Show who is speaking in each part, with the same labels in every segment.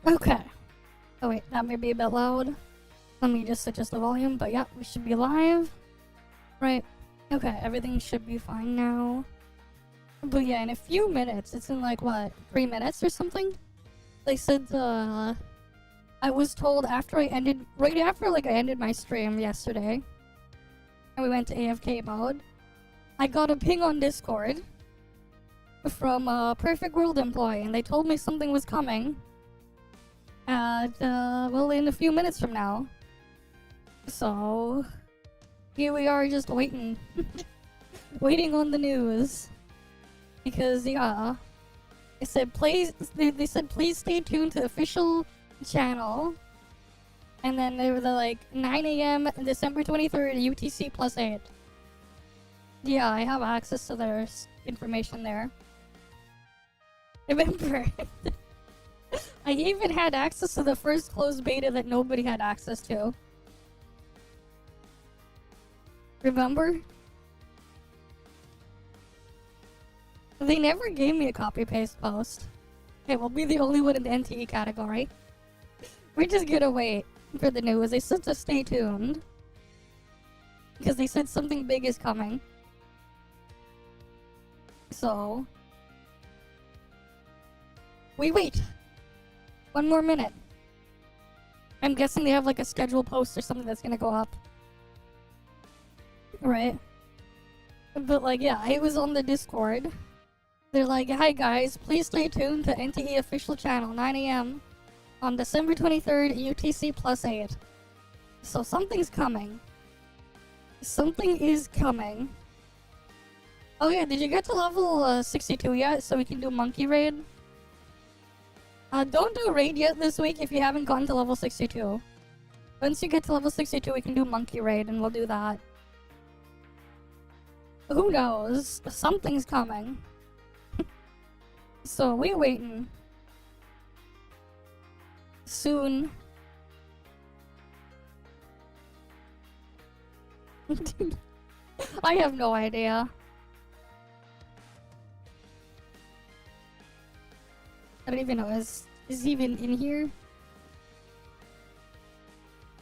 Speaker 1: Okay. Oh wait, that may be a bit loud. Let me just adjust the volume, but yeah, we should be live. Right. Okay, everything should be fine now. But yeah, in a few minutes, it's in like, what, 3 minutes or something? They said, I was told after I ended, right after like I ended my stream yesterday, and we went to AFK mode, I got a ping on Discord from a Perfect World employee, and they told me something was coming at, well, in a few minutes from now. So, here we are just waiting. Waiting on the news. Because, yeah, they said please stay tuned to the official channel. And then they were like 9 a.m. December 23rd, UTC +8. Yeah, I have access to their information there. Remember, I even had access to the first closed beta that nobody had access to. Remember? They never gave me a copy-paste post. Okay, we'll be the only one in the NTE category. We're just gonna wait for the news. They said to stay tuned. Because they said something big is coming. So... we wait. 1 more minute. I'm guessing they have like a scheduled post or something that's gonna go up. Right? But like, yeah, I was on the Discord. They're like, hi guys, please stay tuned to NTE official channel, 9 a.m. on December 23rd, UTC +8. So something's coming. Something is coming. Oh yeah, did you get to level 62 yet, so we can do monkey raid? Don't do raid yet this week if you haven't gotten to level 62. Once you get to level 62, we can do monkey raid, and we'll do that. Who knows? Something's coming. So, we waiting. Soon. I have no idea. I don't even know, is he even in here?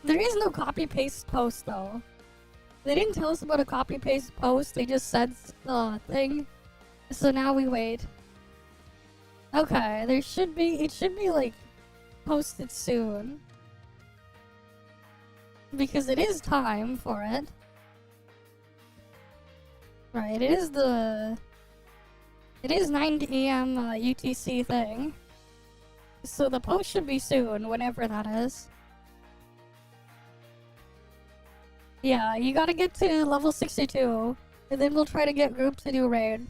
Speaker 1: There is no copy-paste post though. They didn't tell us about a copy-paste post, they just said the thing. So now we wait. Okay, it should be like posted soon. Because it is time for it. Right, it is 9 a.m. UTC thing. So the post should be soon, whenever that is. Yeah, you gotta get to level 62, and then we'll try to get groups to do raid.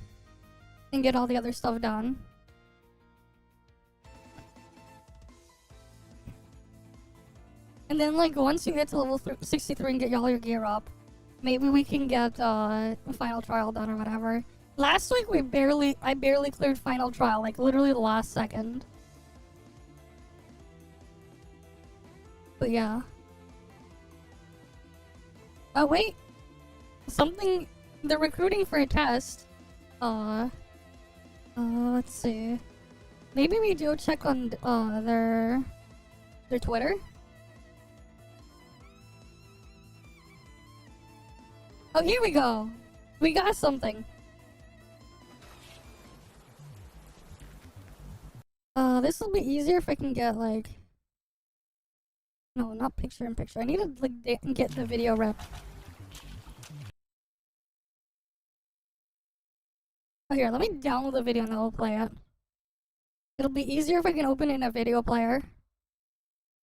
Speaker 1: And get all the other stuff done. And then, like, once you get to level 63 and get all your gear up, maybe we can get a final trial done or whatever. Last week I barely cleared final trial, like literally the last second. But yeah. Oh wait! Something... they're recruiting for a test. Let's see. Maybe we do check on their Twitter? Oh, here we go! We got something! This will be easier if I can get, like... no, not picture-in-picture. I need to, like, get the video rep. Oh, here, let me download the video and then we'll play it. It'll be easier if I can open it in a video player.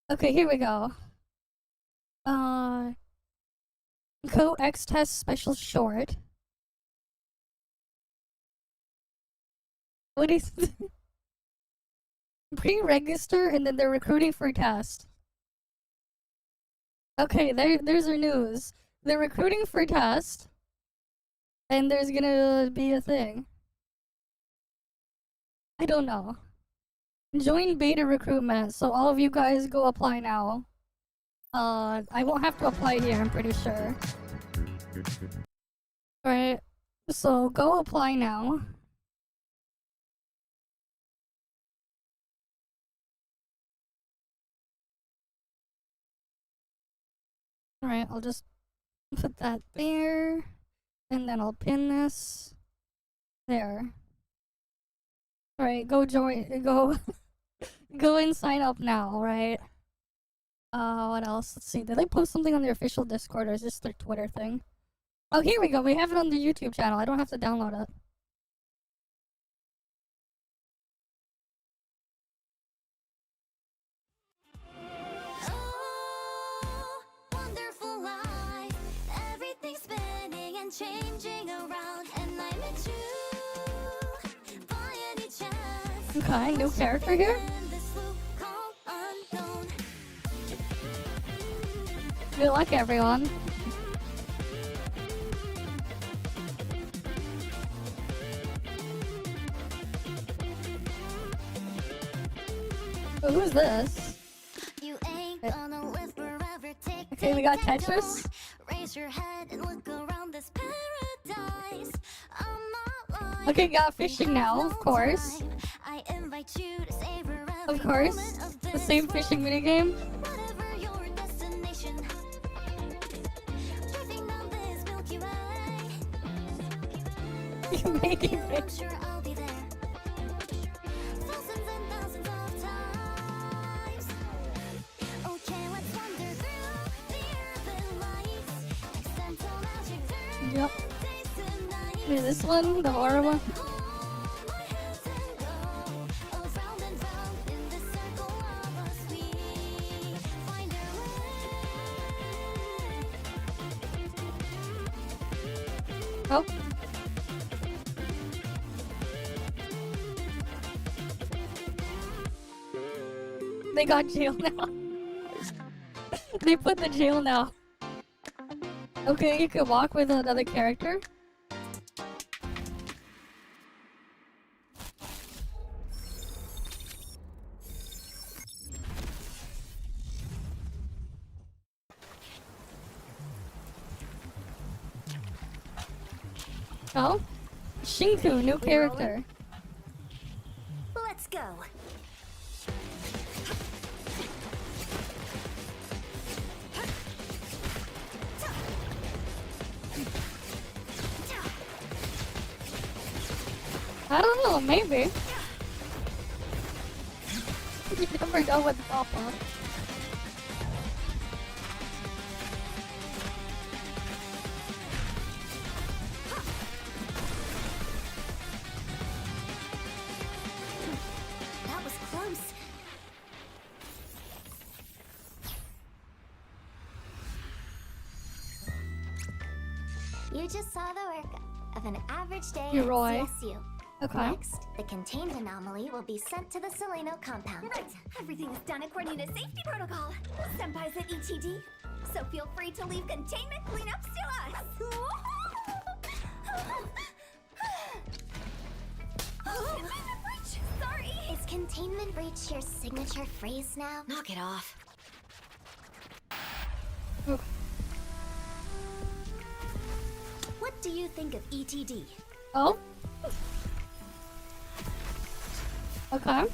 Speaker 1: Okay, here we go. Co-X test special short. What is pre-register and then they're recruiting for a test. Okay, there's our news. They're recruiting for a test. And there's gonna be a thing. I don't know. Join beta recruitment, so all of you guys go apply now. I won't have to apply here, I'm pretty sure. Alright, so go apply now. Alright, I'll just put that there. And then I'll pin this there. Alright, go join, go, go and sign up now, right? What else? Let's see, did they post something on their official Discord or is this their Twitter thing? Oh, here we go, we have it on the YouTube channel, I don't have to download it.
Speaker 2: Changing around, and I met you by any chance.
Speaker 1: Okay, new character here. Good luck, everyone. Oh, who's this?
Speaker 2: You ain't gonna live forever.
Speaker 1: Okay, we got Tetris.
Speaker 2: Raise your head and look around this paradise. I'm not lying.
Speaker 1: Okay, got fishing now, of course.
Speaker 2: I invite you to savor
Speaker 1: Of course, the same fishing minigame.
Speaker 2: whatever your destination. Driving down this Milky Way.
Speaker 1: Making
Speaker 2: I'm
Speaker 1: fish.
Speaker 2: sure I'll be there. Thousands and thousands of times. Okay, let's wander through the urban lights. Extend all magic through
Speaker 1: Yep.
Speaker 2: days and nights.
Speaker 1: Yeah, this one, the horror one.
Speaker 2: Hold my hands and go around and round in this circle of us. We find our way.
Speaker 1: Oh. They got jail now. They put the jail now. Okay, you can walk with another character. Oh? Shinku, new character.
Speaker 2: Let's go.
Speaker 1: I don't know, maybe. You never know what's Papa.
Speaker 2: That was close. You just saw the work of an average day
Speaker 1: You're
Speaker 2: at
Speaker 1: right.
Speaker 2: CSU.
Speaker 1: Okay.
Speaker 2: Next, the contained anomaly will be sent to the Seleno compound.
Speaker 3: Right, everything is done according to safety protocol. Senpai's at ETD, so feel free to leave containment cleanups to us. Containment breach! Sorry!
Speaker 2: Is containment breach your signature phrase now?
Speaker 3: Knock it off.
Speaker 2: What do you think of ETD?
Speaker 1: Oh? Okay.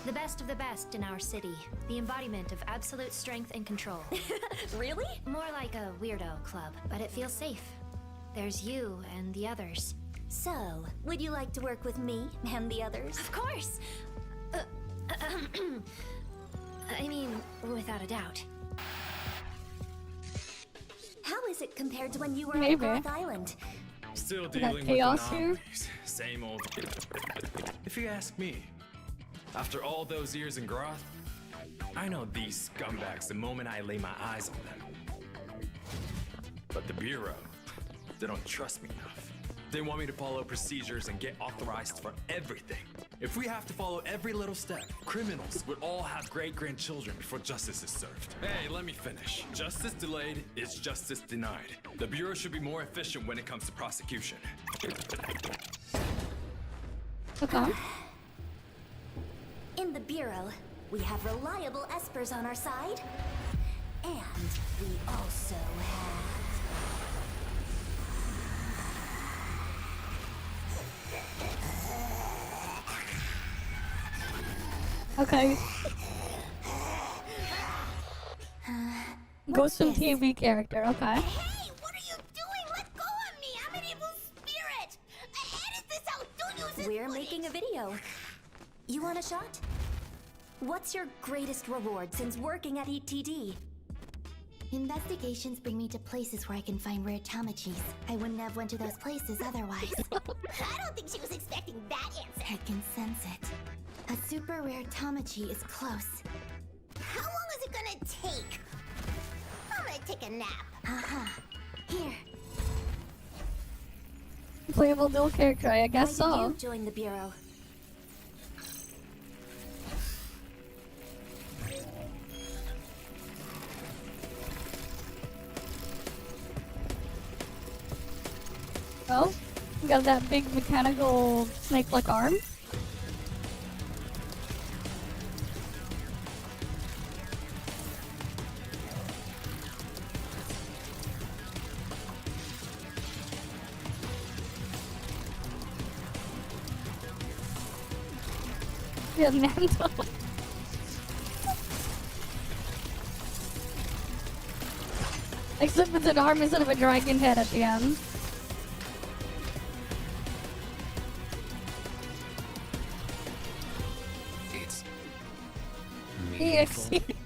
Speaker 4: The best of the best in our city. The embodiment of absolute strength and control.
Speaker 3: Really?
Speaker 4: More like a weirdo club, but it feels safe. There's you and the others.
Speaker 3: So, would you like to work with me and the others?
Speaker 4: Of course! I mean, without a doubt.
Speaker 3: How is it compared to when you were
Speaker 1: Maybe.
Speaker 3: on Goth Island?
Speaker 5: Still
Speaker 1: got
Speaker 5: dealing with
Speaker 1: chaos here?
Speaker 5: anomalies. Same old. If you ask me, after all those years in Groth, I know these scumbags the moment I lay my eyes on them. But the Bureau, they don't trust me enough. They want me to follow procedures and get authorized for everything. If we have to follow every little step, criminals would all have great-grandchildren before justice is served. Hey, let me finish. Justice delayed is justice denied. The Bureau should be more efficient when it comes to prosecution.
Speaker 1: Okay.
Speaker 3: In the Bureau, we have reliable espers on our side. And we also have...
Speaker 1: Okay. Ghost from
Speaker 3: this?
Speaker 1: TV character, okay.
Speaker 2: Hey, what are you doing? Let go of me! I'm an evil spirit! Edit this out! Don't use this
Speaker 4: We're
Speaker 2: footage.
Speaker 4: making a video. You want a shot? What's your greatest reward since working at ETD?
Speaker 2: Investigations bring me to places where I can find rare tamagotchis. I wouldn't have went to those places otherwise. I don't think she was expecting that answer. I can sense it. A super rare tamagotchi is close. How long is it gonna take? I'm gonna take a nap. Here.
Speaker 1: Playable dual character, I guess
Speaker 4: Why
Speaker 1: so.
Speaker 4: did you join the Bureau?
Speaker 1: Well, we got that big mechanical snake-like arm. Yeah, Nando. Except it's an arm instead of a dragon head at the end.
Speaker 5: It's
Speaker 1: EXE.
Speaker 5: meaningful.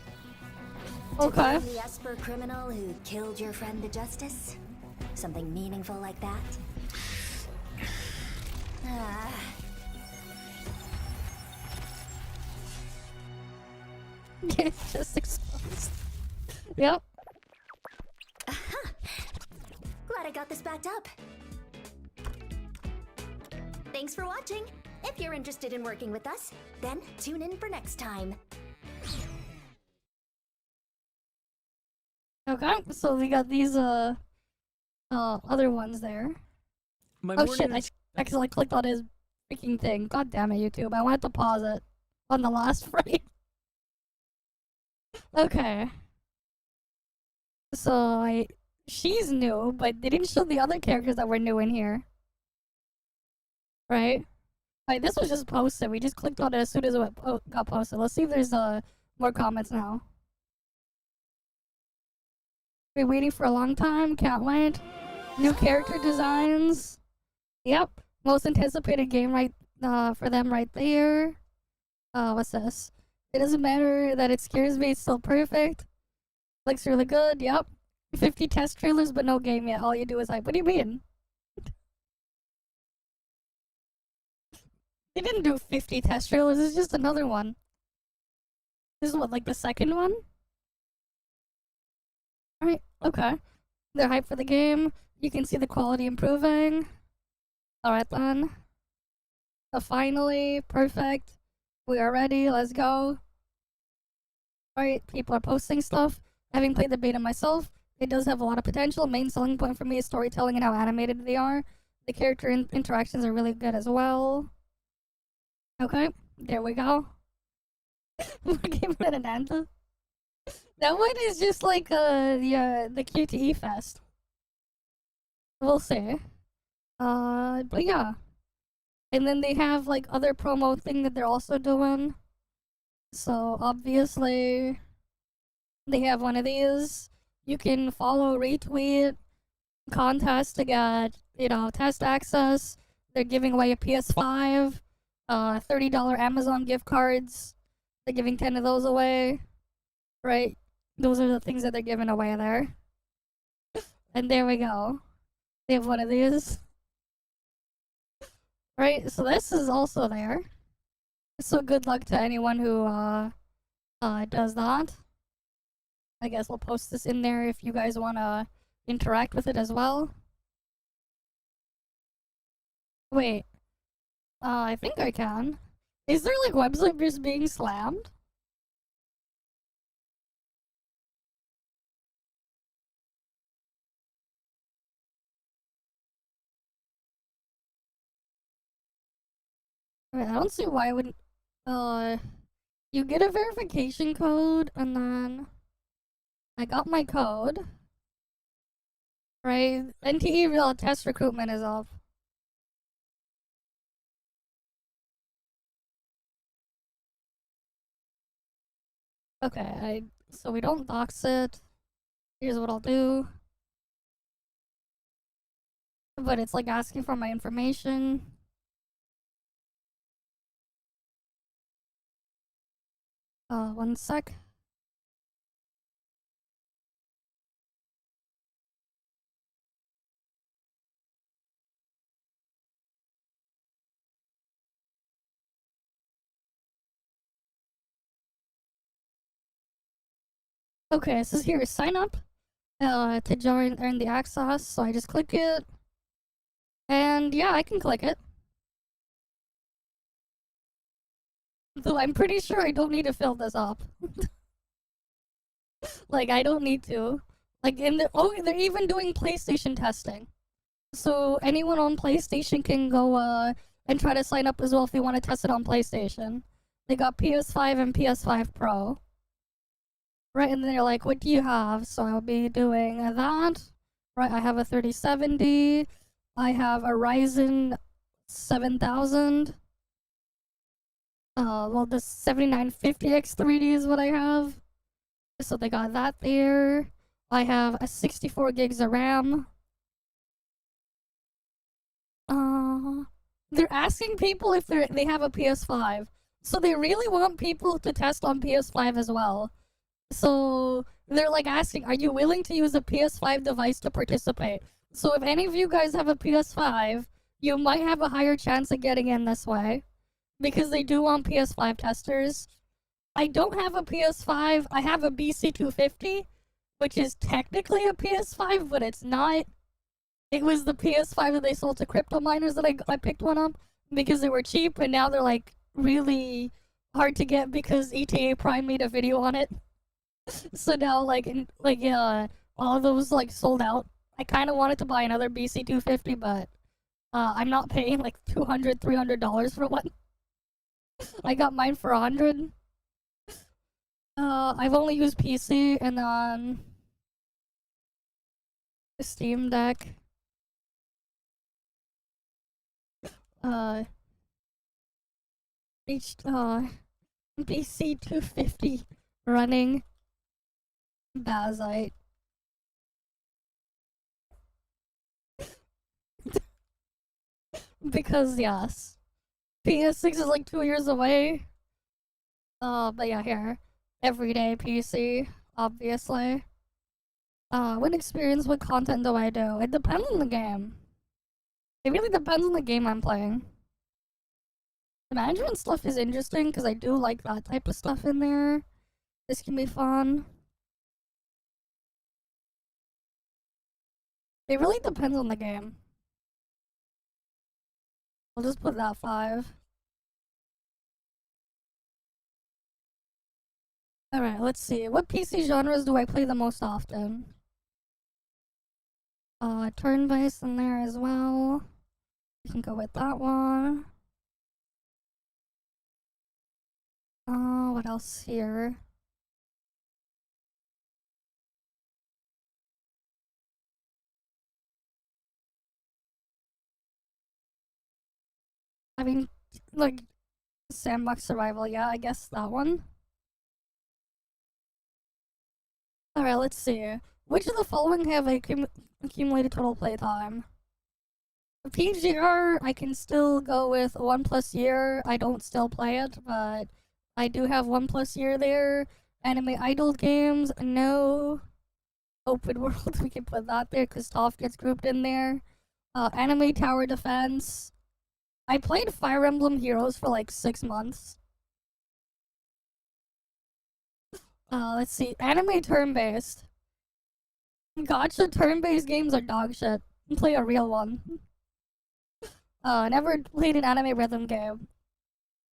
Speaker 1: Okay.
Speaker 4: The Esper criminal who killed your friend to justice? Something meaningful like that? Ah.
Speaker 1: It's just exposed. Yep.
Speaker 4: Glad I got this backed up. Thanks for watching. If you're interested in working with us, then tune in for next time.
Speaker 1: Okay, so we got these other ones there.
Speaker 5: My
Speaker 1: Oh
Speaker 5: morning
Speaker 1: shit, I
Speaker 5: res-
Speaker 1: accidentally clicked on his freaking thing. God damn it, YouTube. I wanted to pause it on the last frame. Okay. So she's new, but they didn't show the other characters that were new in here. Right? Like, this was just posted. We just clicked on it as soon as it got posted. Let's see if there's more comments now. Been waiting for a long time. Can't wait. New character designs. Yep. Most anticipated game for them right there. What's this? It doesn't matter that it scares me. It's still perfect. Looks really good. Yep. 50 test trailers, but no game yet. All you do is hype. What do you mean? They didn't do 50 test trailers. It's just another one. This is what, like the second one? Alright, okay. They're hyped for the game. You can see the quality improving. Alright then. Finally, perfect. We are ready. Let's go. Alright, people are posting stuff. Having played the beta myself, it does have a lot of potential. Main selling point for me is storytelling and how animated they are. The character interactions are really good as well. Okay, there we go. We're giving it an answer. That one is just like the QTE fest. We'll see. But yeah. And then they have like other promo thing that they're also doing. So obviously they have one of these. You can follow, retweet, contest to get, test access. They're giving away a PS5, $30 Amazon gift cards. They're giving 10 of those away. Right? Those are the things that they're giving away there. And there we go. They have one of these. Right? So this is also there. So good luck to anyone who does that. I guess we'll post this in there if you guys want to interact with it as well. Wait. I think I can. Is there like website just being slammed? Wait, I don't see why I wouldn't. You get a verification code, and then I got my code. Right? NTE real test recruitment is up. Okay, so we don't dox it. Here's what I'll do. But it's like asking for my information. One sec. Okay, it says here, sign up to join, earn the access. So I just click it. And yeah, I can click it. Though I'm pretty sure I don't need to fill this up. Like, I don't need to. Like, they're even doing PlayStation testing. So anyone on PlayStation can go and try to sign up as well if they want to test it on PlayStation. They got PS5 and PS5 Pro. Right, and then they're like, what do you have? So I'll be doing that. Right, I have a 3070. I have a Ryzen 7000. Well, the 7950X3D is what I have. So they got that there. I have a 64 gigs of RAM. They're asking people if they have a PS5. So they really want people to test on PS5 as well. So they're like asking, are you willing to use a PS5 device to participate? So if any of you guys have a PS5, you might have a higher chance of getting in this way. Because they do want PS5 testers. I don't have a PS5. I have a BC250, which is technically a PS5, but it's not. It was the PS5 that they sold to crypto miners that I picked one up because they were cheap, and now they're like really hard to get because ETA Prime made a video on it. So now all of those like sold out. I kind of wanted to buy another BC250, but I'm not paying like $200, $300 for one. I got mine for $100. I've only used PC and then Steam Deck. BC250 running Bazite. Because yes, PS6 is like 2 years away. But yeah, here, everyday PC, obviously. What experience, what content do I do? It depends on the game. It really depends on the game I'm playing. The management stuff is interesting because I do like that type of stuff in there. This can be fun. It really depends on the game. I'll just put that 5. Alright, let's see. What PC genres do I play the most often? Turn-based in there as well. We can go with that one. What else here? I mean, like, sandbox survival, yeah, I guess that one. Alright, let's see. Which of the following have accumulated total playtime? PGR, I can still go with 1+ year. I don't still play it, but I do have 1+ year there. Anime idle games, no. Open world, we can put that there because ToF gets grouped in there. Anime tower defense. I played Fire Emblem Heroes for like 6 months. Let's see. Anime turn-based. Gotcha turn-based games are dog shit. Play a real one. Never played an anime rhythm game.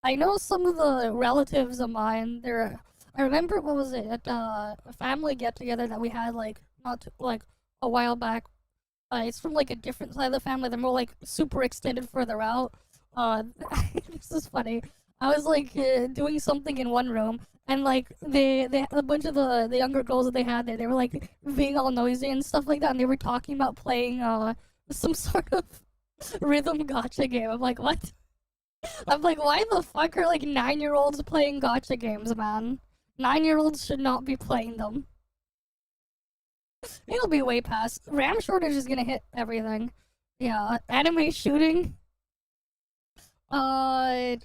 Speaker 1: I know some of the relatives of mine, I remember, what was it, at a family get-together that we had, like, a while back. It's from, like, a different side of the family. They're more, like, super extended further out. This is funny. I was, like, doing something in one room, and, like, a bunch of the younger girls that they had there, they were, like, being all noisy and stuff like that, and they were talking about playing, some sort of rhythm gacha game. I'm like, what? I'm like, why the fuck are, like, 9-year-olds playing gacha games, man? 9-year-olds should not be playing them. It'll be way past. RAM shortage is gonna hit everything. Yeah, anime shooting. I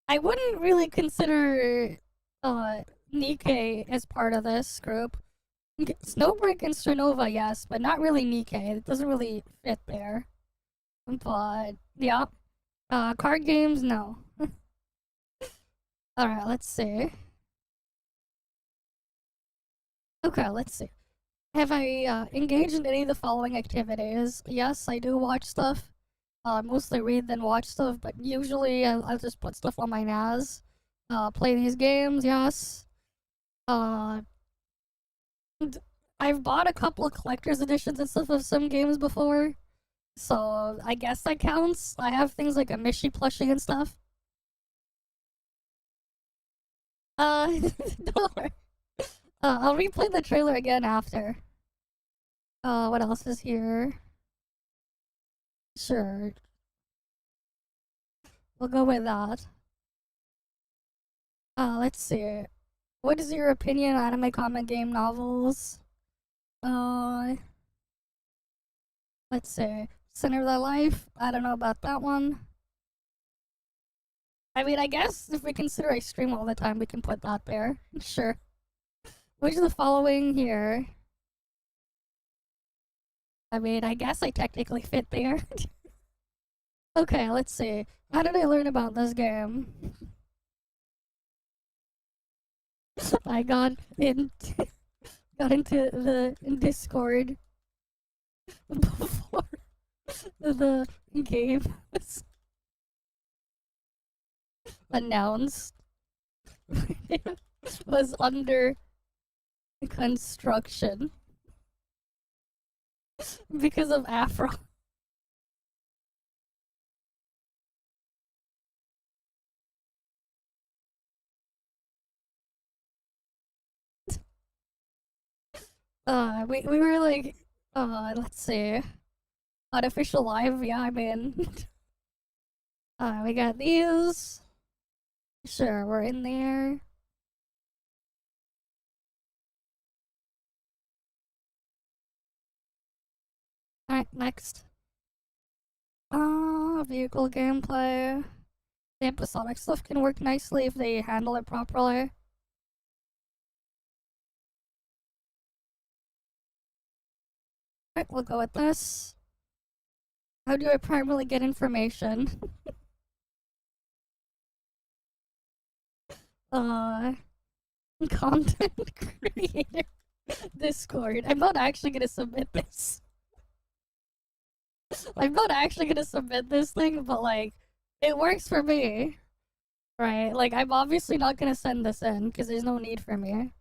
Speaker 1: wouldn't really consider Nikkei as part of this group. Snowbreak and Supernova, yes, but not really Nikkei. It doesn't really fit there. But yeah, card games, no. All right, let's see. Okay, let's see. Have I engaged in any of the following activities? Yes, I do watch stuff. Mostly read then watch stuff, but usually I'll just put stuff on my NAS. Play these games, yes. I've bought a couple of collector's editions and stuff of some games before, so I guess that counts. I have things like a Mishi plushie and stuff. Don't worry. I'll replay the trailer again after. What else is here? Sure. We'll go with that. Let's see. What is your opinion on anime, comic, game, novels? Let's see. Center of Thy Life? I don't know about that one. I mean, I guess if we consider I stream all the time, we can put that there. Sure. Which of the following here? I mean, I guess I technically fit there. Okay, let's see. How did I learn about this game? I got into the Discord before the game was announced. It was under construction because of Afro. We were like, let's see, Artificial Live, yeah, I'm in. We got these. Sure, we're in there. Alright, next. Vehicle gameplay. The episodic stuff can work nicely if they handle it properly. Alright, we'll go with this. How do I primarily get information? Content creator Discord. I'm not actually gonna submit this. I'm not actually gonna submit this thing, but like, it works for me. Right? Like, I'm obviously not gonna send this in, because there's no need for me.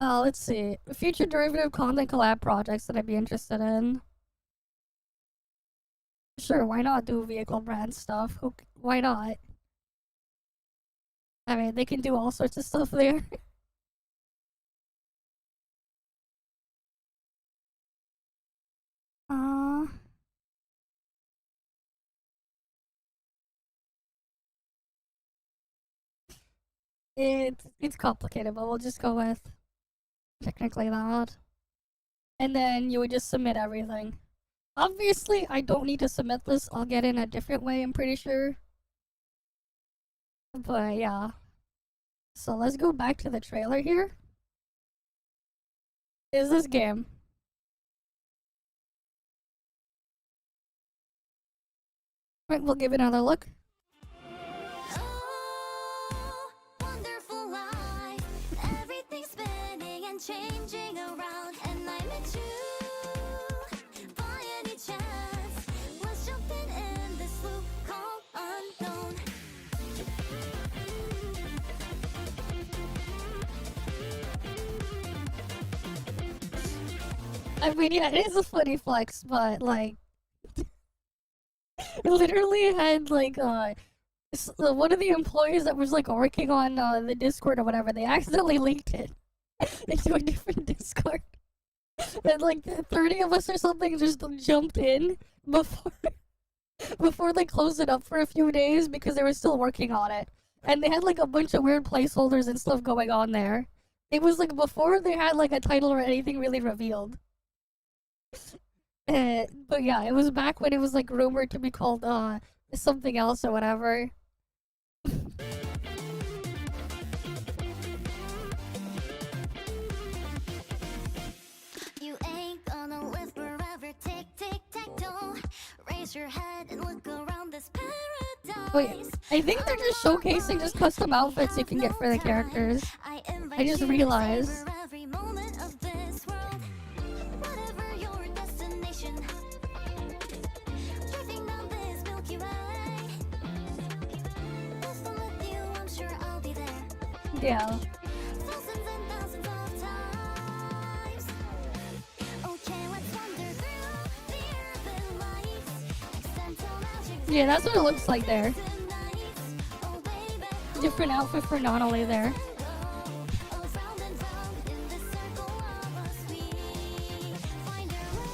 Speaker 1: Let's see. Future derivative content collab projects that I'd be interested in. Sure, why not do vehicle brand stuff? Why not? I mean, they can do all sorts of stuff there. It's complicated, but we'll just go with technically that. And then you would just submit everything. Obviously, I don't need to submit this. I'll get in a different way, I'm pretty sure. But yeah. So let's go back to the trailer here. Is this game? Right, we'll give it another look.
Speaker 2: Oh, wonderful life. Everything's spinning and changing around, and I met you by any chance. Was jumping in this loop called unknown.
Speaker 1: I mean, yeah, it is a funny flex, but like, it literally had like one of the employees that was like working on the Discord or whatever, they accidentally leaked it into a different Discord, and like 30 of us or something just jumped in before they closed it up for a few days because they were still working on it, and they had like a bunch of weird placeholders and stuff going on there. It was like before they had like a title or anything really revealed. But yeah, it was back when it was like rumored to be called something else or whatever.
Speaker 2: You ain't gonna live forever. Tick, tick, tack, toe. Raise your head and look around this paradise.
Speaker 1: Wait, I think they're just showcasing just custom outfits you can get for the characters. I just realized.
Speaker 2: Every moment of this world, whatever your destination, driving down this Milky Way. If I'm with you, I'm sure I'll be there.
Speaker 1: Yeah.
Speaker 2: Thousands and thousands of times. Okay, let's wander through the urban lights. Accidental magic
Speaker 1: Yeah, that's what it looks like there.
Speaker 2: tonight. Oh, baby.
Speaker 1: Different outfit for Nonale there.
Speaker 2: Oh, round and round in this circle of us, we find our way.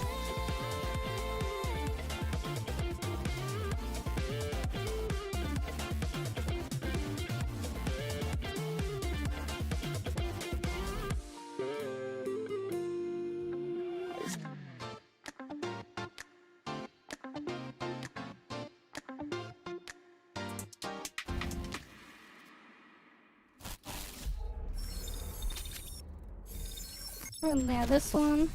Speaker 1: And yeah, this one.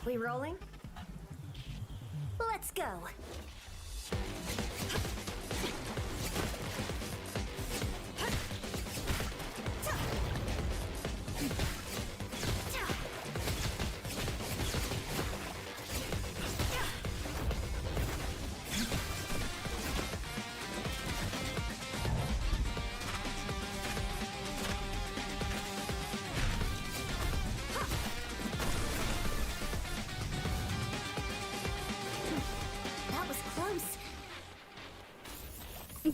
Speaker 4: We rolling? Let's go. That was close.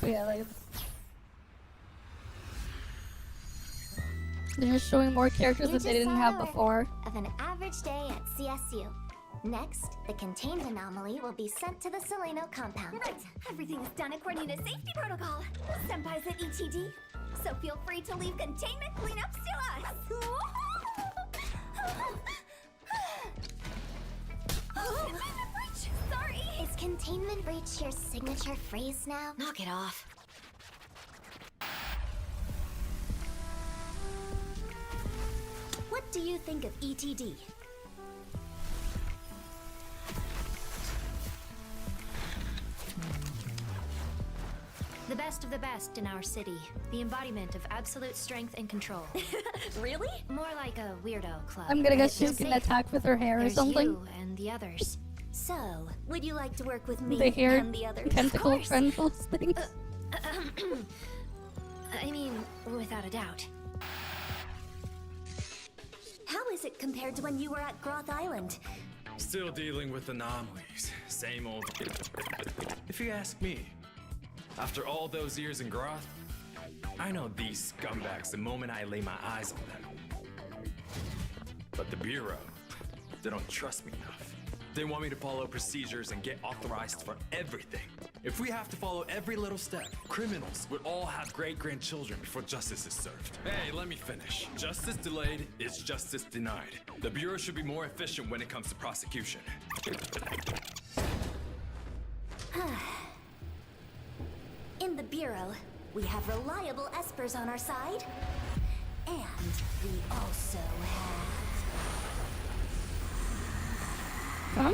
Speaker 1: But yeah, like, they're just showing more characters
Speaker 4: You
Speaker 1: that they
Speaker 4: just
Speaker 1: didn't
Speaker 4: saw
Speaker 1: have
Speaker 4: the
Speaker 1: before.
Speaker 4: Of an average day at CSU. Next, the contained anomaly will be sent to the Seleno compound.
Speaker 3: Right, everything is done according to safety protocol. Senpai's at ETD, so feel free to leave containment cleanups to us. Containment breach! Sorry!
Speaker 4: Is containment breach your signature phrase now?
Speaker 6: Knock it off.
Speaker 4: What do you think of E ETD?
Speaker 6: The best of the best in our city. The embodiment of absolute strength and control.
Speaker 4: Really?
Speaker 6: More like a weirdo club.
Speaker 1: I'm gonna guess
Speaker 6: You'll
Speaker 1: she's gonna
Speaker 6: see.
Speaker 1: attack with her hair or
Speaker 6: There's
Speaker 1: something.
Speaker 6: you and the others.
Speaker 4: So, would you like to work with me
Speaker 1: The hair
Speaker 4: and the others?
Speaker 1: tentacle
Speaker 6: course.
Speaker 1: tendrils things.
Speaker 6: I mean, without a doubt.
Speaker 4: How is it compared to when you were at Groth Island?
Speaker 5: Still dealing with anomalies. Same old. If you ask me, after all those years in Groth, I know these scumbags the moment I lay my eyes on them. But the Bureau, they don't trust me enough. They want me to follow procedures and get authorized for everything. If we have to follow every little step, criminals would all have great-grandchildren before justice is served. Hey, let me finish. Justice delayed is justice denied. The Bureau should be more efficient when it comes to prosecution.
Speaker 4: In the Bureau, we have reliable espers on our side. And we also have...
Speaker 1: Huh?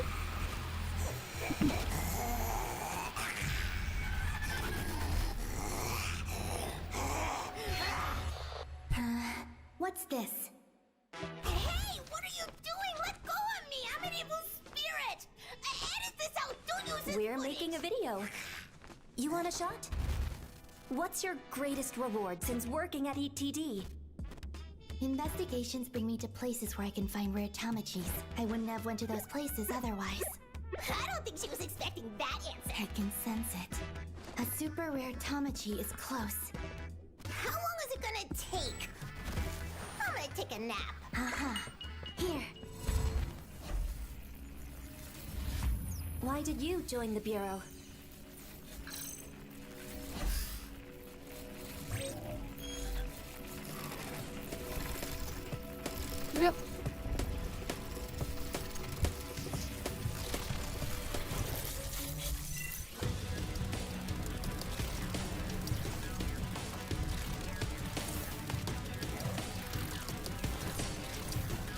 Speaker 4: What's this?
Speaker 2: Hey, what are you doing? Let go of me! I'm an evil spirit! Edit this out! Don't use this
Speaker 4: We're
Speaker 2: footage.
Speaker 4: making a video. You want a shot? What's your greatest reward since working at ETD?
Speaker 7: Investigations bring me to places where I can find rare tamagotchis. I wouldn't have went to those places otherwise.
Speaker 2: I don't think she was expecting that answer.
Speaker 7: I can sense it. A super rare tamagotchi is close.
Speaker 2: How long is it gonna take? I'm gonna take a nap.
Speaker 7: Haha. Here.
Speaker 4: Why did you join the Bureau?
Speaker 1: Yep.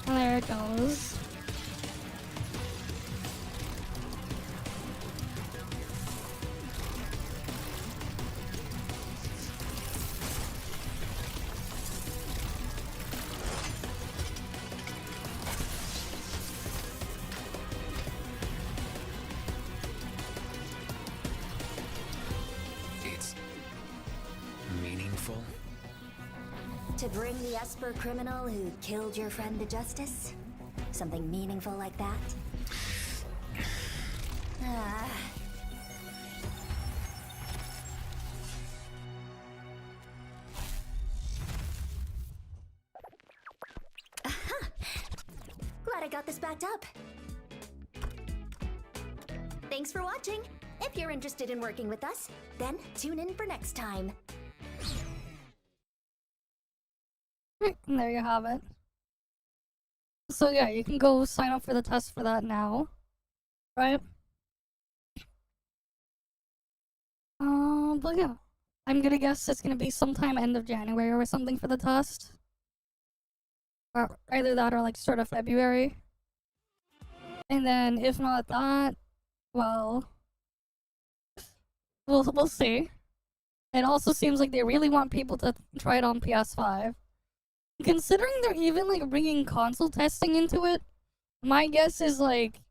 Speaker 1: There it goes.
Speaker 5: It's meaningful.
Speaker 4: To bring the Esper criminal who killed your friend to justice? Something meaningful like that? Ah. Aha! Glad I got this backed up. Thanks for watching. If you're interested in working with us, then tune in for next time.
Speaker 1: And there you have it. So yeah, you can go sign up for the test for that now, right? But yeah, I'm gonna guess it's gonna be sometime end of January or something for the test, or either that or like start of February. And then if not that, well, we'll see. It also seems like they really want people to try it on PS5. Considering they're even like bringing console testing into it, my guess is like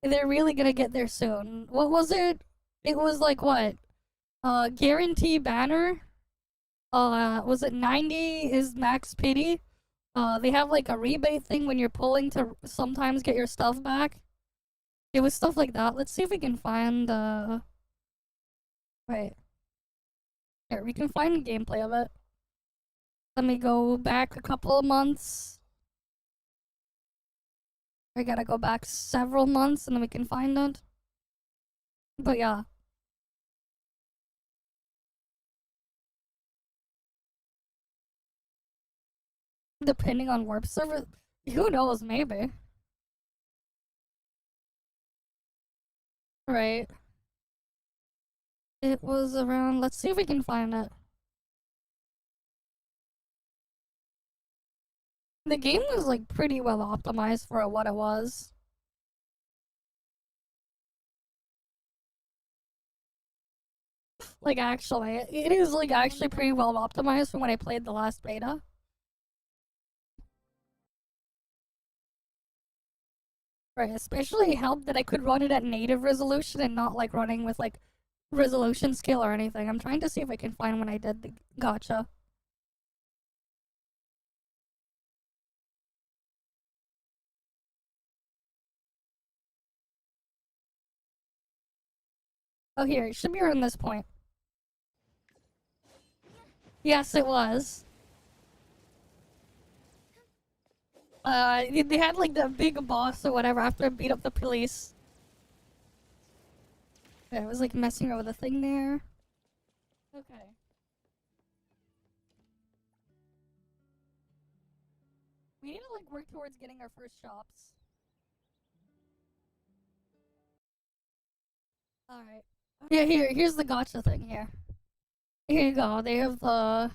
Speaker 1: they're really gonna get there soon. What was it? It was like what? Guarantee banner. Was it 90 is max pity? They have like a rebate thing when you're pulling to sometimes get your stuff back. It was stuff like that. Let's see if we can find wait. Here, we can find gameplay of it. Let me go back a couple of months. I gotta go back several months and then we can find it. But yeah. Depending on warp server, who knows, maybe. Right. It was around, let's see if we can find it. The game was like pretty well optimized for what it was. Like actually, it is like actually pretty well optimized from when I played the last beta. Right, especially helped that I could run it at native resolution and not like running with like resolution scale or anything. I'm trying to see if I can find when I did the gacha. Oh, here, it should be around this point. Yes, it was. They had like the big boss or whatever after I beat up the police. Okay, I was like messing around with the thing there. Okay. We need to like work towards getting our first shops. Alright. Yeah, here's the gacha thing here. Here you go. They have the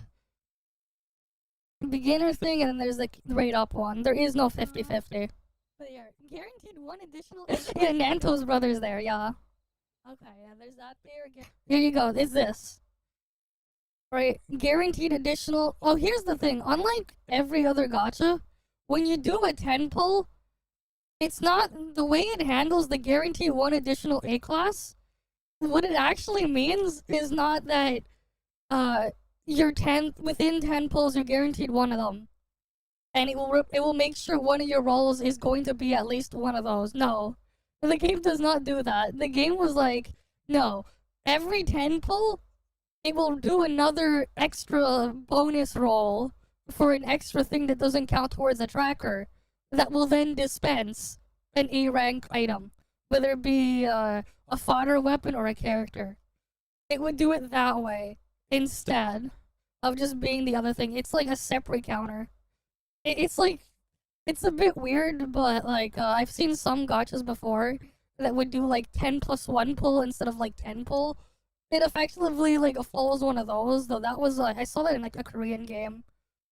Speaker 1: beginner thing and then there's the rate up one. There is no 50-50. But yeah, guaranteed one additional. Yeah, Nanto's brother's there, yeah. Okay, yeah, there's that there. Here you go, it's this. Right, guaranteed additional. Oh, here's the thing. Unlike every other gacha, when you do a 10 pull, it's not the way it handles the guaranteed one additional A class. What it actually means is not that your 10 within 10 pulls you're guaranteed one of them, and it will make sure one of your rolls is going to be at least one of those. No, the game does not do that. The game was like, no, every 10 pull it will do another extra bonus roll for an extra thing that doesn't count towards a tracker that will then dispense an A rank item. whether it be a fodder weapon or a character. It would do it that way instead of just being the other thing. It's like a separate counter. It's like, it's a bit weird, but like I've seen some gachas before that would do like 10+1 pull instead of like 10 pull. It effectively like follows one of those, though that was I saw that in like a Korean game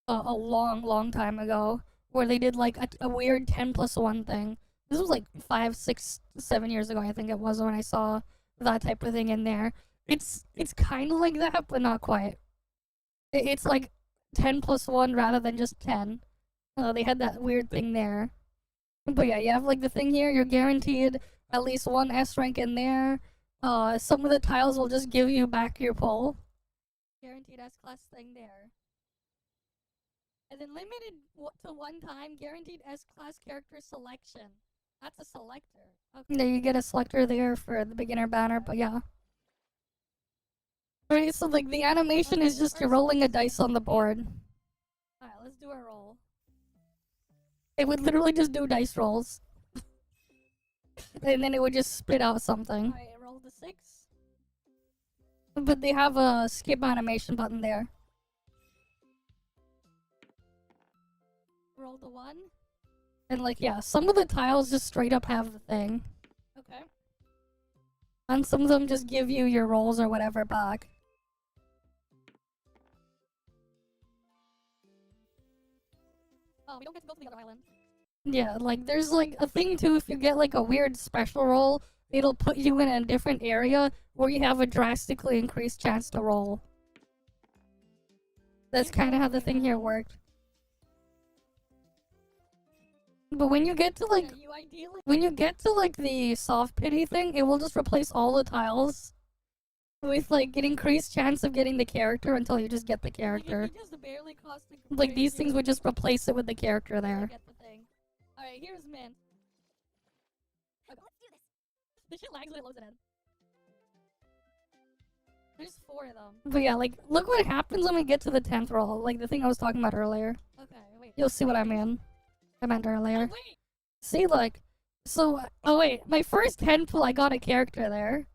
Speaker 1: a long time ago, where they did like a weird 10+1 thing. This was like 5, 6, 7 years ago, I think it was, when I saw that type of thing in there. It's kind of like that, but not quite. It's like 10+1 rather than just 10. They had that weird thing there. But yeah, you have like the thing here, you're guaranteed at least one S rank in there. Some of the tiles will just give you back your pull. Guaranteed S class thing there. And then limited to one time, guaranteed S class character selection. That's a selector. Okay. There you get a selector there for the beginner banner, but yeah. Alright, so like the animation is just you're rolling a dice on the board. Alright, let's do a roll. It would literally just do dice rolls. And then it would just spit out something. Alright, roll the 6. But they have a skip animation button there. Roll the 1. And like, yeah, some of the tiles just straight up have the thing. Okay. And some of them just give you your rolls or whatever back. Oh, we don't get to go to the other island. Yeah, like, there's like a thing too, if you get like a weird special roll, it'll put you in a different area where you have a drastically increased chance to roll. That's kind of how the thing here worked. But when you get to like, the soft pity thing, it will just replace all the tiles with like an increased chance of getting the character until you just get the character. Like these things would just replace it with the character there. Alright, here's Mint. Okay, let's do this. This shit lags when it loads it in. There's 4 of them. But yeah, like, look what happens when we get to the 10th roll. Like, the thing I was talking about earlier. Okay, wait. You'll see what I mean. I meant earlier. Oh, wait! See, like, so, oh wait, my first 10 pull, I got a character there.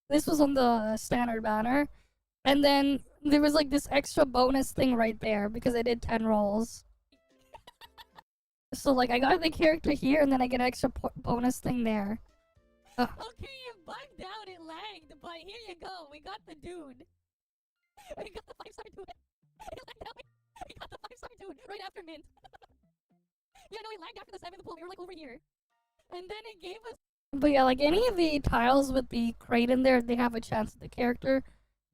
Speaker 1: This was on the standard banner. And then, there was like this extra bonus thing right there, because I did 10 rolls. So, like, I got the character here, and then I get an extra bonus thing there. Okay, it bugged out, it lagged, but here you go, we got the dude. We got the 5-star dude. It lagged out, we got the 5-star dude right after Mint. Yeah, no, it lagged after the 7th pull, we were like over here. And then it gave us... But yeah, like, any of the tiles with the crate in there, they have a chance at the character.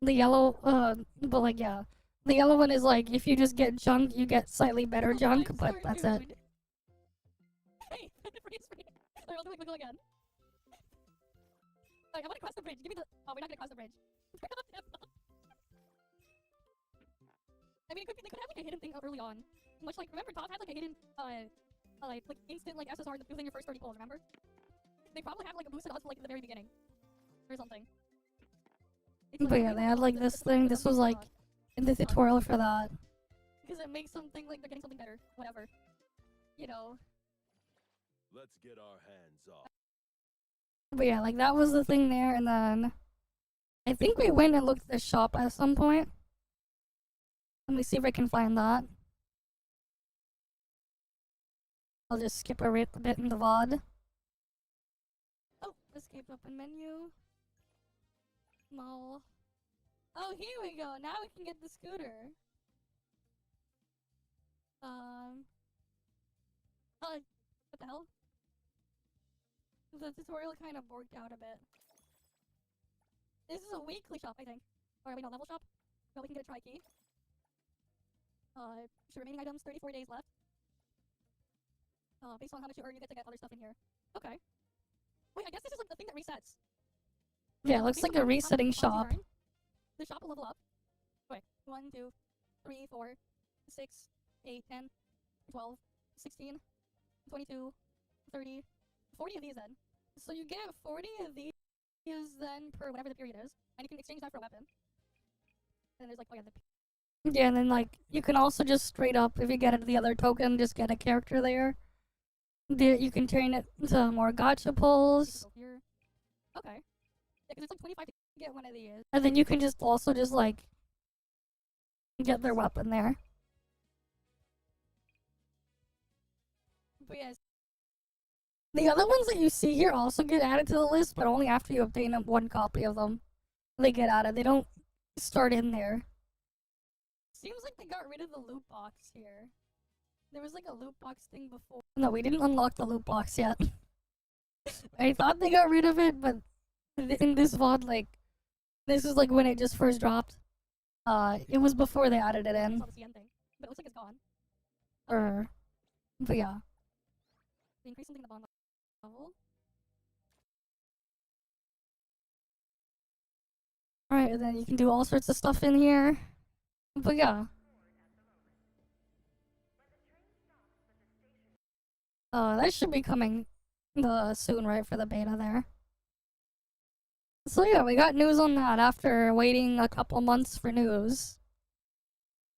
Speaker 1: The yellow, but like, yeah. The yellow one is like, if you just get junk, you get slightly better junk, but that's it. Hey, freeze. Alright, I'll do it, we'll go again. Alright, I wanna cross the bridge. Give me the... Oh, we're not gonna cross the bridge. I mean, they could have like a hidden thing early on. Much like, remember ToF had like a hidden, like instant like SSR within your first 30 pulls, remember? They probably had like a boosted odds like at the very beginning. Or something. But yeah, they had like this thing. This was like in the tutorial for that. Because it makes something like they're getting something better. Whatever. You know.
Speaker 8: Let's get our hands off.
Speaker 1: But yeah, like that was the thing there, and then I think we went and looked at the shop at some point. Let me see if I can find that. I'll just skip a bit in the VOD. Oh, escape open menu. Mall. Oh, here we go. Now we can get the scooter. What the hell? The tutorial kind of borked out a bit. This is a weekly shop, I think. Or wait, no, level shop. Well, we can get a tri-key. Remaining items, 34 days left. Based on how much you earn, you get to get other stuff in here. Okay. Wait, I guess this is like the thing that resets. Yeah, it looks like a resetting shop. The shop will level up. Wait, 1, 2, 3, 4, 6, 8, 10, 12, 16, 22, 30, 40 of these then. So you get 40 of these then per whatever the period is, and you can exchange that for a weapon. And there's like, oh yeah, yeah, and then like, you can also just straight up, if you get the other token, just get a character there. You can turn it to more gacha pulls. Okay. Yeah, 'cause it's like 25 to get one of these. And then you can just also just like get their weapon there. But yes. The other ones that you see here also get added to the list, but only after you obtain one copy of them. They get added. They don't start in there. Seems like they got rid of the loot box here. There was like a loot box thing before. No, we didn't unlock the loot box yet. I thought they got rid of it, but in this VOD, like, this is like when it just first dropped. It was before they added it in. But it looks like it's gone. But yeah. They increased something in the bond level. Alright, and then you can do all sorts of stuff in here. But yeah. That should be coming soon, right, for the beta there. So yeah, we got news on that after waiting a couple months for news.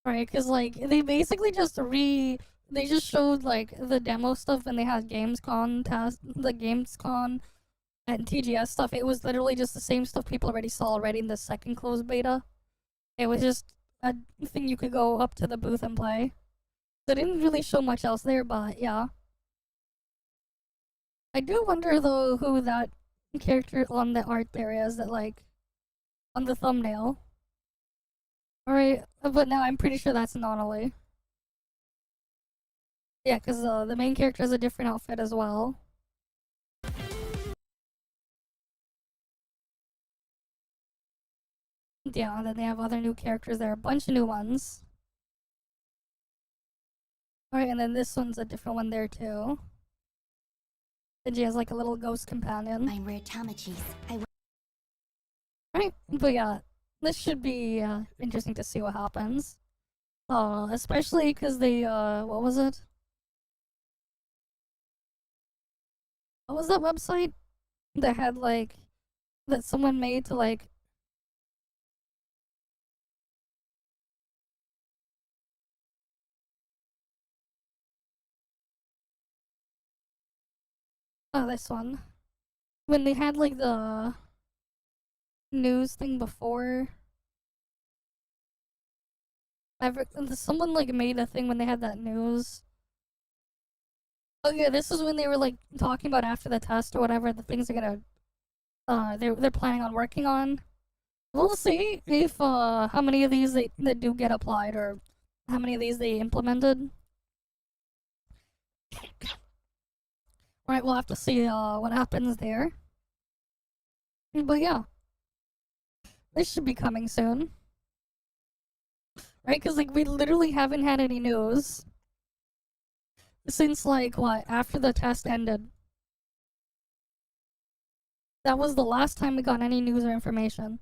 Speaker 1: Right, because like, they basically just they just showed like the demo stuff and they had the Gamescom and TGS stuff. It was literally just the same stuff people already saw already in the second closed beta. It was just a thing you could go up to the booth and play. They didn't really show much else there, but yeah. I do wonder though who that character on the art there is that like on the thumbnail. Alright, but now I'm pretty sure that's Nonali. Yeah, because the main character has a different outfit as well. Yeah, and then they have other new characters there, a bunch of new ones. Alright, and then this one's a different one there too. And she has like a little ghost companion.
Speaker 7: Find rare Tamagotchis.
Speaker 1: Right, but yeah, this should be interesting to see what happens. Especially because they, what was it? What was that website that had like, that someone made to like, oh, this one. When they had like the news thing before. Someone like made a thing when they had that news. Oh yeah, this is when they were like talking about after the test or whatever the things they're gonna they're planning on working on. We'll see if how many of these that do get applied or how many of these they implemented. Right, we'll have to see what happens there. But yeah, this should be coming soon. Right, because like we literally haven't had any news since like what, after the test ended. That was the last time we got any news or information.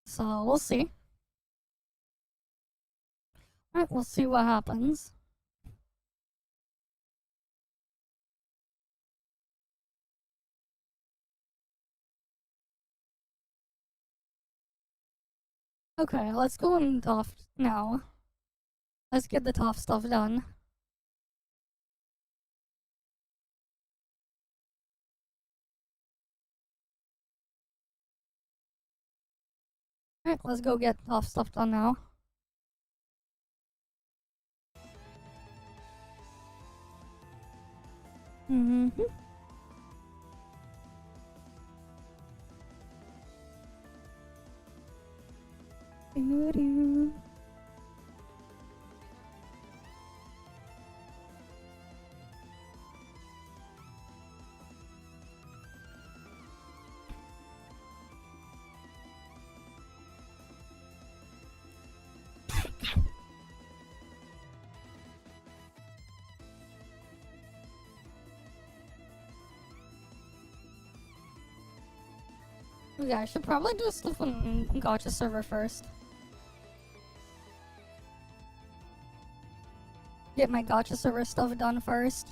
Speaker 1: So we'll see. Alright, we'll see what happens. Okay, let's go on ToF now. Let's get the ToF stuff done. Alright, let's go get ToF stuff done now. Mm-hmm. Yeah, I should probably do stuff on Gacha server first. Get my Gacha server stuff done first.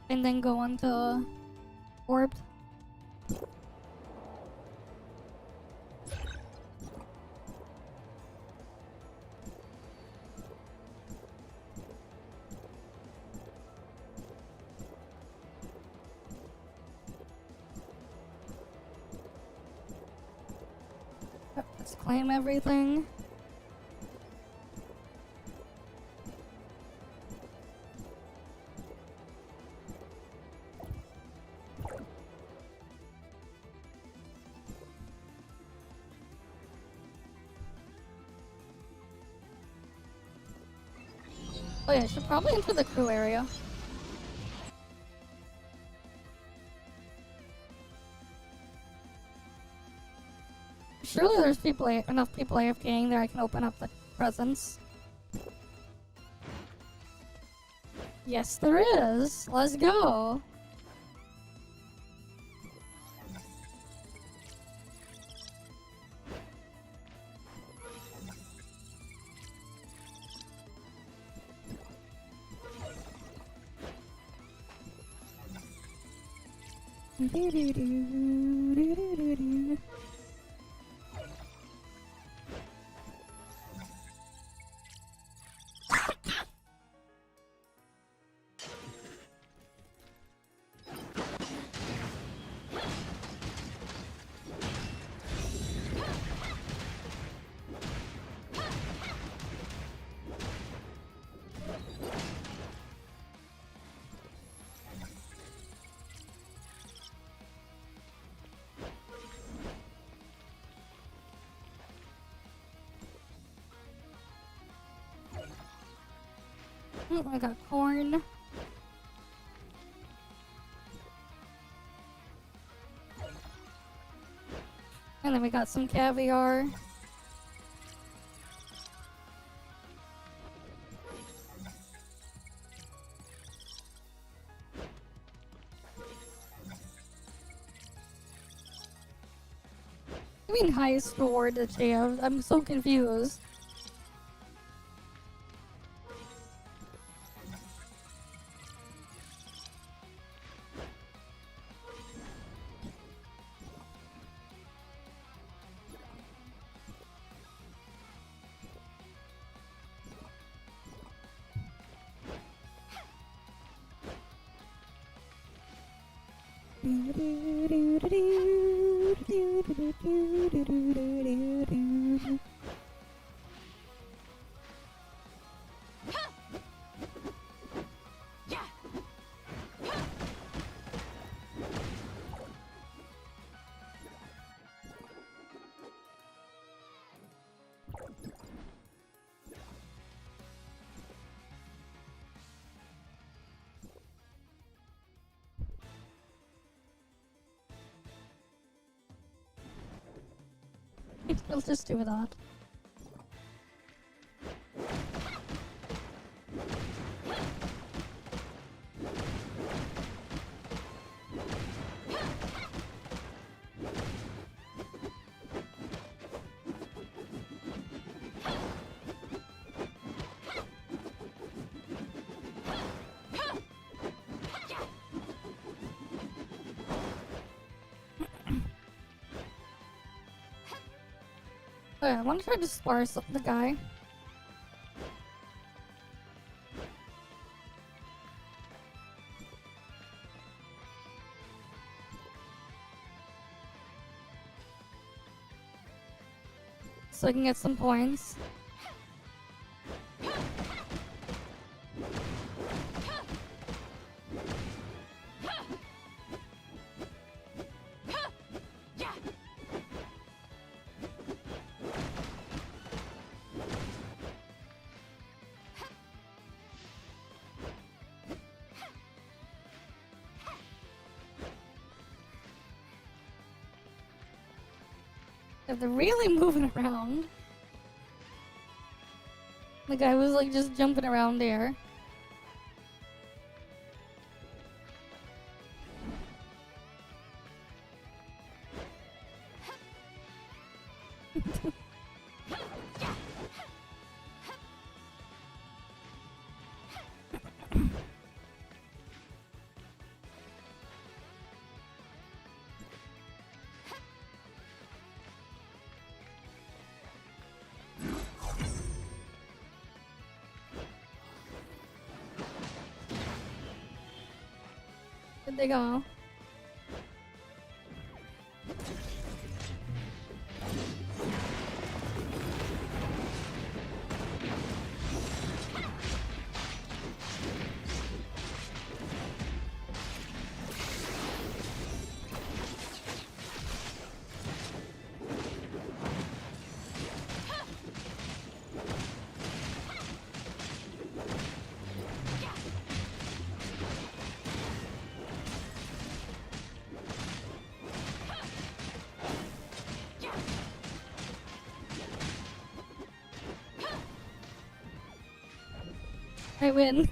Speaker 1: And then go on to Orbed. claim everything. Oh yeah, I should probably enter the crew area. Surely there's enough people AFKing there I can open up the presents. Yes, there is. Let's go. Oh, I got corn. And then we got some caviar. I mean highest reward that you have. I'm so confused. Let's just do that. Oh yeah, I want to try to sparse the guy. So I can get some points. They're really moving around. The guy was like just jumping around there. Where'd they go? I win.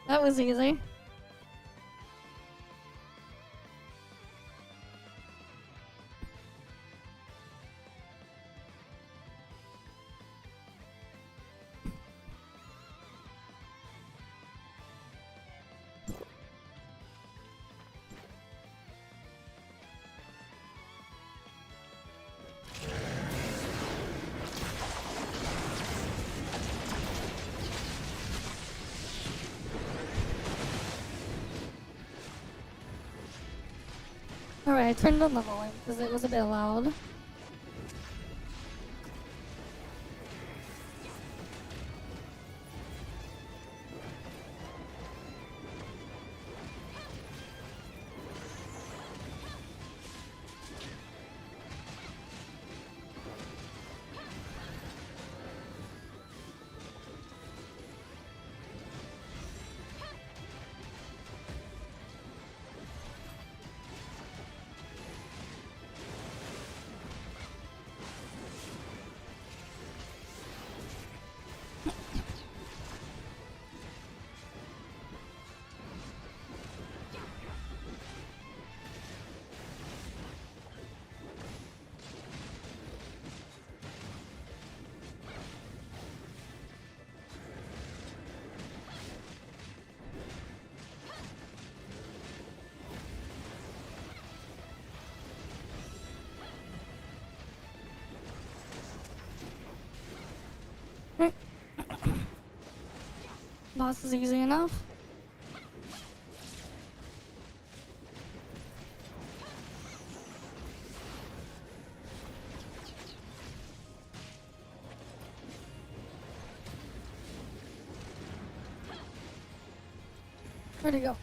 Speaker 1: That was easy. Alright, I turned on the volume because it was a bit loud. Boss is easy enough. Where'd he go?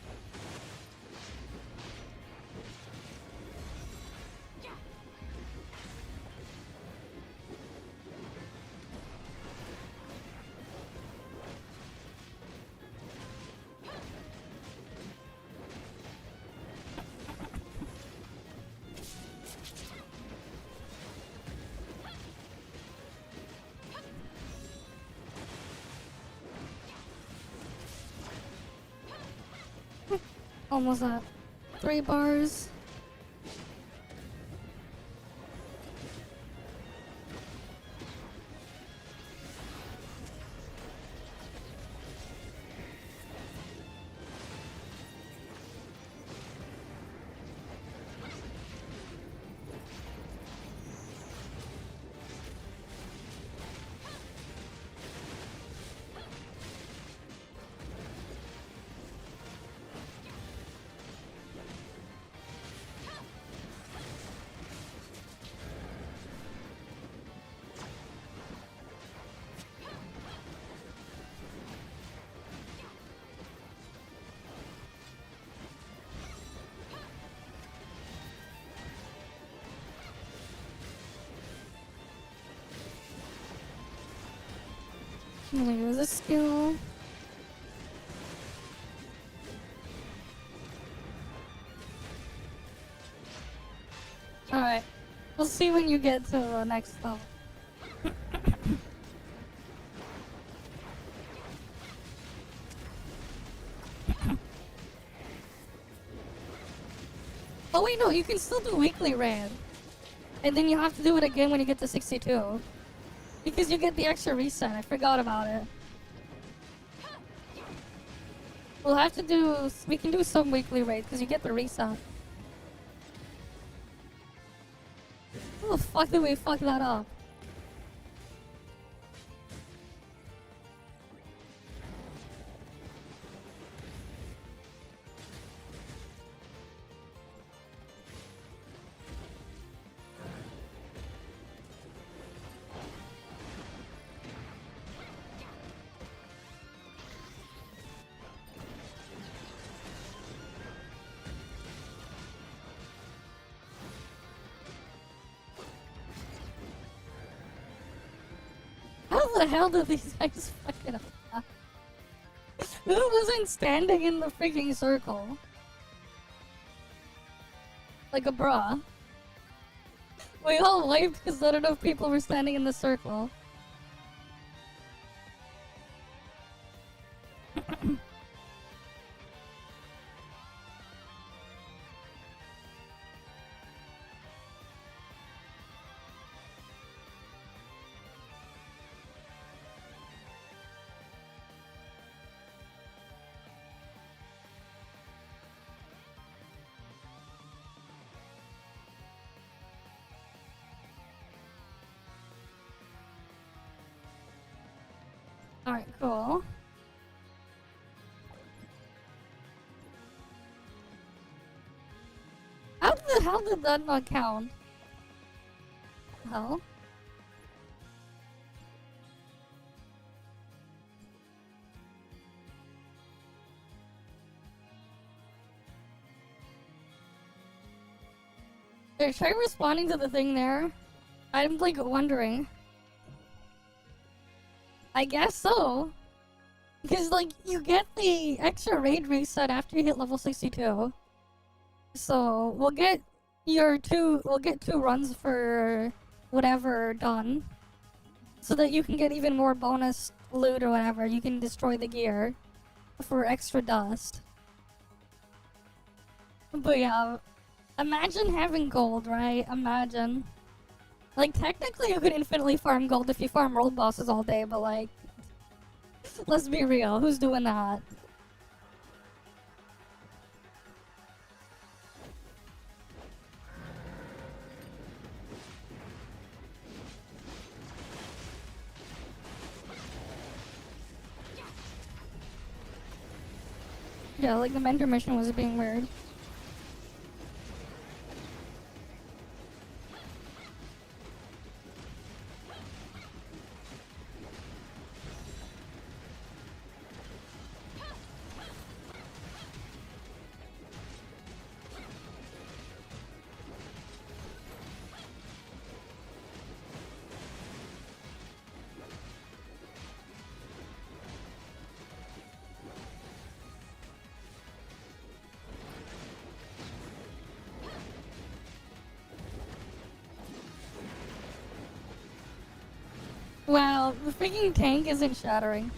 Speaker 1: Almost at 3 bars. I'm gonna use a skill. Alright. We'll see when you get to the next level. Oh wait, no, you can still do weekly raid. And then you have to do it again when you get to 62. Because you get the extra reset, I forgot about it. We'll have to do, we can do some weekly raids because you get the reset. How the fuck did we fuck that up? How the hell did these guys fuck it up? Who wasn't standing in the freaking circle? Like a bra. We all waved because not enough people were standing in the circle. Alright, cool. How the hell did that not count? Hell? Here, try responding to the thing there. I'm like wondering. I guess so. Because like you get the extra raid reset after you hit level 62. So we'll get two runs for whatever done. So that you can get even more bonus loot or whatever. You can destroy the gear for extra dust. But yeah, imagine having gold, right? Imagine. Like, technically you could infinitely farm gold if you farm world bosses all day, but like, let's be real, who's doing that? Yeah, like the mentor mission was being weird. Wow, the freaking tank isn't shattering.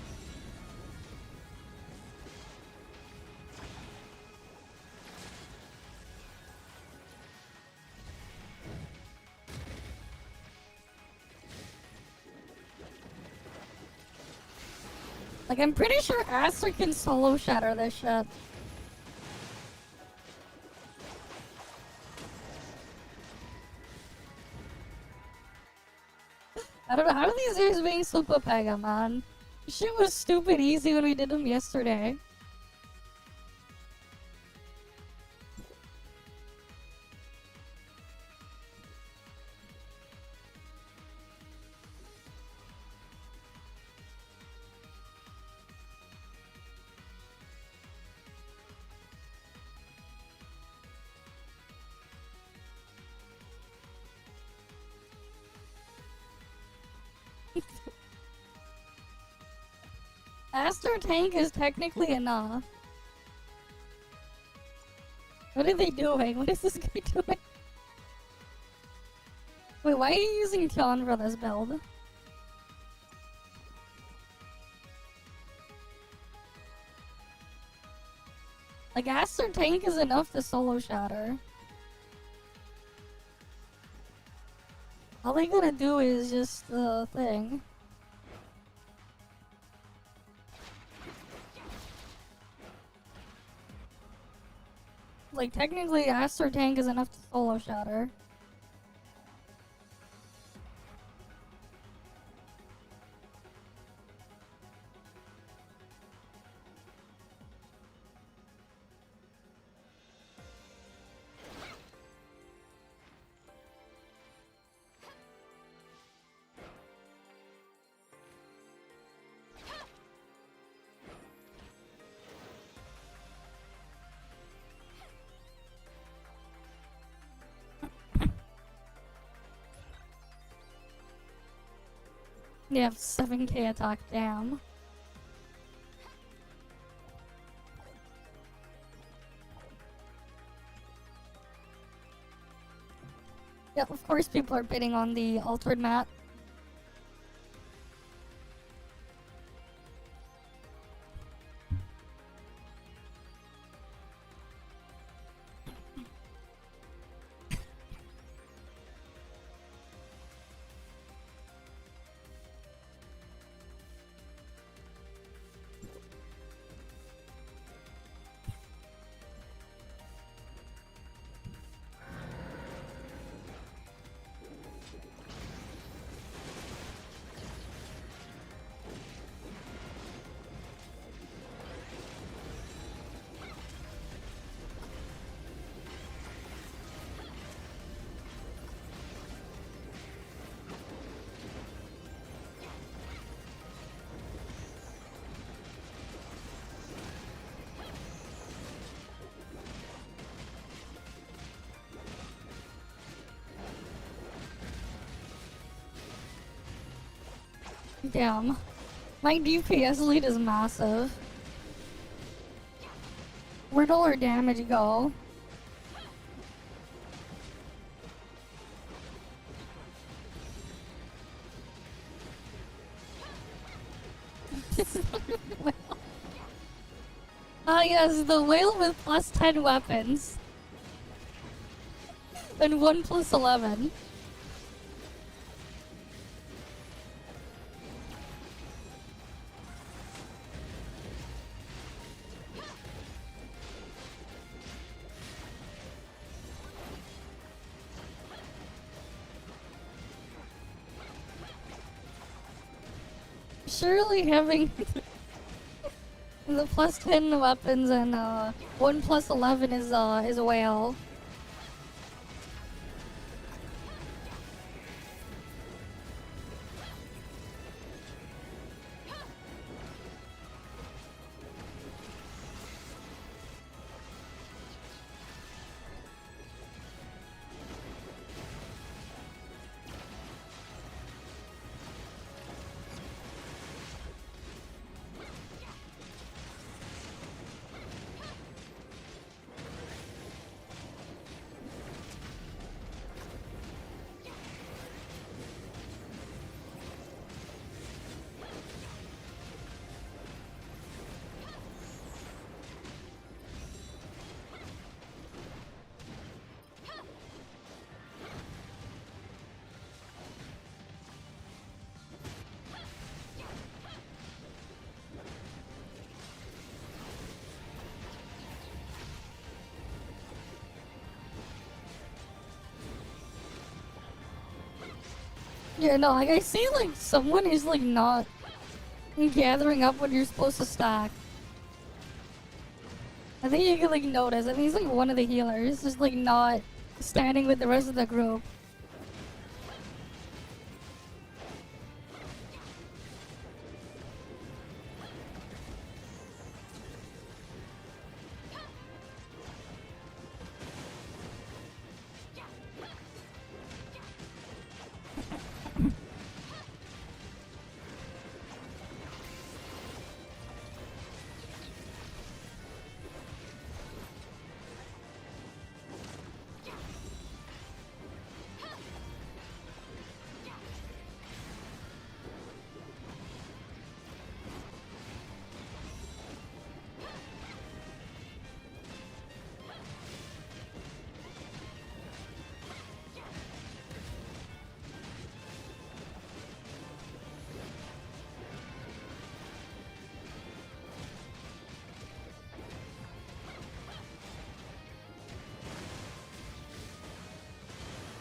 Speaker 1: Like, I'm pretty sure Aster can solo shatter this shit. I don't know, how are these guys being super pega, man? Shit was stupid easy when we did them yesterday. Aster tank is technically enough. What are they doing? What is this guy doing? Wait, why are you using Tion for this build? Like, Aster tank is enough to solo shatter. All they gotta do is just the thing. Like, technically, Aster tank is enough to solo shatter. They have 7k attack, damn. of course people are bidding on the altered map. Damn. My DPS lead is massive. Where'd all our damage go? Ah yes, the whale with plus 10 weapons. And 1 plus 11. Surely having the plus 10 weapons and 1 plus 11 is a whale. Yeah, no, like I see like someone is like not gathering up what you're supposed to stack. I think you can like notice. I think he's like one of the healers, just like not standing with the rest of the group.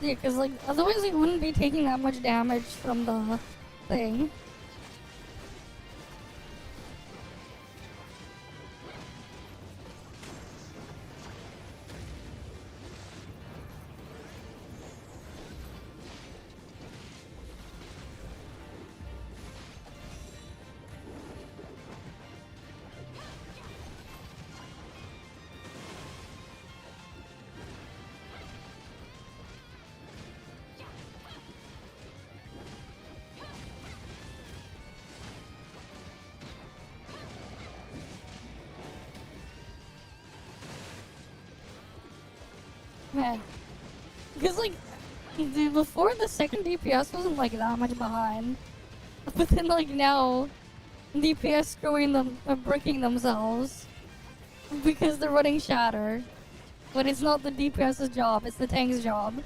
Speaker 1: Yeah, because like otherwise he wouldn't be taking that much damage from the thing. Man. Because, like, Dude, before the second DPS wasn't like that much behind. But then like now, DPS screwing them, bricking themselves. Because they're running Shatter. But it's not the DPS's job, it's the tank's job.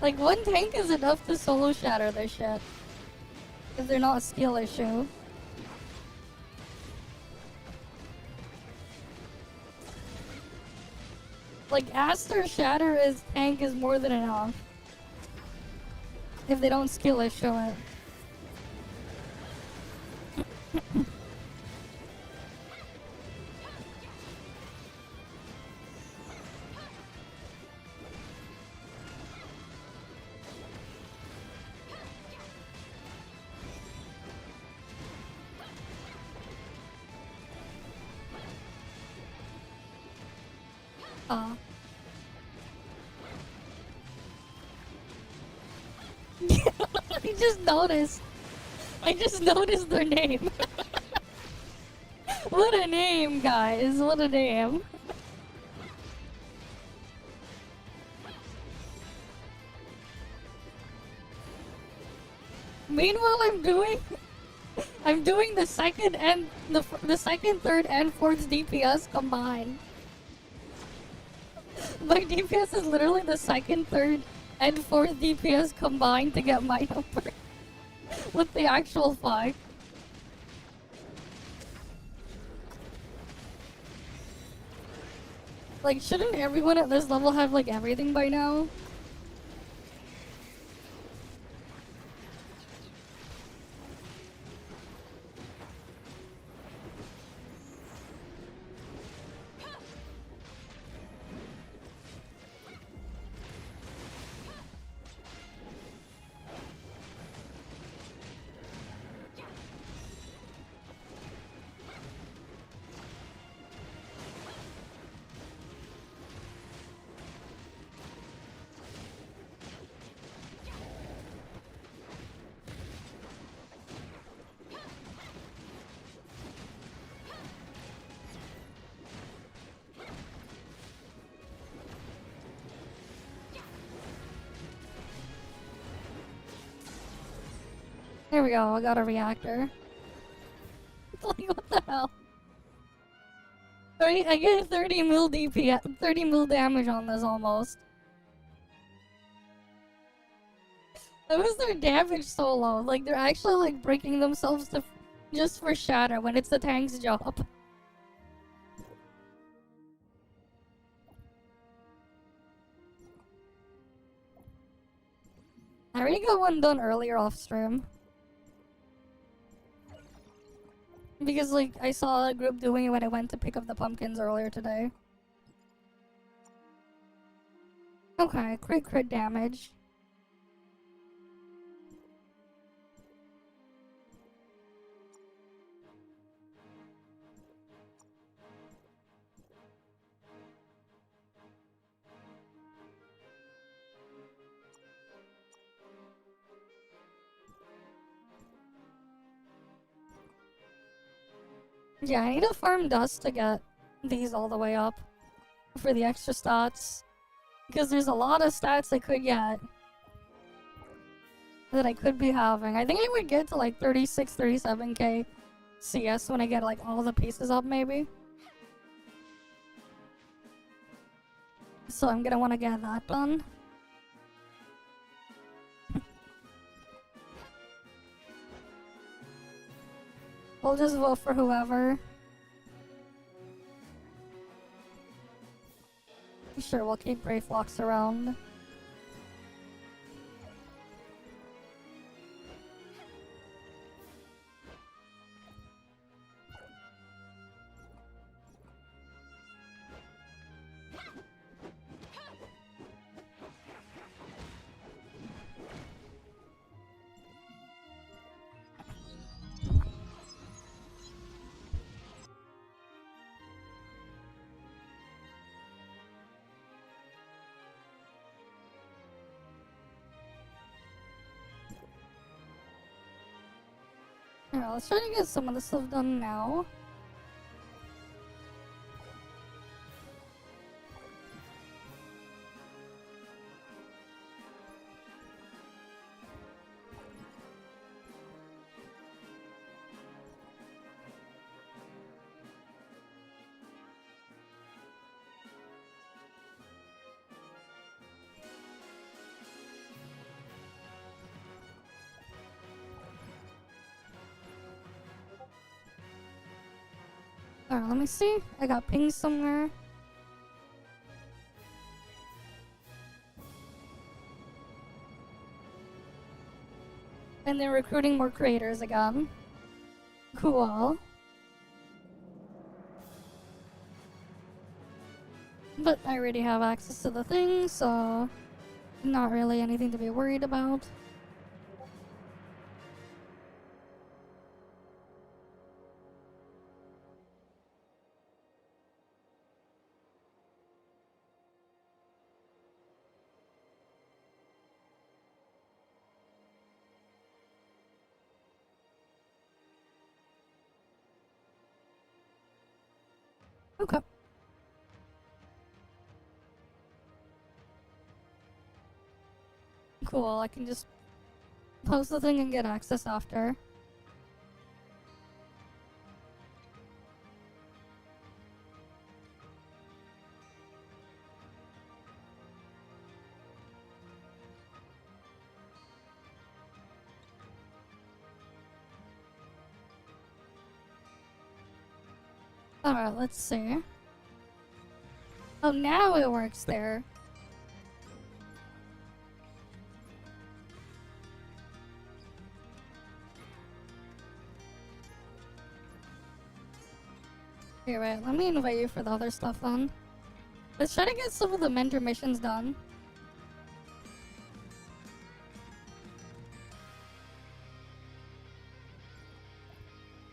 Speaker 1: Like, one tank is enough to solo Shatter this shit. If they're not a skill issue. Like, Aster Shatter is tank is more than enough. If they don't skill issue it. I just noticed their name. What a name, guys. What a name. Meanwhile, I'm doing the second and the second, third, and fourth DPS combined. My DPS is literally the second, third, and fourth DPS combined to get my number. What the actual fuck? Like, shouldn't everyone at this level have like everything by now? There we go, I got a reactor. Like, what the hell? I get 30 mil DPS, 30 mil damage on this almost. That was their damage so low. Like, they're actually like breaking themselves to just for Shatter when it's the tank's job. I already got one done earlier off stream. Because, like, I saw a group doing it when I went to pick up the pumpkins earlier today. Okay, crit damage. Yeah, I need to farm dust to get these all the way up for the extra stats. Because there's a lot of stats I could get that I could be having. I think I would get to like 36, 37k CS when I get like all the pieces up maybe. So I'm gonna want to get that done. We'll just vote for whoever. Sure, we'll keep Brave Flocks around. Alright, let's try to get some of this stuff done now. Alright, let me see. I got pings somewhere. And they're recruiting more creators again. Cool. But I already have access to the thing, so not really anything to be worried about. Okay. Cool, I can just post the thing and get access after. Alright, let's see. Oh, now it works there. Here, wait, let me invite you for the other stuff then. Let's try to get some of the mentor missions done.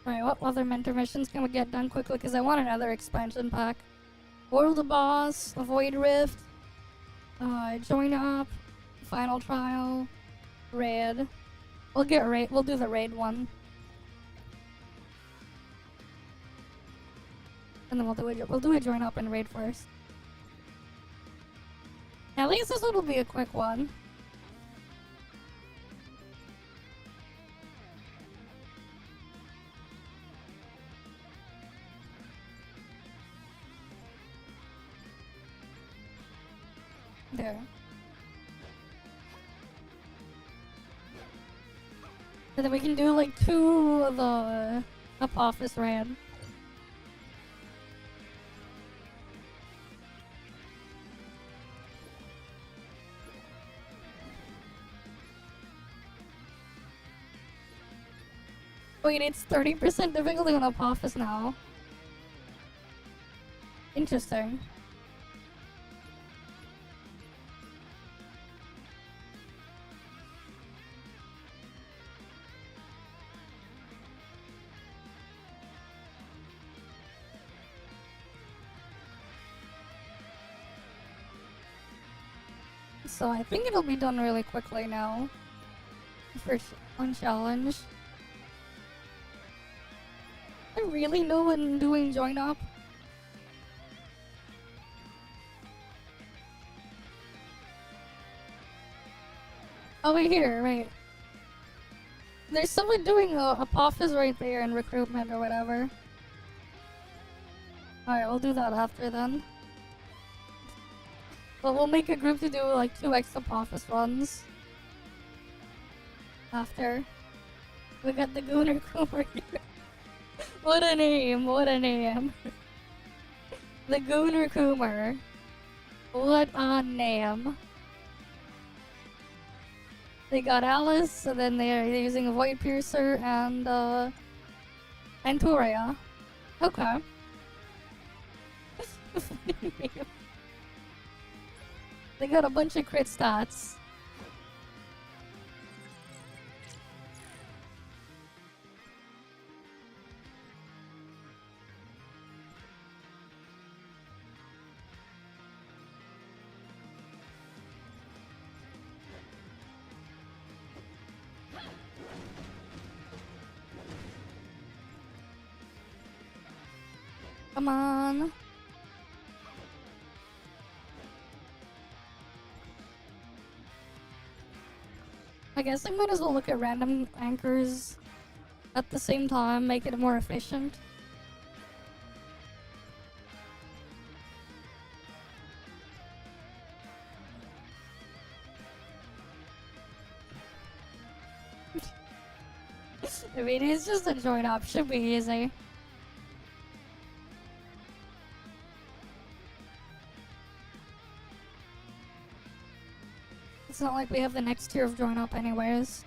Speaker 1: Alright, what other mentor missions can we get done quickly? Because I want another expansion pack. World Boss, Avoid Rift, Join Up, Final Trial, Raid. We'll get Raid. We'll do the Raid one. And then we'll do a Join Up and Raid first. At least this one will be a quick one. There. And then we can do like 2 of the up office raid. Wait, it's 30% difficulty on up office now. Interesting. So I think it'll be done really quickly now. For one challenge. I really know when doing join up. Over here, right. There's someone doing a office right there in recruitment or whatever. Alright, we'll do that after then. But we'll make a group to do like 2 extra office runs. After. We got the Gooner Cooper here. What a name, what a name. The Gooner Coomer. What a name. They got Alice, and then they're using a Void Piercer and Antoria. Okay. They got a bunch of crit stats. Come on. I guess I might as well look at random anchors at the same time, make it more efficient. I mean, it's just a join up, should be easy. It's not like we have the next tier of join up anyways.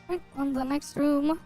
Speaker 1: Right, on the next room.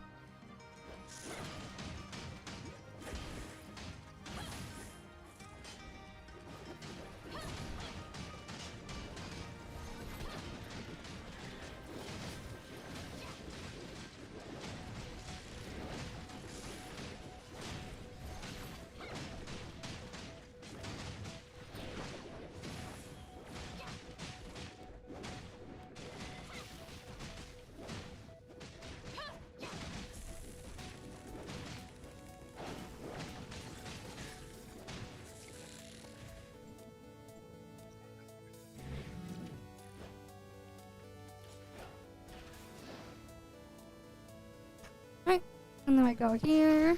Speaker 1: Right, and then I go here.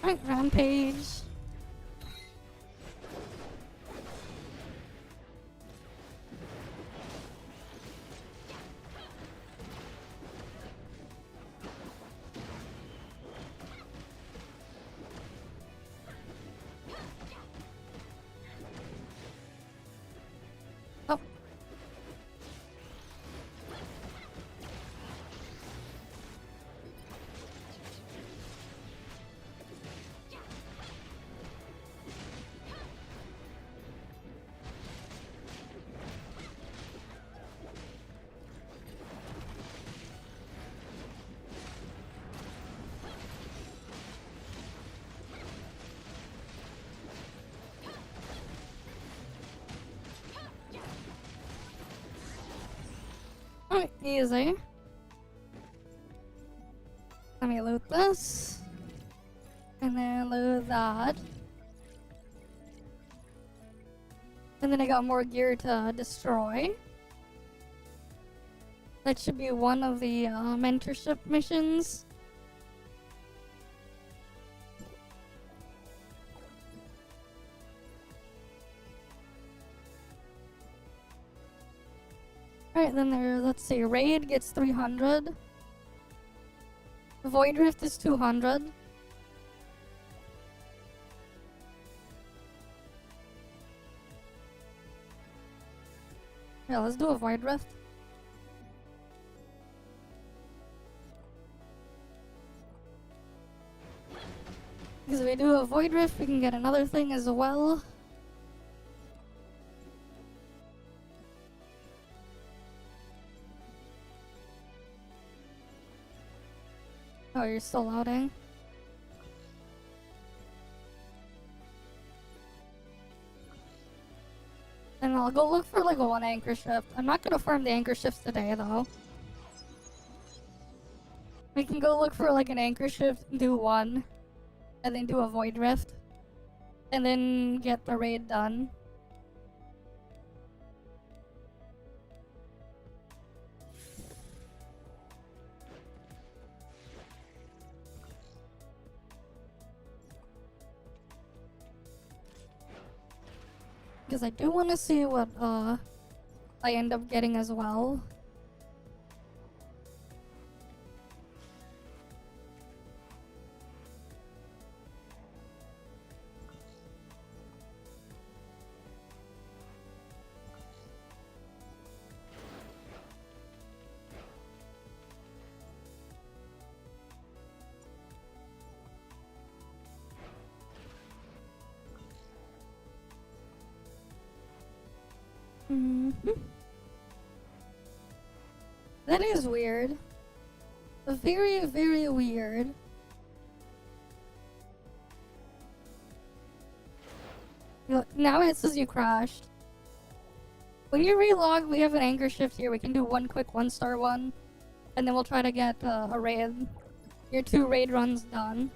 Speaker 1: Right, rampage. Oh. Alright, easy. Let me loot this. And then loot that. And then I got more gear to destroy. That should be one of the mentorship missions. Alright, then there, let's see, Raid gets 300. Void Rift is 200. Yeah, let's do a Void Rift. Because if we do a Void Rift, we can get another thing as well. Oh, you're still loading. And I'll go look for like a one anchor shift. I'm not gonna farm the anchor shifts today though. We can go look for like an anchor shift, do one, and then do a void rift, and then get the raid done. Because I do want to see what I end up getting as well. That is weird. Very, very weird. Look, now it says you crashed. When you relog, we have an anchor shift here. We can do one quick 1-star one. And then we'll try to get a raid. Your 2 raid runs done.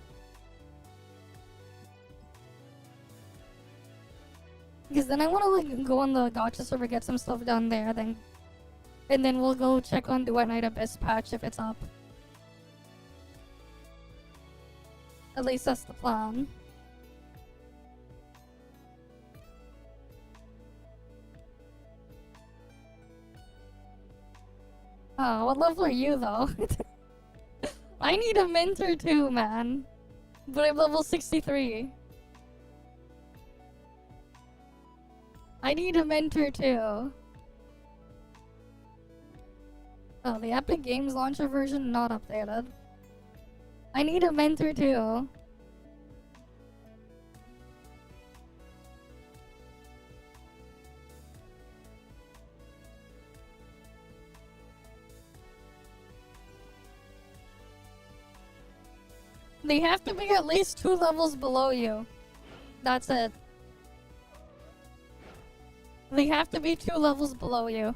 Speaker 1: Because then I want to like go on the gacha server, get some stuff done there, then and then we'll go check on Duet Night Abyss patch if it's up. At least that's the plan. Oh, what level are you though? I need a mentor too, man. But I'm level 63. I need a mentor too. Oh, the Epic Games Launcher version not updated. I need a mentor too. They have to be at least 2 levels below you. That's it. They have to be 2 levels below you.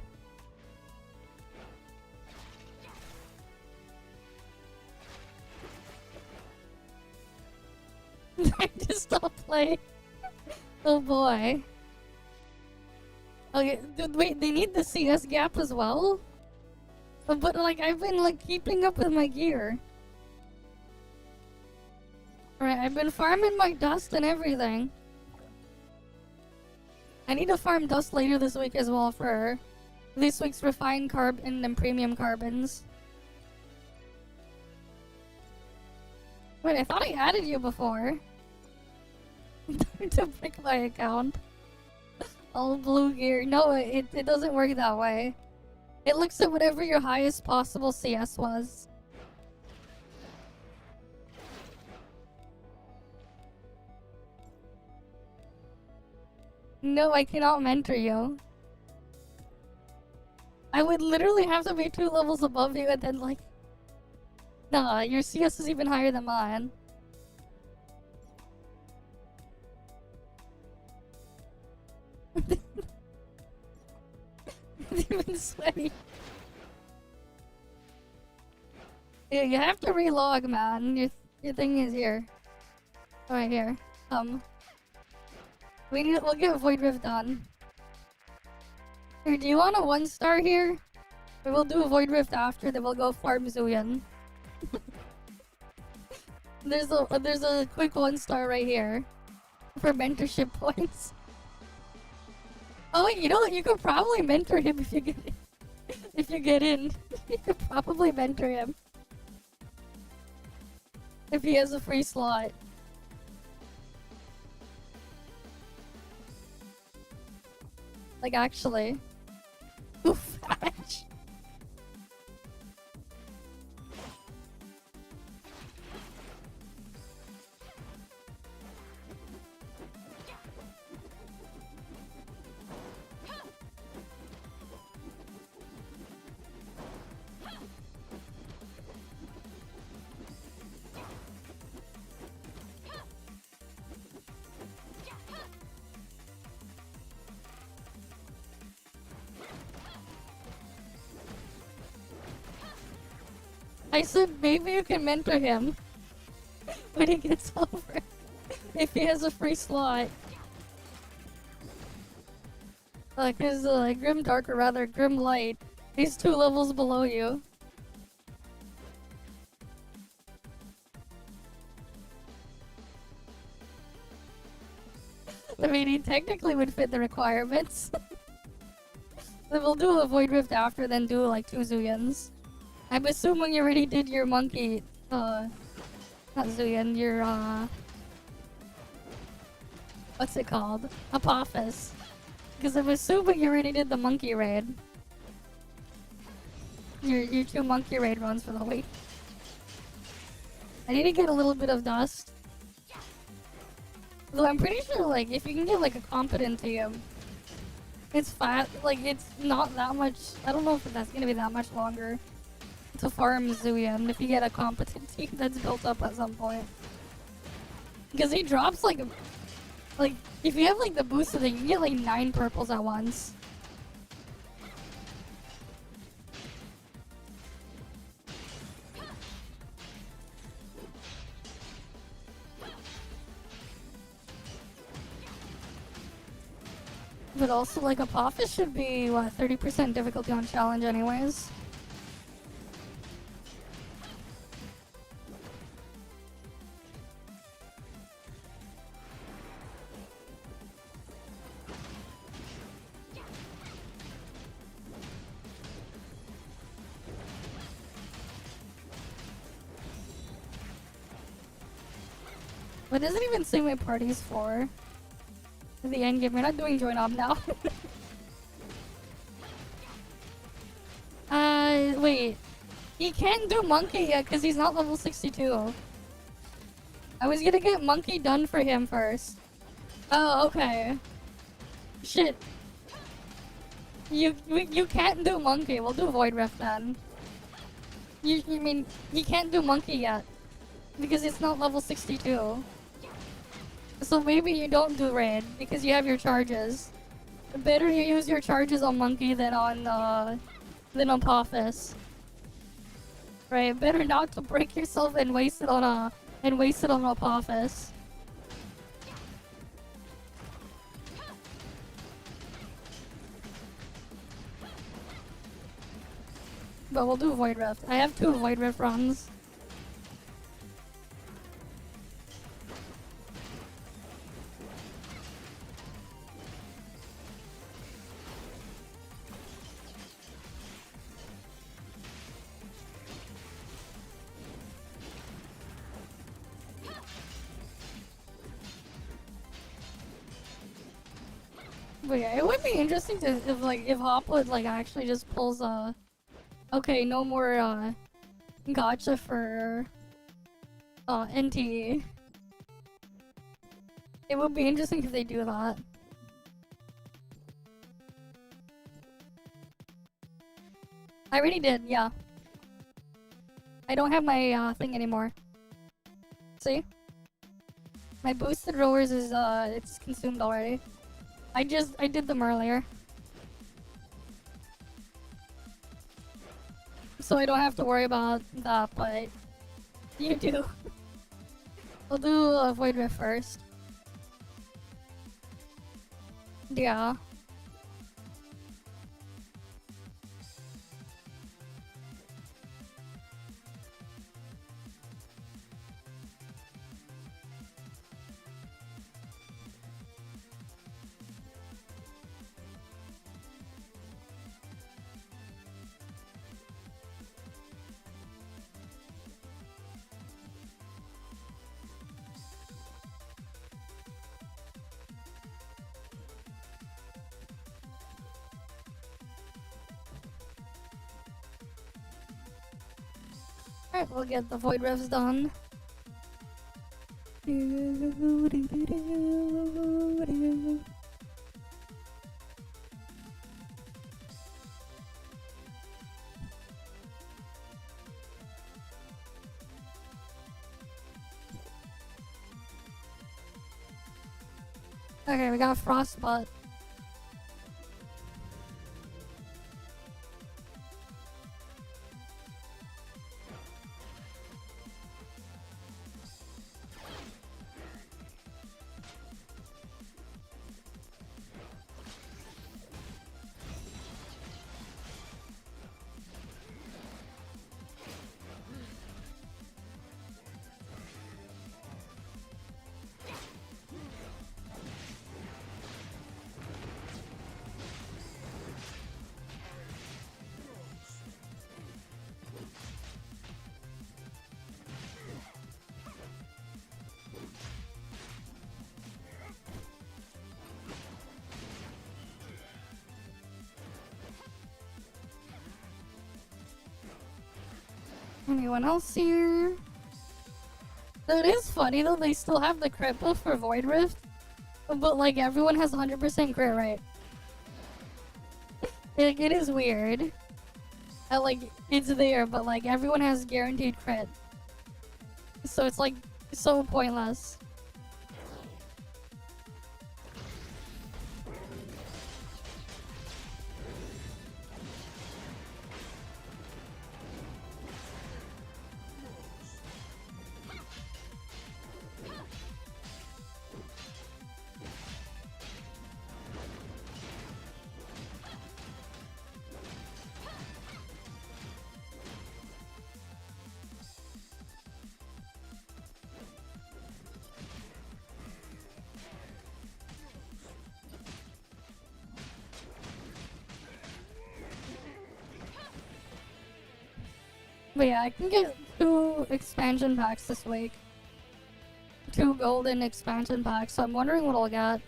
Speaker 1: I just stop playing. Oh boy. Okay, wait, they need the CS gap as well? But like, I've been like keeping up with my gear. Alright, I've been farming my dust and everything. I need to farm dust later this week as well for this week's refined carbon and premium carbons. Wait, I thought I added you before. To pick my account. All blue gear. No, it doesn't work that way. It looks at whatever your highest possible CS was. No, I cannot mentor you. I would literally have to be 2 levels above you and then like... Nah, your CS is even higher than mine. It's even sweaty. Yeah, you have to relog, man. Your thing is here. Right here. We'll get Void Rift done. Here, do you want a 1-star here? Or we'll do a Void Rift after, then we'll go farm Zuyan. There's a quick 1-star right here. For mentorship points. Oh, you know what? You could probably mentor him if you get in. If you get in. You could probably mentor him. If he has a free slot. Like, actually. Oof, ouch. I said maybe you can mentor him when he gets over. If he has a free slot. Cause Grim Dark, or rather Grim Light, he's 2 levels below you. I mean, he technically would fit the requirements. Then we'll do a Void Rift after, then do like 2 Zuyans. I'm assuming you already did your monkey, not Zuyan, your, what's it called? Apophis. Because I'm assuming you already did the monkey raid. Your 2 monkey raid runs for the week. I need to get a little bit of dust. Though I'm pretty sure, like, if you can get, like, a competent team, it's fat. Like, it's not that much. I don't know if that's gonna be that much longer to farm Zuyan if you get a competent team that's built up at some point. Because he drops, like, if you have, like, the booster thing, you can get, like, 9 purples at once. But also, like, Apophis should be, what, 30% difficulty on challenge anyways. What does it even say my party's for? In the end game, we're not doing join up now. Wait. He can't do monkey yet because he's not level 62. I was gonna get monkey done for him first. Oh, okay. Shit. You can't do monkey. We'll do Void Rift then. You mean he can't do monkey yet because it's not level 62. So maybe you don't do raid because you have your charges. Better you use your charges on monkey than on Apophis. Right? Better not to break yourself and waste it on Apophis. But we'll do Void Rift. I have 2 Void Rift runs. But yeah, it would be interesting to if Hopwood like actually just pulls okay, no more gotcha for NTE. It would be interesting if they do that. I already did, yeah. I don't have my thing anymore. See? My boosted rowers is it's consumed already. I did them earlier. So I don't have to worry about that, but you do. We'll do a Void Rift first. Yeah. Alright, we'll get the Void Rifts done. Okay, we got Frostbutt. Anyone else here? It is funny though, they still have the crit buff for Void Rift, but like everyone has 100% crit rate. Like, it is weird. Like, it's there, but like everyone has guaranteed crit. So it's like, so pointless. But yeah, I can get 2 expansion packs this week. 2 golden expansion packs, so I'm wondering what I'll get.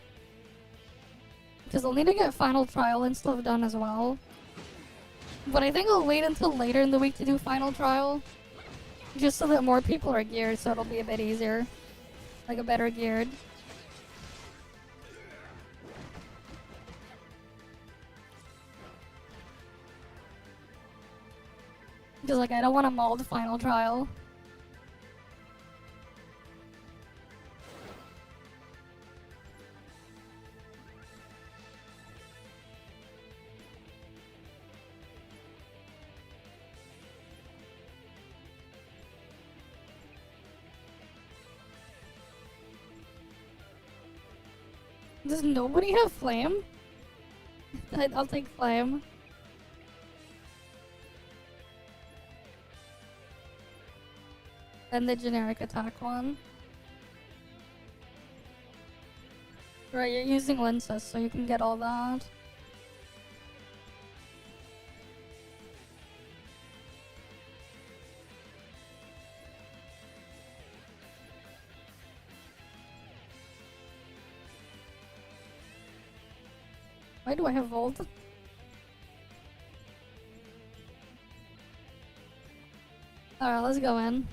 Speaker 1: Because I'll need to get final trial and stuff done as well. But I think I'll wait until later in the week to do final trial. Just so that more people are geared, so it'll be a bit easier. Like a better geared. Because like I don't want to mold final trial. Does nobody have flame? I'll take flame. And the generic attack one. Right, you're using lenses, so you can get all that. Why do I have Volt? Alright, let's go in.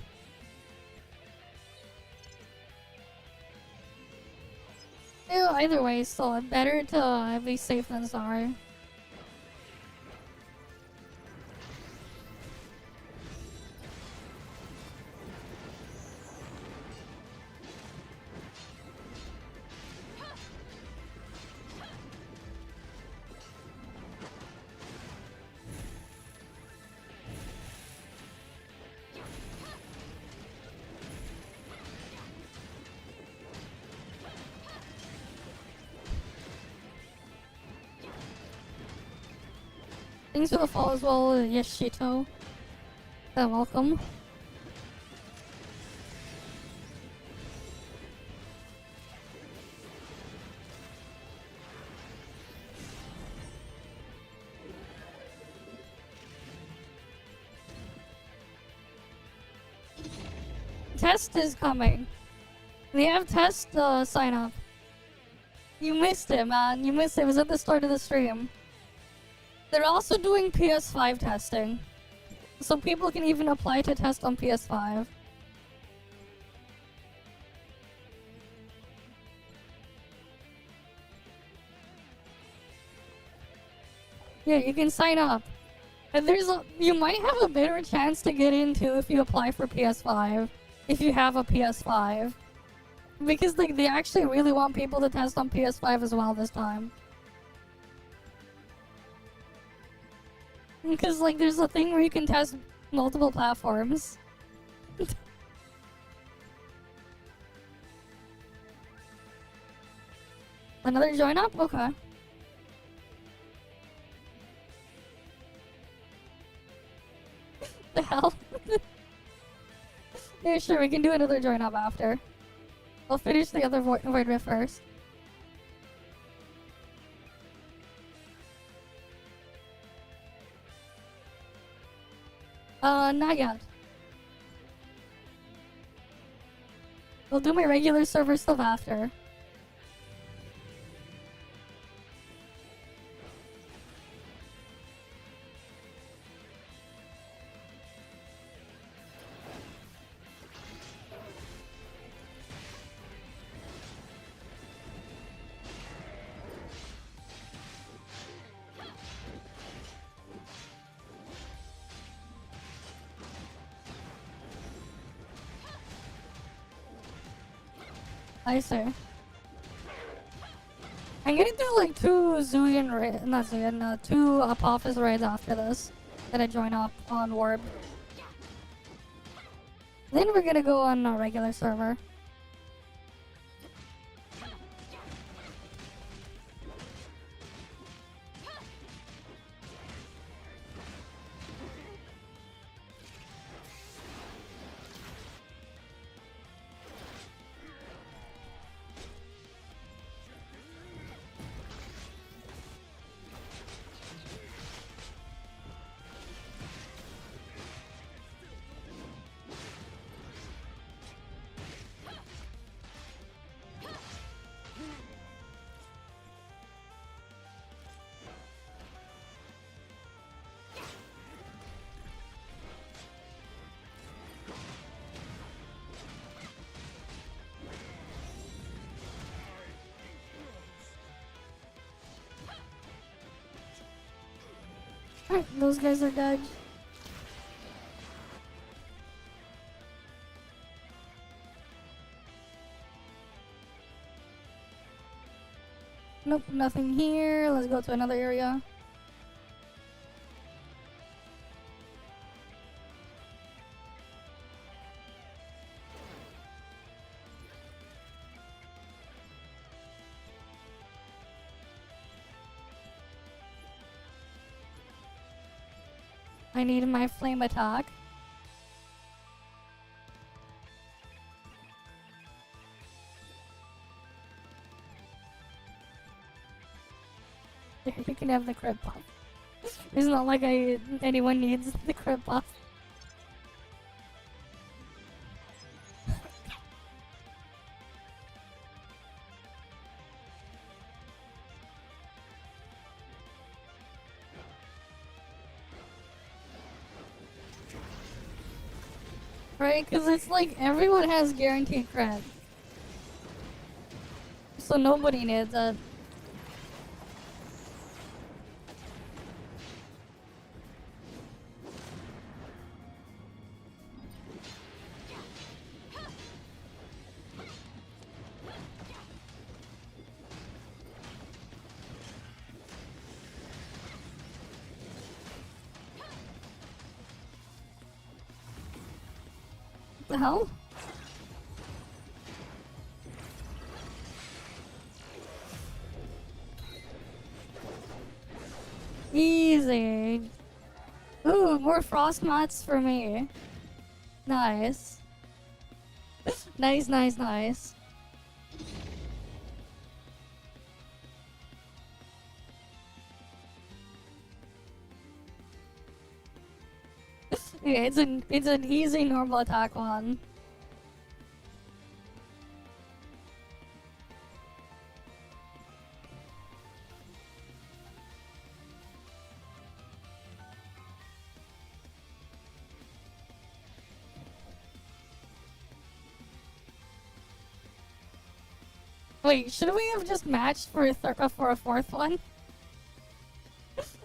Speaker 1: Ew, either way, still better to be safe than sorry. Thanks for the follow as well, Yashito. Welcome. Test is coming. They have test sign up. You missed it, man. You missed it. It was at the start of the stream. They're also doing PS5 testing. So people can even apply to test on PS5. Yeah, you can sign up. And you might have a better chance to get in too if you apply for PS5. If you have a PS5. Because like they actually really want people to test on PS5 as well this time. Because like there's a thing where you can test multiple platforms. Another join up? Okay. The hell? Yeah, sure, we can do another join up after. I'll finish the other Void Rift first. Not yet. I'll do my regular server stuff after. I see. I'm gonna do like 2 Zuyan not Zuyan, 2 Apophis raids after this. Gonna join up on Warp. Then we're gonna go on a regular server. Alright, those guys are dead. Nope, nothing here. Let's go to another area. I need my flame attack. You can have the crit buff. It's not like anyone needs the crit buff. Right? Because it's like everyone has guaranteed crit. So nobody needs it. The hell? Easy. Ooh, more frost mats for me. Nice. Nice, nice, nice. Yeah, it's an easy normal attack one. Wait, should we have just matched for for a fourth one?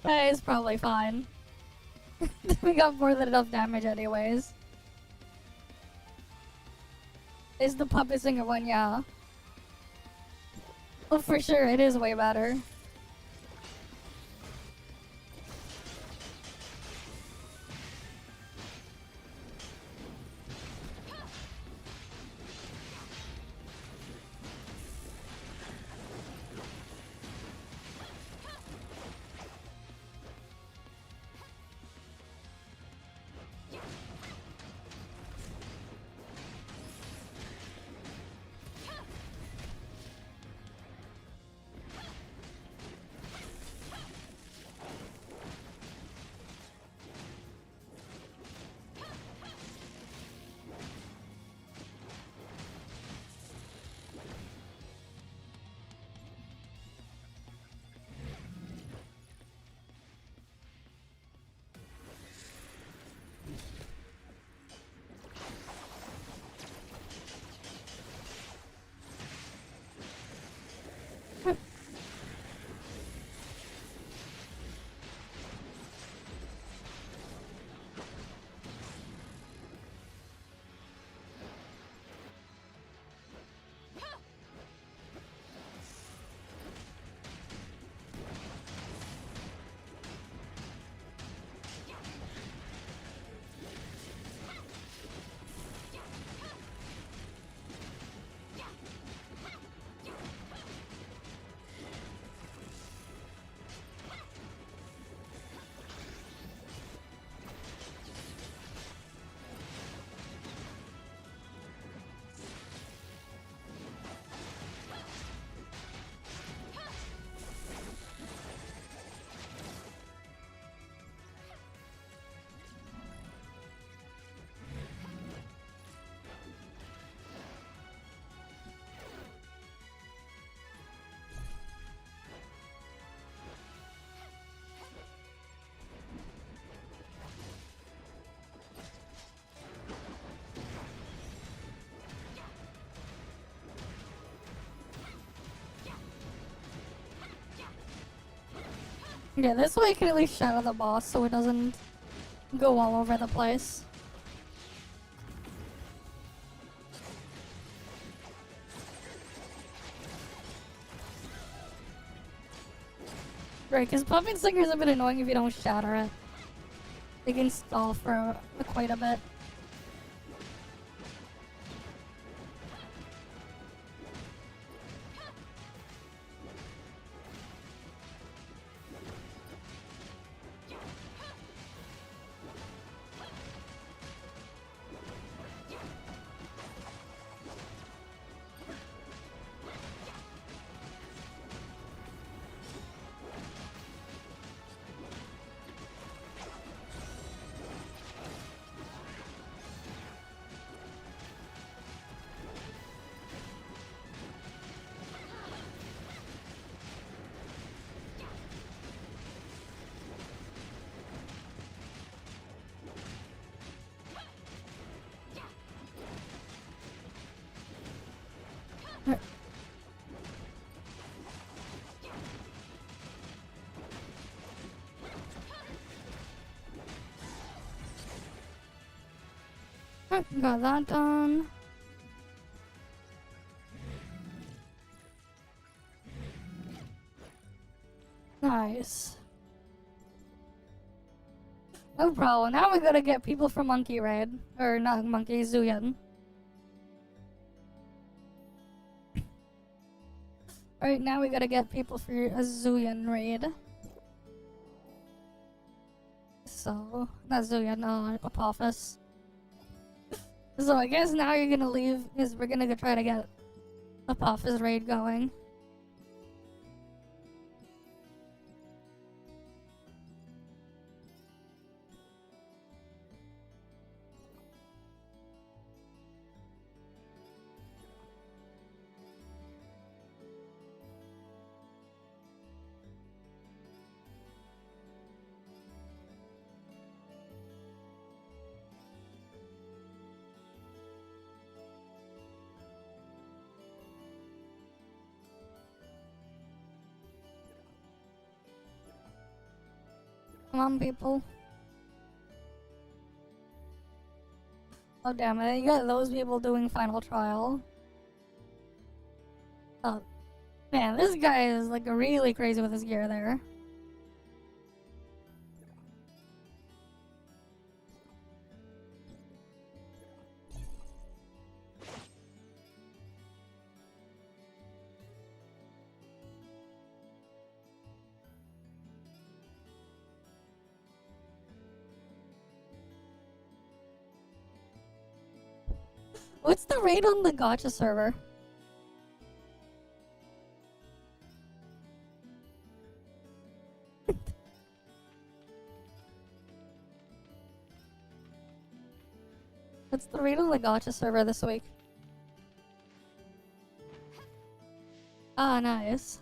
Speaker 1: That is probably fine. We got more than enough damage anyways. Is the puppet singer one, yeah. Oh, for sure, it is way better. Yeah, this way I can at least shadow the boss so it doesn't go all over the place. Right, because Pumpkin Stinger is a bit annoying if you don't shatter it. They can stall for quite a bit. Got that done. Nice. No problem. Now we gotta get people for Monkey Raid. Or not Monkey, Zuyan. Alright, now we gotta get people for a Zuyan raid. So, not Zuyan, Apophis. So I guess now you're gonna leave, is we're gonna go try to get Apophis raid going. Come on, people. Oh, damn it. You got those people doing final trial. Oh, man, this guy is like really crazy with his gear there. What's the rate on the gacha server? What's the rate on the gacha server this week? Ah, nice.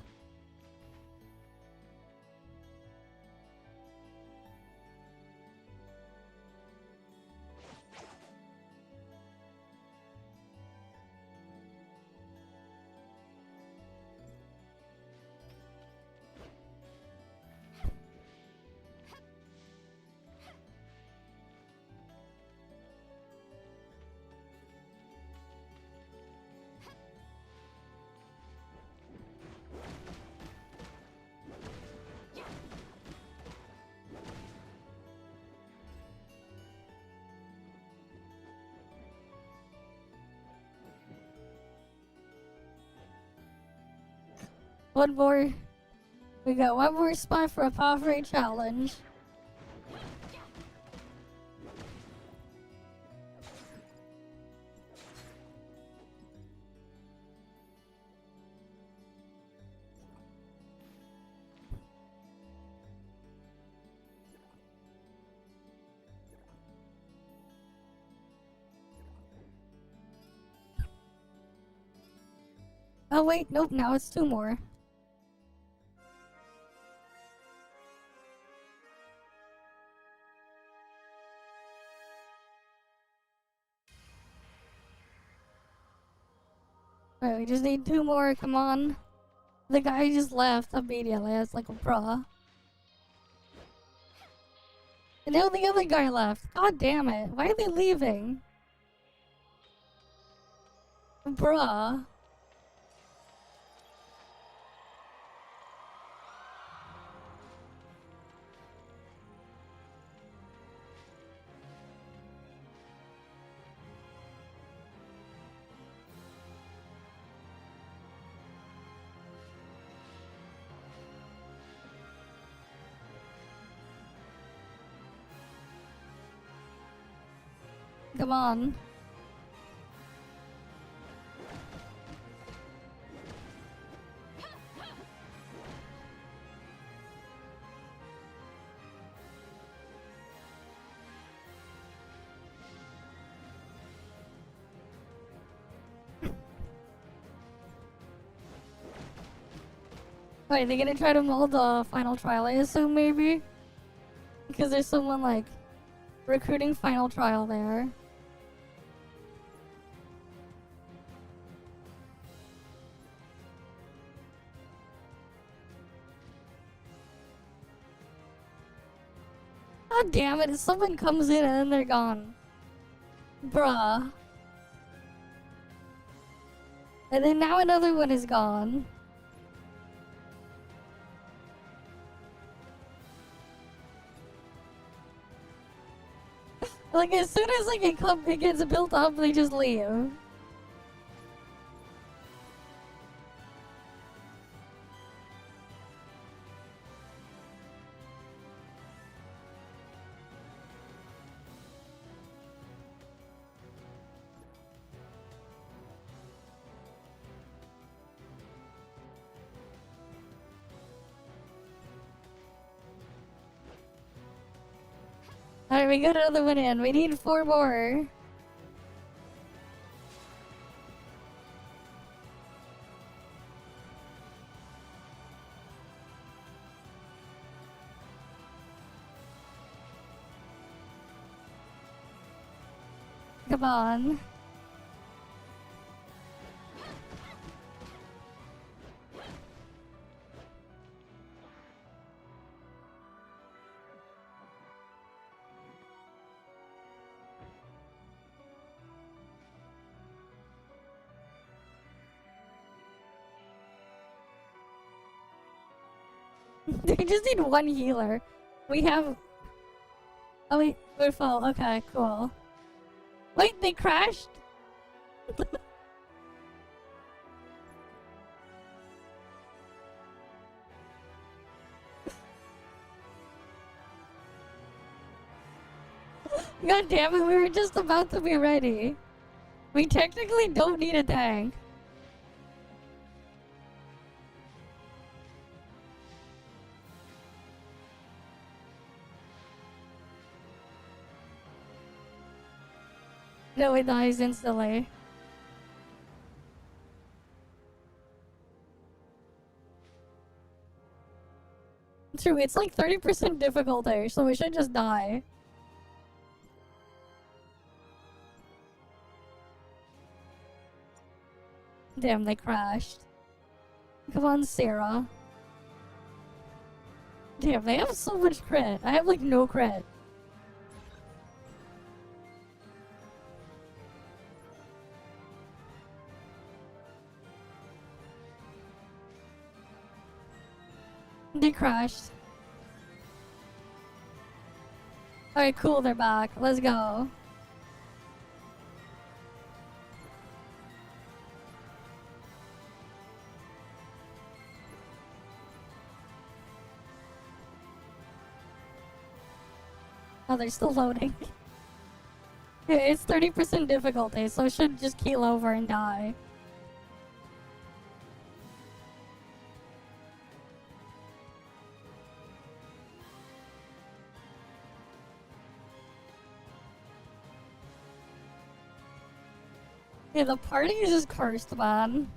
Speaker 1: One more. We got one more spot for a power raid challenge. Oh wait, nope, now it's two more. Alright, we just need two more, come on. The guy just left immediately, it's like a bruh. And now the other guy left. God damn it. Why are they leaving? Bruh. Come on. Wait, they gonna try to mold the final trial, I assume, maybe? Because there's someone, like, recruiting final trial there. God damn it, if someone comes in and then they're gone. Bruh. And then now another one is gone. Like, as soon as like it gets built up, they just leave. Alright, we got another one in. We need 4 more. Come on. They just need 1 healer. We have... Oh wait, we're full. Okay, cool. Wait, they crashed? God damn it, we were just about to be ready. We technically don't need a tank. No, it dies instantly. True, it's like 30% difficulty, so we should just die. Damn, they crashed. Come on, Sarah. Damn, they have so much crit. I have like no crit. They crashed. Alright, cool, they're back. Let's go. Oh, they're still loading. Yeah, it's 30% difficulty, so it should just keel over and die. Yeah, the party is just cursed, man.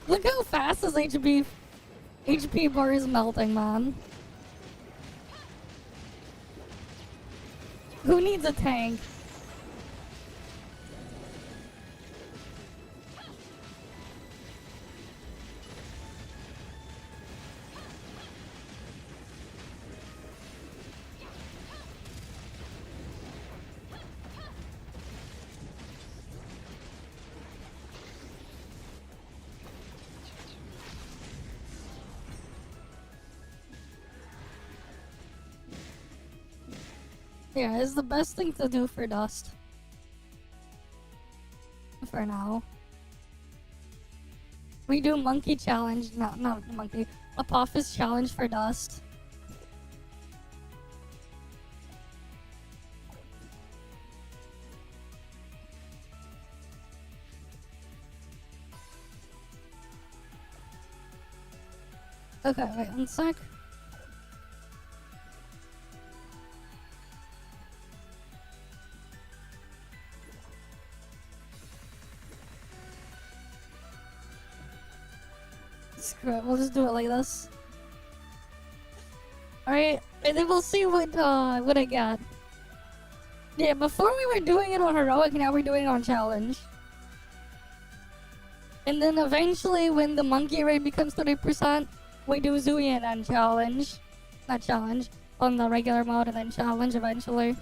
Speaker 1: Look how fast this HP bar is melting, man. Who needs a tank? Yeah, it's the best thing to do for dust. For now. We do monkey challenge, not monkey, Apophis challenge for dust. Okay, wait one sec. Screw it, we'll just do it like this. Alright, and then we'll see what I get. Yeah, before we were doing it on heroic, now we're doing it on challenge. And then eventually when the monkey rate becomes 30%, we do Zuyan and challenge. Not challenge, on the regular mode and then challenge eventually.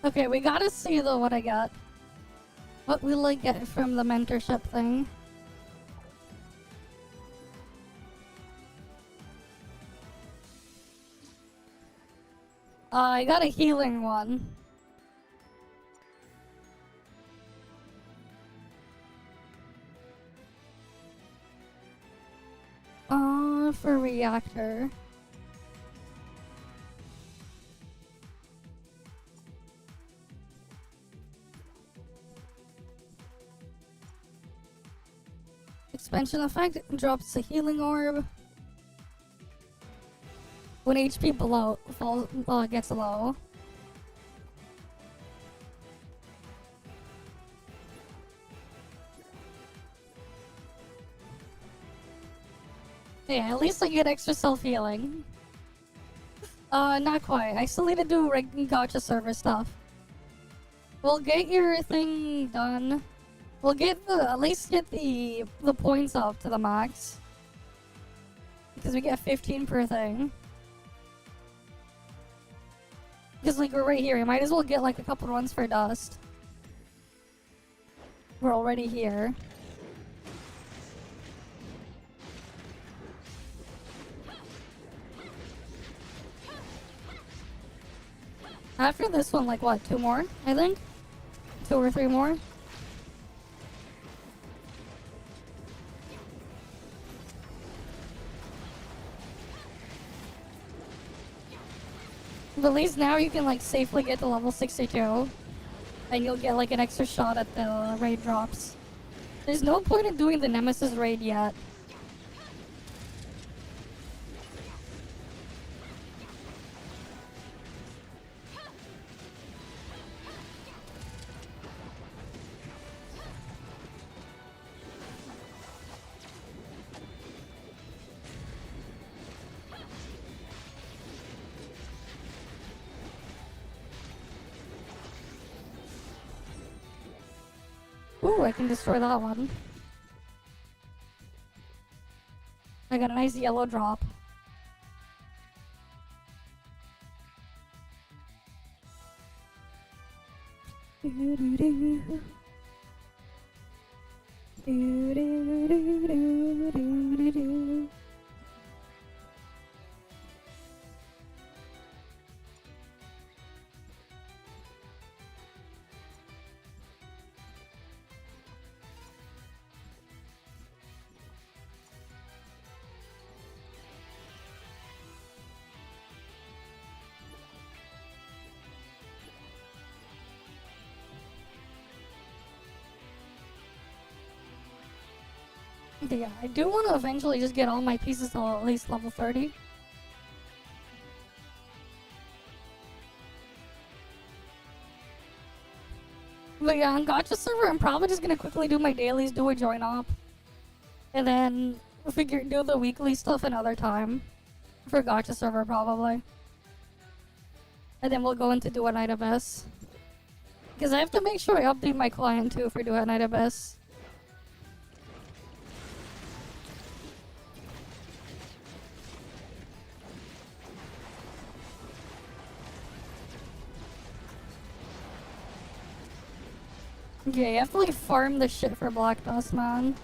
Speaker 1: Okay, we gotta see though what I got. What will I get from the mentorship thing? I got a healing one. For reactor. Expansion effect drops a healing orb when HP gets low. Yeah, at least I get extra self healing. Not quite. I still need to do gacha server stuff. We'll get your thing done. We'll get at least get the points up to the max. Because we get 15 per thing. Because like we're right here, we might as well get like a couple runs for dust. We're already here. After this one, like what, 2 more, I think? 2 or 3 more? But at least now you can like safely get to level 62. And you'll get like an extra shot at the raid drops. There's no point in doing the Nemesis raid yet. Ooh, I can destroy that one. I got a nice yellow drop. Yeah, I do want to eventually just get all my pieces to at least level 30. But yeah, on Gotcha server, I'm probably just gonna quickly do my dailies, do a join op, and then do the weekly stuff another time. For Gotcha server, probably. And then we'll go into do a night abyss. Because I have to make sure I update my client too for do a night abyss. Yeah, you have to like farm the shit for Black Dust, man.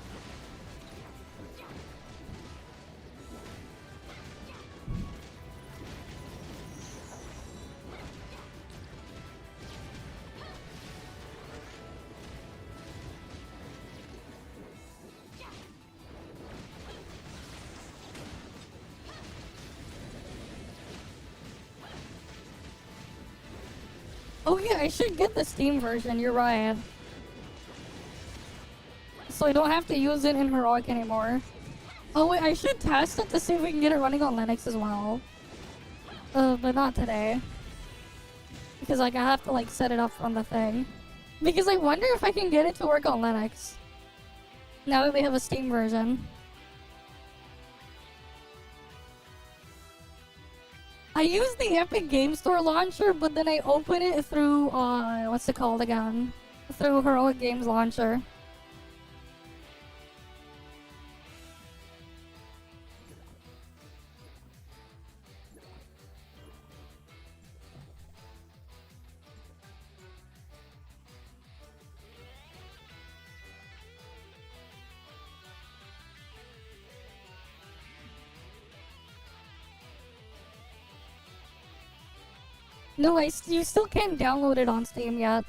Speaker 1: Oh yeah, I should get the Steam version, you're right. So I don't have to use it in Heroic anymore. Oh wait, I should test it to see if we can get it running on Linux as well. But not today. Because like I have to like set it up on the thing. Because I wonder if I can get it to work on Linux. Now that they have a Steam version. I use the Epic Game Store launcher, but then I open it through, what's it called again? Through Heroic Games Launcher. No, you still can't download it on Steam yet.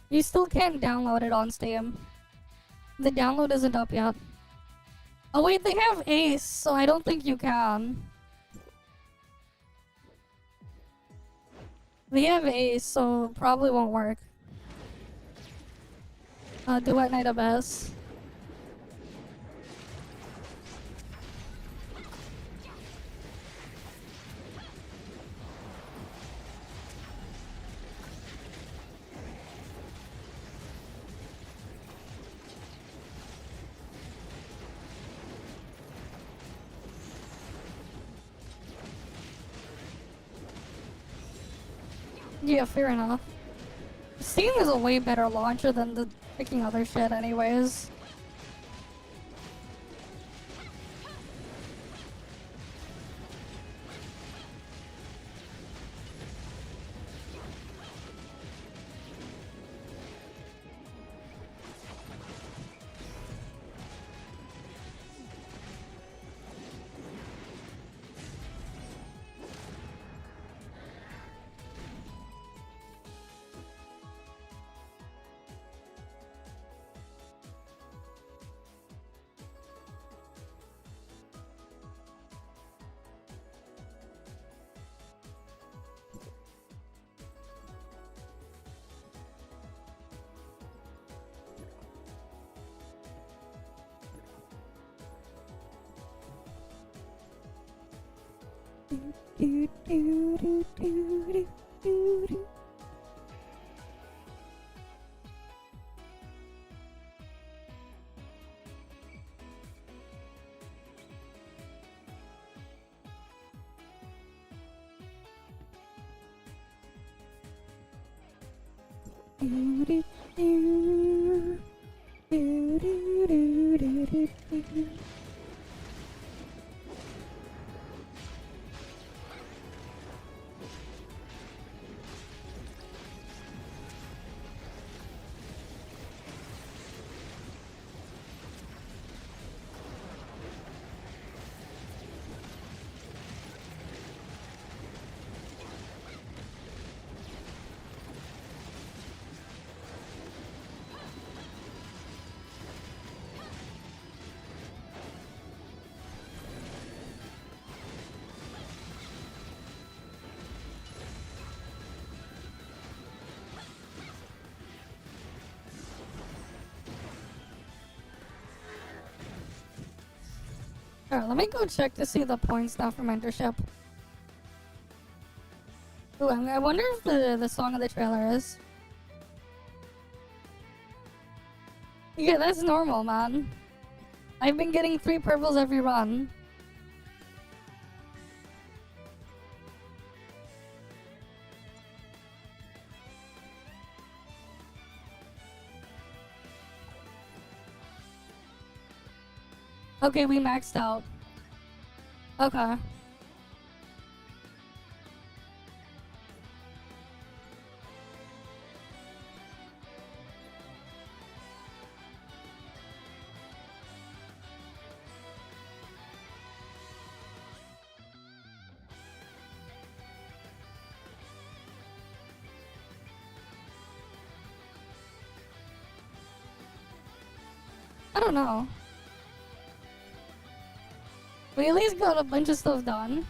Speaker 1: You still can't download it on Steam. The download isn't up yet. Oh wait, they have Ace, so I don't think you can. They have Ace, so probably won't work. Duet Night Abyss. Yeah, fair enough. Steam is a way better launcher than the freaking other shit anyways. Alright, let me go check to see the points now for mentorship. Ooh, I wonder if the song of the trailer is. Yeah, that's normal, man. I've been getting 3 purples every run. Okay, we maxed out. Okay. I don't know. We at least got a bunch of stuff done.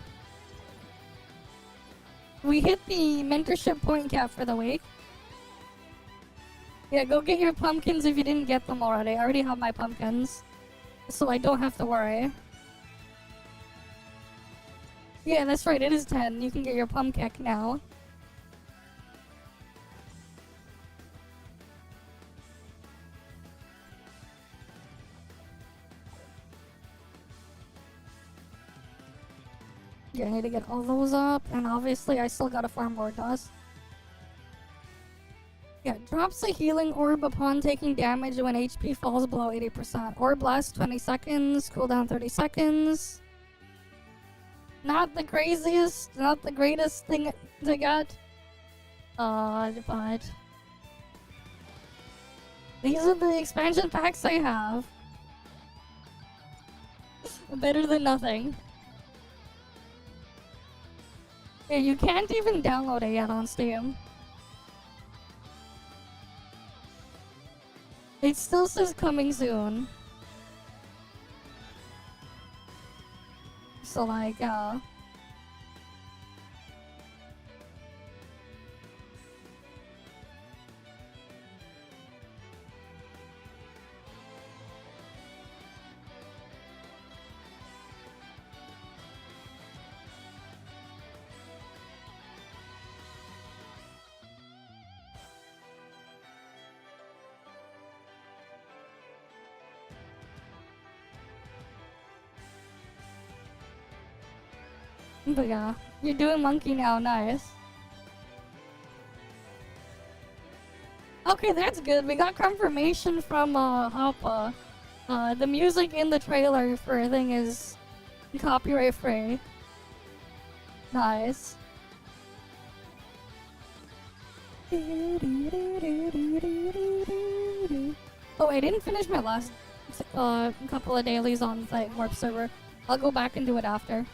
Speaker 1: We hit the mentorship point cap for the week. Yeah, go get your pumpkins if you didn't get them already. I already have my pumpkins, so I don't have to worry. Yeah, that's right, it is 10. You can get your pumpkin now. Yeah, I need to get all those up, and obviously I still gotta farm more dust. Yeah, drops a healing orb upon taking damage when HP falls below 80%. Orb lasts 20 seconds, cooldown 30 seconds. Not the craziest, not the greatest thing to get. But these are the expansion packs I have. Better than nothing. Yeah, you can't even download it yet on Steam. It still says coming soon. So like, but yeah, you're doing monkey now, nice. Okay, that's good. We got confirmation from Hoppa. The music in the trailer for a thing is copyright free. Nice. Oh, I didn't finish my last couple of dailies on the Warp server. I'll go back and do it after.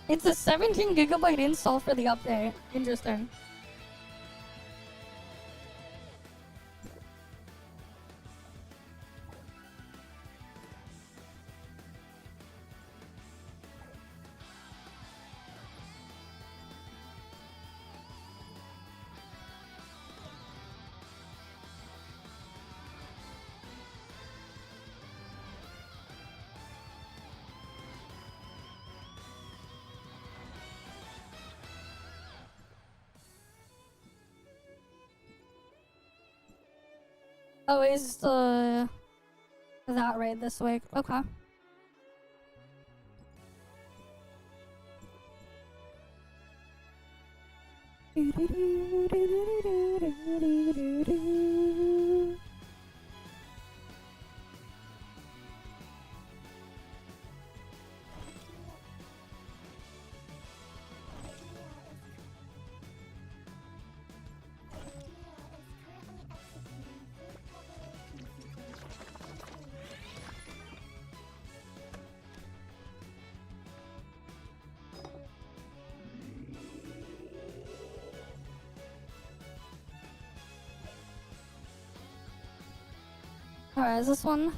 Speaker 1: It's a 17 gigabyte install for the update. Interesting. Oh, is that raid this week? Okay. Alright, is this one?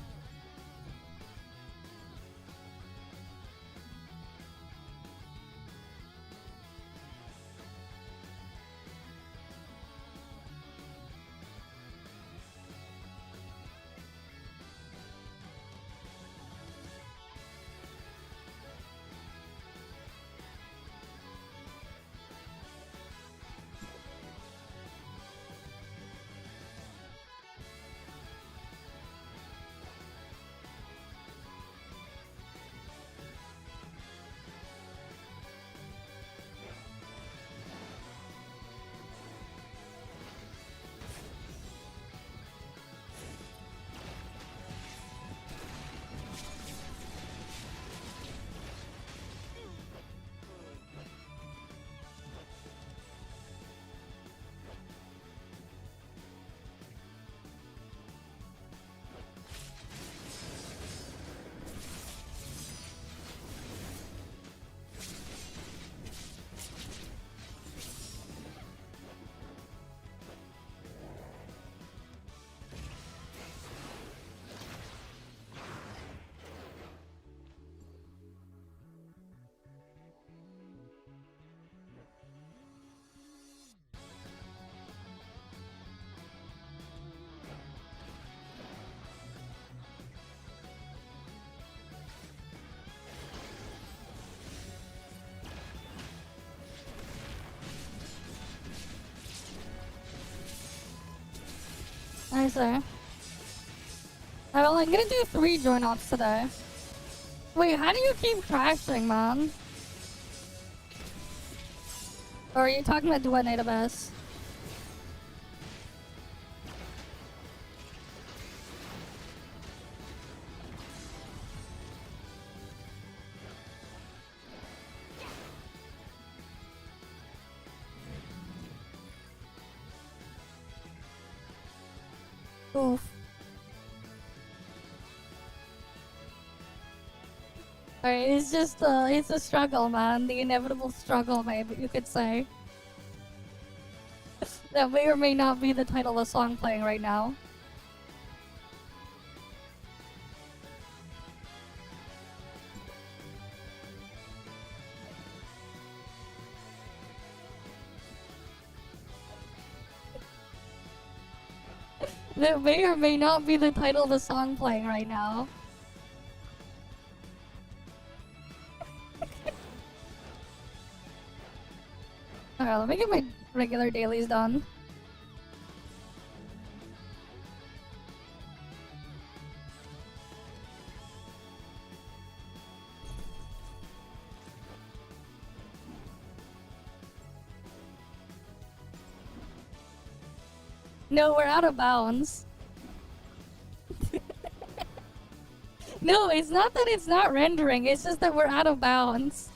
Speaker 1: I see. Well, I'm gonna do 3 join ops today. Wait, how do you keep crashing, man? Or are you talking about Duet Nativus? Oof. Alright, it's a struggle, man. The inevitable struggle, maybe you could say. That may or may not be the title of a song playing right now. That may or may not be the title of the song playing right now. Alright, let me get my regular dailies done. No, we're out of bounds. No, it's not that it's not rendering, it's just that we're out of bounds.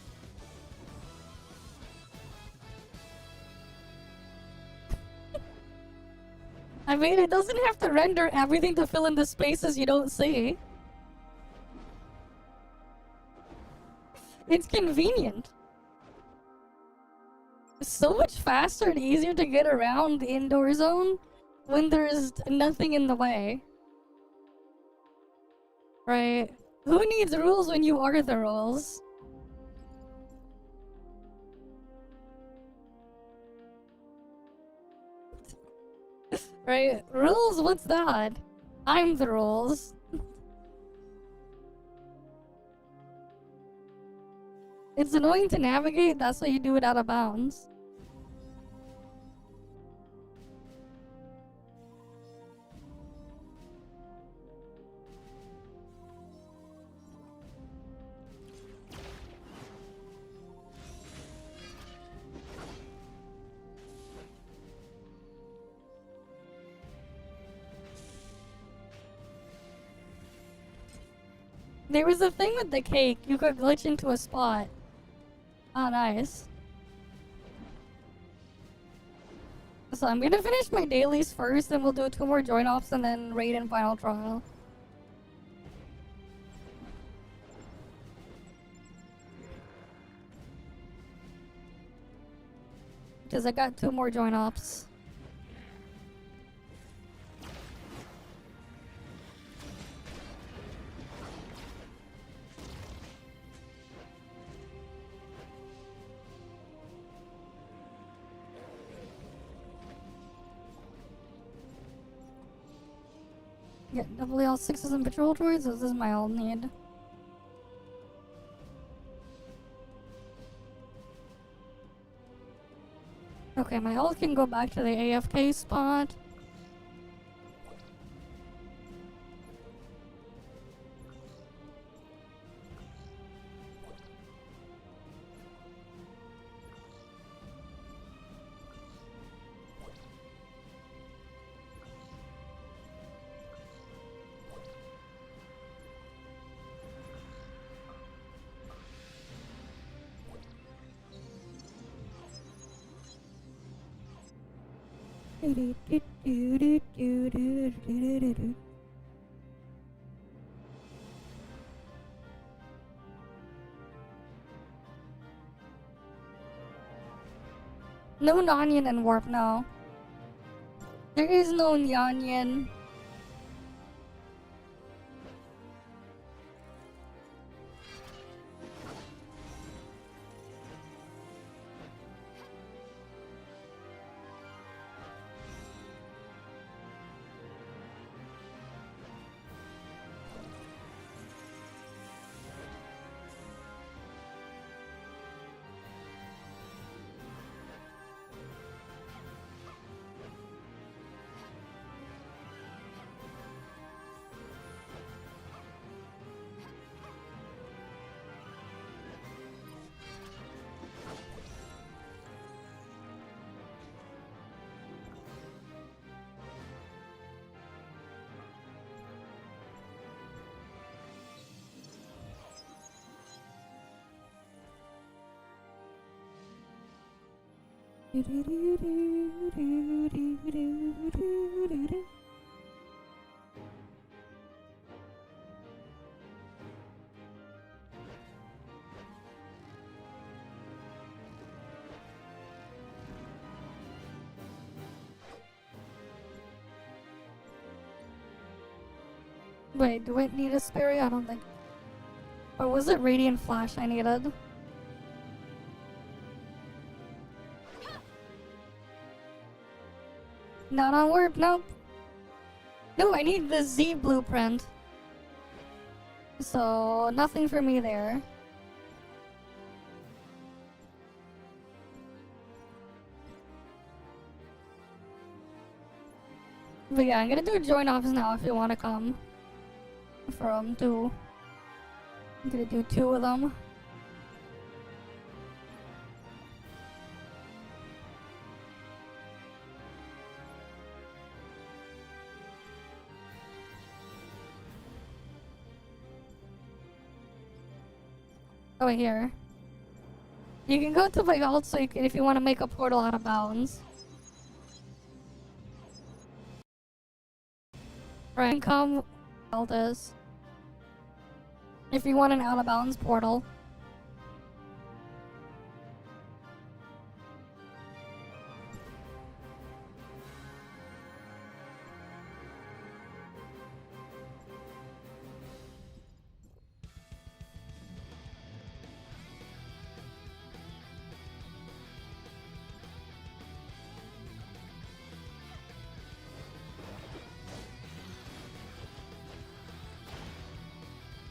Speaker 1: I mean, it doesn't have to render everything to fill in the spaces you don't see. It's convenient. It's so much faster and easier to get around the indoor zone when there's nothing in the way. Right? Who needs rules when you are the rules? Right? Rules? What's that? I'm the rules. It's annoying to navigate, that's why you do it out of bounds. There was a thing with the cake. You could glitch into a spot. Oh, nice. So I'm gonna finish my dailies first, and we'll do 2 more join offs and then raid and final trial. Because I got 2 more join offs. Get WL6s and patrol droids, this is my old need. Okay, my ult can go back to the AFK spot. No Nyanyan and Warp, no. There is no Nyanyan. Wait, do I need a Sperry? I don't think. Or was it Radiant Flash I needed? Not on Warp, nope. No, I need the Z blueprint. So, nothing for me there. But yeah, I'm gonna do join offs now if you wanna come. From 2. I'm gonna do 2 of them. Oh, here. You can go to my ult so you can, if you want to make a portal out of bounds. Right, come ult is. If you want an out of bounds portal.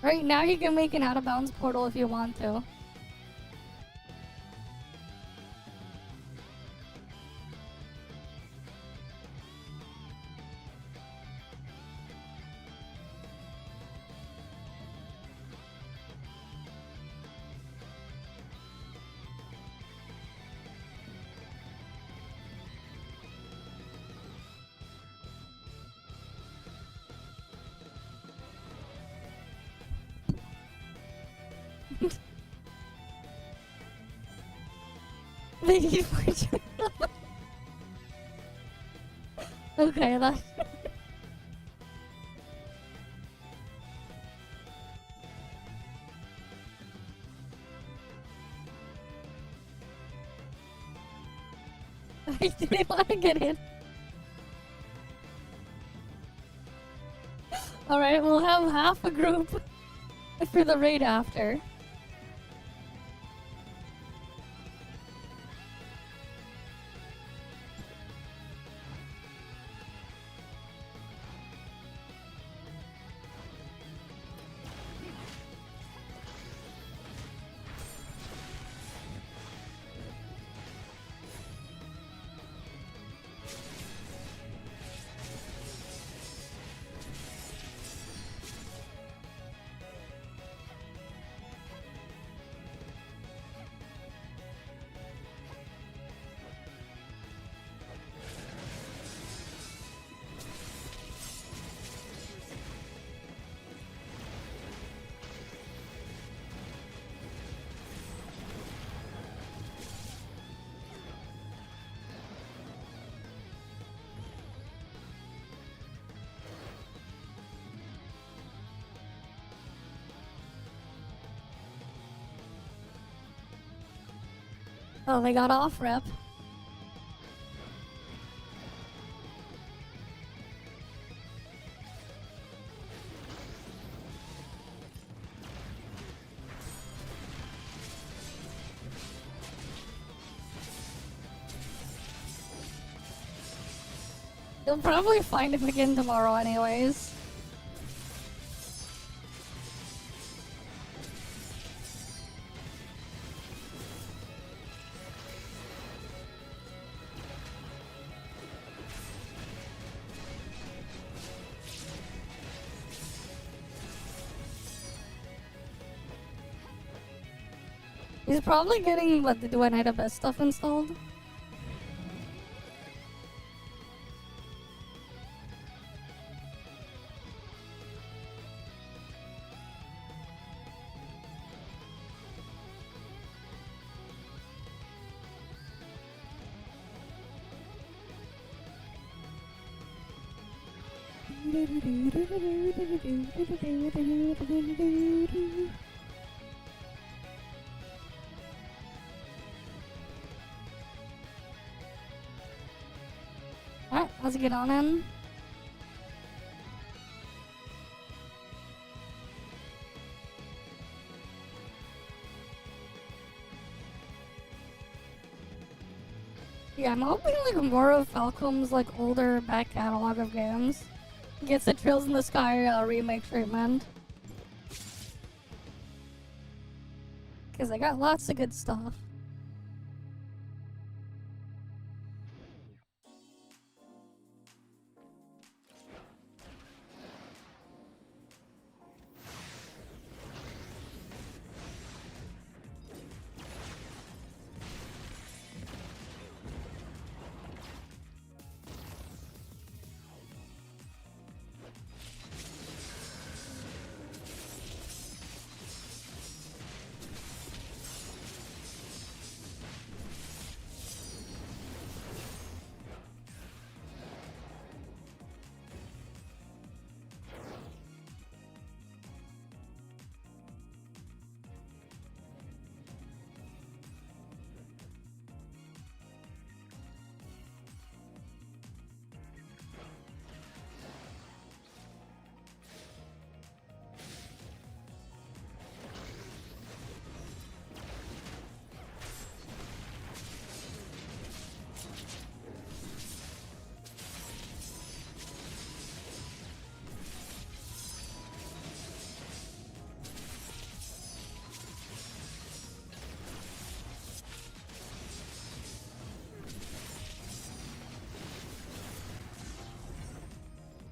Speaker 1: Right now you can make an out of bounds portal if you want to. Maybe okay, that. I didn't want to get in. Alright, we'll have half a group for the raid after. Oh, they got off rep. You'll probably find him again tomorrow anyways. He's probably getting what the Duenna Best stuff installed. Alright, let's get on in. Yeah, I'm hoping like more of Falcom's like older back catalog of games gets the Trails in the Sky remake treatment. Cause I got lots of good stuff.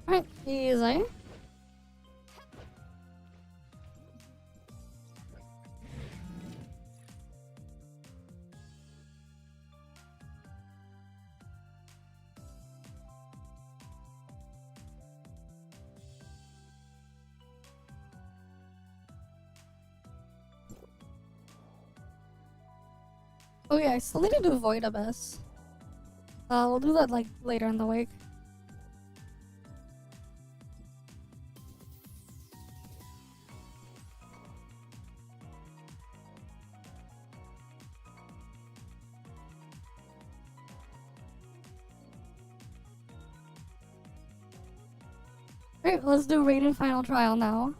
Speaker 1: Alright, easy. Oh yeah, I still need to do Void Abyss. We'll do that like later in the week. Alright, let's do Raiden Final Trial now.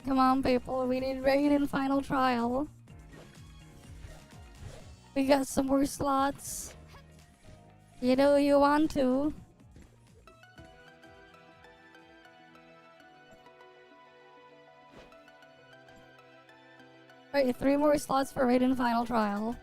Speaker 1: Come on, people, we need Raiden Final Trial. We got some more slots. You know you want to. Right, 3 more slots for Raiden Final Trial.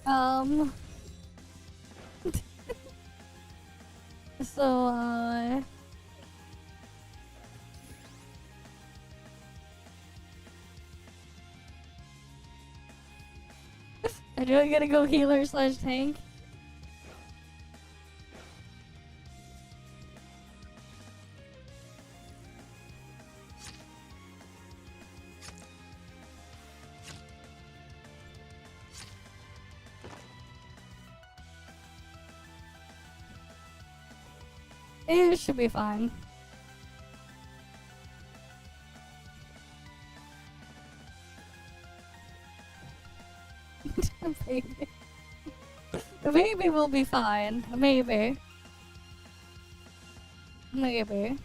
Speaker 1: Um. So, I'm really gonna go healer slash tank. It should be fine. Maybe. Maybe we'll be fine. Maybe. Maybe.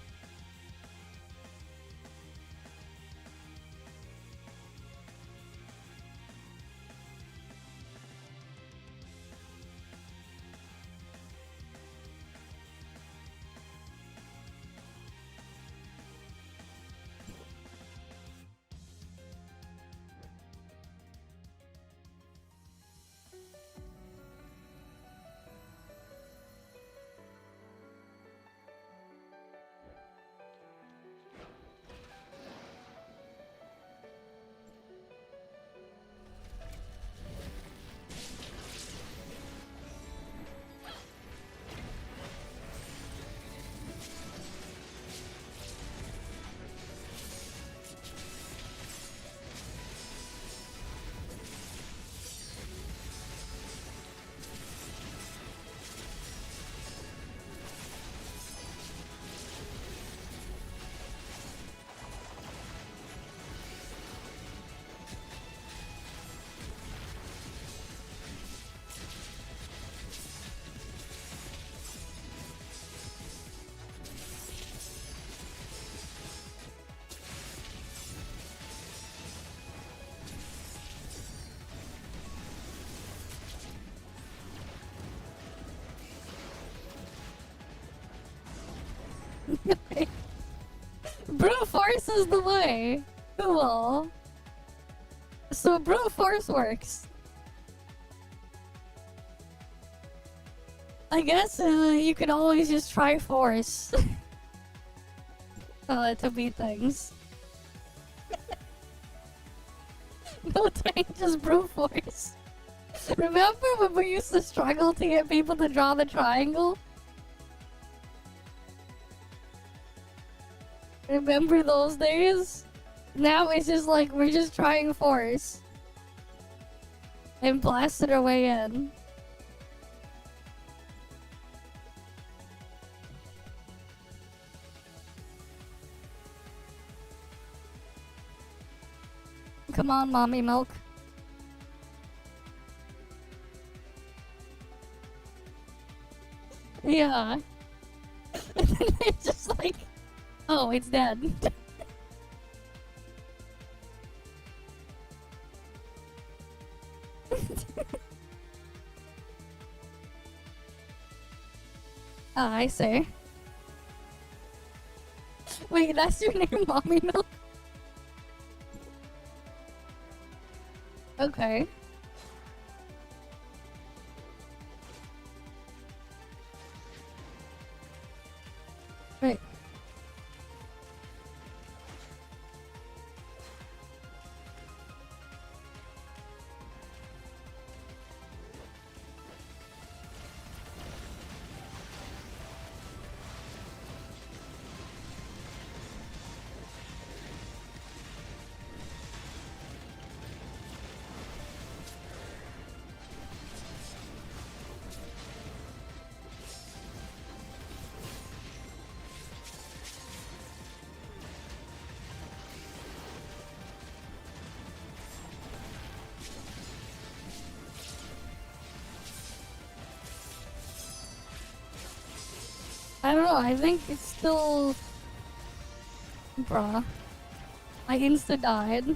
Speaker 1: Brute force is the way. Cool. So brute force works. I guess you can always just try force to beat things. No tank, just brute force. Remember when we used to struggle to get people to draw the triangle? Remember those days? Now it's just like we're just trying force. And blasted our way in. Come on, mommy milk. Yeah. And then it's just like, oh, it's dead. Ah, I see. Wait, that's your name, mommy milk? Okay. Right. I don't know, I think it's still... Bruh. I insta-died.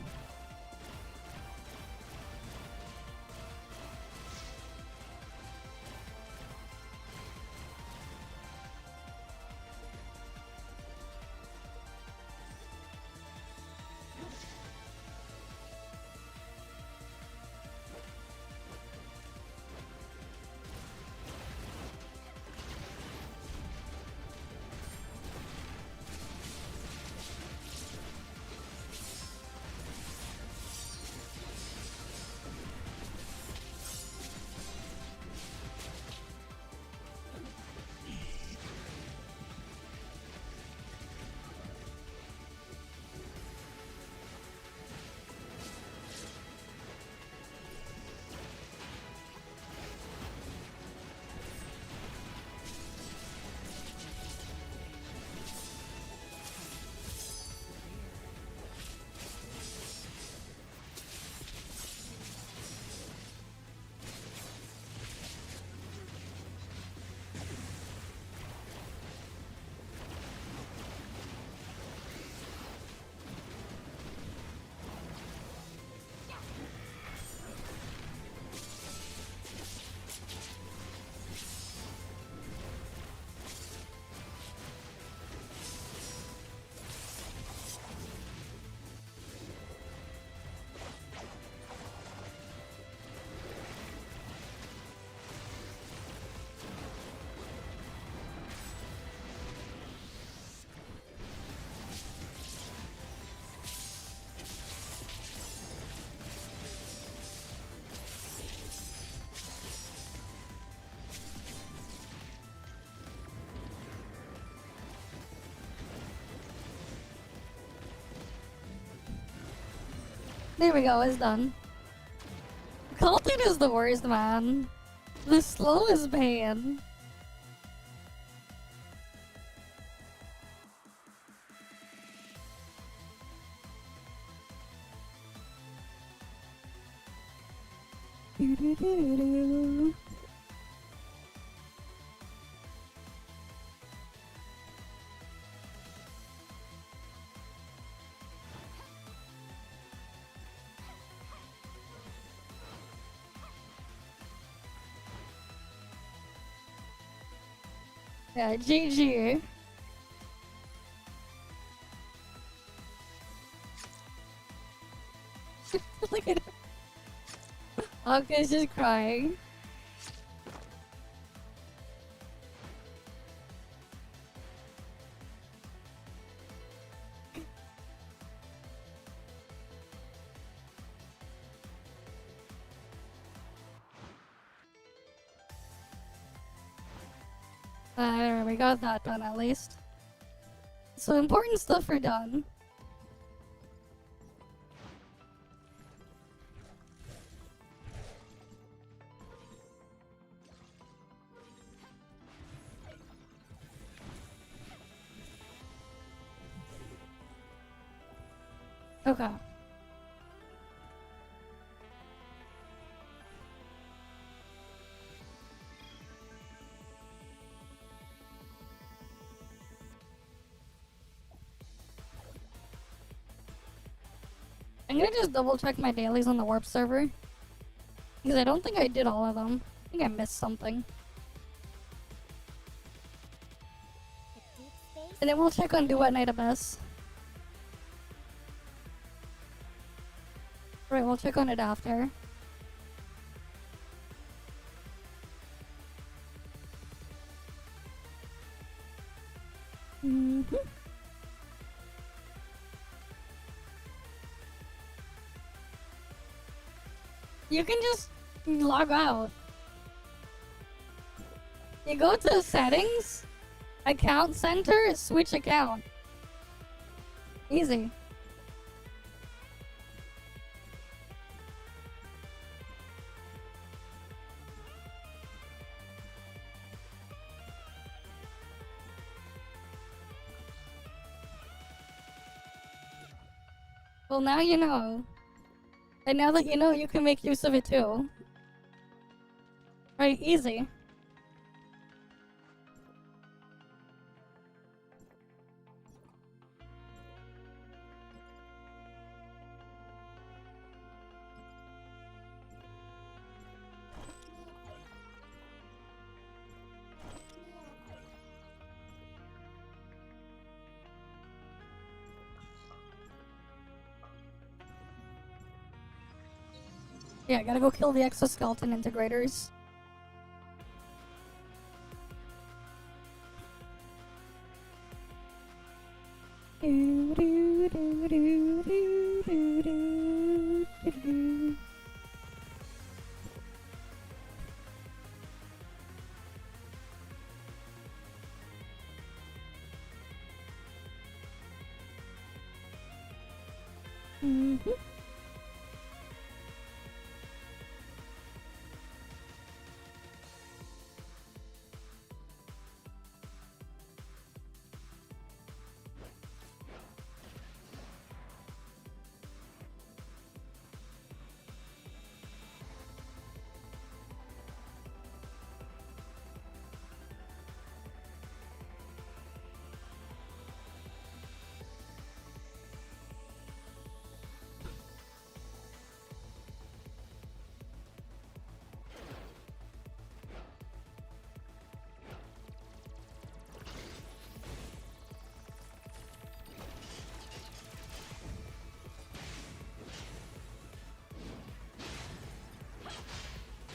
Speaker 1: There we go, it's done. Colton is the worst, man. The slowest man. Doo-doo-doo-doo-doo. Yeah, GG. Look at him. Aka's just crying. There, we got that done at least. So important stuff are done. Okay. I'm gonna just double check my dailies on the warp server. Because I don't think I did all of them. I think I missed something. And then we'll check on Duet Night Abyss. Right, we'll check on it after. Mm-hmm. You can just log out. You go to settings, account center, switch account. Easy. Well, now you know. And now that you know, you can make use of it too. Right, easy. Yeah, gotta go kill the exoskeleton integrators. Mm-hmm.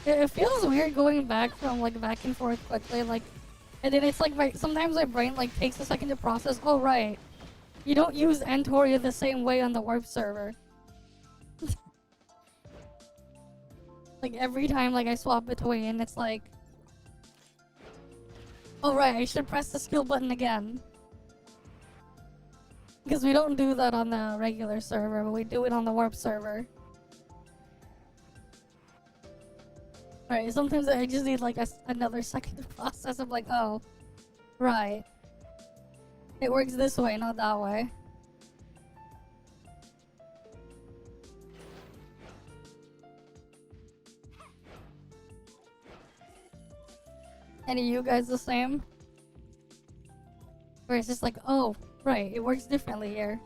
Speaker 1: It feels weird going back from like back and forth quickly, like, and then it's like sometimes my brain like takes a second to process. Oh right, you don't use Entoria the same way on the warp server. Like every time like I swap between, it's like, oh right, I should press the skill button again. Because we don't do that on the regular server, but we do it on the warp server. Right, sometimes I just need like another second to process. I'm like, oh, right. It works this way, not that way. Any of you guys the same? Where it's just like, oh, right, it works differently here.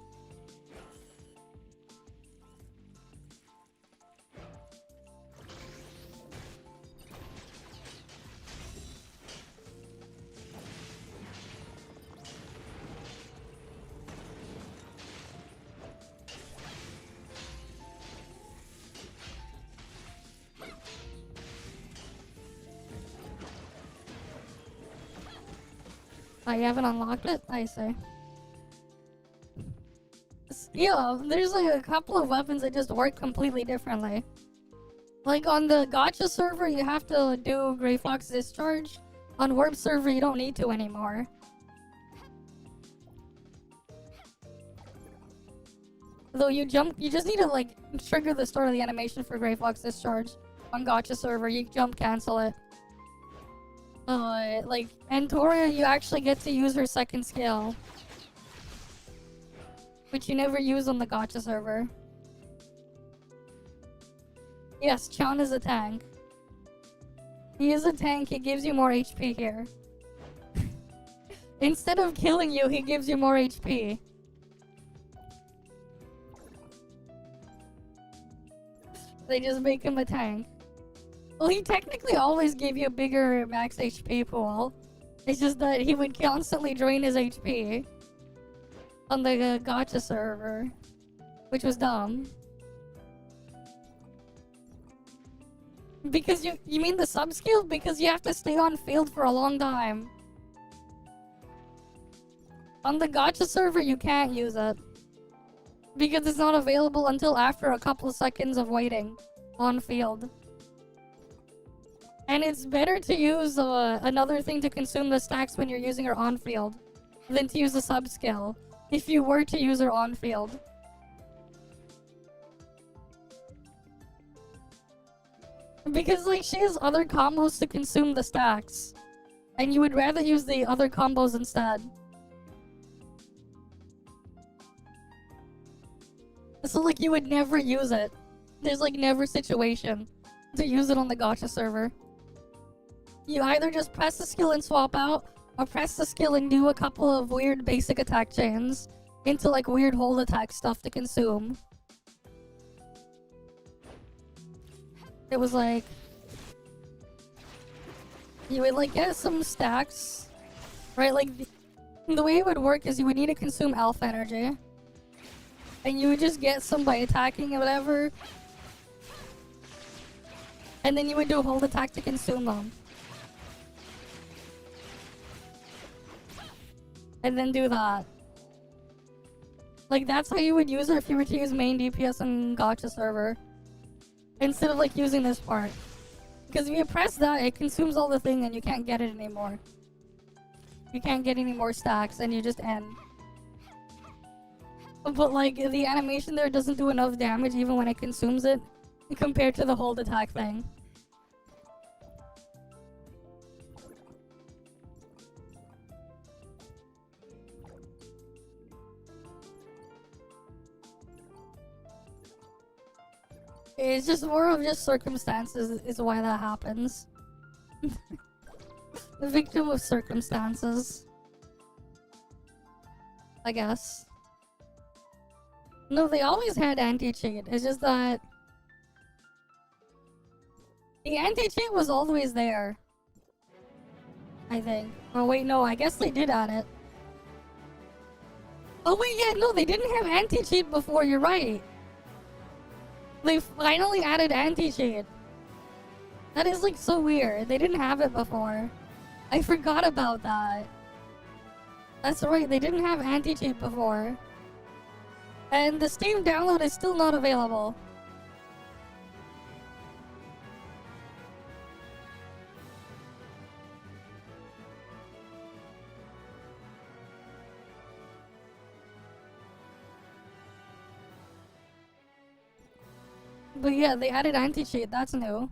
Speaker 1: Oh, you haven't unlocked it? I see. Yeah, there's like a couple of weapons that just work completely differently. Like on the gacha server, you have to do Grey Fox Discharge, On Warp server, you don't need to anymore. Though you just need to like trigger the start of the animation for Grey Fox Discharge on Gotcha server. You jump cancel it. Like Antoria, you actually get to use her second skill, which you never use on the Gotcha server. Yes, Chan is a tank. He is a tank, he gives you more HP here. Instead of killing you, he gives you more HP. They just make him a tank. Well, he technically always gave you a bigger max HP pool. It's just that he would constantly drain his HP on the Gotcha server, which was dumb. Because you mean the sub-skill? Because you have to stay on field for a long time. On the Gotcha server, you can't use it. Because it's not available until after a couple of seconds of waiting on field. And it's better to use another thing to consume the stacks when you're using her on field than to use a sub-skill if you were to use her on field. Because like she has other combos to consume the stacks, and you would rather use the other combos instead. So like you would never use it. There's like never situation to use it on the Gotcha server. You either just press the skill and swap out, or press the skill and do a couple of weird basic attack chains into like weird hold attack stuff to consume. It was like you would like get some stacks, right? Like the way it would work is you would need to consume alpha energy, and you would just get some by attacking or whatever, and then you would do a hold attack to consume them, and then do that. Like that's how you would use it if you were to use main DPS on Gotcha server. Instead of like using this part. Because if you press that, it consumes all the thing and you can't get it anymore. You can't get any more stacks and you just end. But like the animation there doesn't do enough damage even when it consumes it compared to the hold attack thing. It's just more of just circumstances is why that happens. The victim of circumstances, I guess. No, they always had anti-cheat. It's just that the anti-cheat was always there, I think. Oh wait, no, I guess they did add it. Oh wait, yeah, no, they didn't have anti-cheat before, you're right. They finally added anti-cheat. That is like so weird. They didn't have it before. I forgot about that. That's right, they didn't have anti-cheat before. And the Steam download is still not available. But yeah, they added anti-cheat, that's new.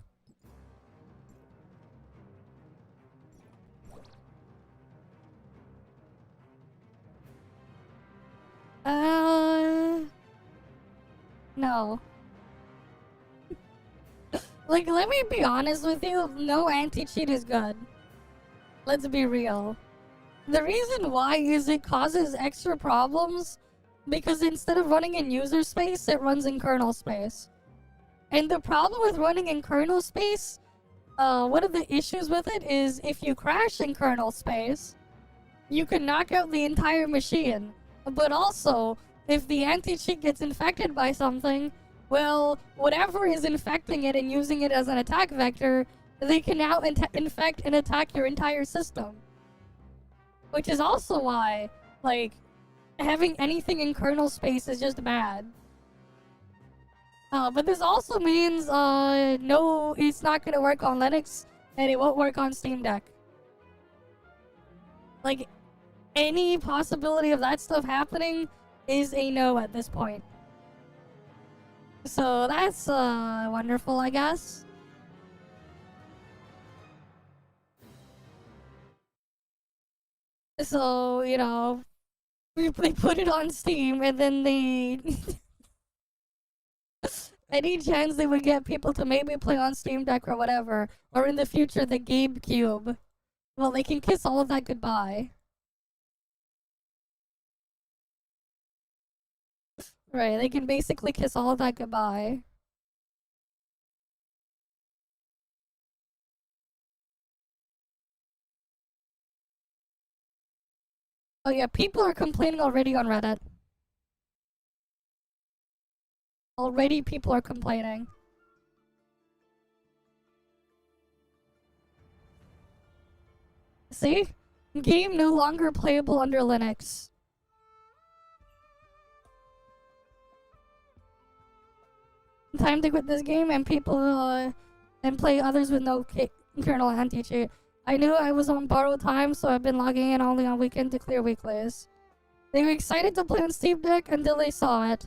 Speaker 1: No. Like, let me be honest with you, no anti-cheat is good. Let's be real. The reason why is it causes extra problems because instead of running in user space, it runs in kernel space. And the problem with running in kernel space, one of the issues with it is if you crash in kernel space, you can knock out the entire machine. But also, if the anti-cheat gets infected by something, well, whatever is infecting it and using it as an attack vector, they can now infect and attack your entire system. Which is also why, like, having anything in kernel space is just bad. But this also means, no, it's not gonna work on Linux, and it won't work on Steam Deck. Like, any possibility of that stuff happening is a no at this point. So that's wonderful, I guess. So, you know, they put it on Steam and then they any chance they would get people to maybe play on Steam Deck or whatever, or in the future the GameCube, well, they can kiss all of that goodbye. Right, they can basically kiss all of that goodbye. Oh yeah, people are complaining already on Reddit. Already people are complaining. See? Game no longer playable under Linux. Time to quit this game and people and play others with no kernel anti-cheat. I knew I was on borrowed time, so I've been logging in only on weekend to clear weeklies. They were excited to play on Steam Deck until they saw it.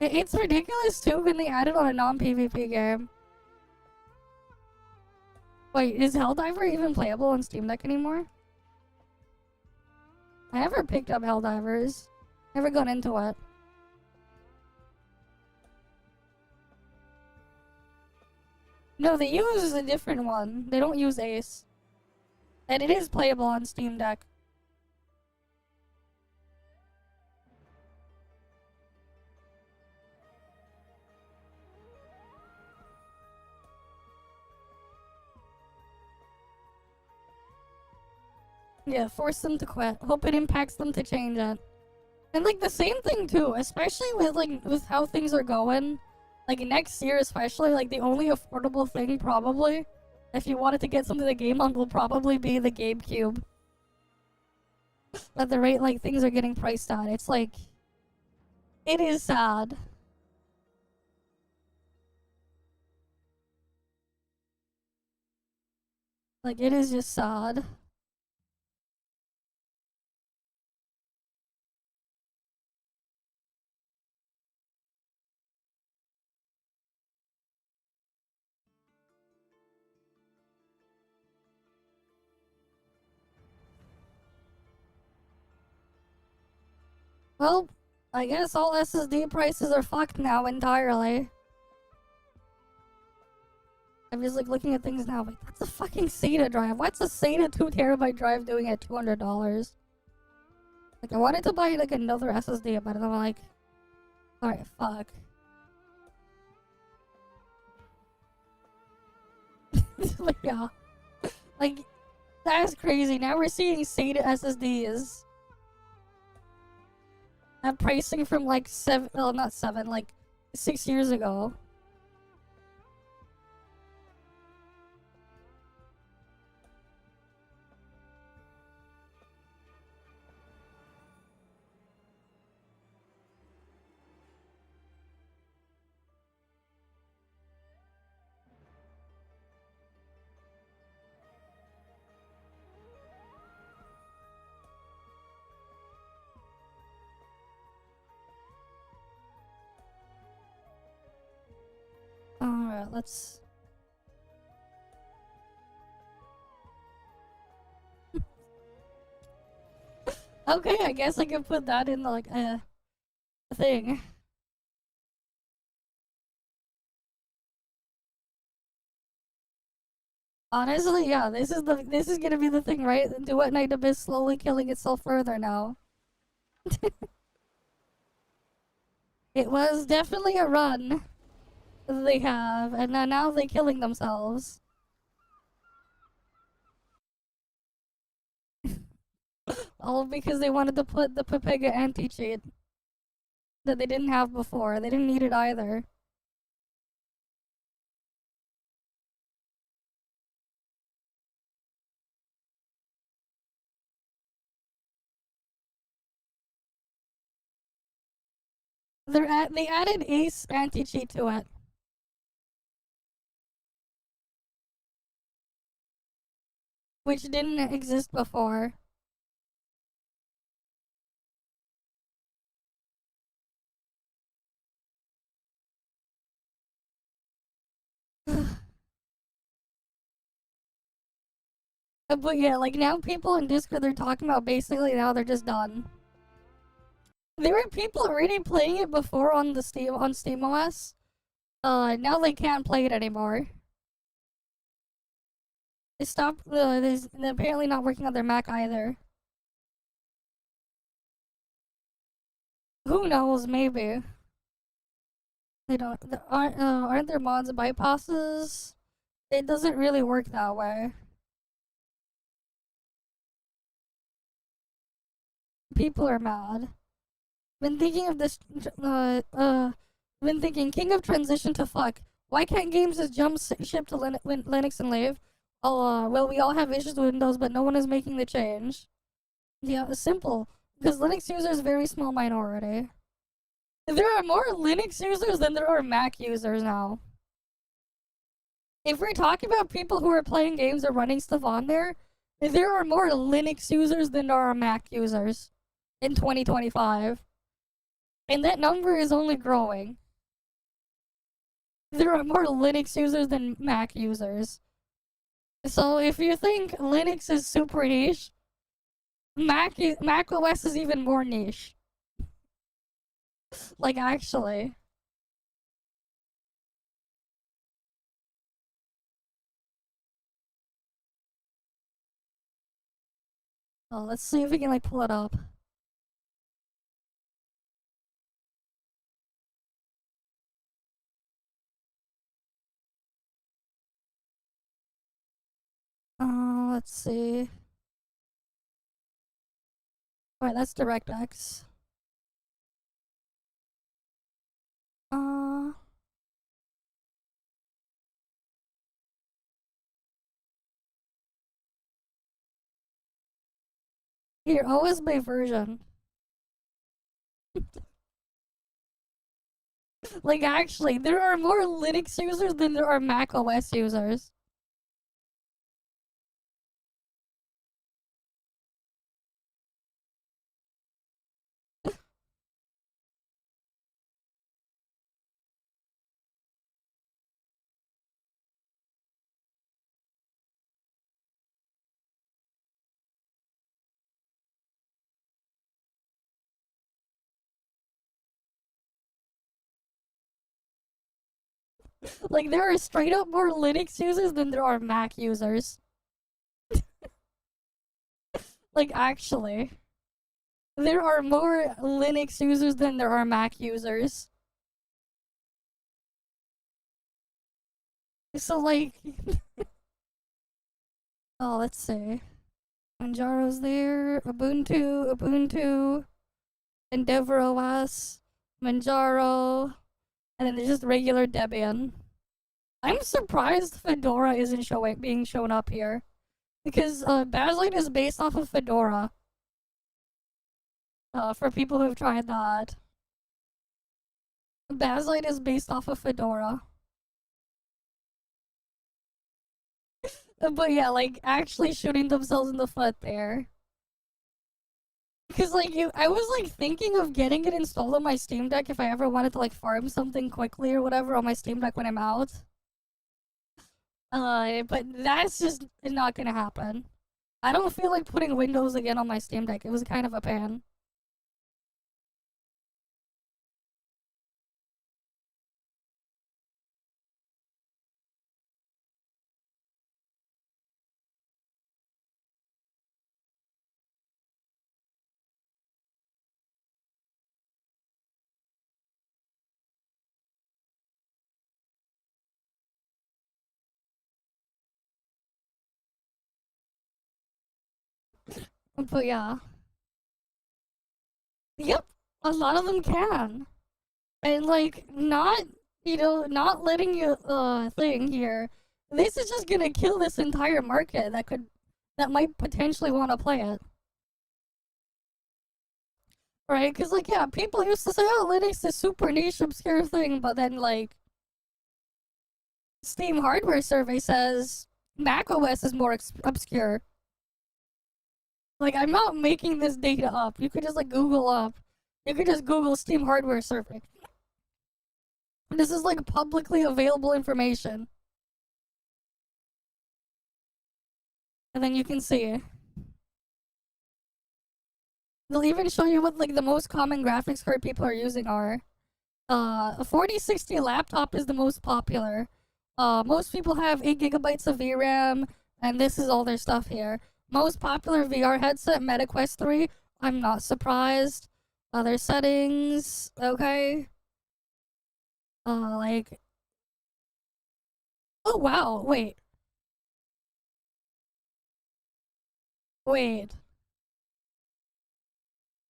Speaker 1: It's ridiculous too when they added on a non-PvP game. Wait, is Helldiver even playable on Steam Deck anymore? I never picked up Helldivers. Never got into it. No, they use a different one. They don't use Ace. And it is playable on Steam Deck. Yeah, force them to quit. Hope it impacts them to change it. And like the same thing too, especially with how things are going. Like next year especially, like the only affordable thing probably, if you wanted to get something to game on, will probably be the GameCube. At the rate like things are getting priced at, it's like it is sad. Like it is just sad. Well, I guess all SSD prices are fucked now entirely. I'm just like looking at things now, like that's a fucking SATA drive. What's a SATA 2TB drive doing at $200? Like I wanted to buy like another SSD, but I'm like, alright, fuck. Like yeah, like that's crazy. Now we're seeing SATA SSDs at pricing from like not 7, like 6 years ago. Alright, let's... Okay, I guess I can put that in the, like, thing. Honestly, yeah, this is gonna be the thing, right? Duet Night Abyss slowly killing itself further now. It was definitely a run they have, and now they're killing themselves. All because they wanted to put the Pepega anti-cheat that they didn't have before. They didn't need it either. They added Ace anti-cheat to it. which didn't exist before. But yeah, like now people in Discord, they're talking about basically now they're just done. There were people already playing it before on the SteamOS. Now they can't play it anymore. They stopped. They're apparently not working on their Mac either. Who knows? Maybe they don't. Aren't there mods bypasses? It doesn't really work that way. People are mad. Been thinking of this. Been thinking king of transition to fuck. Why can't games just jump ship to Linux and live? Oh, well, we all have issues with Windows, but no one is making the change. Yeah, it's simple. Because Linux users are a very small minority. There are more Linux users than there are Mac users now. If we're talking about people who are playing games or running stuff on there are more Linux users than there are Mac users in 2025. And that number is only growing. There are more Linux users than Mac users. So if you think Linux is super niche, Mac OS is even more niche. Like, actually. Oh, let's see if we can, like, pull it up. Let's see. Alright, that's DirectX. Here, OS by version. Like, actually, there are more Linux users than there are Mac OS users. Like, there are straight up more Linux users than there are Mac users. Like, actually. There are more Linux users than there are Mac users. So, like... oh, let's see. Manjaro's there. Ubuntu. Endeavor OS. Manjaro. And then there's just regular Debian. I'm surprised Fedora isn't being shown up here. Because Baselite is based off of Fedora. For people who have tried that. Baselite is based off of Fedora. But yeah, like, actually shooting themselves in the foot there. Because, like, I was, like, thinking of getting it installed on my Steam Deck if I ever wanted to, like, farm something quickly or whatever on my Steam Deck when I'm out. But that's just not gonna happen. I don't feel like putting Windows again on my Steam Deck. It was kind of a pain. But yeah. Yep, a lot of them can. And like, not letting you, thing here. This is just gonna kill this entire market that might potentially want to play it. Right? Because, like, yeah, people used to say, oh, Linux is super niche, obscure thing, but then, like, Steam hardware survey says Mac OS is more obscure. Like, I'm not making this data up. You could just, like, Google up. You could just Google Steam hardware survey. This is, like, publicly available information. And then you can see. They'll even show you what, like, the most common graphics card people are using are. A 4060 laptop is the most popular. Most people have 8 gigabytes of VRAM, and this is all their stuff here. Most popular VR headset, MetaQuest 3. I'm not surprised. Other settings, okay. Like... Oh, wow, wait. Wait.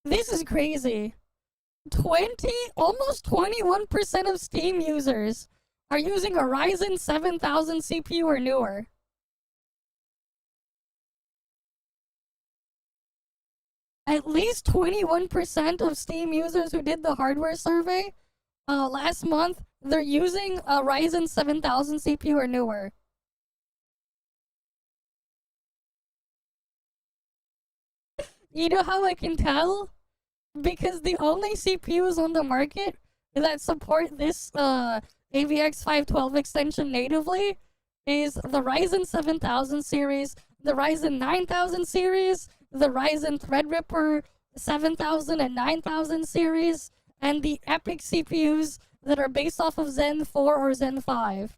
Speaker 1: This is crazy. Almost 21% of Steam users are using a Ryzen 7000 CPU or newer. At least 21% of Steam users who did the hardware survey last month, they're using a Ryzen 7000 CPU or newer. You know how I can tell? Because the only CPUs on the market that support this AVX 512 extension natively is the Ryzen 7000 series, the Ryzen 9000 series, the Ryzen Threadripper 7000 and 9000 series, and the EPYC CPUs that are based off of Zen 4 or Zen 5.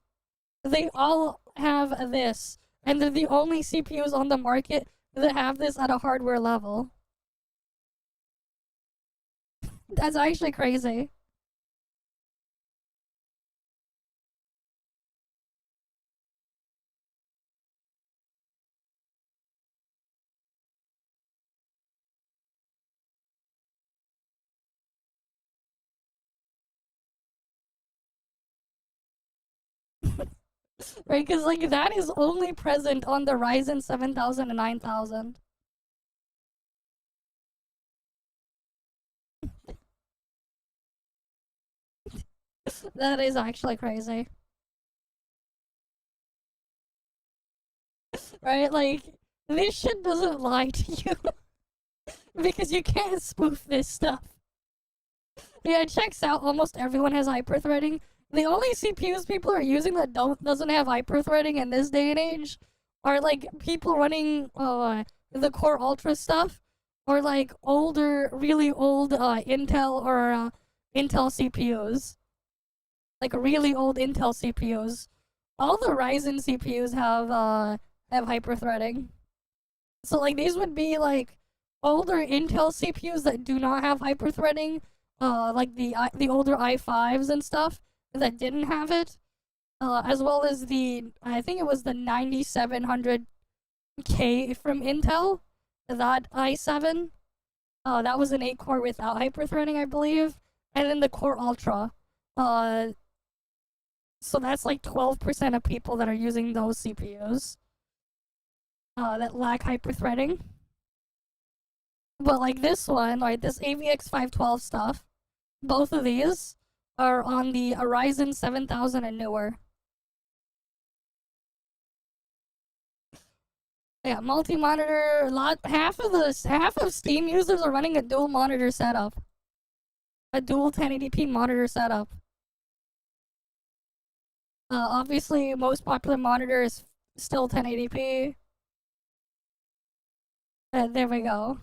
Speaker 1: They all have this, and they're the only CPUs on the market that have this at a hardware level. That's actually crazy. Right, because like that is only present on the Ryzen 7000 and 9000. That is actually crazy. Right, like, this shit doesn't lie to you. Because you can't spoof this stuff. Yeah, it checks out. Almost everyone has hyperthreading. The only CPUs people are using that doesn't have hyperthreading in this day and age are like people running the Core Ultra stuff, or like older, really old Intel or Intel CPUs, like really old Intel CPUs. All the Ryzen CPUs have hyperthreading. So like these would be like older Intel CPUs that do not have hyperthreading, like the older i5s and stuff that didn't have it, as well as I think it was the 9700K from Intel, that i7. That was an 8-core without hyperthreading, I believe, and then the Core Ultra. So that's like 12% of people that are using those CPUs that lack hyperthreading. But like this one, like this AVX 512 stuff, both of these are on the Ryzen 7000 and newer. Yeah, multi-monitor. Half of Steam users are running a dual monitor setup, a dual 1080p monitor setup. Obviously, most popular monitor is still 1080p. There we go.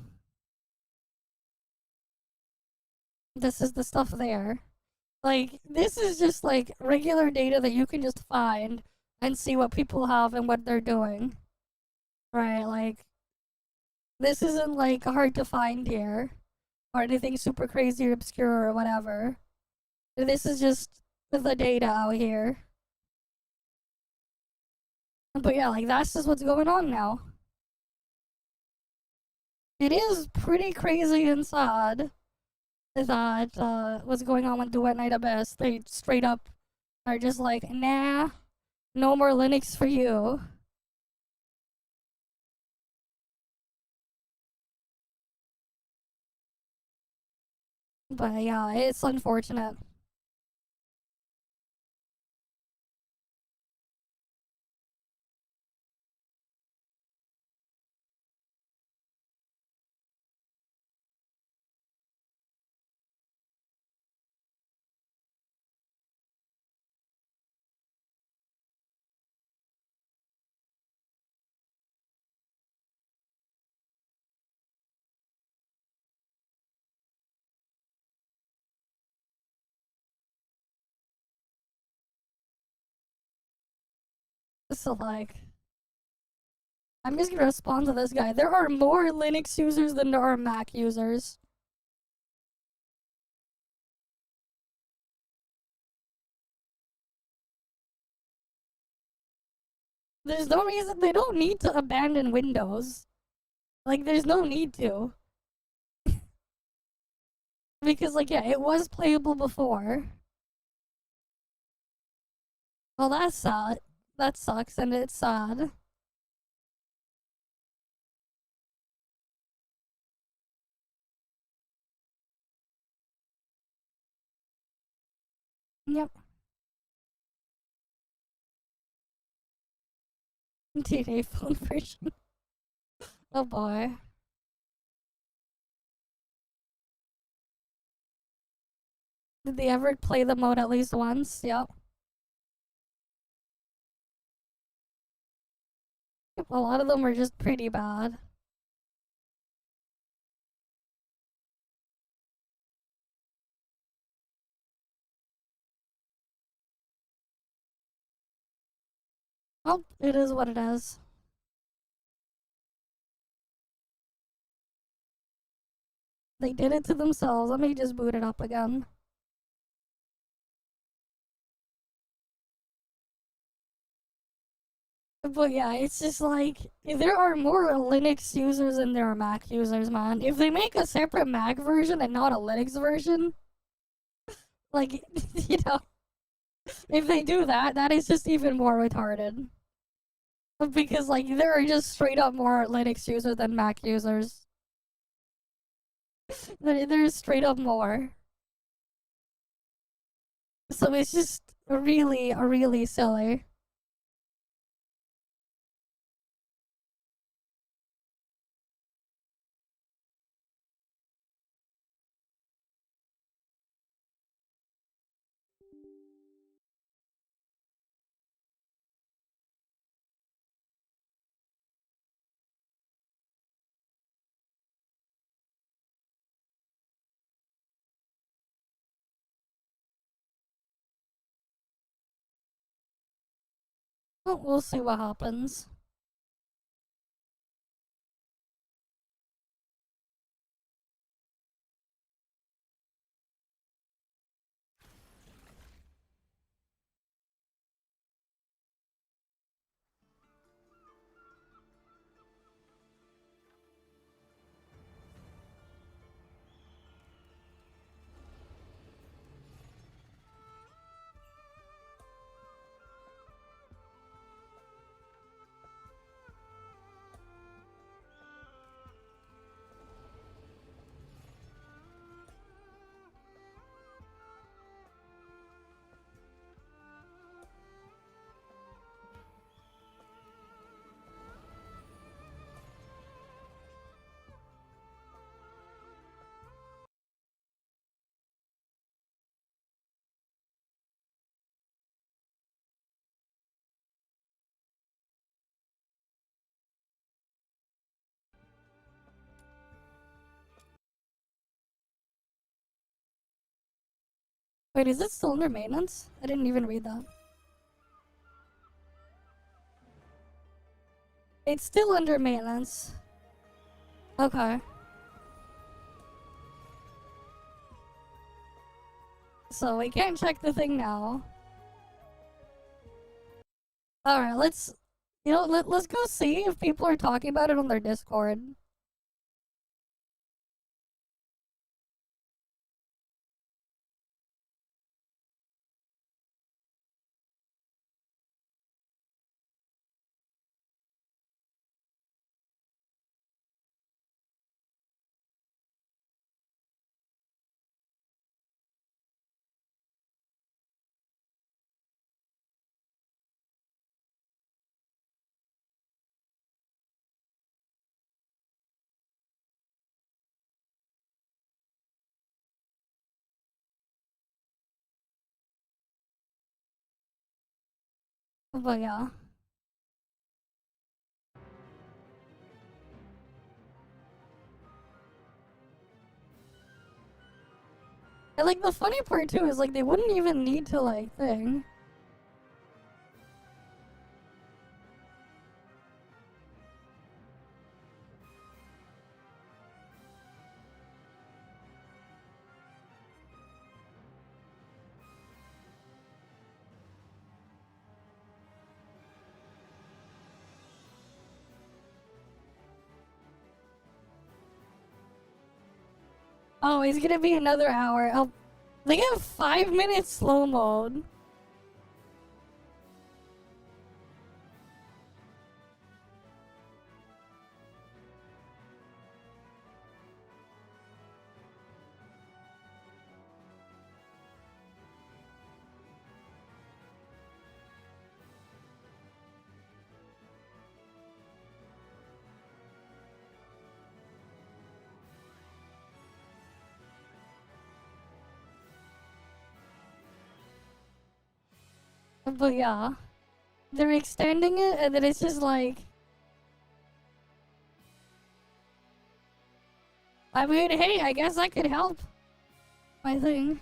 Speaker 1: This is the stuff there. Like, this is just like regular data that you can just find and see what people have and what they're doing. Right, like, this isn't like hard to find here or anything super crazy or obscure or whatever. This is just the data out here. But yeah, like, that's just what's going on now. It is pretty crazy and sad that what's going on with Duet Night Abyss. They straight up are just like, nah, no more Linux for you. But yeah, it's unfortunate. So, like, I'm just gonna respond to this guy. There are more Linux users than there are Mac users. There's no reason they don't need to abandon Windows. Like, there's no need to. Because, like, yeah, it was playable before. Well, that's sad. That sucks, and it's sad. Yep. NTE phone version. Oh boy. Did they ever play the mode at least once? Yep. A lot of them were just pretty bad. Well, it is what it is. They did it to themselves. Let me just boot it up again. But yeah, it's just like, there are more Linux users than there are Mac users, man. If they make a separate Mac version and not a Linux version, like, you know, if they do that, that is just even more retarded. Because, like, there are just straight up more Linux users than Mac users. There's straight up more. So it's just really silly. Well, we'll see what happens. Wait, is it still under maintenance? I didn't even read that. It's still under maintenance. Okay. So we can't check the thing now. Alright, let's... You know, let's go see if people are talking about it on their Discord. But yeah. And like the funny part too is like they wouldn't even need to like thing. Oh, it's gonna be another hour. They have 5 minutes slow mode. But yeah, they're extending it, and then it's just like, I mean, hey, I guess I could help. I think.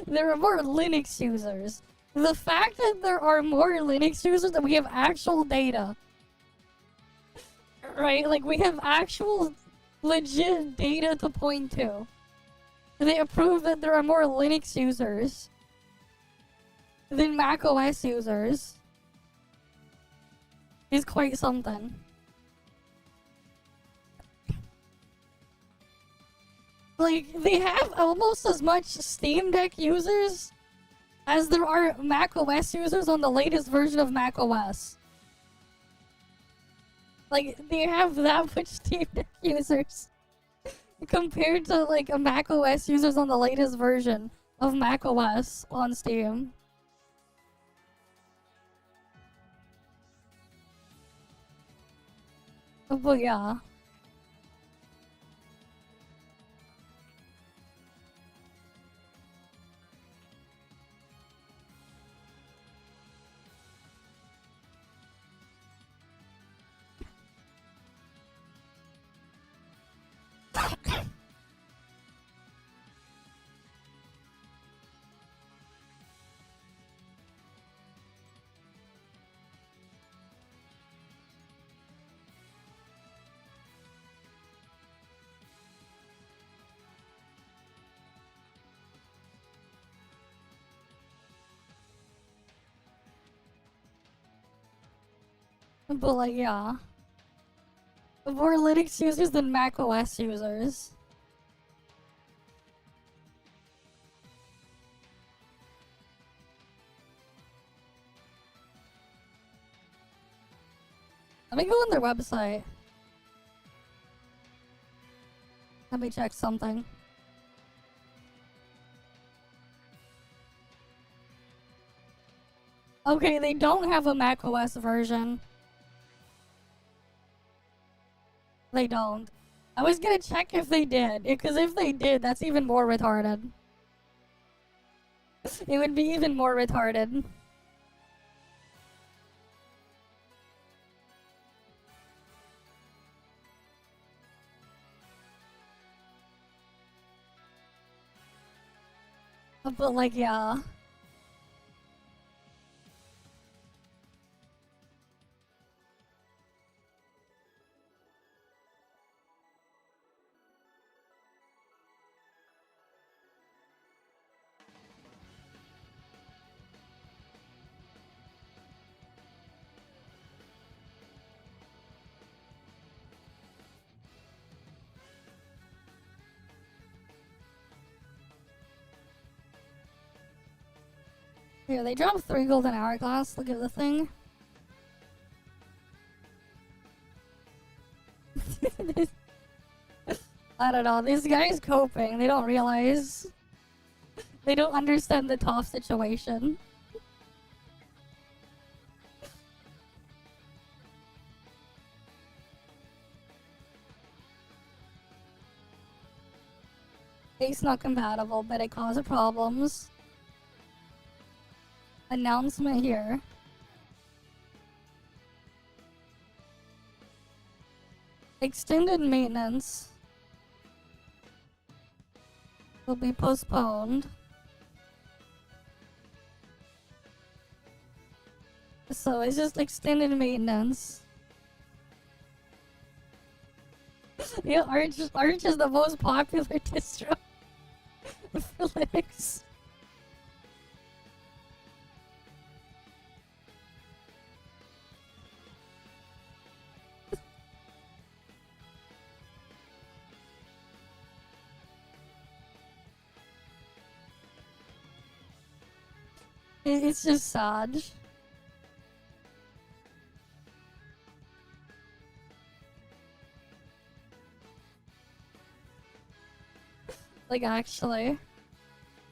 Speaker 1: There are more Linux users. The fact that there are more Linux users that we have actual data. Right? Like, we have actual legit data to point to. They prove that there are more Linux users than macOS users. Is quite something. Like, they have almost as much Steam Deck users as there are macOS users on the latest version of macOS. Like, they have that much Steam Deck users compared to, like, a macOS users on the latest version of macOS on Steam. But yeah. But like, yeah. More Linux users than macOS users. Let me go on their website. Let me check something. Okay, they don't have a macOS version. They don't. I was gonna check if they did, because if they did, that's even more retarded. It would be even more retarded. But like, yeah. Here, they dropped 3 golden hourglass. Look at the thing. I don't know. This guy's coping. They don't realize. They don't understand the ToF situation. It's not compatible, but it caused problems. Announcement here. Extended maintenance will be postponed. So it's just extended maintenance. Yeah, Arch is the most popular distro for Linux. It's just sad. Like, actually.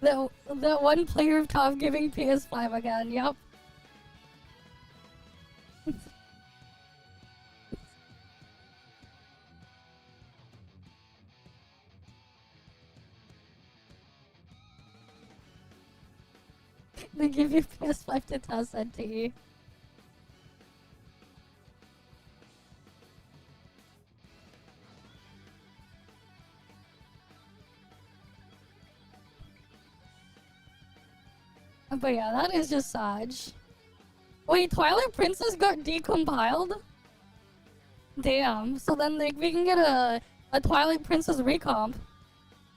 Speaker 1: The one player of ToF giving PS5 again, yep. They give you PS5 to test NTE. But yeah, that is just sad. Wait, Twilight Princess got decompiled? Damn, so then like, we can get a Twilight Princess recomp.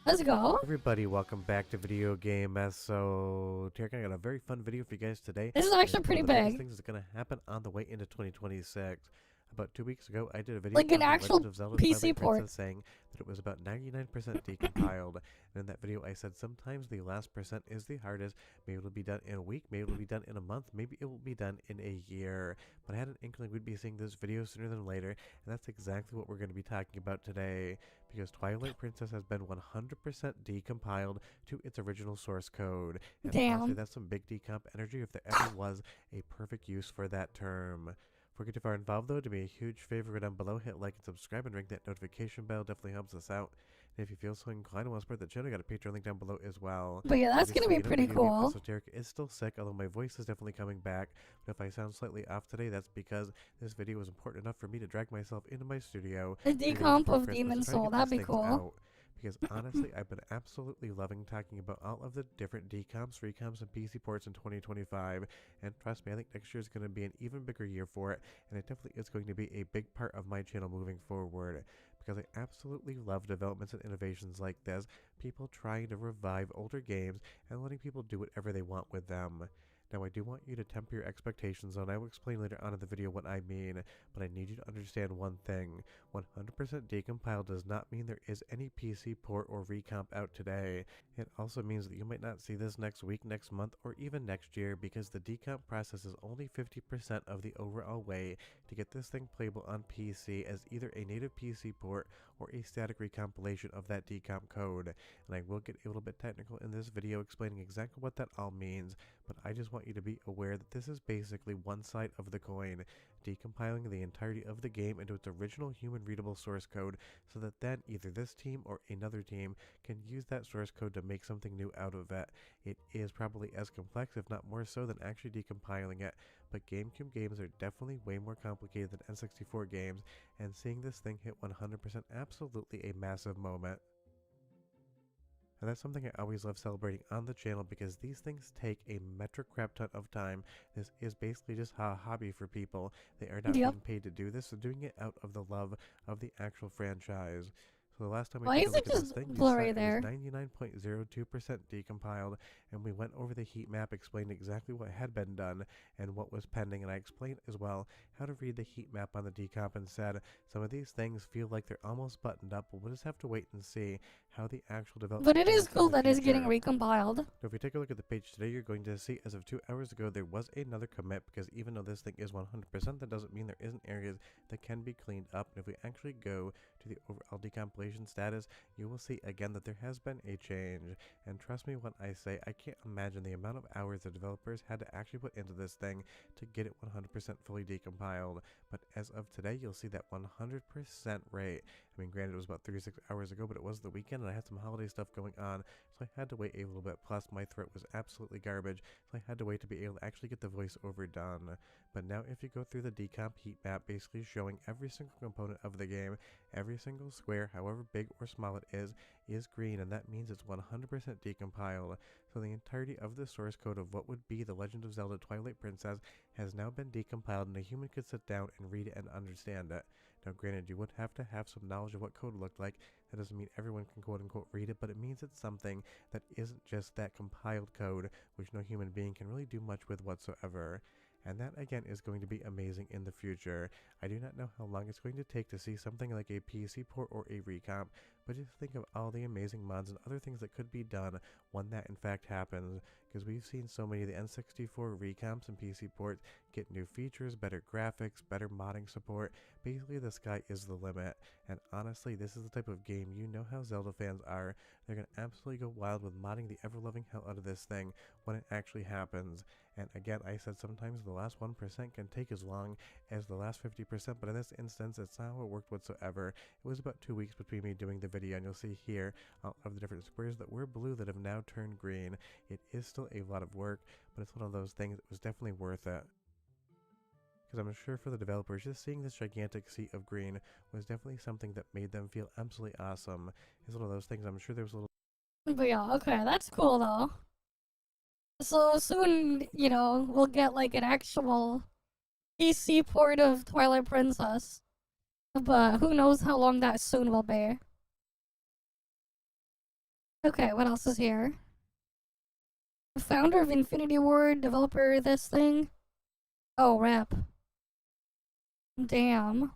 Speaker 1: Let's go.
Speaker 9: Everybody, welcome back to Video Game So Tarek, I got a very fun video for you guys today.
Speaker 1: This is actually pretty big.
Speaker 9: Things that's gonna happen on the way into 2026. About 2 weeks ago, I did a video
Speaker 1: Like an
Speaker 9: on The
Speaker 1: actual
Speaker 9: Legend of Zelda
Speaker 1: PC
Speaker 9: Twilight
Speaker 1: port.
Speaker 9: Princess saying that it was about 99% decompiled. And in that video, I said sometimes the last percent is the hardest. Maybe it'll be done in a week, maybe it'll be done in a month, maybe it will be done in a year. But I had an inkling we'd be seeing this video sooner than later, and that's exactly what we're going to be talking about today. Because Twilight Princess has been 100% decompiled to its original source code. And honestly, that's some big decomp energy if there ever was a perfect use for that term. Before we get too far involved though, do me a huge favor, go down below, hit like and subscribe, and ring that notification bell. Definitely helps us out. And if you feel so inclined and want to support the channel, I got a Patreon link down below as well.
Speaker 1: But yeah, that's gonna be pretty cool.
Speaker 9: Esoteric is still sick, although my voice is definitely coming back. But if I sound slightly off today, that's because this video was important enough for me to drag myself into my studio.
Speaker 1: A decomp of Demon Soul, that'd be cool.
Speaker 9: Out. Because honestly, I've been absolutely loving talking about all of the different decomps, recomps, and PC ports in 2025. And trust me, I think next year is going to be an even bigger year for it. And it definitely is going to be a big part of my channel moving forward. Because I absolutely love developments and innovations like this. People trying to revive older games and letting people do whatever they want with them. Now, I do want you to temper your expectations, and I will explain later on in the video what I mean, but I need you to understand one thing. 100% decompiled does not mean there is any PC port or recomp out today. It also means that you might not see this next week, next month, or even next year, because the decomp process is only 50% of the overall way to get this thing playable on PC as either a native PC port or a static recompilation of that decomp code. And I will get a little bit technical in this video explaining exactly what that all means, but I just want you to be aware that this is basically one side of the coin, decompiling the entirety of the game into its original human-readable source code so that then either this team or another team can use that source code to make something new out of it. It is probably as complex, if not more so, than actually decompiling it, but GameCube games are definitely way more complicated than N64 games, and seeing this thing hit 100% absolutely a massive moment. And that's something I always love celebrating on the channel because these things take a metric crap ton of time. This is basically just a hobby for people. They are not being paid to do this, so doing it out of the love of the actual franchise. So the last time we took a look at this thing, it was 99.02% decompiled, and we went over the heat map, explained exactly what had been done and what was pending, and I explained as well how to read the heat map on the decomp and said some of these things feel like they're almost buttoned up, but we'll just have to wait and see how the actual development.
Speaker 1: But it is cool that it's getting recompiled.
Speaker 9: So if we take a look at the page today, you're going to see as of 2 hours ago there was another commit, because even though this thing is 100%, that doesn't mean there isn't areas that can be cleaned up. And if we actually go to the overall decompilation compilation status, you will see again that there has been a change. And trust me when I say I can't imagine the amount of hours the developers had to actually put into this thing to get it 100% fully decompiled. But as of today, you'll see that 100% rate. I mean, granted, it was about 36 hours ago, but it was the weekend and I had some holiday stuff going on, so I had to wait a little bit. Plus, my throat was absolutely garbage, so I had to wait to be able to actually get the voiceover done. But now, if you go through the decomp heat map, basically showing every single component of the game, every single square, however big or small it is green, and that means it's 100% decompiled. So the entirety of the source code of what would be The Legend of Zelda Twilight Princess has now been decompiled, and a human could sit down and read it and understand it. Now granted, you would have to have some knowledge of what code looked like. That doesn't mean everyone can quote unquote read it, but it means it's something that isn't just that compiled code, which no human being can really do much with whatsoever. And that again is going to be amazing in the future. I do not know how long it's going to take to see something like a PC port or a recomp, but just think of all the amazing mods and other things that could be done when that in fact happens, because we've seen so many of the N64 recomps and PC ports get new features, better graphics, better modding support. Basically the sky is the limit, and honestly this is the type of game, you know how Zelda fans are, they're going to absolutely go wild with modding the ever-loving hell out of this thing when it actually happens. And again, I said sometimes the last 1% can take as long as the last 50%, but in this instance, it's not how it worked whatsoever. It was about 2 weeks between me doing the video, and you'll see here all of the different squares that were blue that have now turned green. It is still a lot of work, but it's one of those things that was definitely worth it. Because I'm sure for the developers, just seeing this gigantic sea of green was definitely something that made them feel absolutely awesome. It's one of those things, I'm sure there was a little...
Speaker 1: But yeah, okay, that's cool though. So soon, you know, we'll get like an actual PC port of Twilight Princess. But who knows how long that soon will be. Okay, what else is here? The founder of Infinity Ward, developer this thing. Oh, rip. Damn.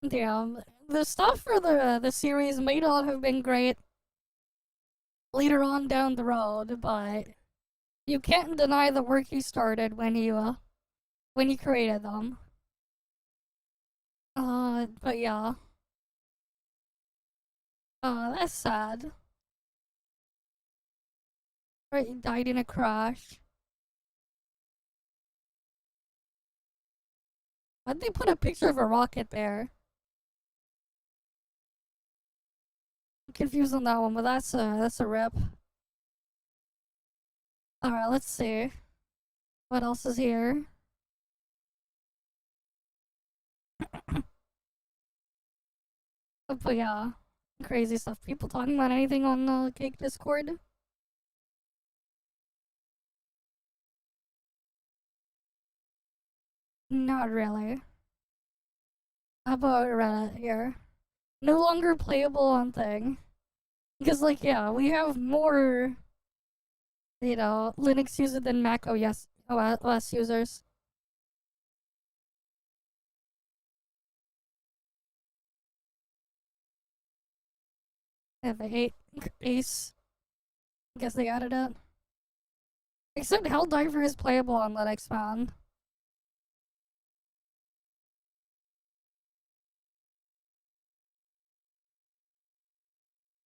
Speaker 1: Damn. The stuff for the series may not have been great later on down the road, but you can't deny the work you started when you created them. But yeah. That's sad. Right, he died in a crash. Why'd they put a picture of a rocket there? I'm confused on that one, but that's a rip. Alright, let's see. What else is here? But yeah, crazy stuff. People talking about anything on the Cake Discord? Not really. How about Reddit here? No longer playable on thing. Because, like, yeah, we have more, you know, Linux users than Mac OS users. Yeah, they hate Ace. Guess they added it. Except Helldiver is playable on Linux, man.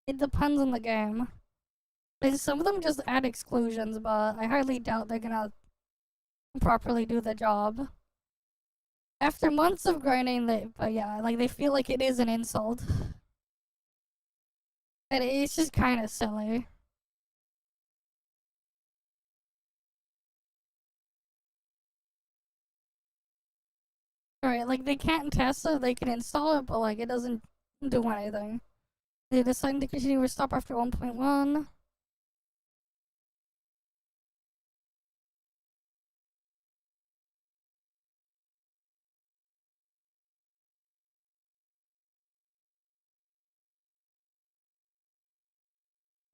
Speaker 1: It depends on the game. And some of them just add exclusions, but I highly doubt they're gonna properly do the job. After months of grinding, but yeah, like they feel like it is an insult. And it's just kind of silly. Alright, like they can't test it, they can install it, but like it doesn't do anything. They decided to continue or stop after 1.1.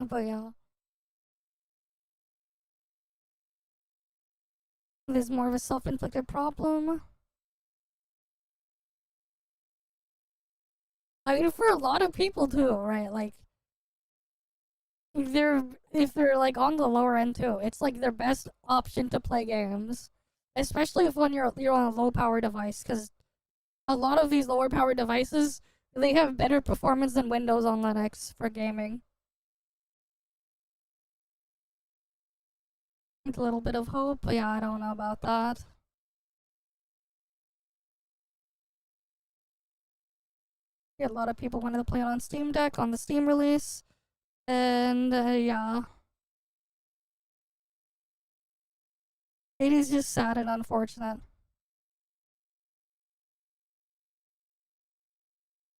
Speaker 1: But yeah. There's more of a self-inflicted problem. I mean, for a lot of people too, right? Like, if they're like on the lower end too, it's like their best option to play games, especially if when you're on a low power device, because a lot of these lower power devices they have better performance than Windows on Linux for gaming. It's a little bit of hope, but yeah, I don't know about that. Yeah, a lot of people wanted to play it on Steam Deck on the Steam release, and yeah. It is just sad and unfortunate.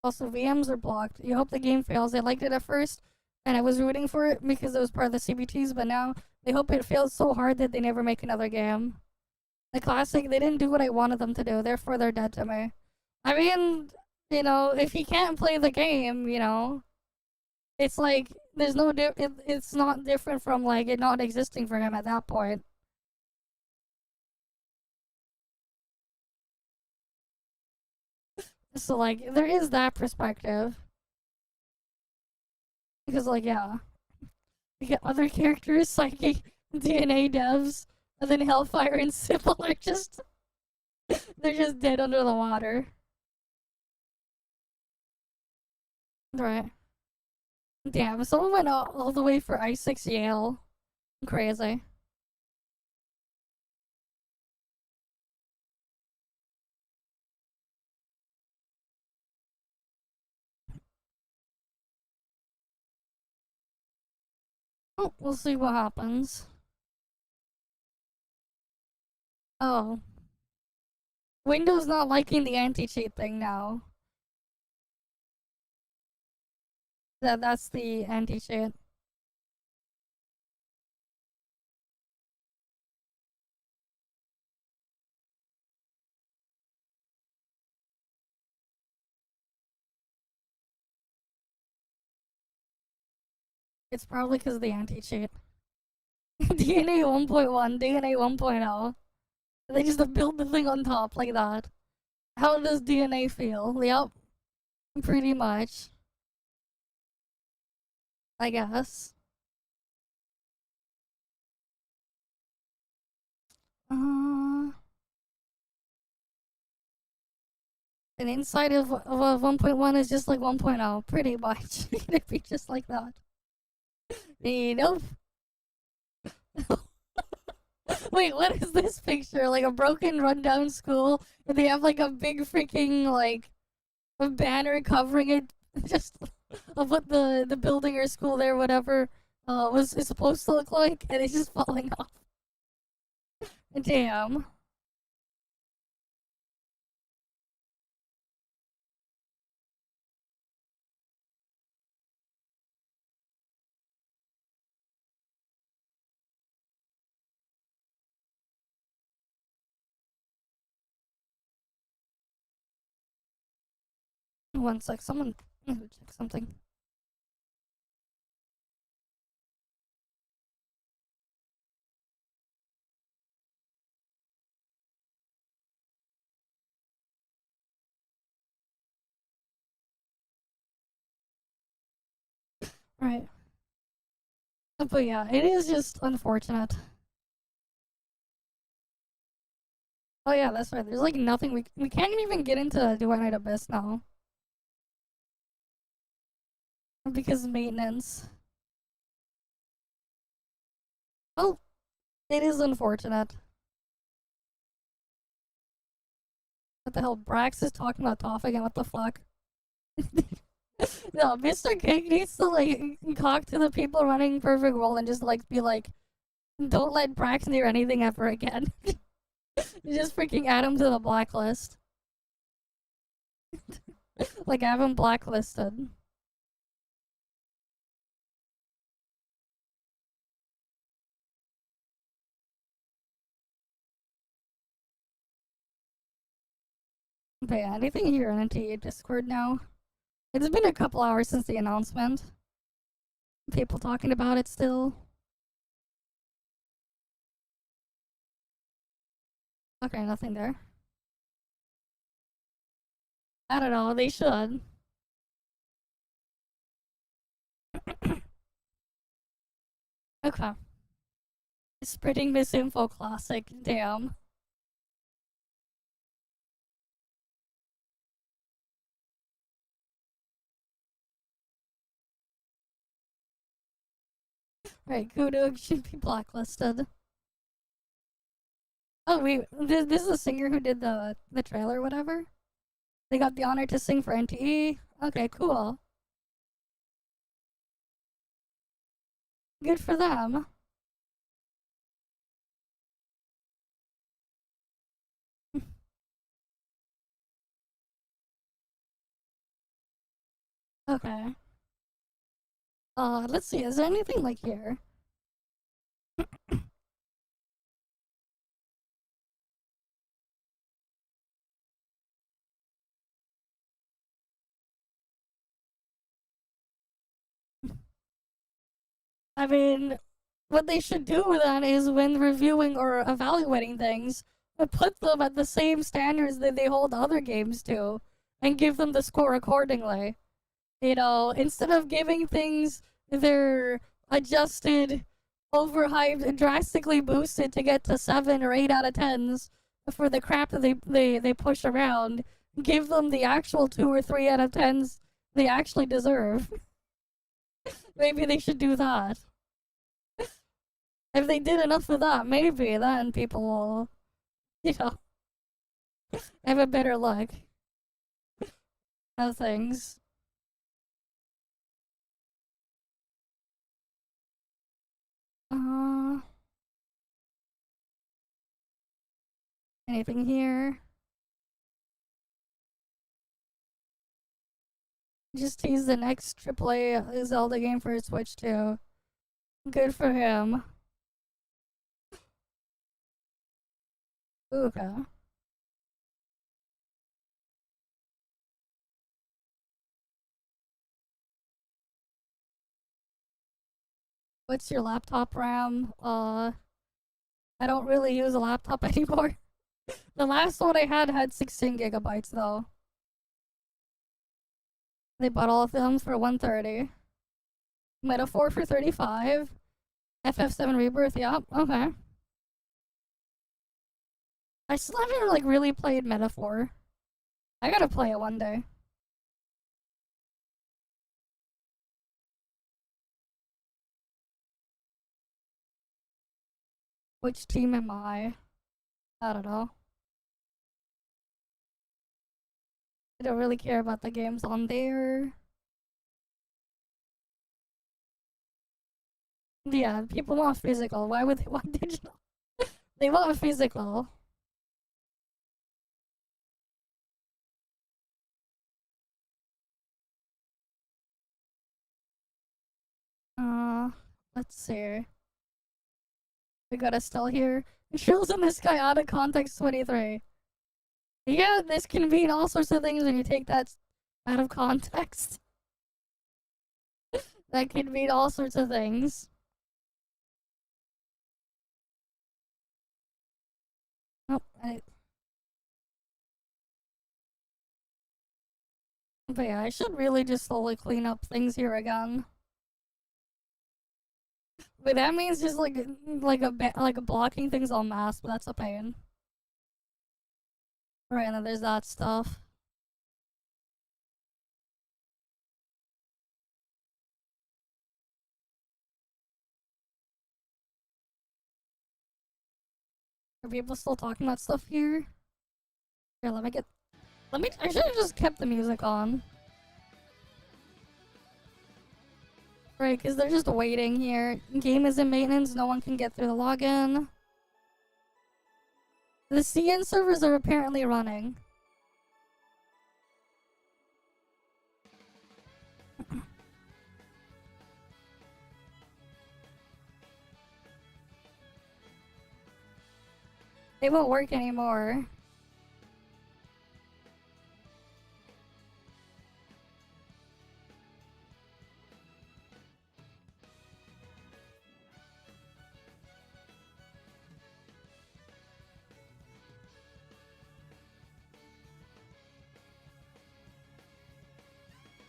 Speaker 1: Also, VMs are blocked. You hope the game fails. I liked it at first, and I was rooting for it because it was part of the CBTs, but now they hope it fails so hard that they never make another game. The classic, they didn't do what I wanted them to do, therefore they're dead to me. I mean, you know, if he can't play the game, you know, it's like, there's no it's not different from, like, it not existing for him at that point. So, like, there is that perspective. Because, like, yeah. You get other characters, Psychic, DNA devs, and then Hellfire and Sybil are just... they're just dead under the water. Right. Damn, someone went all the way for I6 Yale. Crazy. Oh, we'll see what happens. Oh. Windows not liking the anti-cheat thing now. That's the anti-cheat. It's probably because of the anti-cheat. DNA 1.1, DNA 1.0. They just build the thing on top like that. How does DNA feel? Yep. Pretty much. I guess. Uh, an inside of a 1.1 is just like 1.0, pretty much. It'd be just like that. Nope. Wait, what is this picture? Like a broken, rundown school, and they have like a big freaking like a banner covering it, just of what the building or school there, whatever, is supposed to look like, and it's just falling off. Damn. One sec, someone check something. Right. But yeah, it is just unfortunate. Oh yeah, that's right. There's like nothing we can't even get into Duet Abyss now. Because of maintenance. Oh, it is unfortunate. What the hell? Brax is talking about ToF again. What the fuck? No, Mr. Cake needs to like talk to the people running Perfect World and just like be like, don't let Brax near anything ever again. Just freaking add him to the blacklist. Like have him blacklisted. But yeah, anything here in NTE Discord now? It's been a couple hours since the announcement. People talking about it still. Okay, nothing there. I don't know, they should. Okay. Spreading misinfo classic. Damn. Right, Gudug should be blacklisted. Oh wait, this is a singer who did the trailer, or whatever. They got the honor to sing for NTE. Okay, cool. Good for them. Okay. Let's see. Is there anything like here? I mean, what they should do then is when reviewing or evaluating things, put them at the same standards that they hold other games to, and give them the score accordingly. You know, instead of giving things their adjusted, overhyped, and drastically boosted to get to 7 or 8 out of 10s for the crap that they push around, give them the actual 2 or 3 out of 10s they actually deserve. Maybe they should do that. If they did enough of that, maybe then people will, you know, have a better luck of things. Anything here? Just tease the next AAA Zelda game for Switch too. Good for him. Okay. What's your laptop RAM? I don't really use a laptop anymore. The last one I had 16 gigabytes though. They bought all of them for 130. Metaphor for 35. FF7 Rebirth, yep, okay. I still haven't like really played Metaphor. I gotta play it one day. Which team am I? I don't know. I don't really care about the games on there. Yeah, people want physical. Why would they want digital? They want physical. Let's see. We got Estelle here. Shrills in the sky out of context 23. Yeah, this can mean all sorts of things when you take that out of context. That can mean all sorts of things. Oh, but yeah, I should really just slowly clean up things here again. But that means just like blocking things en masse, but that's a pain. Right, and then there's that stuff. Are people still talking about stuff here? Here, I should have just kept the music on. Right, because they're just waiting here. Game is in maintenance, no one can get through the login. The CN servers are apparently running. They won't work anymore.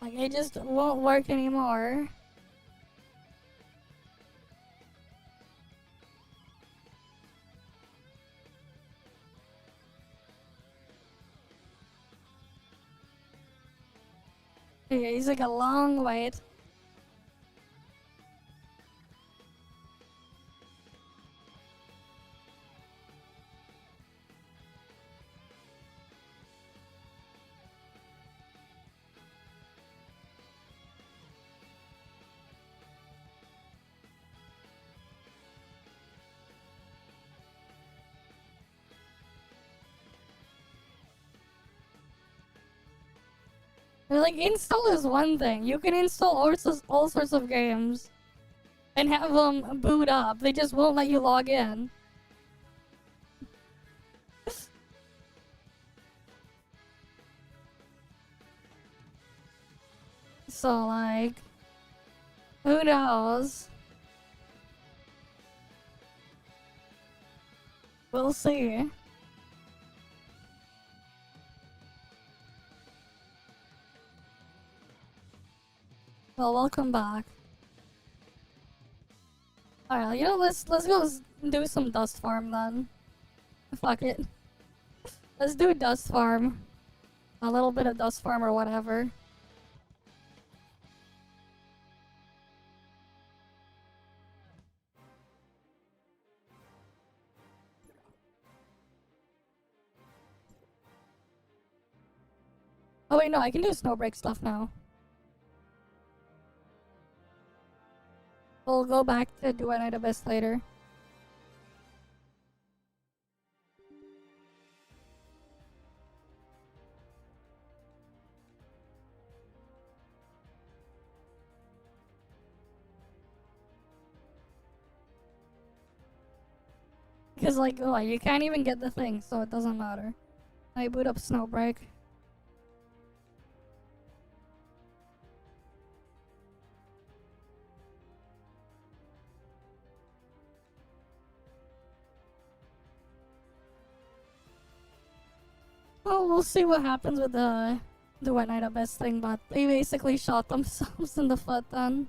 Speaker 1: Like, it just won't work anymore. Yeah, he's like a long wait. Like, install is one thing. You can install all sorts of games and have them boot up. They just won't let you log in. So, like, who knows? We'll see. Well, welcome back. Alright, you know, let's go do some dust farm then. Fuck it. Let's do dust farm. A little bit of dust farm or whatever. Oh wait, no, I can do Snowbreak stuff now. We'll go back to do an Abyss later. Because, like, oh, you can't even get the thing, so it doesn't matter. I boot up Snowbreak. Well, we'll see what happens with the One Night Abyss thing, but they basically shot themselves in the foot then.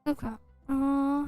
Speaker 1: Okay. Uh,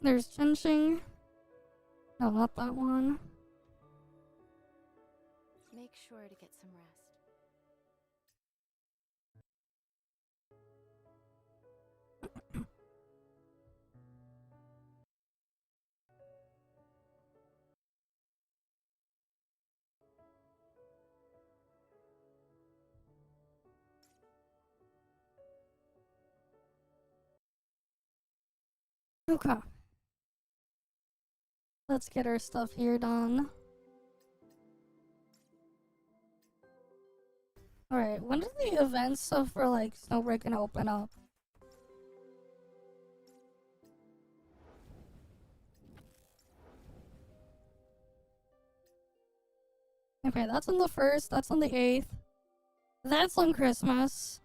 Speaker 1: There's Chenching. No, not that one.
Speaker 10: Make sure to get some rest.
Speaker 1: Okay. Let's get our stuff here done. Alright, when are the events stuff for like Snowbreak gonna open up? Okay, that's on the 1st, that's on the 8th. That's on Christmas.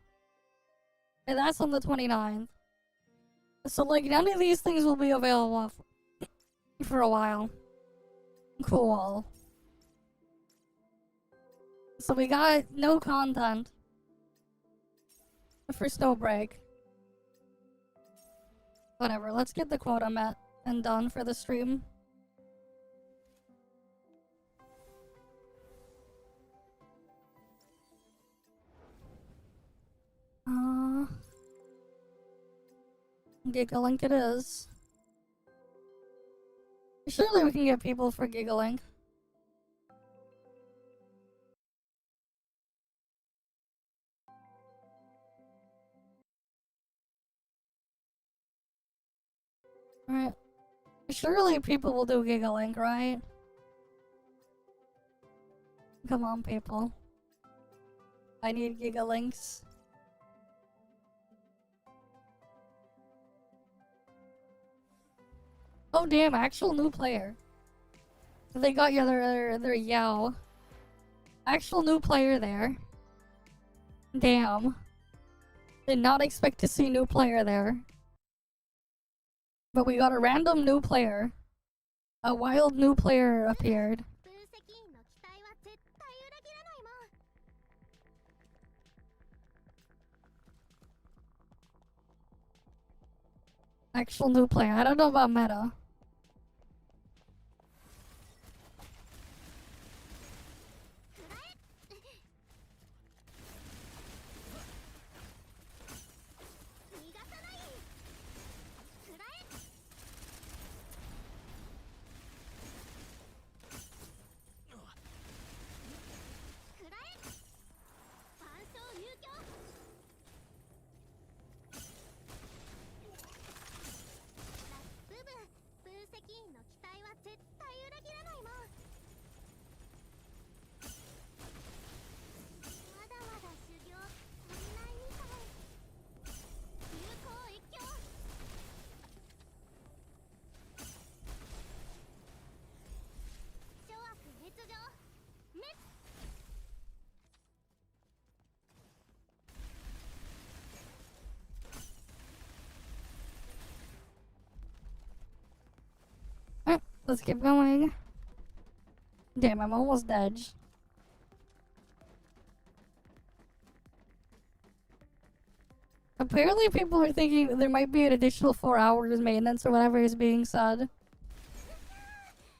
Speaker 1: And that's on the 29th. So like none of these things will be available for a while. Cool. So we got no content for Snowbreak. Whatever, let's get the quota met and done for the stream. Gigalink it is. Surely we can get people for Gigalink. Alright. Surely people will do Gigalink, right? Come on, people. I need Gigalinks. Oh damn, actual new player. They got you their Yao. Actual new player there. Damn. Did not expect to see new player there. But we got a random new player. A wild new player appeared. Actual new player. I don't know about meta. Alright, let's keep going. Damn, I'm almost dead. Apparently people are thinking there might be an additional 4 hours maintenance or whatever is being said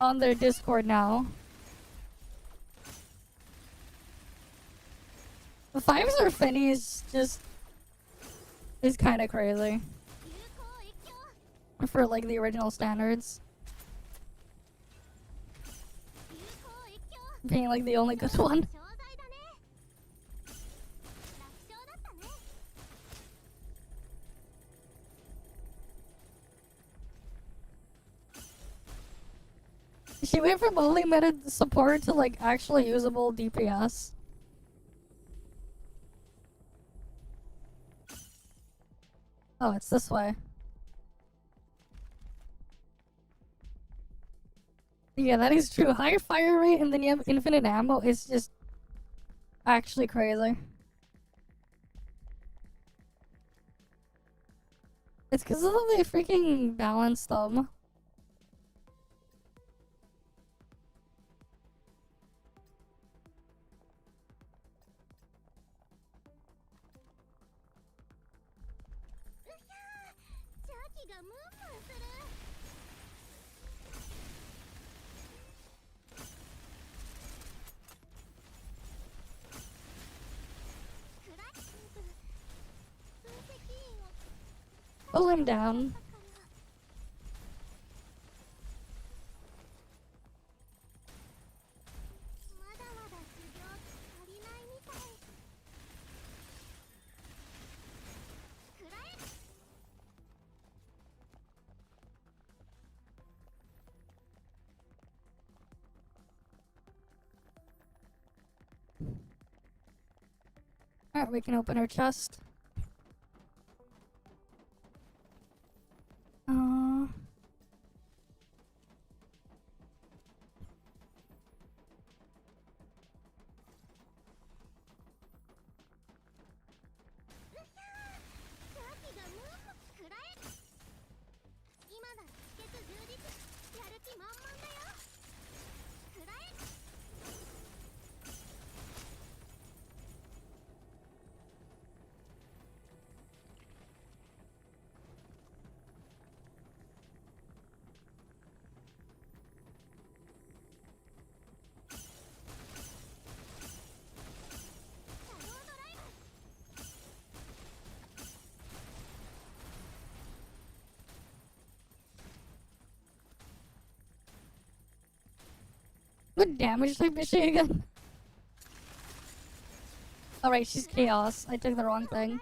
Speaker 1: on their Discord now. The 5-star Finny is just is kind of crazy for like the original standards, being like the only good one. She went from only meta support to like actually usable DPS. Oh, it's this way. Yeah, that is true. Higher fire rate and then you have infinite ammo is just actually crazy. It's because of the way they freaking balance them. Pull him down. Alright, we can open our chest. What damage type is she again? Alright, she's chaos. I took the wrong thing.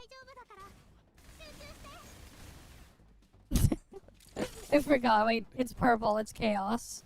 Speaker 1: I forgot. Wait, it's purple. It's chaos.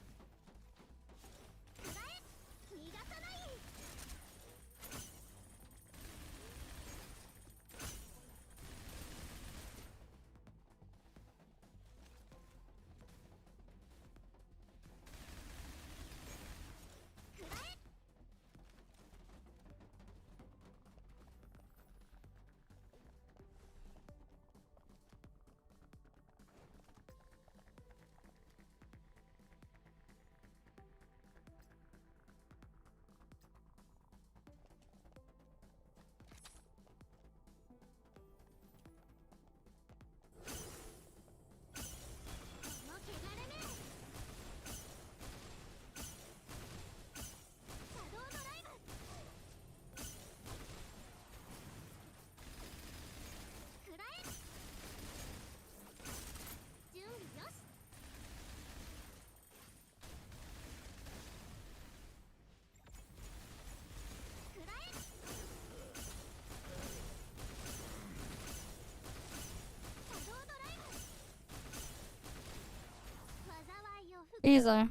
Speaker 1: Easy.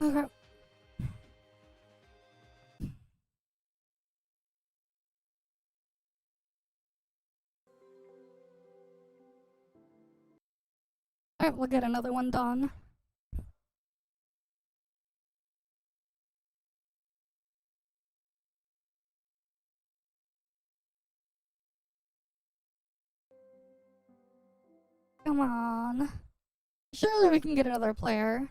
Speaker 1: Okay. Alright, we'll get another one done. Come on. Surely we can get another player.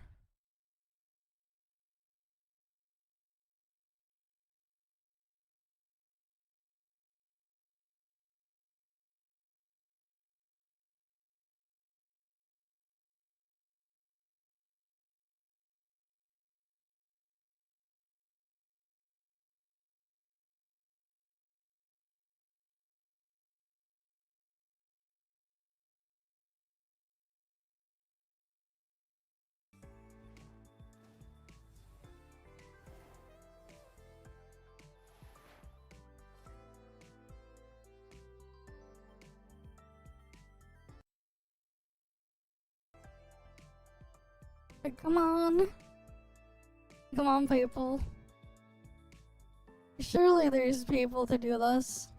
Speaker 1: Come on. Come on, people. Surely there's people to do this.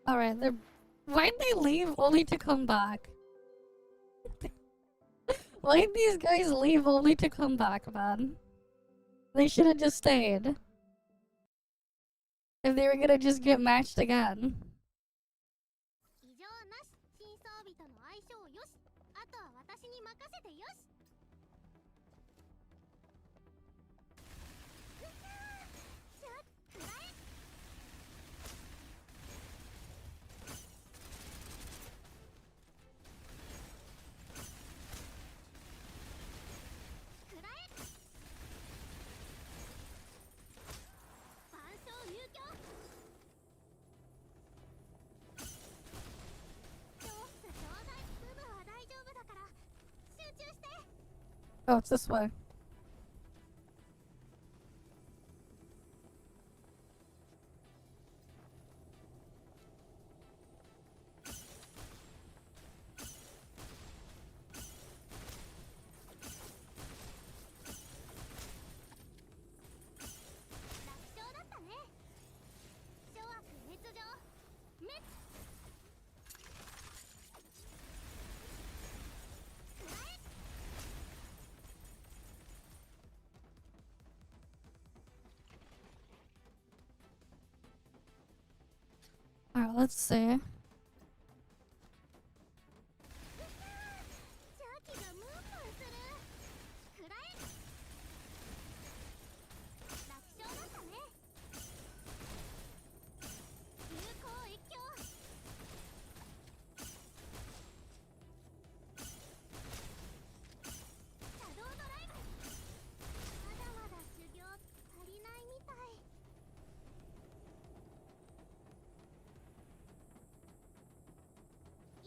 Speaker 1: Alright, why'd they leave only to come back? Why'd these guys leave only to come back, man? They should have just stayed. if they were gonna just get matched again.
Speaker 2: 異常なし。新装備との相性よし。あとは私に任せてよし。うっしゃー。しゃくらえ。くらえ。万象入居。ちょっとちょうだい。部分は大丈夫だから集中して。
Speaker 1: Oh, it's this way. Alright, let's see.
Speaker 2: 邪気がムンムンする。くらえ。楽勝だったね。有効越境。シャドウドライブ。まだまだ修行足りないみたい。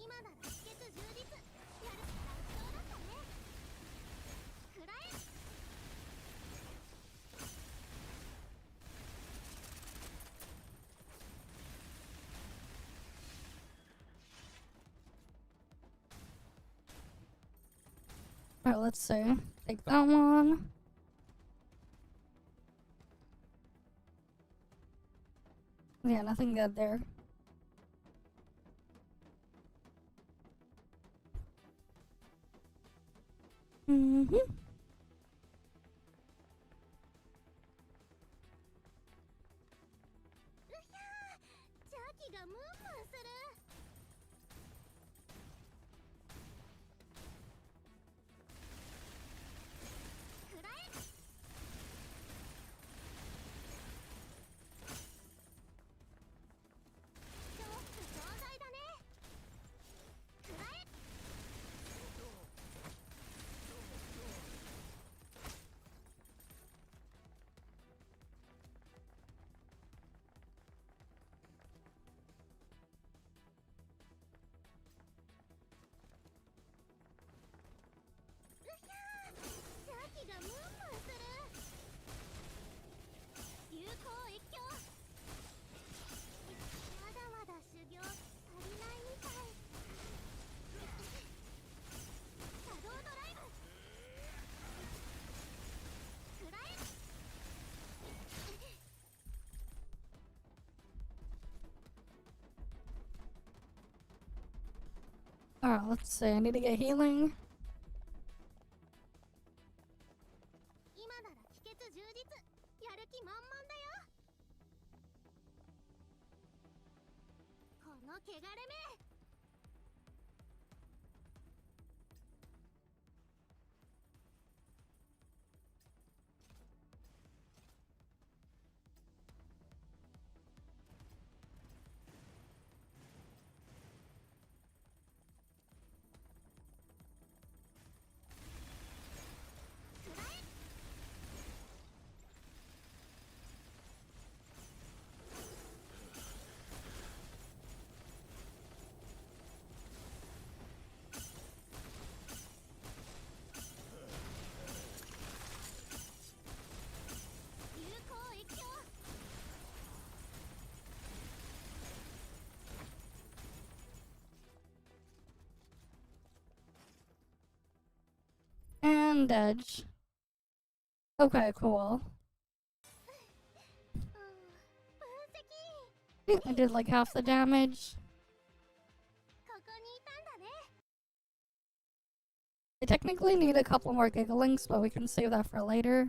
Speaker 2: 今なら秘訣充実。やる。楽勝だったね。くらえ。
Speaker 1: Alright, let's see. Take that one. Yeah, nothing good there. Mm-hmm.
Speaker 2: 邪気がムンムンする。くらえ。ちょっとちょうだいだね。くらえ。 邪気がムンムンする。有効越境。まだまだ修行足りないみたい。シャドウドライブ。くらえ。
Speaker 1: Alright, let's see. I need to get healing.
Speaker 2: 今なら秘訣充実。やる気満々だよ。この汚れ目。
Speaker 1: And edge. Okay, cool. I did like half the damage. I technically need a couple more gigalinks, but we can save that for later.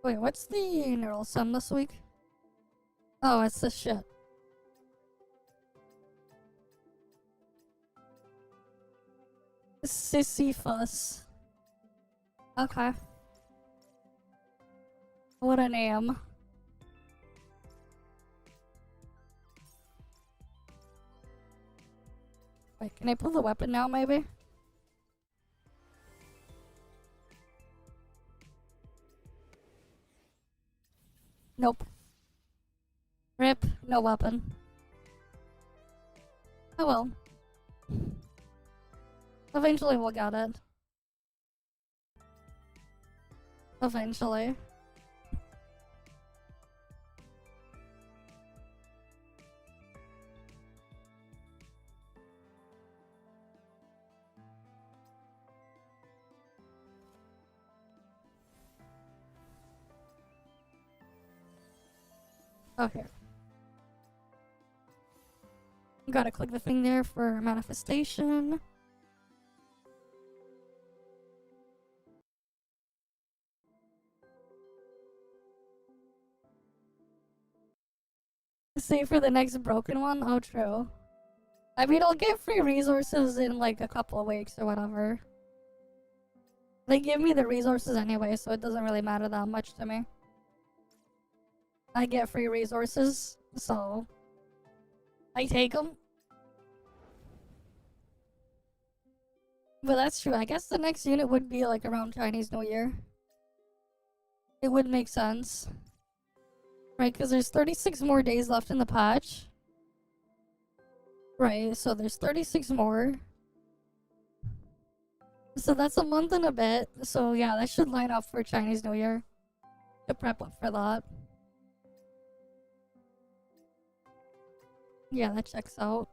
Speaker 1: Wait, what's the neural sum this week? Oh, it's this shit. Sisyphus. Okay. What a name. Wait, can I pull the weapon now, maybe? Nope. Rip, no weapon. Oh well. Eventually we'll get it. Eventually. Oh, here. Gotta click the thing there for manifestation. Save for the next broken one? Oh, true. I mean, I'll get free resources in like a couple of weeks or whatever. They give me the resources anyway, so it doesn't really matter that much to me. I get free resources, so I take them. But that's true. I guess the next unit would be like around Chinese New Year. It would make sense. Right, because there's 36 more days left in the patch. Right, so there's 36 more. So that's a month and a bit. So yeah, that should line up for Chinese New Year. To prep up for that. Yeah, that checks out.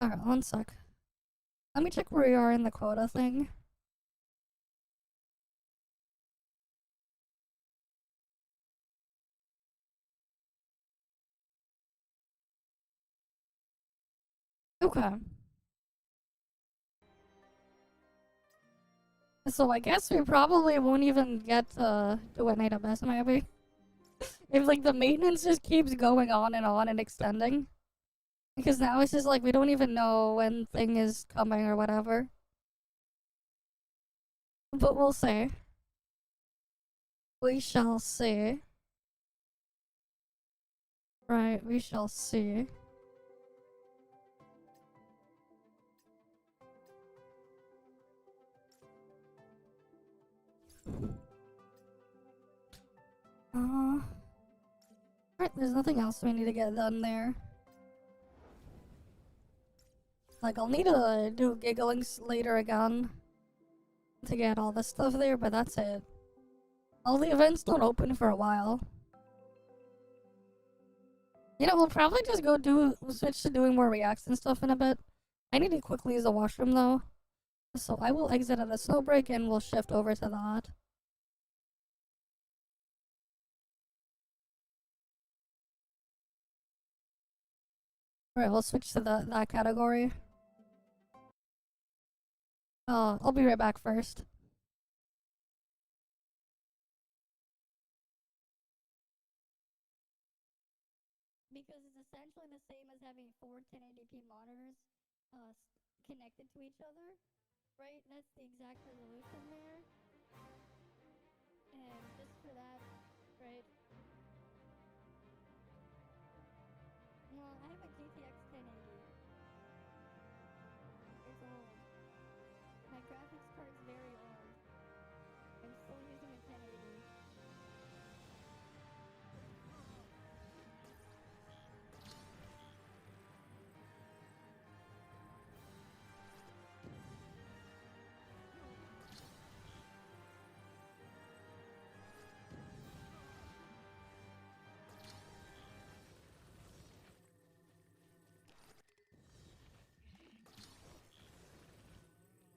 Speaker 1: Alright, one sec. Let me check where we are in the quota thing. Okay. So I guess we probably won't even get to do an AWS maybe. If like the maintenance just keeps going on and extending. Because now it's just like we don't even know when thing is coming or whatever. But we'll see. We shall see. Right, we shall see. Alright, there's nothing else we need to get done there. Like, I'll need to do gigglings later again to get all this stuff there, but that's it. All the events don't open for a while. You know, we'll probably just we'll switch to doing more reacts and stuff in a bit. I need to quickly use the washroom though. So I will exit at the Snowbreak and we'll shift over to that. Alright, we'll switch to that category. I'll be right back first. Because it's essentially the same as having 4 1080p monitors connected to each other, right? That's the exact resolution there. And just for that, right? Well, I have a GTX 1080. It's old. My graphics card's very old. I'm still using a 1080.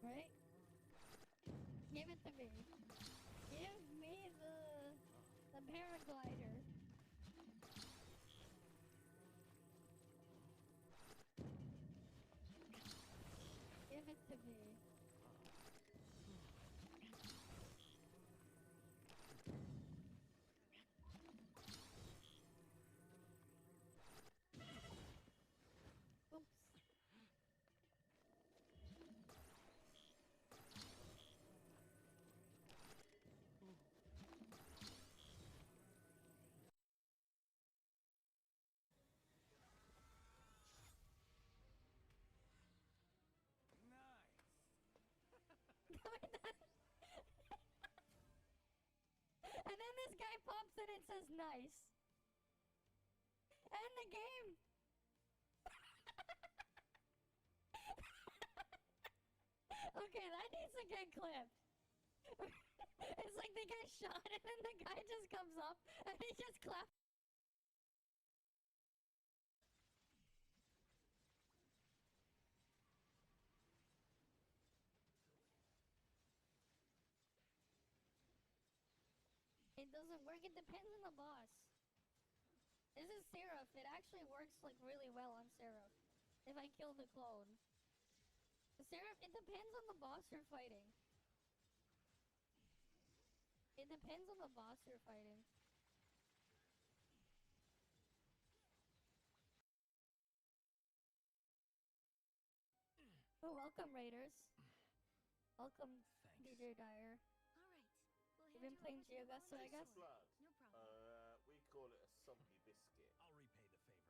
Speaker 1: Right? Give it to me. Give me the paraglider. to be. Oops. And then this guy pops in and says nice. And the game. Okay, that needs to get clipped. It's like they get shot and then the guy just comes up and he just claps. It doesn't work, it depends on the boss. This is Seraph, it actually works like really well on Seraph. If I kill the clone. Seraph, it depends on the boss you're fighting. It depends on the boss you're fighting. Oh, welcome Raiders. Welcome DJ Dyer.
Speaker 10: Alright. We'll
Speaker 1: You've
Speaker 10: hand
Speaker 1: been
Speaker 10: you
Speaker 1: playing
Speaker 10: over to the
Speaker 1: Geogusto, I
Speaker 10: volunteers.
Speaker 1: guess?
Speaker 8: Blood.
Speaker 10: No problem.
Speaker 8: We call it a soggy biscuit.
Speaker 11: I'll repay the favor,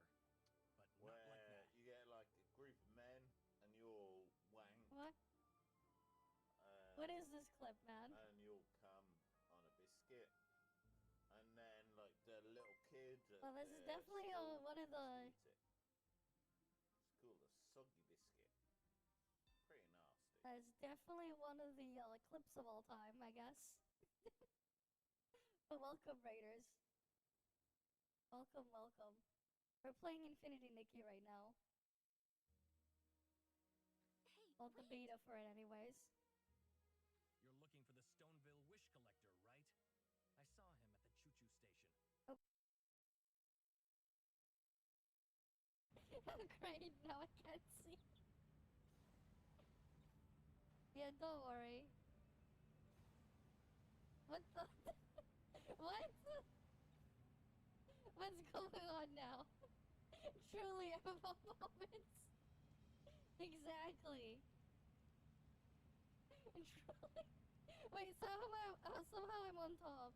Speaker 11: but not
Speaker 8: Where
Speaker 11: like that.
Speaker 8: you get like a group of men and you all wang.
Speaker 1: What? What is this clip, man?
Speaker 8: And you'll come on a biscuit. And then like the little kid.
Speaker 1: Well, this is definitely one of the...
Speaker 8: It's called a soggy biscuit. Pretty nasty.
Speaker 1: That's definitely one of the clips of all time, I guess. But welcome, Raiders. Welcome, welcome. We're playing Infinity Nikki right now.
Speaker 10: Hey,
Speaker 1: Well, the
Speaker 10: wait.
Speaker 1: beta for it anyways.
Speaker 11: You're looking for the Stoneville Wish Collector, right? I saw him at the choo-choo station.
Speaker 1: Oh. Oh, great. Now I can't see. Yeah, don't worry. What the? What? What's going on now? Truly MMO moments. Exactly. Truly. Wait, somehow I'm on top.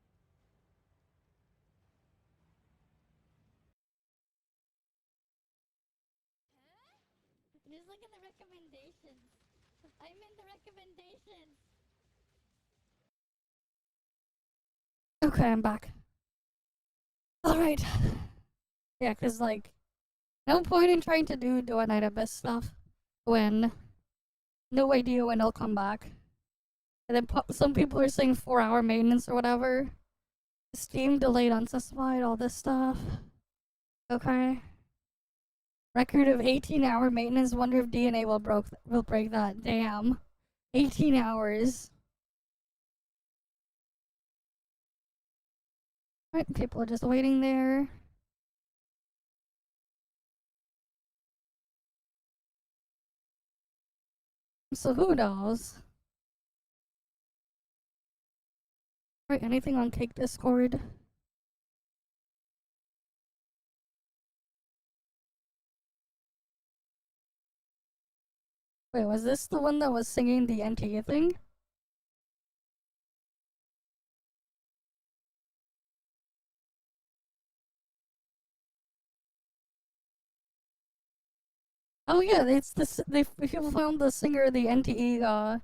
Speaker 1: Just look at the recommendations. I'm in the recommendations. Okay, I'm back. Alright. Yeah, cause like, no point in trying to do Night Abyss stuff when no idea when it'll come back. And then some people are saying 4-hour maintenance or whatever. Steam delayed unspecified, all this stuff. Okay. Record of 18-hour maintenance. Wonder if DNA will break that. Damn. 18 hours. Right, people are just waiting there. So who knows? Right, anything on Cake Discord? Wait, was this the one that was singing the NTE thing? Oh yeah, it's this. People found the singer of the NTE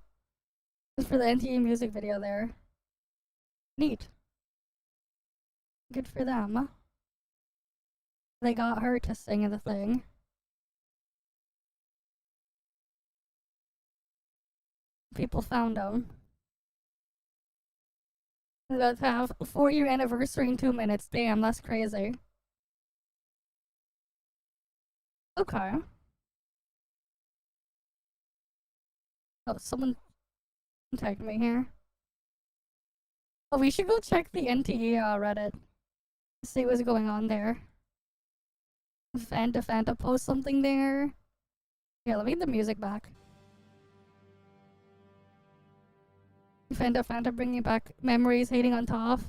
Speaker 1: for the NTE music video there. Neat. Good for them. They got her to sing the thing. People found them. About to have a 4-year anniversary in 2 minutes. Damn, that's crazy. Okay. Oh, someone tagged me here. Oh, we should go check the NTE Reddit. See what's going on there. Fanta post something there. Here, let me get the music back. Fanta bringing back memories, hating on ToF.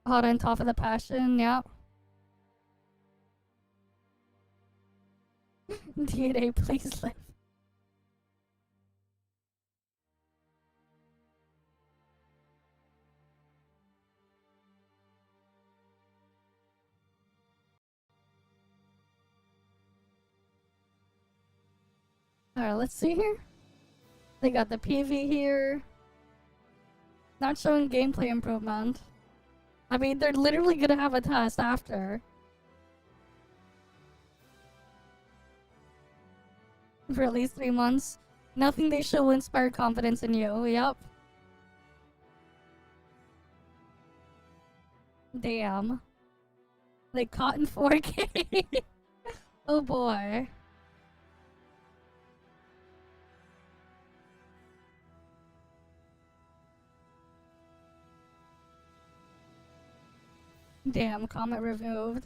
Speaker 1: Hot on ToF of the passion, yeah. DNA, please live. Alright, let's see here. They got the PV here. Not showing gameplay improvement. I mean, they're literally gonna have a test after. For at least 3 months. Nothing they show will inspire confidence in you. Yep. Damn. They caught in 4K. Oh boy. Damn, comment removed.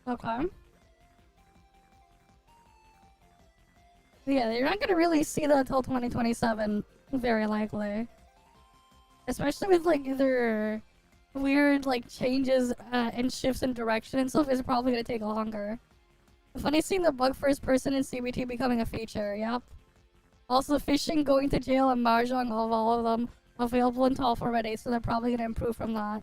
Speaker 1: Okay. Yeah, you're not gonna really see that until 2027, very likely. Especially with like either weird like changes and shifts in direction and stuff is probably gonna take longer. Funny seeing the bug first person in CBT becoming a feature, yep. Also fishing, going to jail, and mahjong, all of them available in ToF already, so they're probably gonna improve from that.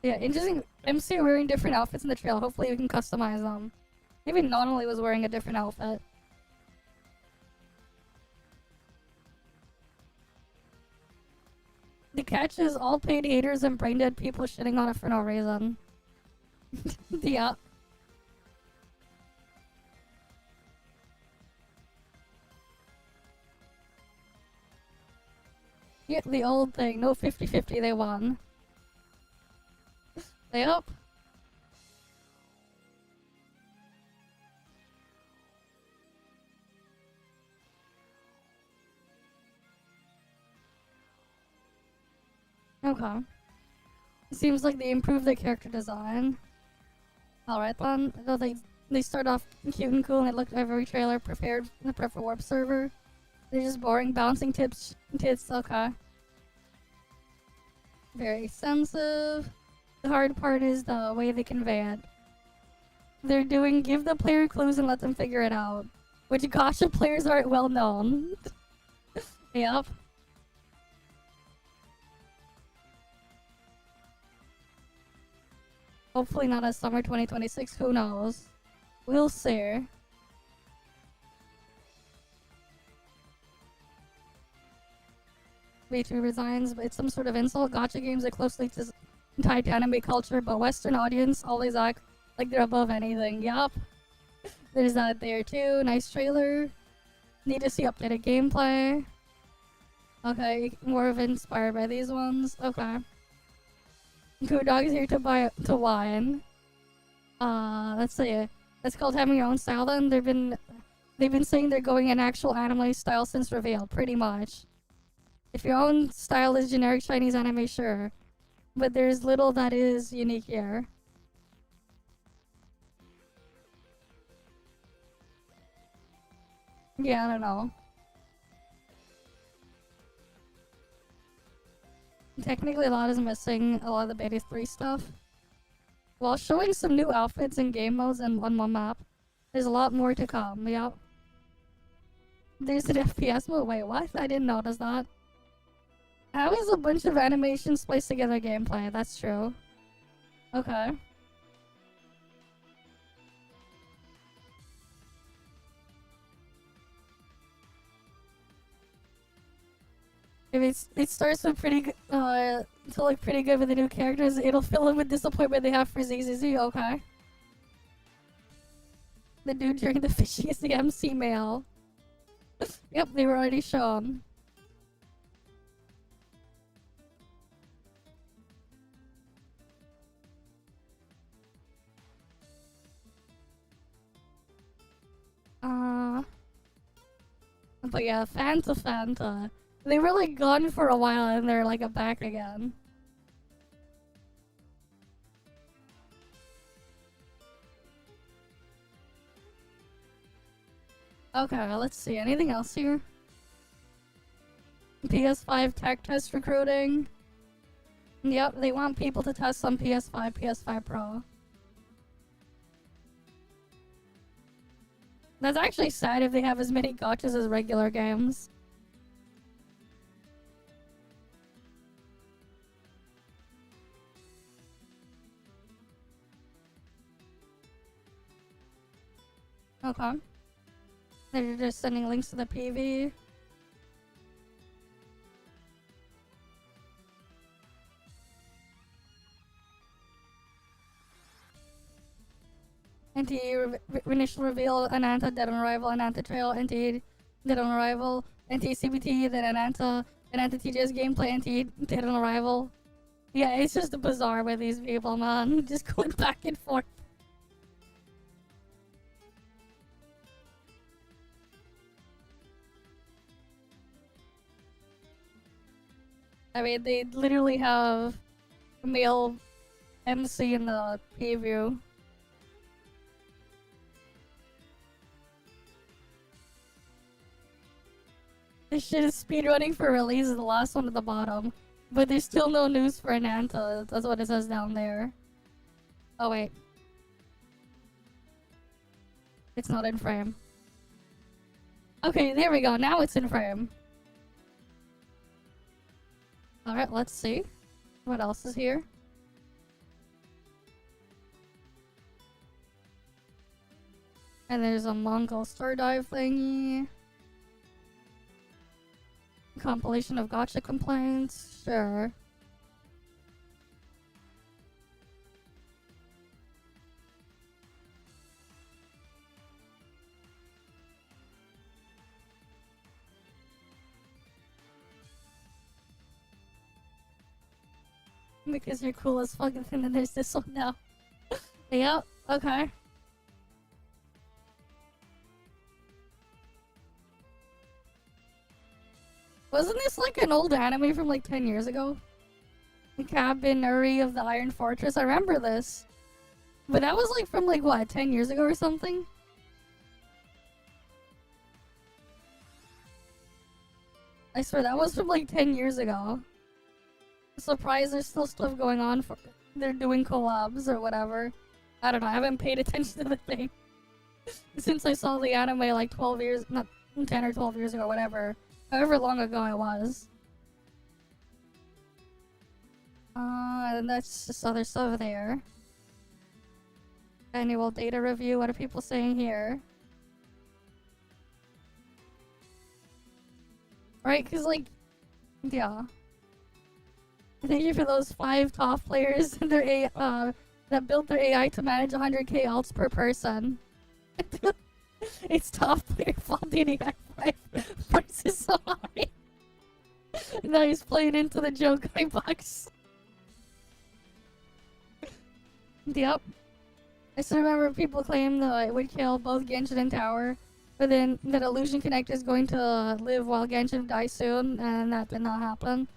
Speaker 1: Yeah, interesting. MC wearing different outfits in the trail. Hopefully we can customize them. Maybe Nonally was wearing a different outfit. The catch is all paid haters and brain dead people shitting on it for no reason. Yeah. Yeah, the old thing. No 50-50, they won. Yep. Okay. Seems like they improved the character design. Alright then. Though they start off cute and cool and it looked every trailer prepared for warp server. They're just boring bouncing tits, okay. Very extensive. The hard part is the way they convey it. They're doing give the player clues and let them figure it out. Which gacha players aren't well known. Yep. Hopefully not as summer 2026, who knows? We'll see. Vtuber resigns, but it's some sort of insult. Gacha games are closely tied to anime culture, but Western audience always act like they're above anything. Yup. There's that there too. Nice trailer. Need to see updated gameplay. Okay, more of inspired by these ones. Okay. Cool Dog's here to wine. Let's see. That's called having your own style then. They've been saying they're going an actual anime style since reveal, pretty much. If your own style is generic Chinese anime, sure. But there's little that is unique here. Yeah, I don't know. Technically, a lot is missing. A lot of the Beta 3 stuff. While showing some new outfits and game modes and one more map, there's a lot more to come. Yep. There's an FPS mode. Wait, what? I didn't notice that. How is a bunch of animations spliced together gameplay? That's true. Okay. If it starts with to look pretty good with the new characters, it'll fill in with disappointment they have for ZZZ, okay. The dude during the fishing is the MC male. Yep, they were already shown. But yeah, Fanta. They were like gone for a while and they're like back again. Okay, let's see. Anything else here? PS5 tech test recruiting. Yep, they want people to test on PS5, PS5 Pro. That's actually sad if they have as many gotchas as regular games. Okay. They're just sending links to the PV. NTE initial reveal, Ananta dead on arrival, Ananta trail, NTE dead on arrival, NTE CBT, then Ananta TJ's gameplay, NTE dead on arrival. Yeah, it's just bizarre with these people, man. Just going back and forth. I mean, they literally have a male MC in the preview. This shit is speedrunning for release, the last one at the bottom. But there's still no news for Ananta. That's what it says down there. Oh, wait. It's not in frame. Okay, there we go. Now it's in frame. Alright, let's see. What else is here? And there's a Mongol star dive thingy. Compilation of gotcha complaints. Sure. Because you're cool as fuck, and then there's this one now. Yep, okay. Wasn't this like an old anime from like 10 years ago? The Cabin Uri of the Iron Fortress. I remember this. But that was like from like what, 10 years ago or something? I swear that was from like 10 years ago. Surprised there's still stuff going on for they're doing collabs or whatever. I don't know, I haven't paid attention to the thing since I saw the anime like 12 years, not 10 or 12 years ago, whatever. However long ago it was. And that's just other stuff there. Annual data review, what are people saying here? Right, cause like, yeah. Thank you for those 5 ToF players that built their AI to manage 100k alts per person. It's ToF player fault the AI 5 price is so high. Now he's playing into the Jokai box. Yep. I still remember people claim that it would kill both Genshin and Tower, but then that Illusion Connect is going to live while Genshin dies soon, and that did not happen.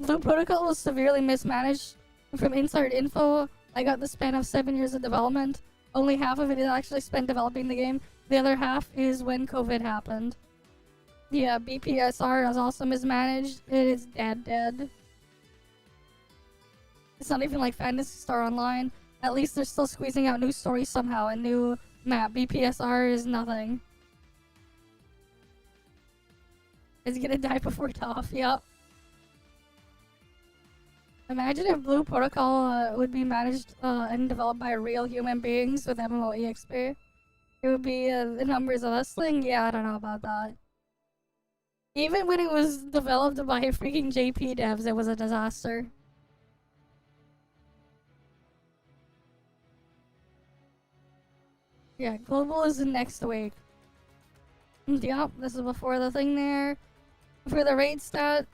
Speaker 1: The protocol was severely mismanaged. From inside info, I got the span of 7 years of development. Only half of it is actually spent developing the game. The other half is when COVID happened. Yeah, BPSR is also mismanaged. It is dead. It's not even like Fantasy Star Online. At least they're still squeezing out new stories somehow, a new map. BPSR is nothing. It's gonna die before ToF, yep. Imagine if Blue Protocol would be managed and developed by real human beings with MMOEXP. It would be the numbers of this thing? Yeah, I don't know about that. Even when it was developed by freaking JP devs, it was a disaster. Yeah, global is next week. Yep, this is before the thing there. For the raid stat,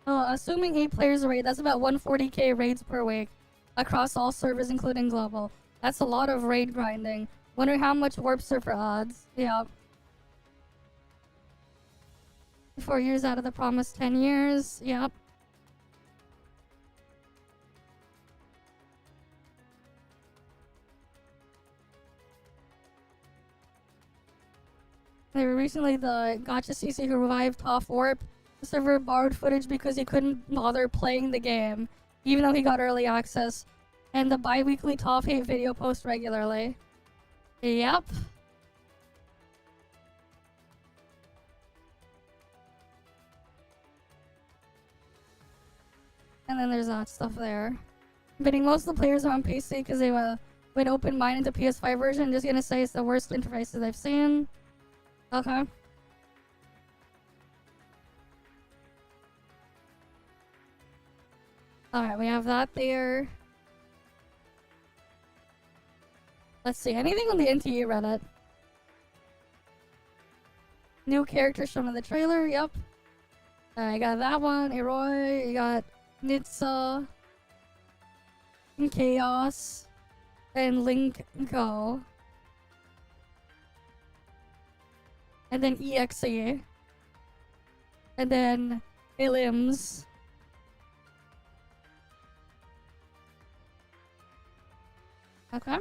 Speaker 1: assuming 8 players a raid, that's about 140k raids per week across all servers, including global. That's a lot of raid grinding. Wonder how much warp surfer odds. Yep. 4 years out of the promised 10 years. Yep. They were recently the Gotcha CC who revived ToF Warp. The server borrowed footage because he couldn't bother playing the game, even though he got early access. And the bi-weekly ToF hate video post regularly. Yep. And then there's that stuff there. Bidding most of the players are on PC because they went open-minded to PS5 version. Just gonna say it's the worst interfaces I've seen. Okay. Alright, we have that there. Let's see, anything on the NTE Reddit? New characters shown in the trailer, yep. I got that one, Eroi, you got Nitsa, and Chaos, and Link Go. And then EXE. And then Ilims. Okay.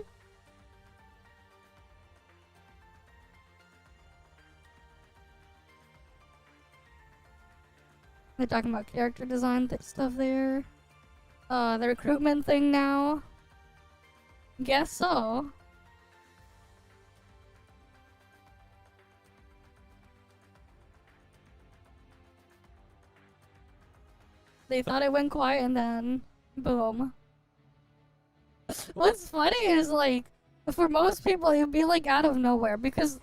Speaker 1: They're talking about character design stuff there. The recruitment thing now. Guess so. They thought it went quiet and then boom. What's funny is, like, for most people it'd be like out of nowhere because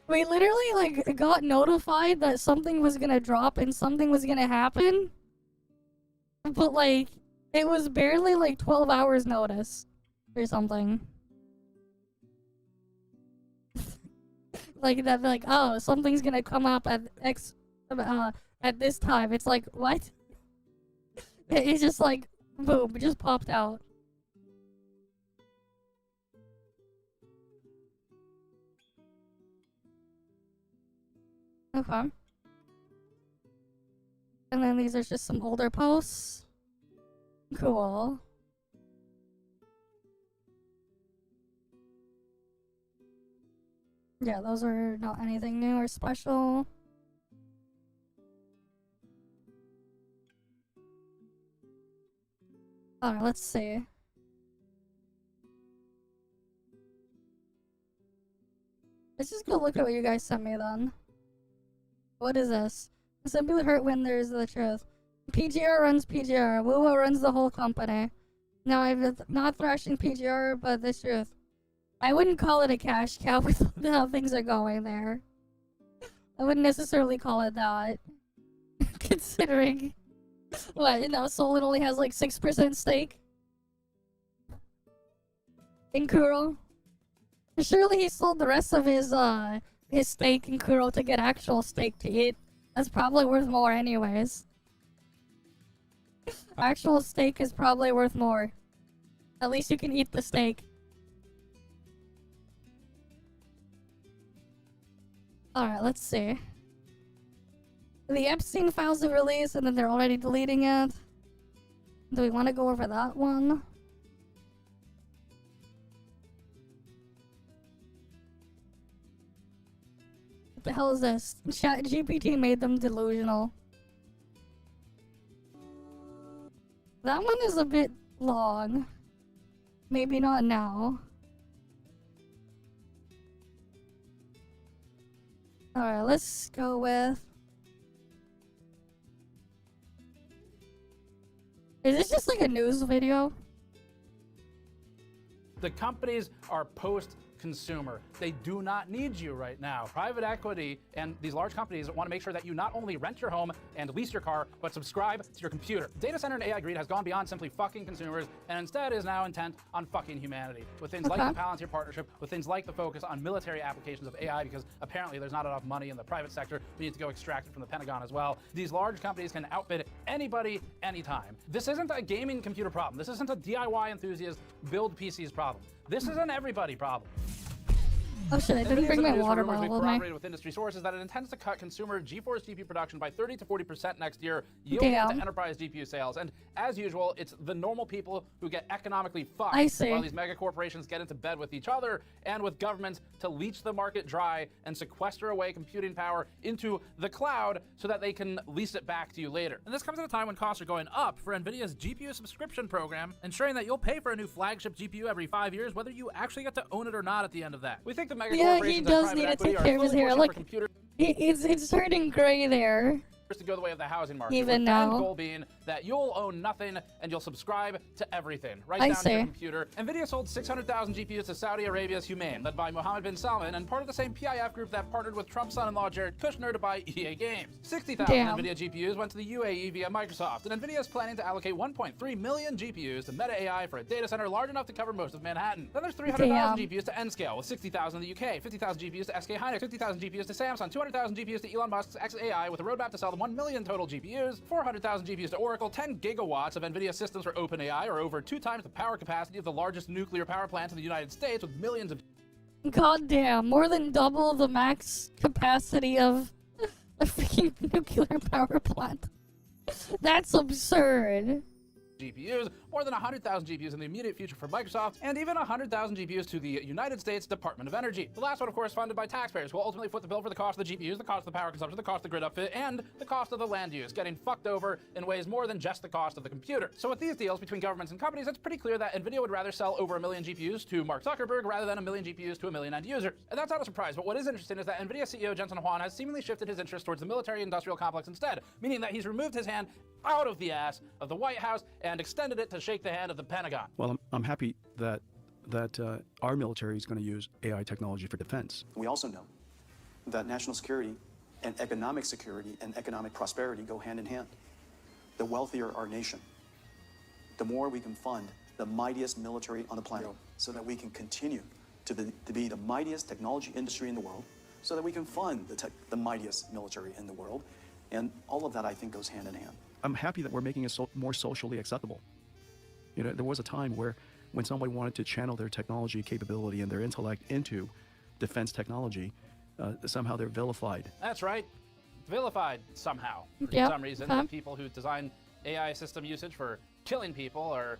Speaker 1: we literally like got notified that something was gonna drop and something was gonna happen. But like it was barely like 12 hours notice or something. Like that, like, oh, something's gonna come up at at this time. It's like, what? It's just like, boom, it just popped out. Okay. And then these are just some older posts. Cool. Yeah, those are not anything new or special. Alright, let's see. Let's just go look at what you guys sent me then. What is this? Simply hurt when there's the truth. PGR runs PGR. Wuwo runs the whole company. Now I'm not thrashing PGR, but the truth. I wouldn't call it a cash cow with how things are going there. I wouldn't necessarily call it that. Considering what, you know, Solon only has like 6% stake in Kuro. Surely he sold the rest of his stake in Kuro to get actual stake to eat. That's probably worth more anyways. Actual steak is probably worth more. At least you can eat the steak. Alright, let's see. The Epstein files are released and then they're already deleting it. Do we want to go over that one? What the hell is this? ChatGPT made them delusional. That one is a bit long. Maybe not now. Alright, let's go with... Is this just like a news video?
Speaker 12: The companies are post-consumer. They do not need you right now. Private equity and these large companies want to make sure that you not only rent your home and lease your car, but subscribe to your computer. Data center and AI greed has gone beyond simply fucking consumers and instead is now intent on fucking humanity. With things like the Palantir partnership, with things like the focus on military applications of AI, because apparently there's not enough money in the private sector. We need to go extract it from the Pentagon as well. These large companies can outbid anybody, anytime. This isn't a gaming computer problem. This isn't a DIY enthusiast build PCs problem. This is an everybody problem.
Speaker 1: Oh shit, I didn't
Speaker 12: NVIDIA's
Speaker 1: bring
Speaker 12: in the
Speaker 1: my
Speaker 12: news for
Speaker 1: water
Speaker 12: rumors
Speaker 1: bottle
Speaker 12: we've
Speaker 1: with me.
Speaker 12: corroborated with industry sources that it intends to cut consumer GeForce GPU production by 30 to 40% next year, yielding into
Speaker 1: Damn.
Speaker 12: enterprise GPU sales. And as usual, it's the normal people who get economically fucked
Speaker 1: I see.
Speaker 12: while these mega corporations get into bed with each other and with governments to leech the market dry and sequester away computing power into the cloud so that they can lease it back to you later. And this comes at a time when costs are going up for NVIDIA's GPU subscription program, ensuring that you'll pay for a new flagship GPU every 5 years, whether you actually get to own it or not at the end of that. We think the mega
Speaker 1: Yeah, he
Speaker 12: corporations and
Speaker 1: does
Speaker 12: private
Speaker 1: need to
Speaker 12: equity
Speaker 1: take
Speaker 12: are
Speaker 1: care of his
Speaker 12: slowly
Speaker 1: hair.
Speaker 12: pushing
Speaker 1: Look,
Speaker 12: for computers
Speaker 1: it's turning gray there.
Speaker 12: to go the way of the housing market.
Speaker 1: Even
Speaker 12: with
Speaker 1: now.
Speaker 12: the end goal being that you'll own nothing and you'll subscribe to everything, right
Speaker 1: I
Speaker 12: down to your
Speaker 1: see.
Speaker 12: computer. NVIDIA sold 600,000 GPUs to Saudi Arabia's Humane, led by Mohammed bin Salman, and part of the same PIF group that partnered with Trump's son-in-law Jared Kushner to buy EA Games. 60,000
Speaker 1: Damn.
Speaker 12: NVIDIA GPUs went to the UAE via Microsoft, and NVIDIA is planning to allocate 1.3 million GPUs to Meta AI for a data center large enough to cover most of Manhattan. Then there's 300,000 GPUs to Nscale, with 60,000 in the UK, 50,000 GPUs to SK Hynix, 50,000 GPUs to Samsung, 200,000 GPUs to Elon Musk's xAI, with a roadmap to sell them 1 million total GPUs, 400,000 GPUs to Oracle, 10 gigawatts of NVIDIA systems for OpenAI, or over 2 times the power capacity of the largest nuclear power plant in the United States, with millions of
Speaker 1: God damn, more than double the max capacity of a freaking nuclear power plant. That's absurd.
Speaker 12: GPUs, more than 100,000 GPUs in the immediate future for Microsoft, and even 100,000 GPUs to the United States Department of Energy. The last one, of course, funded by taxpayers, who will ultimately foot the bill for the cost of the GPUs, the cost of the power consumption, the cost of the grid upfit, and the cost of the land use, getting fucked over in ways more than just the cost of the computer. So with these deals between governments and companies, it's pretty clear that NVIDIA would rather sell over 1 million GPUs to Mark Zuckerberg rather than 1 million GPUs to 1 million end users. And that's not a surprise, but what is interesting is that NVIDIA CEO Jensen Huang has seemingly shifted his interest towards the military-industrial complex instead, meaning that he's removed his hand out of the ass of the White House and extended it to shake the hand of the Pentagon.
Speaker 13: Well, I'm happy that our military is going to use AI technology for defense.
Speaker 14: We also know that national security and economic security and economic prosperity go hand in hand. The wealthier our nation, the more we can fund the mightiest military on the planet, so that we can continue to be the mightiest technology industry in the world, so that we can fund the mightiest military in the world. And all of that, I think, goes hand in hand.
Speaker 13: I'm happy that we're making it more socially acceptable. You know, there was a time when somebody wanted to channel their technology capability and their intellect into defense technology, somehow they're vilified.
Speaker 12: That's right. Vilified somehow. For
Speaker 1: Yep.
Speaker 12: some reason,
Speaker 1: Okay.
Speaker 12: the people who design AI system usage for killing people are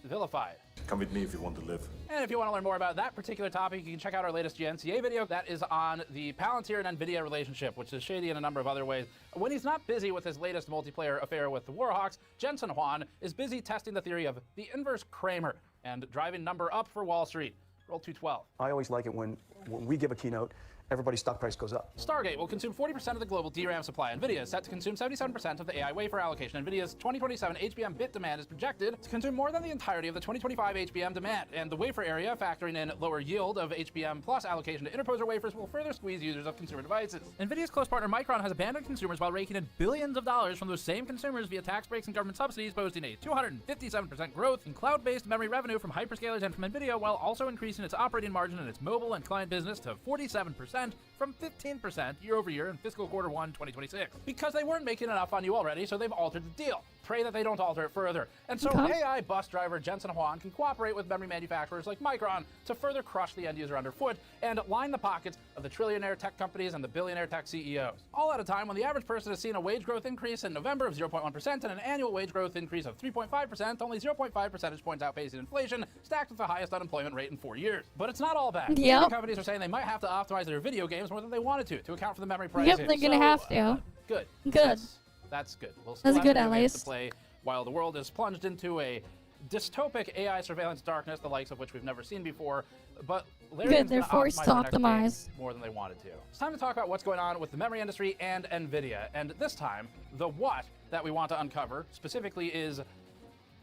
Speaker 12: vilified.
Speaker 8: Come with me if you want to live.
Speaker 12: And if you want to learn more about that particular topic, you can check out our latest GNCA video. That is on the Palantir and NVIDIA relationship, which is shady in a number of other ways. When he's not busy with his latest multiplayer affair with the Warhawks, Jensen Huang is busy testing the theory of the inverse Kramer and driving number up for Wall Street. Roll 212.
Speaker 14: I always like it when we give a keynote, everybody's stock price goes up.
Speaker 12: Stargate will consume 40% of the global DRAM supply. NVIDIA is set to consume 77% of the AI wafer allocation. NVIDIA's 2027 HBM bit demand is projected to consume more than the entirety of the 2025 HBM demand, and the wafer area, factoring in lower yield of HBM plus allocation to interposer wafers, will further squeeze users of consumer devices. NVIDIA's close partner Micron has abandoned consumers while raking in billions of dollars from those same consumers via tax breaks and government subsidies, posting a 257% growth in cloud-based memory revenue from hyperscalers and from NVIDIA, while also increasing its operating margin in its mobile and client business to 47% from 15% year over year in fiscal quarter 1, 2026. Because they weren't making enough on you already, so they've altered the deal. Pray that they don't alter it further. And so AI bus driver Jensen Huang can cooperate with memory manufacturers like Micron to further crush the end user underfoot and line the pockets of the trillionaire tech companies and the billionaire tech CEOs. All at a time when the average person has seen a wage growth increase in November of 0.1% and an annual wage growth increase of 3.5%, only 0.5 percentage points outpacing inflation, stacked with the highest unemployment rate in 4 years. But it's not all bad.
Speaker 1: Yep.
Speaker 12: Gaming companies are saying they might have to optimize their video games more than they wanted to account for the memory pricing.
Speaker 1: Yep, they're gonna have to.
Speaker 12: Good.
Speaker 1: Good.
Speaker 12: That's good. We'll
Speaker 1: That's
Speaker 12: have
Speaker 1: good,
Speaker 12: video
Speaker 1: at
Speaker 12: games
Speaker 1: least.
Speaker 12: to play while the world is plunged into a dystopic AI surveillance darkness, the likes of which we've never seen before. But
Speaker 1: Good, they're forced to optimize.
Speaker 12: more than they wanted to. It's time to talk about what's going on with the memory industry and NVIDIA. And this time, the what that we want to uncover specifically is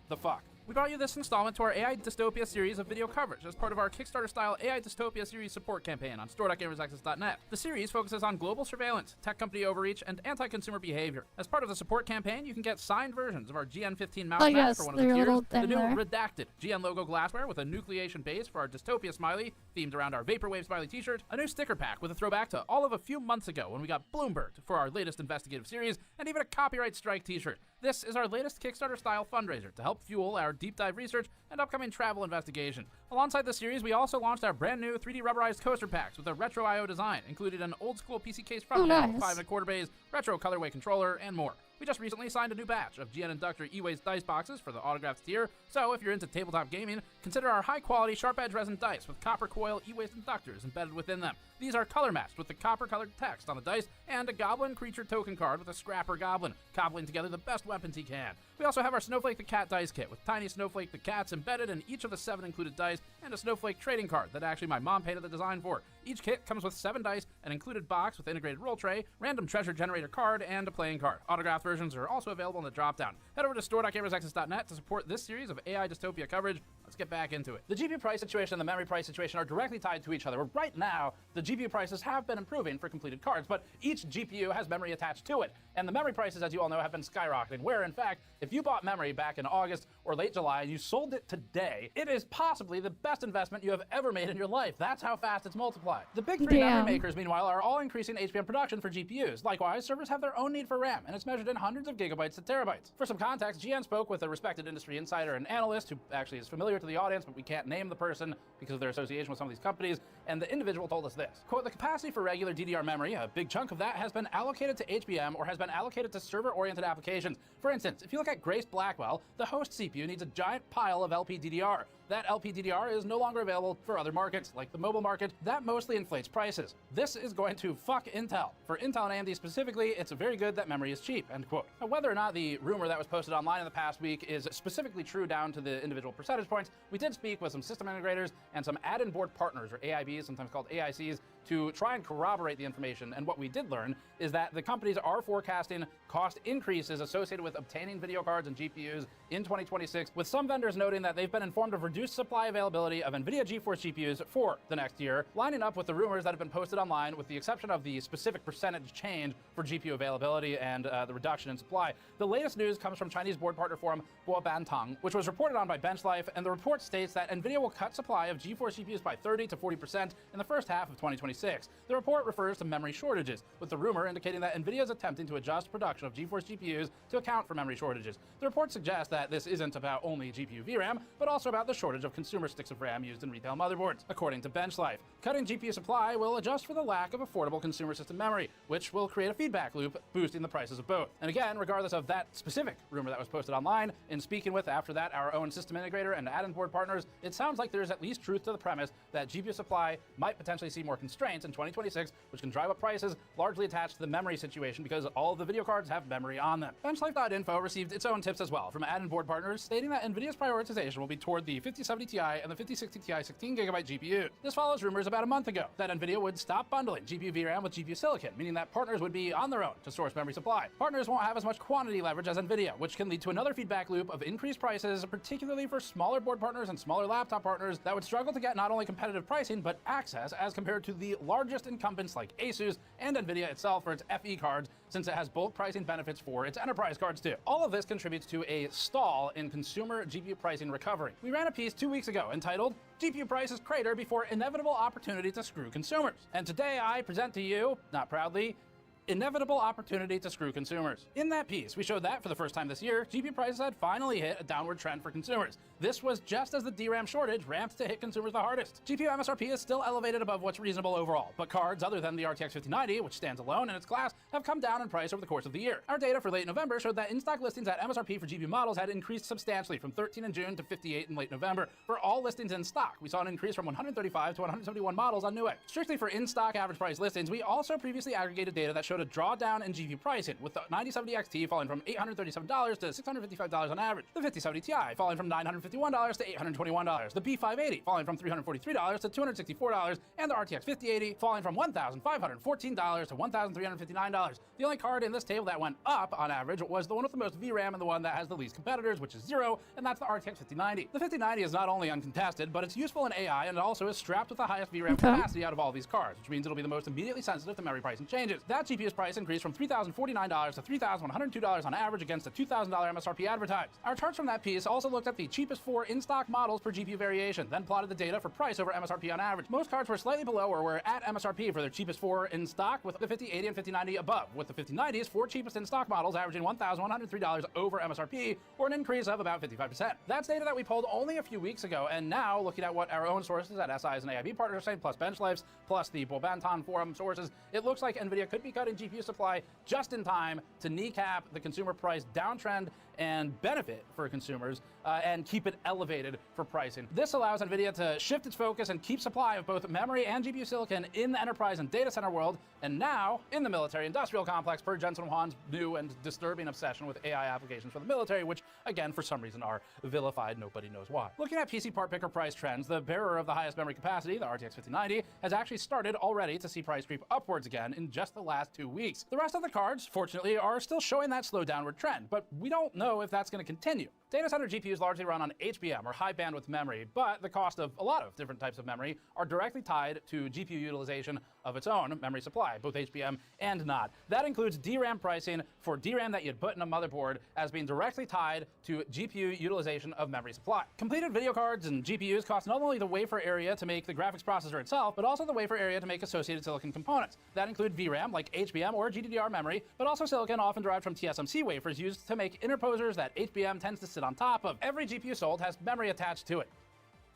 Speaker 12: the fuck. We brought you this installment to our AI Dystopia series of video coverage as part of our Kickstarter-style AI Dystopia series support campaign on store.gamersaccess.net. The series focuses on global surveillance, tech company overreach, and anti-consumer behavior. As part of the support campaign, you can get signed versions of our GN15 mouse mat for one of the tiers, the new redacted GN logo glassware with a nucleation base for our Dystopia smiley, themed around our Vaporwave smiley t-shirt, a new sticker pack with a throwback to all of a few months ago when we got Bloomberg for our latest investigative series, and even a copyright strike t-shirt. This is our latest Kickstarter-style fundraiser to help fuel our deep dive research and upcoming travel investigation. Alongside this series, we also launched our brand new 3D rubberized coaster packs with a retro I/O design, included an old school PC case front panel,
Speaker 1: nice.
Speaker 12: 5 1/4 bays, retro colorway controller, and more. We just recently signed a new batch of GN Inductor E-Waste dice boxes for the autographed tier, so if you're into tabletop gaming, consider our high-quality sharp edge resin dice with copper coil E-Waste inductors embedded within them. These are color matched with the copper-colored text on the dice and a goblin creature token card with a scrapper goblin, cobbling together the best weapons he can. We also have our Snowflake the Cat dice kit with tiny Snowflake the Cats embedded in each of the 7 included dice and a Snowflake trading card that actually my mom painted the design for. Each kit comes with 7 dice, an included box with integrated roll tray, random treasure generator card, and a playing card. Autographed versions are also available in the dropdown. Head over to store.gamersnexus.net to support this series of AI dystopia coverage. Let's get back into it. The GPU price situation and the memory price situation are directly tied to each other. Right now, the GPU prices have been improving for completed cards, but each GPU has memory attached to it. And the memory prices, as you all know, have been skyrocketing, where, in fact, if you bought memory back in August or late July and you sold it today, it is possibly the best investment you have ever made in your life. That's how fast it's multiplied. The big 3 memory makers, meanwhile, are all increasing HBM production for GPUs. Likewise, servers have their own need for RAM, and it's measured in hundreds of gigabytes to terabytes. For some context, GN spoke with a respected industry insider and analyst who actually is familiar to the audience, but we can't name the person because of their association with some of these companies, and the individual told us this. Quote, the capacity for regular DDR memory, a big chunk of that has been allocated to HBM or has been allocated to server-oriented applications. For instance, if you look at Grace Blackwell, the host CPU needs a giant pile of LPDDR. That LPDDR is no longer available for other markets, like the mobile market. That mostly inflates prices. This is going to fuck Intel. For Intel and AMD specifically, it's very good that memory is cheap, end quote. Now, whether or not the rumor that was posted online in the past week is specifically true down to the individual percentage points, we did speak with some system integrators and some add-in board partners, or AIBs, sometimes called AICs, to try and corroborate the information. And what we did learn is that the companies are forecasting cost increases associated with obtaining video cards and GPUs in 2026, with some vendors noting that they've been informed of reduced supply availability of NVIDIA GeForce GPUs for the next year, lining up with the rumors that have been posted online, with the exception of the specific percentage change for GPU availability and the reduction in supply. The latest news comes from Chinese board partner forum Guobantang, which was reported on by BenchLife, and the report states that NVIDIA will cut supply of GeForce GPUs by 30 to 40% in the first half of 2026. The report refers to memory shortages, with the rumor indicating that NVIDIA is attempting to adjust production of GeForce GPUs to account for memory shortages. The report suggests that this isn't about only GPU VRAM, but also about the shortage of consumer sticks of RAM used in retail motherboards. According to BenchLife, cutting GPU supply will adjust for the lack of affordable consumer system memory, which will create a feedback loop, boosting the prices of both. And again, regardless of that specific rumor that was posted online, in speaking with, after that, our own system integrator and add-in board partners, it sounds like there's at least truth to the premise that GPU supply might potentially see more constraints in 2026, which can drive up prices, largely attached to the memory situation because all of the video cards have memory on them. Benchlife.info received its own tips as well from add-in board partners, stating that NVIDIA's prioritization will be toward the 5070 Ti and the 5060 Ti 16GB GPUs. This follows rumors about a month ago that NVIDIA would stop bundling GPU VRAM with GPU silicon, meaning that partners would be on their own to source memory supply. Partners won't have as much quantity leverage as NVIDIA, which can lead to another feedback loop of increased prices, particularly for smaller board partners and smaller laptop partners that would struggle to get not only competitive pricing, but access as compared to the largest incumbents like Asus and NVIDIA itself for its FE cards, since it has bulk pricing benefits for its enterprise cards too. All of this contributes to a stall in consumer GPU pricing recovery. We ran a piece 2 weeks ago entitled GPU Prices Crater Before Inevitable Opportunity to Screw Consumers. And today I present to you, not proudly, Inevitable Opportunity to Screw Consumers. In that piece, we showed that for the first time this year, GPU prices had finally hit a downward trend for consumers. This was just as the DRAM shortage ramped to hit consumers the hardest. GPU MSRP is still elevated above what's reasonable overall, but cards other than the RTX 5090, which stands alone in its class, have come down in price over the course of the year. Our data for late November showed that in-stock listings at MSRP for GPU models had increased substantially from 13 in June to 58 in late November. For all listings in stock, we saw an increase from 135 to 171 models on Newegg. Strictly for in-stock average price listings, we also previously aggregated data that showed a drawdown in GPU pricing, with the 9070 XT falling from $837 to $655 on average, the 5070 Ti falling from $951 to $821, the B580 falling from $343 to $264, and the RTX 5080 falling from $1,514 to $1,359. The only card in this table that went up on average was the one with the most VRAM and the one that has the least competitors, which is 0, and that's the RTX 5090. The 5090 is not only uncontested, but it's useful in AI, and it also is strapped with the highest VRAM capacity out of all these cards, which means it'll be the most immediately sensitive to memory pricing changes. That GPU GPU's price increased from $3,049 to $3,102 on average against a $2,000 MSRP advertised. Our charts from that piece also looked at the cheapest 4 in-stock models per GPU variation, then plotted the data for price over MSRP on average. Most cards were slightly below or were at MSRP for their cheapest 4 in stock, with the 5080 and 5090 above, with the 5090's 4 cheapest in-stock models averaging $1,103 over MSRP, or an increase of about 55%. That's data that we pulled only a few weeks ago, and now, looking at what our own sources at SIs and AIB partners say, plus Benchlives, plus the Bobanton forum sources, it looks like NVIDIA could be cutting GPU supply just in time to kneecap the consumer price downtrend and benefit for consumers and keep it elevated for pricing. This allows NVIDIA to shift its focus and keep supply of both memory and GPU silicon in the enterprise and data center world, and now in the military industrial complex per Jensen Huang's new and disturbing obsession with AI applications for the military, which again for some reason are vilified, nobody knows why. Looking at PC part picker price trends, the bearer of the highest memory capacity, the RTX 5090, has actually started already to see price creep upwards again in just the last 2 weeks. The rest of the cards, fortunately, are still showing that slow downward trend, but we don't know if that's going to continue. Data center GPUs largely run on HBM, or high bandwidth memory, but the cost of a lot of different types of memory are directly tied to GPU utilization of its own memory supply, both HBM and not. That includes DRAM pricing for DRAM that you'd put in a motherboard as being directly tied to GPU utilization of memory supply. Completed video cards and GPUs cost not only the wafer area to make the graphics processor itself, but also the wafer area to make associated silicon components. That include VRAM, like HBM or GDDR memory, but also silicon often derived from TSMC wafers used to make interposers that HBM tends to sit on top of. Every GPU sold has memory attached to it.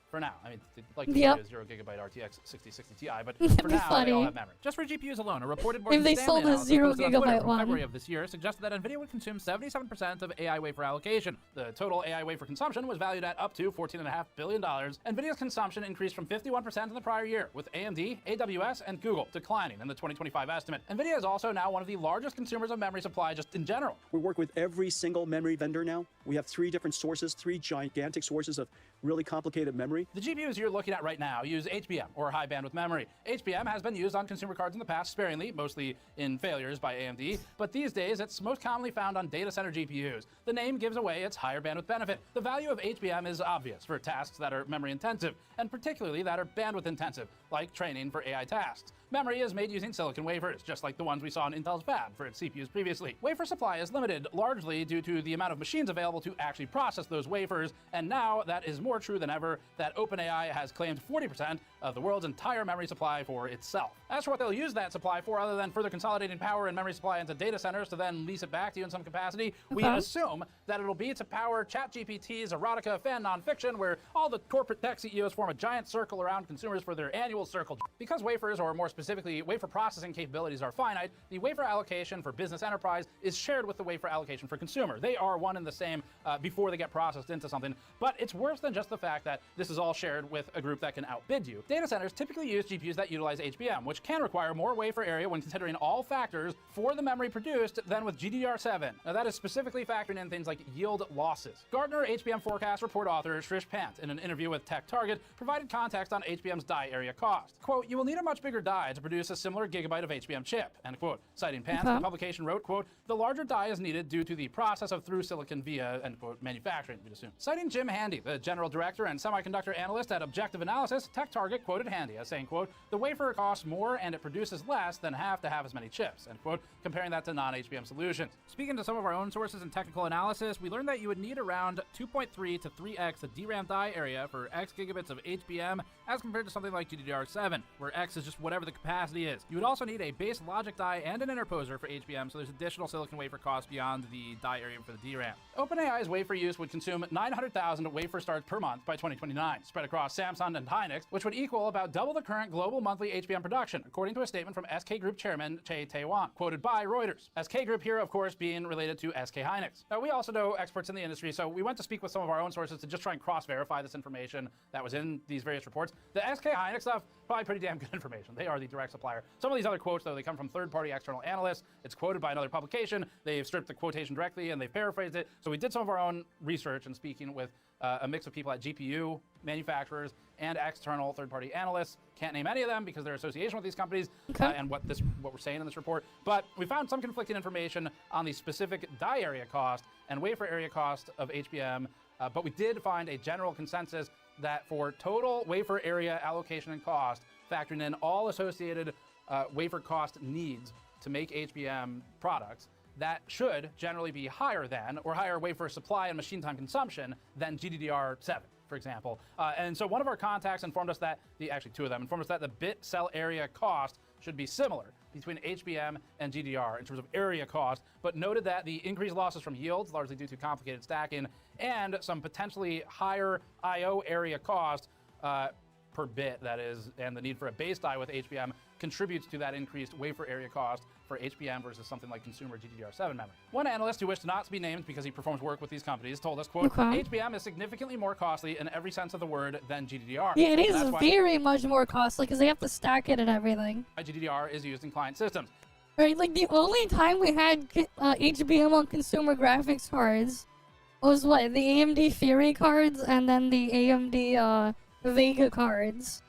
Speaker 12: For now. I mean, like the 0 gigabyte RTX 6060 Ti, but for now, they all have memory. Just for GPUs alone, a reported Morgan
Speaker 1: If they
Speaker 12: Stanley
Speaker 1: sold a 0 gigabyte
Speaker 12: from
Speaker 1: one.
Speaker 12: February of this year suggested that NVIDIA would consume 77% of AI wafer allocation. The total AI wafer consumption was valued at up to $14.5 billion. NVIDIA's consumption increased from 51% in the prior year, with AMD, AWS, and Google declining in the 2025 estimate. NVIDIA is also now one of the largest consumers of memory supply just in general.
Speaker 14: We work with every single memory vendor now. We have 3 different sources, 3 gigantic sources of really complicated memory.
Speaker 12: The GPUs you're looking at right now use HBM, or high bandwidth memory. HBM has been used on consumer cards in the past sparingly, mostly in failures by AMD, but these days it's most commonly found on data center GPUs. The name gives away its higher bandwidth benefit. The value of HBM is obvious for tasks that are memory intensive, and particularly that are bandwidth intensive, like training for AI tasks. Memory is made using silicon wafers, just like the ones we saw in Intel's fab for its CPUs previously. Wafer supply is limited, largely due to the amount of machines available to actually process those wafers, and now that is more true than ever that OpenAI has claimed 40% of the world's entire memory supply for itself. As for what they'll use that supply for, other than further consolidating power and memory supply into data centers to then lease it back to you in some capacity, we assume that it'll be to power ChatGPT's erotica fan nonfiction, where all the corporate tech CEOs form a giant circle around consumers for their annual circle. Because wafers, or more specifically wafer processing capabilities, are finite, the wafer allocation for business enterprise is shared with the wafer allocation for consumer. They are one and the same before they get processed into something, but it's worse than just the fact that this is all shared with a group that can outbid you. Data centers typically use GPUs that utilize HBM, which can require more wafer area when considering all factors for the memory produced than with GDDR7. Now that is specifically factoring in things like yield losses. Gartner HBM forecast report author Shrish Pant, in an interview with Tech Target, provided context on HBM's die area cost. Quote, "You will need a much bigger die to produce a similar gigabyte of HBM chip," end quote. Citing Pant, the publication wrote, quote, "The larger die is needed due to the process of through silicon via," end quote, manufacturing, we'd assume. Citing Jim Handy, the general director and semiconductor analyst at Objective Analysis, Tech Target quoted Handy as saying, quote, "The wafer costs more and it produces less than half to have as many chips," end quote, comparing that to non-HBM solutions. Speaking to some of our own sources and technical analysis, we learned that you would need around 2.3 to 3x the DRAM die area for X gigabits of HBM as compared to something like GDDR7, where X is just whatever the capacity is. You would also need a base logic die and an interposer for HBM, so there's additional silicon wafer costs beyond the die area for the DRAM. OpenAI's wafer use would consume 900,000 wafer starts per month by 2029, spread across Samsung and Hynix, which would equal about double the current global monthly HBM production, according to a statement from SK Group chairman Che Tae-wan, quoted by Reuters. SK Group here, of course, being related to SK Hynix. Now, we also know experts in the industry, so we went to speak with some of our own sources to just try and cross-verify this information that was in these various reports. The SK Hynix stuff, probably pretty damn good information. They are the direct supplier. Some of these other quotes, though, they come from third-party external analysts. It's quoted by another publication. They've stripped the quotation directly, and they've paraphrased it. So we did some of our own research and speaking with a mix of people at GPU manufacturers and external third-party analysts. Can't name any of them because their association with these companies and what we're saying in this report. But we found some conflicting information on the specific die area cost and wafer area cost of HBM. But we did find a general consensus that for total wafer area allocation and cost, factoring in all associated wafer cost needs, to make HBM products that should generally be higher than, or higher wafer supply and machine time consumption than GDDR7, for example. And so one of our contacts informed us that, actually two of them, informed us that the bit cell area cost should be similar between HBM and GDR in terms of area cost, but noted that the increased losses from yields, largely due to complicated stacking, and some potentially higher I/O area cost per bit, that is, and the need for a base die with HBM contributes to that increased wafer area cost for HBM versus something like consumer GDDR7 memory. One analyst who wished not to be named because he performs work with these companies told us, quote, HBM is significantly more costly in every sense of the word than GDDR.
Speaker 1: Yeah, it is very much more costly because they have to stack it and everything.
Speaker 12: GDDR is used in client systems.
Speaker 1: Right, like the only time we had HBM on consumer graphics cards was what? The AMD Fury cards and then the AMD Vega cards.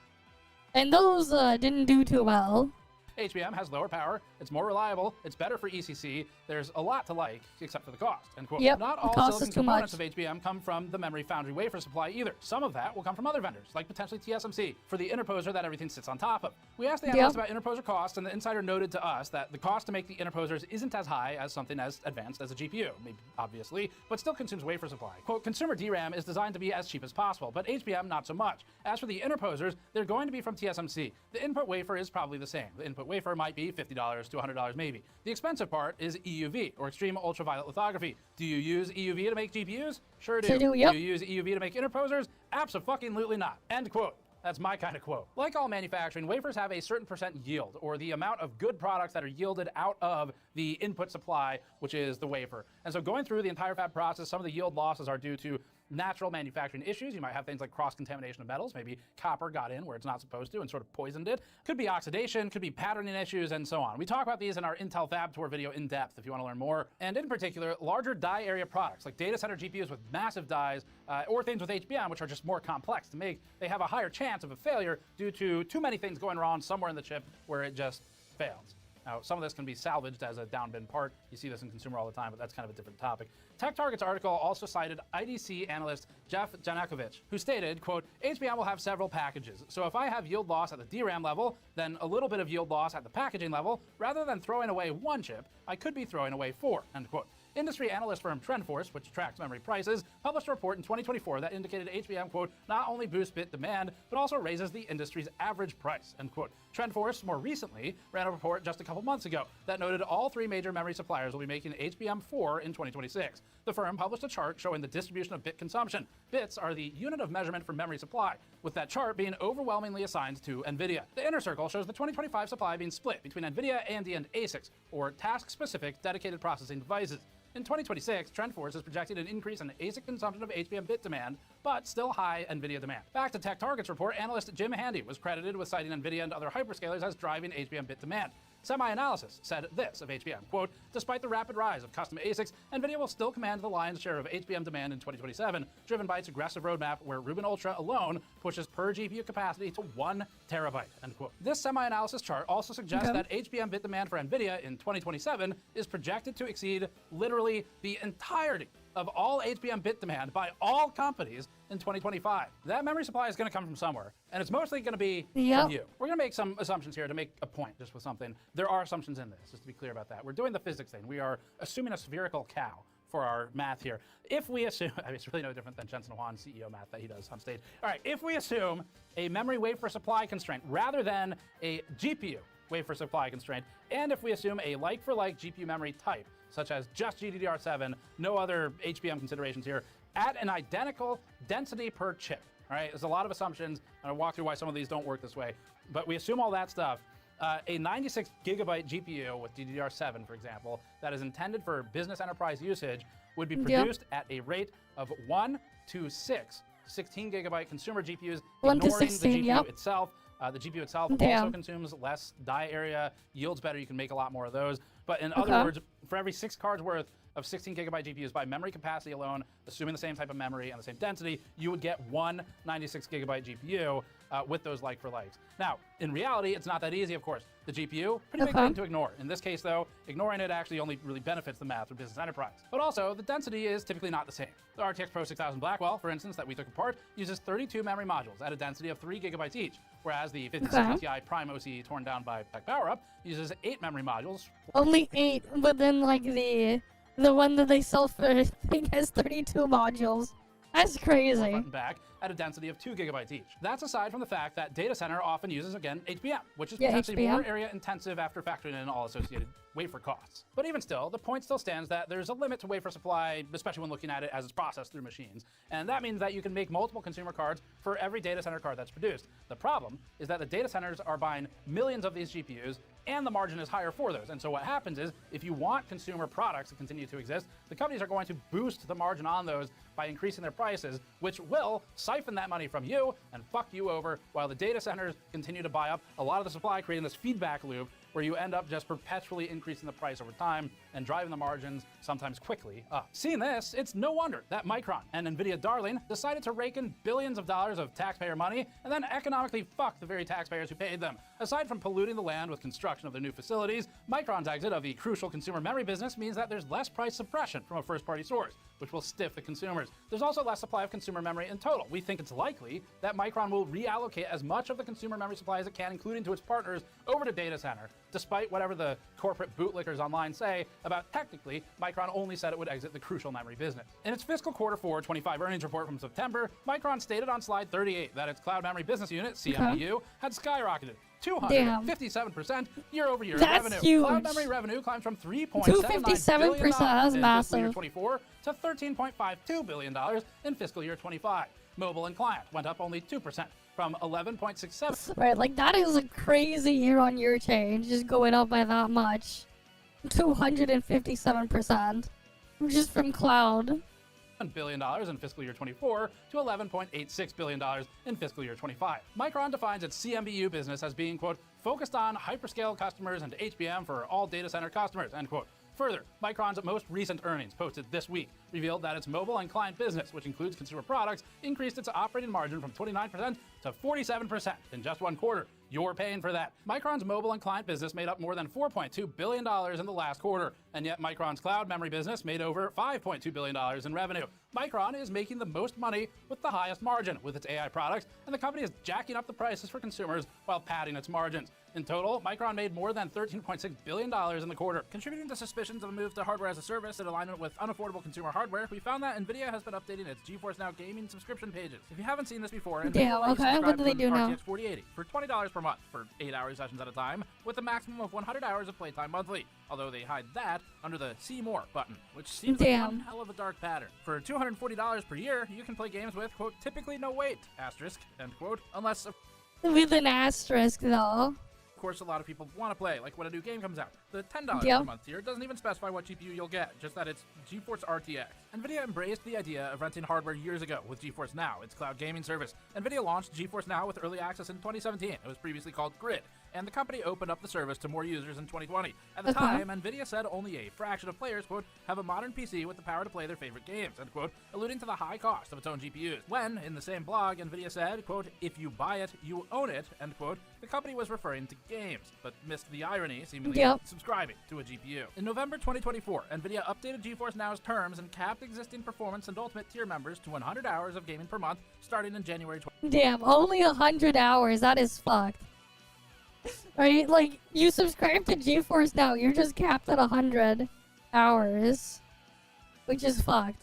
Speaker 1: And those didn't do too well.
Speaker 12: HBM has lower power, it's more reliable, it's better for ECC, there's a lot to like, except for the cost, end quote.
Speaker 1: Yep,
Speaker 12: not all silicon components of HBM come from the memory foundry wafer supply either. Some of that will come from other vendors, like potentially TSMC, for the interposer that everything sits on top of. We asked the analyst about interposer costs, and the insider noted to us that the cost to make the interposers isn't as high as something as advanced as a GPU, maybe obviously, but still consumes wafer supply. Quote, consumer DRAM is designed to be as cheap as possible, but HBM not so much. As for the interposers, they're going to be from TSMC. The input wafer is probably the same. The input wafer might be $50 to $100 maybe. The expensive part is EUV, or extreme ultraviolet lithography. Do you use EUV to make GPUs? Sure do.
Speaker 1: Do you
Speaker 12: use EUV to make interposers? Abso-fucking-lutely not. End quote. That's my kind of quote. Like all manufacturing, wafers have a certain percent yield, or the amount of good products that are yielded out of the input supply, which is the wafer. And so going through the entire fab process, some of the yield losses are due to natural manufacturing issues. You might have things like cross-contamination of metals. Maybe copper got in where it's not supposed to and sort of poisoned it. Could be oxidation, could be patterning issues, and so on. We talk about these in our Intel Fab Tour video in depth if you want to learn more. And in particular, larger die area products like data center GPUs with massive dies, or things with HBM, which are just more complex to make, they have a higher chance of a failure due to too many things going wrong somewhere in the chip where it just fails. Now, some of this can be salvaged as a downbin part. You see this in consumer all the time, but that's kind of a different topic. TechTarget's article also cited IDC analyst Jeff Janakovich, who stated, quote, HBM will have several packages. So if I have yield loss at the DRAM level, then a little bit of yield loss at the packaging level, rather than throwing away one chip, I could be throwing away four, end quote. Industry analyst firm TrendForce, which tracks memory prices, published a report in 2024 that indicated HBM, quote, not only boosts bit demand, but also raises the industry's average price, end quote. TrendForce, more recently, ran a report just a couple months ago that noted all three major memory suppliers will be making HBM4 in 2026. The firm published a chart showing the distribution of bit consumption. Bits are the unit of measurement for memory supply, with that chart being overwhelmingly assigned to NVIDIA. The inner circle shows the 2025 supply being split between NVIDIA, AMD, and ASICs, or task-specific dedicated processing devices. In 2026, TrendForce is projecting an increase in ASIC consumption of HBM bit demand, but still high NVIDIA demand. Back to TechTarget's report, analyst Jim Handy was credited with citing NVIDIA and other hyperscalers as driving HBM bit demand. Semi-Analysis said this of HBM, quote, despite the rapid rise of custom ASICs, NVIDIA will still command the lion's share of HBM demand in 2027, driven by its aggressive roadmap where Rubin Ultra alone pushes per GPU capacity to 1 terabyte, end quote. This semi-analysis chart also suggests that HBM bit demand for NVIDIA in 2027 is projected to exceed literally the entirety of all HBM bit demand by all companies in 2025. That memory supply is going to come from somewhere, and it's mostly going to be from you. We're going to make some assumptions here to make a point just with something. There are assumptions in this, just to be clear about that. We're doing the physics thing. We are assuming a spherical cow for our math here. If we assume, I mean, it's really no different than Jensen Huang's CEO math that he does on stage. All right, if we assume a memory wafer supply constraint rather than a GPU wafer supply constraint, and if we assume a like-for-like GPU memory type, such as just GDDR7, no other HBM considerations here, at an identical density per chip. All right, there's a lot of assumptions, and I'll walk through why some of these don't work this way, but we assume all that stuff. A 96 gigabyte GPU with GDDR7, for example, that is intended for business enterprise usage would be produced at a rate of 1 to 6 16 gigabyte consumer GPUs,
Speaker 1: 1 to
Speaker 12: ignoring
Speaker 1: 16,
Speaker 12: the GPU itself. The GPU itself also consumes less die area, yields better, you can make a lot more of those. But in other words, for every 6 cards worth of 16 gigabyte GPUs by memory capacity alone, assuming the same type of memory and the same density, you would get one 96 gigabyte GPU. with those like for likes. Now, in reality, it's not that easy, of course. The GPU, pretty big
Speaker 1: Okay.
Speaker 12: thing to ignore. In this case, though, ignoring it actually only really benefits the math or business enterprise. But also, the density is typically not the same. The RTX Pro 6000 Blackwell, for instance, that we took apart, uses 32 memory modules at a density of 3 gigabytes each, whereas the 56 Ti Prime OC torn down by Tech PowerUp uses 8 memory modules.
Speaker 1: Only 8, but then like the one that they sell for I think has 32 modules. That's crazy.
Speaker 12: Front and back at a density of 2 gigabytes each. That's aside from the fact that data center often uses, again, HBM, which is potentially more area intensive after factoring in all associated wafer costs. But even still, the point still stands that there's a limit to wafer supply, especially when looking at it as it's processed through machines. And that means that you can make multiple consumer cards for every data center card that's produced. The problem is that the data centers are buying millions of these GPUs, and the margin is higher for those. And so what happens is, if you want consumer products to continue to exist, the companies are going to boost the margin on those by increasing their prices, which will siphon that money from you and fuck you over, while the data centers continue to buy up a lot of the supply, creating this feedback loop where you end up just perpetually increasing the price over time and driving the margins sometimes quickly up. Seeing this, it's no wonder that Micron, an NVIDIA darling, decided to rake in billions of dollars of taxpayer money and then economically fuck the very taxpayers who paid them. Aside from polluting the land with construction of their new facilities, Micron's exit of the crucial consumer memory business means that there's less price suppression from a first-party source, which will stiff the consumers. There's also less supply of consumer memory in total. We think it's likely that Micron will reallocate as much of the consumer memory supply as it can, including to its partners, over to data center, despite whatever the corporate bootlickers online say about technically, Micron only said it would exit the crucial memory business. In its fiscal quarter 4 25 earnings report from September, Micron stated on slide 38 that its cloud memory business unit, CMBU, had skyrocketed 257% year-over-year in
Speaker 1: That's
Speaker 12: revenue.
Speaker 1: huge.
Speaker 12: Cloud memory revenue climbed from 3.79 billion
Speaker 1: that's
Speaker 12: in
Speaker 1: massive.
Speaker 12: fiscal year 24 to $13.52 billion in fiscal year 25. Mobile and client went up only 2%, from 11.67.
Speaker 1: Right, like that is a crazy year-on-year change, just going up by that much. 257%, just from cloud.
Speaker 12: $1 billion in fiscal year 24 to $11.86 billion in fiscal year 25. Micron defines its CMBU business as being, quote, focused on hyperscale customers and HBM for all data center customers, end quote. Further, Micron's most recent earnings, posted this week, revealed that its mobile and client business, which includes consumer products, increased its operating margin from 29% to 47% in just one quarter. You're paying for that. Micron's mobile and client business made up more than $4.2 billion in the last quarter, and yet Micron's cloud memory business made over $5.2 billion in revenue. Micron is making the most money with the highest margin with its AI products, and the company is jacking up the prices for consumers while padding its margins. In total, Micron made more than $13.6 billion in the quarter. Contributing to suspicions of a move to hardware as a service in alignment with unaffordable consumer hardware, we found that NVIDIA has been updating its GeForce Now gaming subscription pages. If you haven't seen this before, NVIDIA lets you subscribe to an RTX 4080 for $20 per month for 8-hour sessions at a time, with a maximum of 100 hours of playtime monthly. Although they hide that under the See More button, which seems like one hell of a dark pattern. For $240 per year, you can play games with, quote, typically no wait, asterisk, end quote, unless...
Speaker 1: With an asterisk, though.
Speaker 12: Of course, a lot of people want to play, like when a new game comes out. The $10 per month tier doesn't even specify what GPU you'll get, just that it's GeForce RTX. NVIDIA embraced the idea of renting hardware years ago with GeForce Now, its cloud gaming service. NVIDIA launched GeForce Now with early access in 2017. It was previously called Grid, and the company opened up the service to more users in 2020. At the time, NVIDIA said only a fraction of players, quote, have a modern PC with the power to play their favorite games, end quote, alluding to the high cost of its own GPUs. When, in the same blog, NVIDIA said, quote, if you buy it, you own it, end quote, the company was referring to games, but missed the irony, seemingly subscribing to a GPU. In November 2024, NVIDIA updated GeForce Now's terms and capped existing performance and ultimate tier members to 100 hours of gaming per month, starting in January 20.
Speaker 1: Damn, only 100 hours, that is fucked. Right, like, you subscribe to GeForce Now, you're just capped at 100 hours, which is fucked.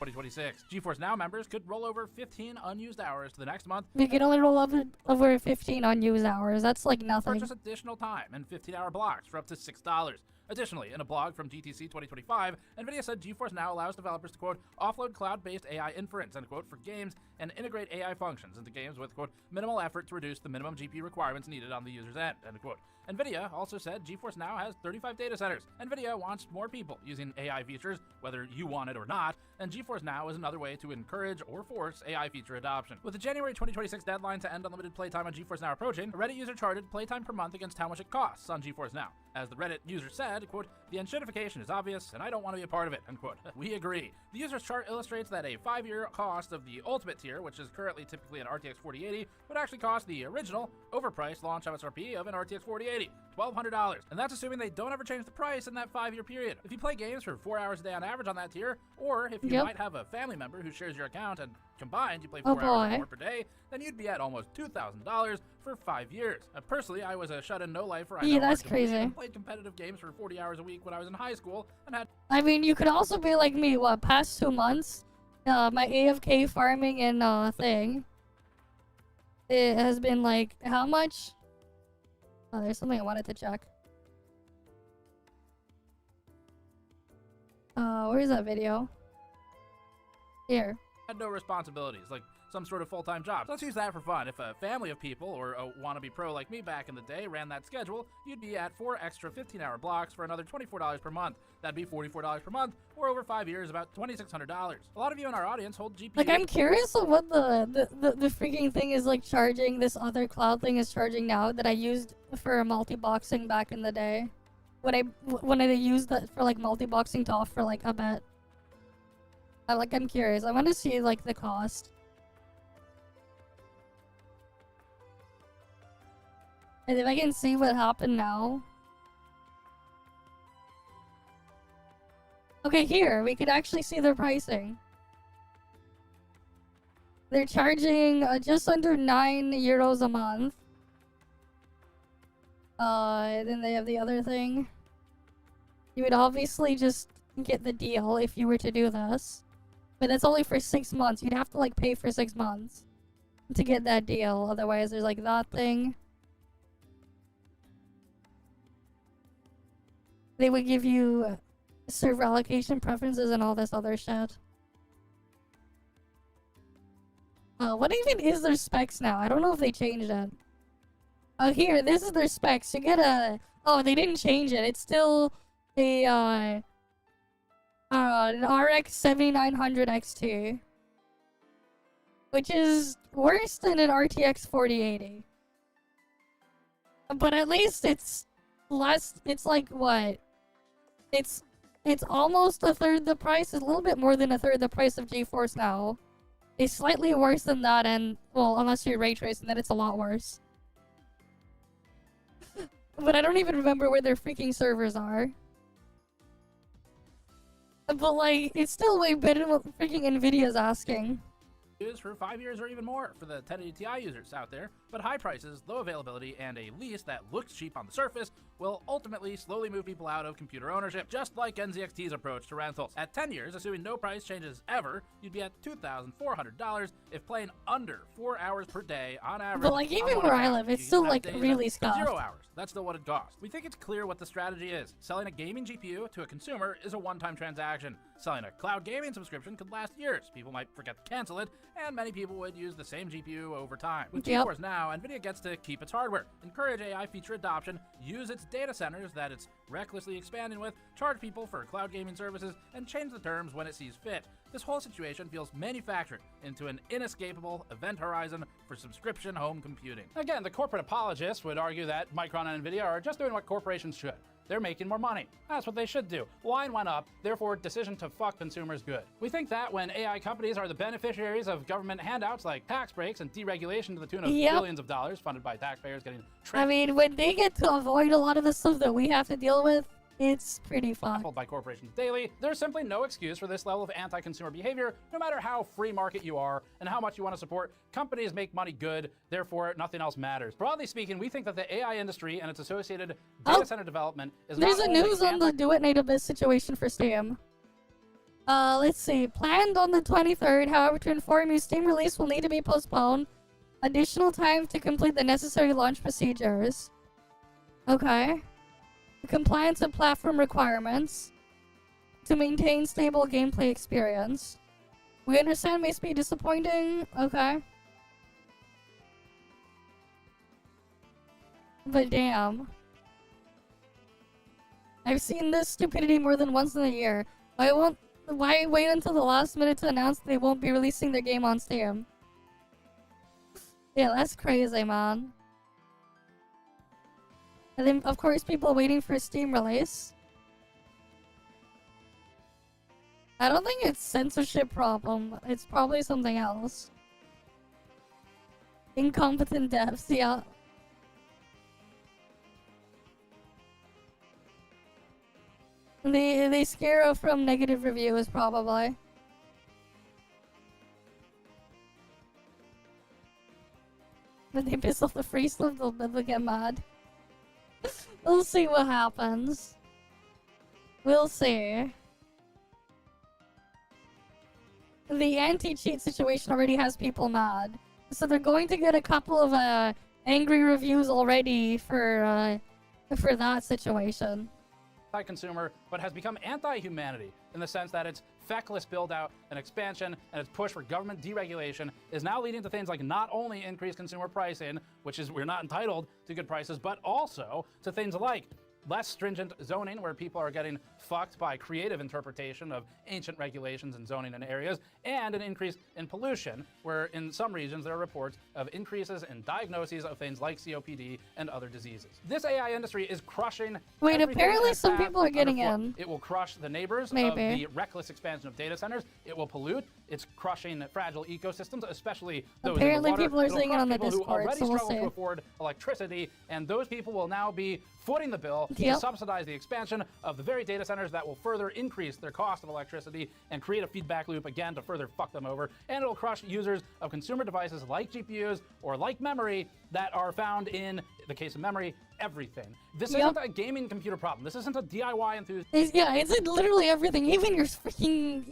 Speaker 12: 2026. GeForce Now members could roll over 15 unused hours to the next month.
Speaker 1: You can only roll over 15 unused hours. That's like nothing.
Speaker 12: Purchase additional time and 15-hour blocks for up to $6. Additionally, in a blog from GTC 2025, NVIDIA said GeForce Now allows developers to, quote, offload cloud-based AI inference, end quote, for games and integrate AI functions into games with, quote, minimal effort to reduce the minimum GPU requirements needed on the user's end, end quote. NVIDIA also said GeForce Now has 35 data centers. NVIDIA wants more people using AI features, whether you want it or not, and GeForce Now is another way to encourage or force AI feature adoption. With the January 2026 deadline to end unlimited playtime on GeForce Now approaching, a Reddit user charted playtime per month against how much it costs on GeForce Now. As the Reddit user said, quote, "The enshittification is obvious, and I don't want to be a part of it," unquote. We agree. The user's chart illustrates that a 5-year cost of the Ultimate tier, which is currently typically an RTX 4080, would actually cost the original, overpriced launch MSRP of an RTX 4080, $1,200. And that's assuming they don't ever change the price in that 5-year period. If you play games for 4 hours a day on average on that tier, or if you might have a family member who shares your account and combined you play 4 hours or more per day, then you'd be at almost $2,000 for 5 years. Personally, I was a shut-in no-lifer.
Speaker 1: Yeah, that's crazy.
Speaker 12: I played competitive games for 40 hours a week when I was in high school and had...
Speaker 1: I mean, you could also be like me, what, past 2 months? My AFK farming and thing. It has been like, how much? Oh, there's something I wanted to check. Where's that video? Here.
Speaker 12: Had no responsibilities, like some sort of full-time job. So let's use that for fun. If a family of people, or a wannabe pro like me back in the day, ran that schedule, you'd be at 4 extra 15-hour blocks for another $24 per month. That'd be $44 per month, or over 5 years, about $2,600. A lot of you in our audience hold GPU.
Speaker 1: Like, I'm curious of what the freaking thing is like charging. This other cloud thing is charging now that I used for multi-boxing back in the day. When I used that for like multi-boxing ToF for like a bit. I'm curious. I want to see like the cost. And if I can see what happened now. Okay, here we could actually see their pricing. They're charging just under €9 a month. Then they have the other thing. You would obviously just get the deal if you were to do this. But it's only for 6 months. You'd have to like pay for 6 months to get that deal. Otherwise, there's like that thing. They would give you server allocation preferences and all this other shit. What even is their specs now? I don't know if they changed it. Oh, here, this is their specs. You get a... Oh, they didn't change it. It's still a, an RX 7900 XT. Which is worse than an RTX 4080. But at least it's less... It's like, what? It's almost a third the price. It's a little bit more than a third the price of GeForce now. It's slightly worse than that, and, well, unless you're ray tracing, then it's a lot worse. But I don't even remember where their freaking servers are. But, like, it's still way better than what freaking NVIDIA's asking.
Speaker 12: For 5 years or even more for the 1080 Ti users out there, but high prices, low availability, and a lease that looks cheap on the surface will ultimately slowly move people out of computer ownership, just like NZXT's approach to rentals. At 10 years, assuming no price changes ever, you'd be at $2,400 if playing under 4 hours per day on average.
Speaker 1: But like even where I live, it's still like really scuffed.
Speaker 12: 0 hours. That's still what it costs. We think it's clear what the strategy is. Selling a gaming GPU to a consumer is a one-time transaction. Selling a cloud gaming subscription could last years. People might forget to cancel it, and many people would use the same GPU over time. With GeForce Now, NVIDIA gets to keep its hardware, encourage AI feature adoption, use its data centers that it's recklessly expanding with, charge people for cloud gaming services, and change the terms when it sees fit. This whole situation feels manufactured into an inescapable event horizon for subscription home computing. Again, the corporate apologists would argue that Micron and NVIDIA are just doing what corporations should. They're making more money. That's what they should do. Line went up, therefore decision to fuck consumers good. We think that when AI companies are the beneficiaries of government handouts like tax breaks and deregulation to the tune of billions of dollars funded by taxpayers getting tricked.
Speaker 1: I mean, when they get to avoid a lot of the stuff that we have to deal with, it's pretty fun.
Speaker 12: By corporations daily, there's simply no excuse for this level of anti-consumer behavior, no matter how free market you are and how much you want to support. Companies make money good, therefore nothing else matters. Broadly speaking, we think that the AI industry and its associated data center development is
Speaker 1: There's a news on the Do It Native Biz situation for Steam. Let's see. Planned on the 23rd, however, to inform you, Steam release will need to be postponed. Additional time to complete the necessary launch procedures. Okay. Compliance with platform requirements to maintain stable gameplay experience. We understand may be disappointing. Okay. But damn. I've seen this stupidity more than once in a year. Why wait until the last minute to announce they won't be releasing their game on Steam? Yeah, that's crazy, man. And then, of course, people waiting for a Steam release. I don't think it's censorship problem. It's probably something else. Incompetent devs, yeah. They scare off from negative reviews, probably. When they piss off the free stuff, they'll get mad. We'll see what happens. We'll see. The anti-cheat situation already has people mad. So they're going to get a couple of angry reviews already for that situation.
Speaker 12: Anti-consumer, but has become anti-humanity in the sense that its feckless build-out and expansion and its push for government deregulation is now leading to things like not only increased consumer pricing, which is we're not entitled to good prices, but also to things like less stringent zoning, where people are getting fucked by creative interpretation of ancient regulations and zoning in areas, and an increase in pollution, where in some regions there are reports of increases in diagnoses of things like COPD and other diseases. This AI industry is crushing.
Speaker 1: Wait,
Speaker 12: everything
Speaker 1: apparently
Speaker 12: in its
Speaker 1: some
Speaker 12: path
Speaker 1: people are getting
Speaker 12: underfoot.
Speaker 1: in.
Speaker 12: It will crush the neighbors of
Speaker 1: Maybe.
Speaker 12: the reckless expansion of data centers. It will pollute. It's crushing fragile ecosystems, especially those
Speaker 1: Apparently
Speaker 12: in the water.
Speaker 1: people are
Speaker 12: It'll
Speaker 1: saying it
Speaker 12: crush
Speaker 1: on the
Speaker 12: people who
Speaker 1: Discord,
Speaker 12: already
Speaker 1: so we'll
Speaker 12: struggle
Speaker 1: see.
Speaker 12: to afford electricity, and those people will now be footing the bill
Speaker 1: Yep.
Speaker 12: to subsidize the expansion of the very data centers that will further increase their cost of electricity and create a feedback loop again to further fuck them over. And it'll crush users of consumer devices like GPUs or like memory that are found in the case of memory, everything. This
Speaker 1: Yep.
Speaker 12: isn't a gaming computer problem. This isn't a DIY enthusiast.
Speaker 1: It's literally everything. Even your freaking,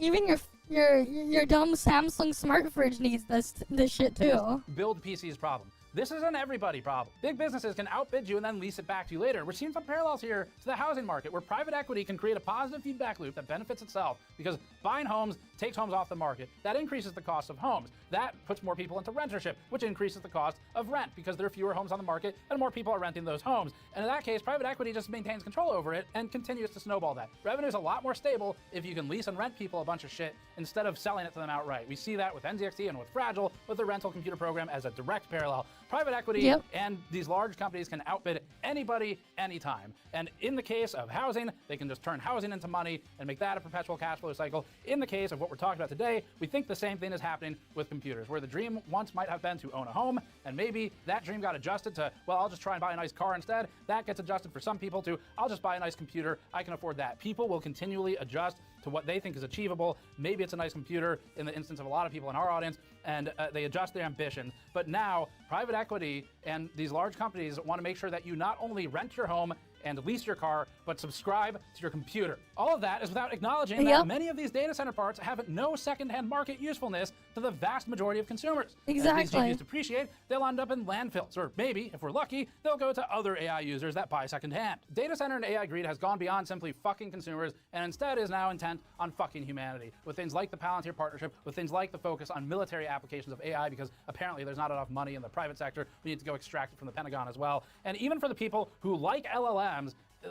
Speaker 1: your dumb Samsung smart fridge needs this shit too.
Speaker 12: Build PC's problem. This is an everybody problem. Big businesses can outbid you and then lease it back to you later. We're seeing some parallels here to the housing market, where private equity can create a positive feedback loop that benefits itself, because buying homes takes homes off the market. That increases the cost of homes. That puts more people into rentership, which increases the cost of rent, because there are fewer homes on the market and more people are renting those homes. And in that case, private equity just maintains control over it and continues to snowball that. Revenue is a lot more stable if you can lease and rent people a bunch of shit instead of selling it to them outright. We see that with NZXT and with Fragile, with the rental computer program as a direct parallel. Private equity
Speaker 1: Yep.
Speaker 12: and these large companies can outbid anybody, anytime. And in the case of housing, they can just turn housing into money and make that a perpetual cash flow cycle. In the case of what we're talking about today, we think the same thing is happening with computers, where the dream once might have been to own a home, and maybe that dream got adjusted to, well, I'll just try and buy a nice car instead. That gets adjusted for some people to, I'll just buy a nice computer, I can afford that. People will continually adjust to what they think is achievable. Maybe it's a nice computer in the instance of a lot of people in our audience, and they adjust their ambitions. But now, private equity and these large companies want to make sure that you not only rent your home and lease your car, but subscribe to your computer. All of that is without acknowledging that many of these data center parts have no secondhand market usefulness to the vast majority of consumers.
Speaker 1: Exactly.
Speaker 12: As these GPUs depreciate, they'll end up in landfills, or maybe, if we're lucky, they'll go to other AI users that buy secondhand. Data center and AI greed has gone beyond simply fucking consumers, and instead is now intent on fucking humanity, with things like the Palantir partnership, with things like the focus on military applications of AI, because apparently there's not enough money in the private sector. We need to go extract it from the Pentagon as well. And even for the people who like LLMs,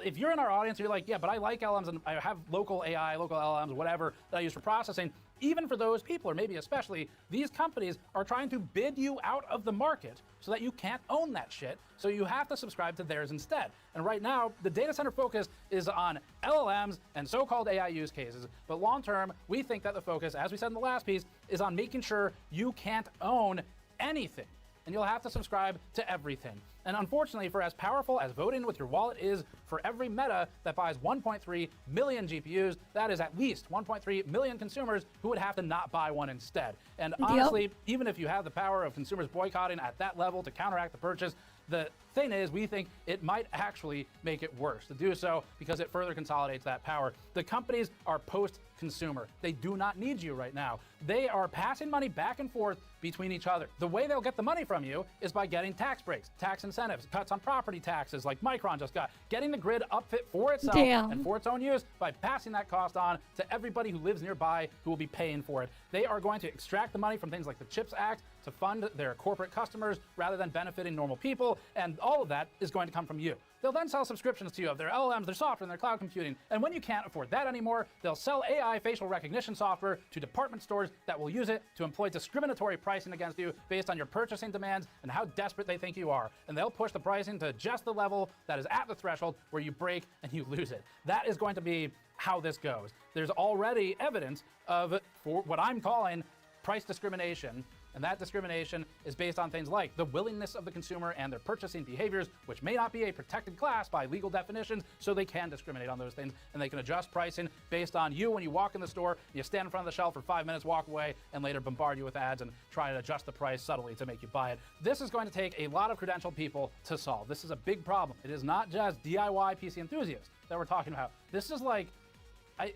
Speaker 12: if you're in our audience, you're like, yeah, but I like LLMs and I have local AI, local LLMs, whatever, that I use for processing. Even for those people, or maybe especially, these companies are trying to bid you out of the market so that you can't own that shit. So you have to subscribe to theirs instead. And right now, the data center focus is on LLMs and so-called AI use cases. But long term, we think that the focus, as we said in the last piece, is on making sure you can't own anything. And you'll have to subscribe to everything. And unfortunately, for as powerful as voting with your wallet is, for every Meta that buys 1.3 million GPUs, that is at least 1.3 million consumers who would have to not buy one instead. And honestly, even if you have the power of consumers boycotting at that level to counteract the purchase, the thing is, we think it might actually make it worse to do so, because it further consolidates that power. The companies are post-consumer. They do not need you right now. They are passing money back and forth between each other. The way they'll get the money from you is by getting tax breaks, tax incentives, cuts on property taxes like Micron just got, getting the grid upfit for itself and for its own use by passing that cost on to everybody who lives nearby who will be paying for it. They are going to extract the money from things like the CHIPS Act, to fund their corporate customers rather than benefiting normal people, and all of that is going to come from you. They'll then sell subscriptions to you of their LLMs, their software, and their cloud computing, and when you can't afford that anymore, they'll sell AI facial recognition software to department stores that will use it to employ discriminatory pricing against you based on your purchasing demands and how desperate they think you are, and they'll push the pricing to just the level that is at the threshold where you break and you lose it. That is going to be how this goes. There's already evidence of, for what I'm calling, price discrimination, and that discrimination is based on things like the willingness of the consumer and their purchasing behaviors, which may not be a protected class by legal definitions, so they can discriminate on those things, and they can adjust pricing based on you when you walk in the store, you stand in front of the shelf for 5 minutes, walk away, and later bombard you with ads and try to adjust the price subtly to make you buy it. This is going to take a lot of credentialed people to solve. This is a big problem. It is not just DIY PC enthusiasts that we're talking about. This is like,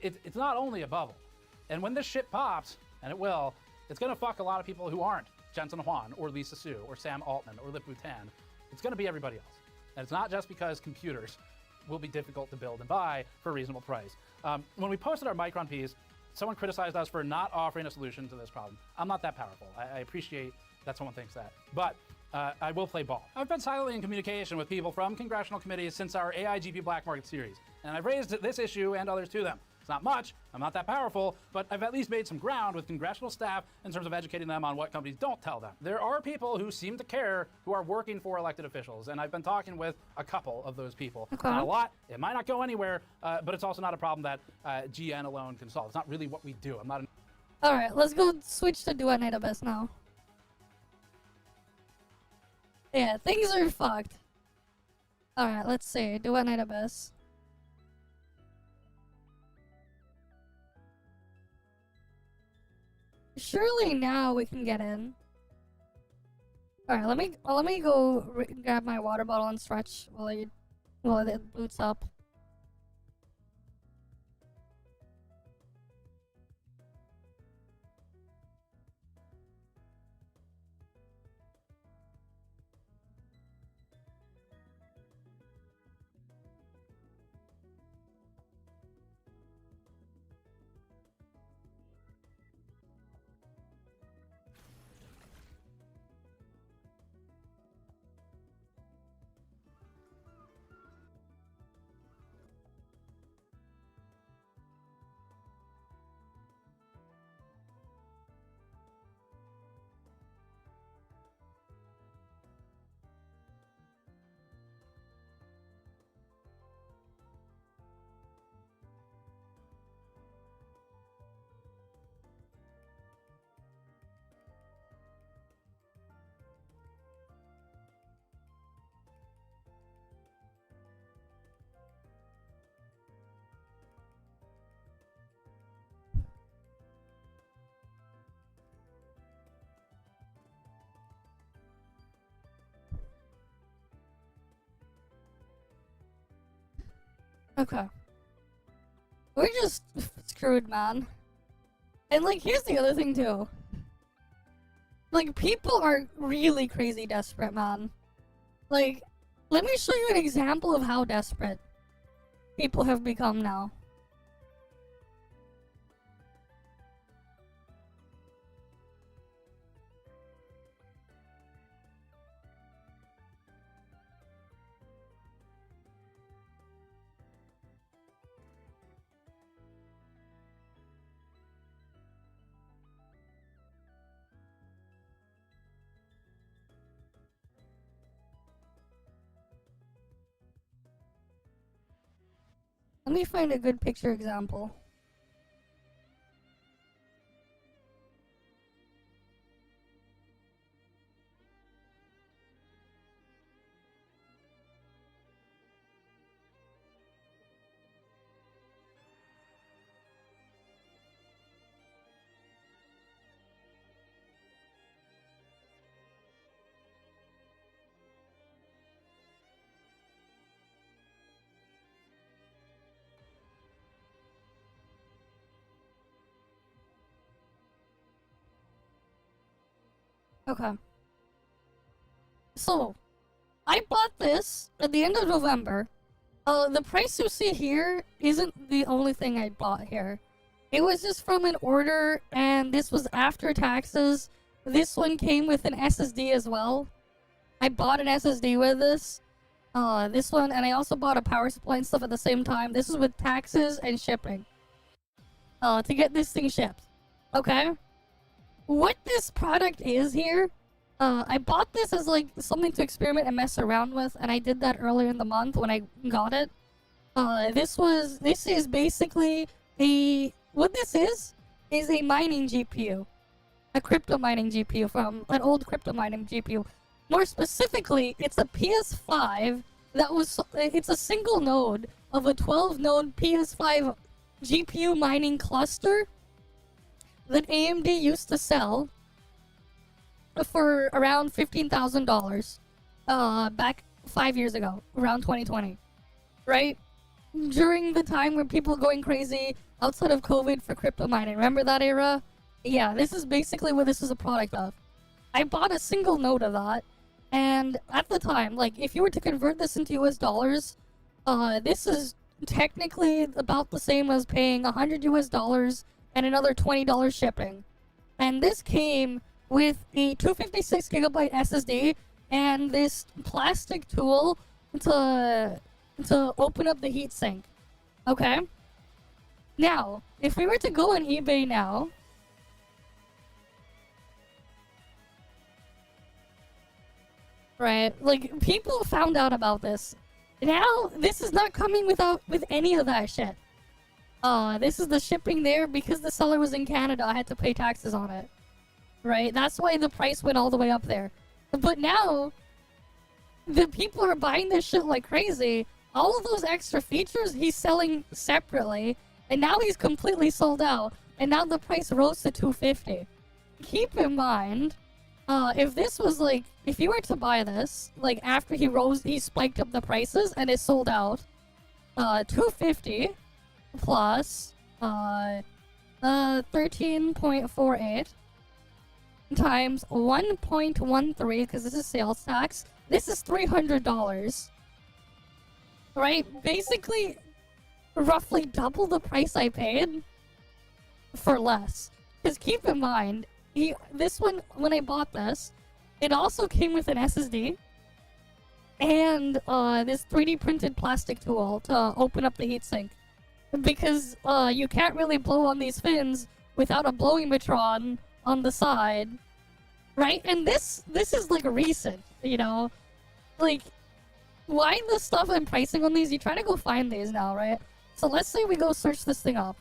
Speaker 12: it's not only a bubble. And when this shit pops, and it will, it's gonna fuck a lot of people who aren't Jensen Huang or Lisa Su or Sam Altman or Lip Bhutan. It's gonna be everybody else. And it's not just because computers will be difficult to build and buy for a reasonable price. When we posted our Micron piece, someone criticized us for not offering a solution to this problem. I'm not that powerful. I appreciate that someone thinks that. But I will play ball. I've been silently in communication with people from congressional committees since our AI GPU Black Market series, and I've raised this issue and others to them. It's not much, I'm not that powerful, but I've at least made some ground with congressional staff in terms of educating them on what companies don't tell them. There are people who seem to care who are working for elected officials, and I've been talking with a couple of those people.
Speaker 1: Okay.
Speaker 12: Not a lot, it might not go anywhere, but it's also not a problem that GN alone can solve. It's not really what we do. I'm not an
Speaker 1: Alright, let's go switch to Duet Night Abyss now. Yeah, things are fucked. Alright, let's see. Duet Night Abyss. Surely now we can get in. Alright, let me go grab my water bottle and stretch while it boots up. Okay. We're just screwed, man. And, like, here's the other thing, too. Like, people are really crazy desperate, man. Like, let me show you an example of how desperate people have become now. Let me find a good picture example. Okay. So, I bought this at the end of November. The price you see here isn't the only thing I bought here. It was just from an order, and this was after taxes, this one came with an SSD as well. I bought an SSD with this. This one, and I also bought a power supply and stuff at the same time. This is with taxes and shipping. To get this thing shipped. Okay? What this product is here, I bought this as like something to experiment and mess around with, and I did that earlier in the month when I got it. This is basically what this is a mining GPU. A crypto mining GPU from an old crypto mining GPU. More specifically, it's a PS5 it's a single node of a 12 node PS5 GPU mining cluster that AMD used to sell for around $15,000 back 5 years ago, around 2020, right? During the time where people were going crazy outside of COVID for crypto mining. Remember that era? Yeah, this is basically what this is a product of. I bought a single node of that, and at the time, like, if you were to convert this into US dollars, this is technically about the same as paying $100 US and another $20 shipping. And this came with a 256 gigabyte SSD and this plastic tool to open up the heatsink. Okay? Now, if we were to go on eBay now, right, like, people found out about this. Now, this is not coming with any of that shit. This is the shipping there because the seller was in Canada. I had to pay taxes on it. Right? That's why the price went all the way up there. But now, the people are buying this shit like crazy. All of those extra features he's selling separately, and now he's completely sold out. And now the price rose to $250. Keep in mind, if this was like, if you were to buy this, like after he spiked up the prices and it sold out, $250 plus 13.48 times 1.13, because this is sales tax, this is $300. Right? Basically, roughly double the price I paid for less. Because keep in mind, this one, when I bought this, it also came with an SSD and this 3D printed plastic tool to open up the heatsink. Because you can't really blow on these fins without a blowing matron on the side, right? And this is like recent, you know? Like, why the stuff and pricing on these? You try to go find these now, right? So let's say we go search this thing up.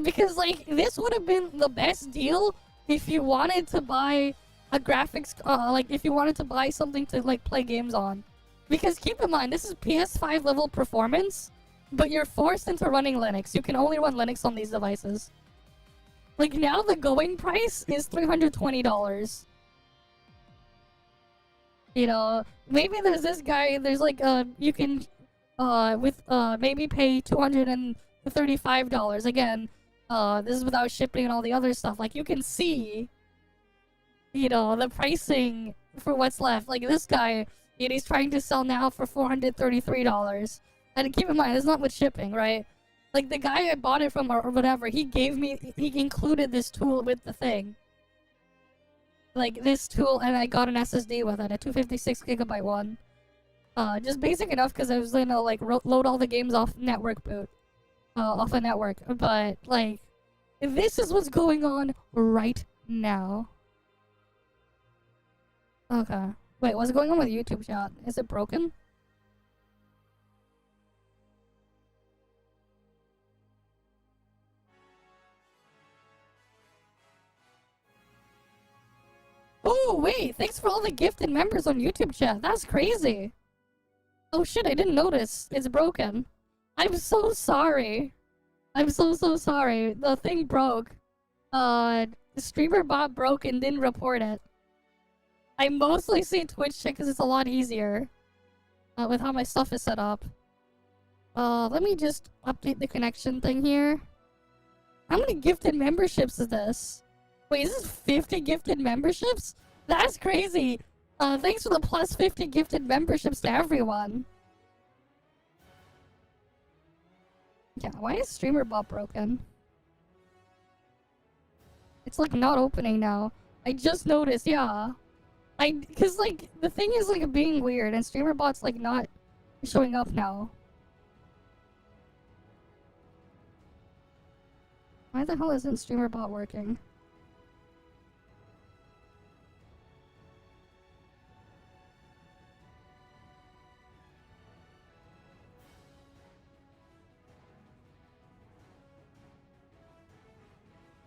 Speaker 1: Because, like, this would have been the best deal if you wanted to buy a graphics, like, if you wanted to buy something to, like, play games on. Because keep in mind, this is PS5 level performance, but you're forced into running Linux. You can only run Linux on these devices. Like, now the going price is $320. You know, maybe there's this guy, there's like, you can, maybe pay $235. Again, this is without shipping and all the other stuff. Like, you can see, you know, the pricing for what's left. Like, this guy, he's trying to sell now for $433. And keep in mind, it's not with shipping, right? Like, the guy I bought it from or whatever, he included this tool with the thing. Like, this tool, and I got an SSD with it, a 256 gigabyte one. Just basic enough because I was gonna, like, load all the games off network boot. Off a network. But, like, this is what's going on right now. Okay. Wait, what's going on with YouTube chat? Is it broken? Oh, wait, thanks for all the gifted members on YouTube chat. That's crazy. Oh shit, I didn't notice. It's broken. I'm so sorry. I'm so sorry. The thing broke. The streamer bot broke and didn't report it. I mostly see Twitch chat because it's a lot easier. With how my stuff is set up. Let me just update the connection thing here. How many gifted memberships is this? Wait, is this 50 gifted memberships? That's crazy! Thanks for the plus 50 gifted memberships to everyone. Yeah, why is streamer bot broken? It's like not opening now. I just noticed, yeah. Cause like, the thing is like being weird and StreamerBot's like not showing up now. Why the hell isn't StreamerBot working?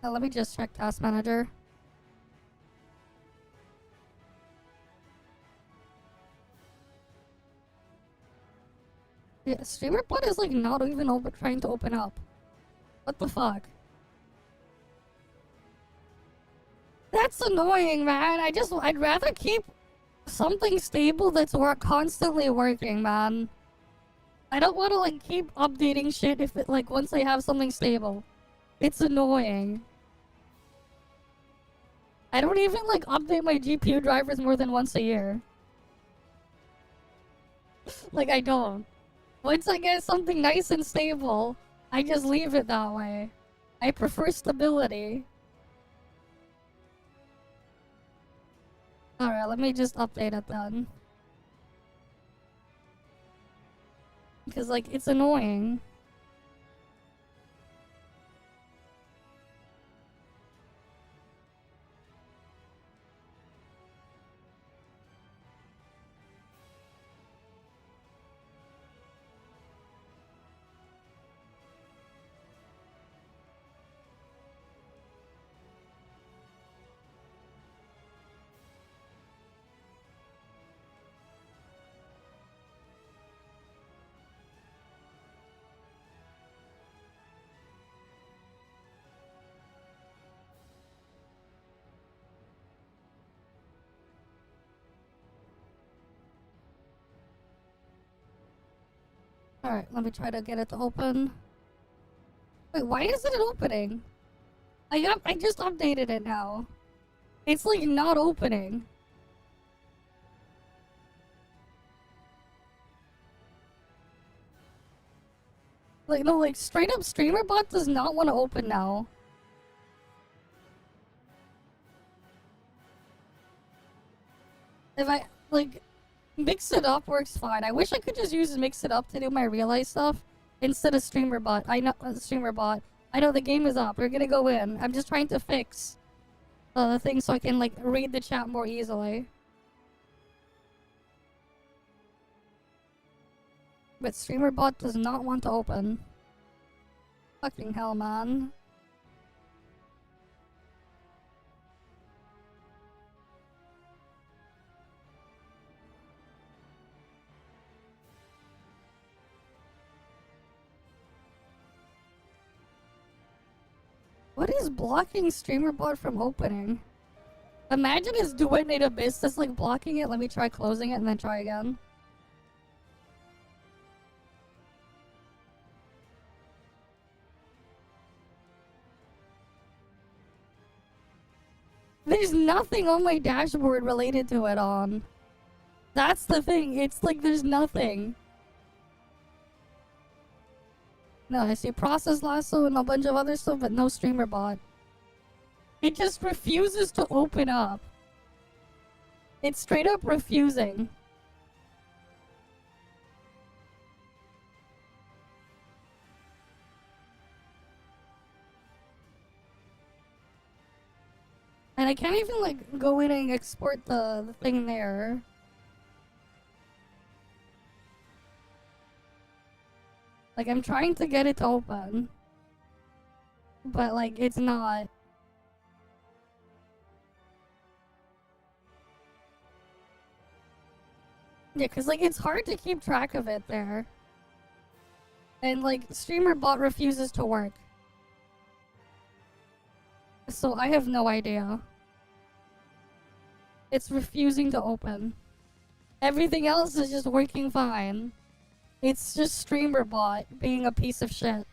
Speaker 1: Let me just check Task Manager. Yeah, StreamerBot is like not even trying to open up. What the fuck? That's annoying, man. I'd rather keep something stable that's constantly working, man. I don't want to like keep updating shit if it like once I have something stable. It's annoying. I don't even like update my GPU drivers more than once a year. Like I don't. Once I get something nice and stable, I just leave it that way. I prefer stability. Alright, let me just update it then. Because like, it's annoying. Alright, let me try to get it to open. Wait, why isn't it opening? I just updated it now. It's like not opening. Like, no, like straight up StreamerBot does not want to open now. If I, like, Mix It Up works fine. I wish I could just use Mix It Up to do my real-life stuff instead of StreamerBot. I know, StreamerBot. I know the game is up. We're gonna go in. I'm just trying to fix the thing so I can, like, read the chat more easily. But StreamerBot does not want to open. Fucking hell, man. What is blocking StreamerBot from opening? Imagine it's doing it Abyss that's like blocking it. Let me try closing it and then try again. There's nothing on my dashboard related to it on. That's the thing. It's like there's nothing. No, I see Process Lasso and a bunch of other stuff, but no StreamerBot. It just refuses to open up. It's straight up refusing. And I can't even like go in and export the thing there. Like, I'm trying to get it to open. But, like, it's not. Yeah, because, like, it's hard to keep track of it there. And, like, StreamerBot refuses to work. So, I have no idea. It's refusing to open. Everything else is just working fine. It's just StreamerBot being a piece of shit.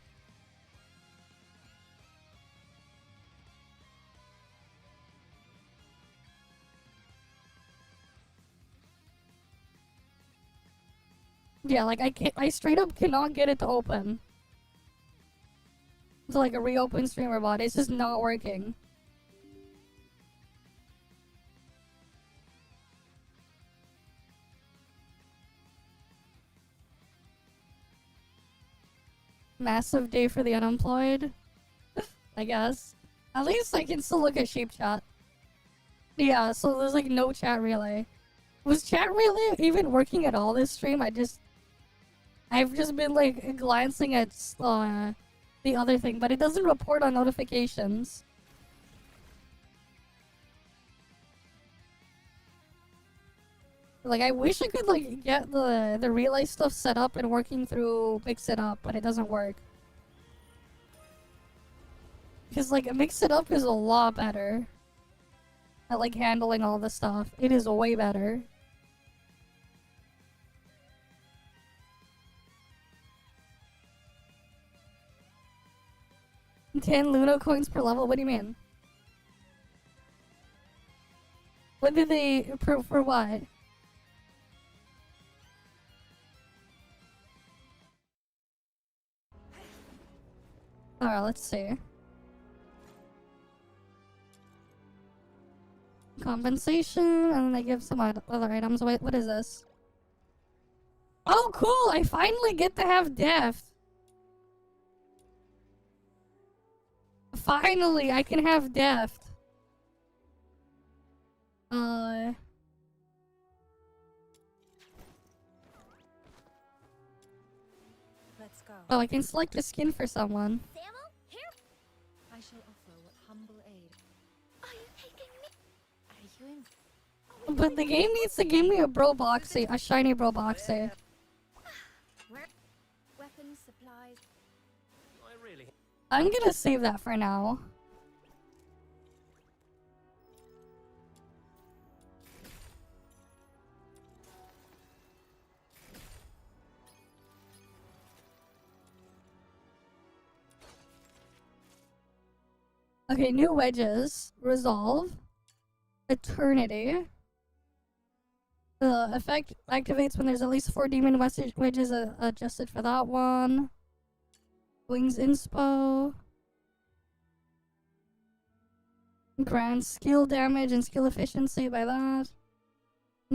Speaker 1: Yeah, like I straight up cannot get it to open. To like a reopen StreamerBot. It's just not working. massive day for the unemployed. I guess. At least I can still look at sheep chat. Yeah, so there's like no chat relay. Was chat relay even working at all this stream? I've just been like glancing at the other thing, but it doesn't report on notifications. Like, I wish I could like get the relay stuff set up and working through Mix It Up, but it doesn't work. Because like Mix It Up is a lot better at like handling all the stuff. It is way better. $10 Luna coins per level? What do you mean? What did they approve for what? Alright, let's see. Compensation, and then they give some other items. Wait, what is this? Oh, cool! I finally get to have deft. Finally, I can have deft.
Speaker 10: Let's go.
Speaker 1: Oh, I can select a skin for someone.
Speaker 10: Samuel, here. I shall offer what humble aid. Are you taking me? Are you in?
Speaker 1: But the game needs to give me a bro boxy, a shiny bro boxy.
Speaker 10: Weapons, supplies.
Speaker 1: I'm gonna save that for now. Okay, new wedges. Resolve. Eternity. The effect activates when there's at least 4 demon wedges adjusted for that one. Wings inspo. Grants skill damage and skill efficiency by that.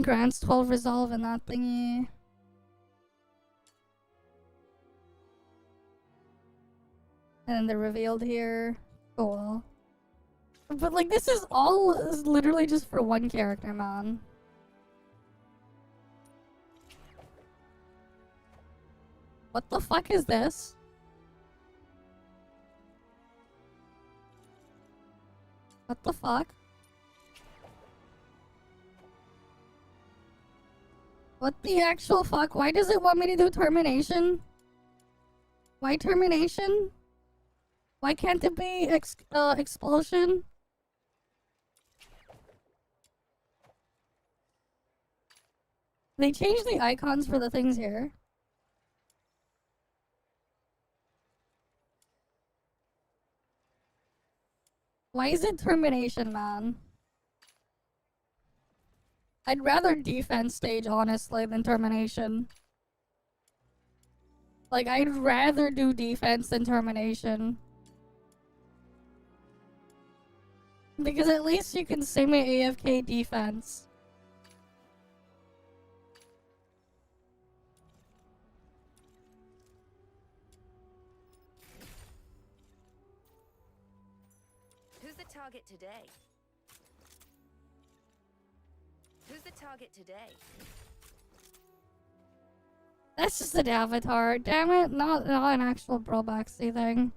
Speaker 1: Grants 12 resolve in that thingy. And then they're revealed here. Cool. But like this is literally just for one character, man. What the fuck is this? What the fuck? What the actual fuck? Why does it want me to do termination? Why termination? Why can't it be expulsion? They changed the icons for the things here. Why is it termination, man? I'd rather defense stage, honestly, than termination. Like, I'd rather do defense than termination. Because at least you can say my AFK defense.
Speaker 10: Who's the target today? Who's the target today?
Speaker 1: That's just an avatar. Damn it, not an actual Brobaxy thing.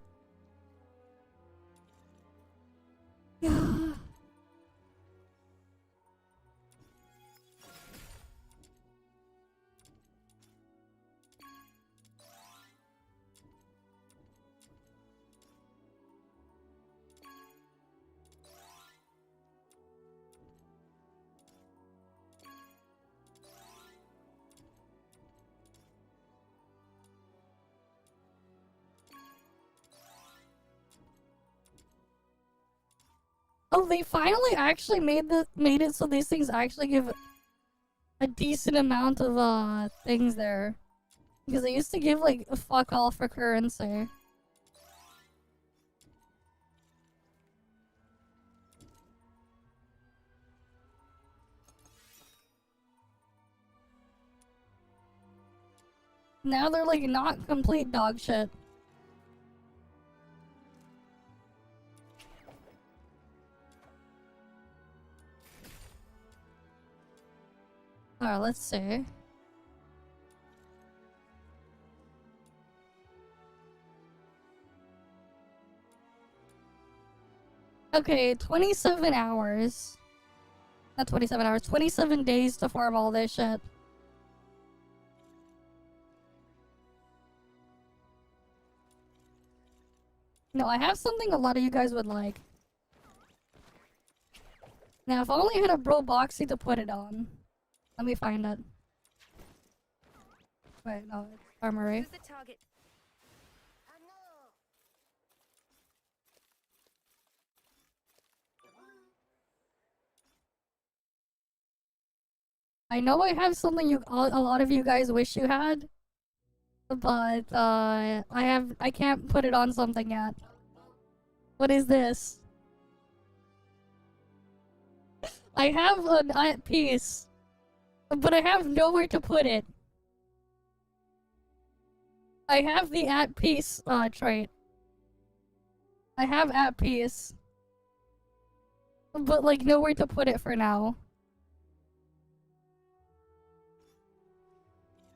Speaker 1: Oh, they finally actually made it so these things actually give a decent amount of things there. Because they used to give like a fuck all for currency. Now they're like not complete dog shit. Alright, let's see. Okay, 27 hours. Not 27 hours, 27 days to farm all this shit. No, I have something a lot of you guys would like. Now, if I only had a bro boxy to put it on. Let me find it. Wait, no, it's armory.
Speaker 10: Who's the target?
Speaker 1: I know I have something a lot of you guys wish you had, but I can't put it on something yet. What is this? I have an art piece, but I have nowhere to put it. I have the at peace trait. I have at peace, but like nowhere to put it for now.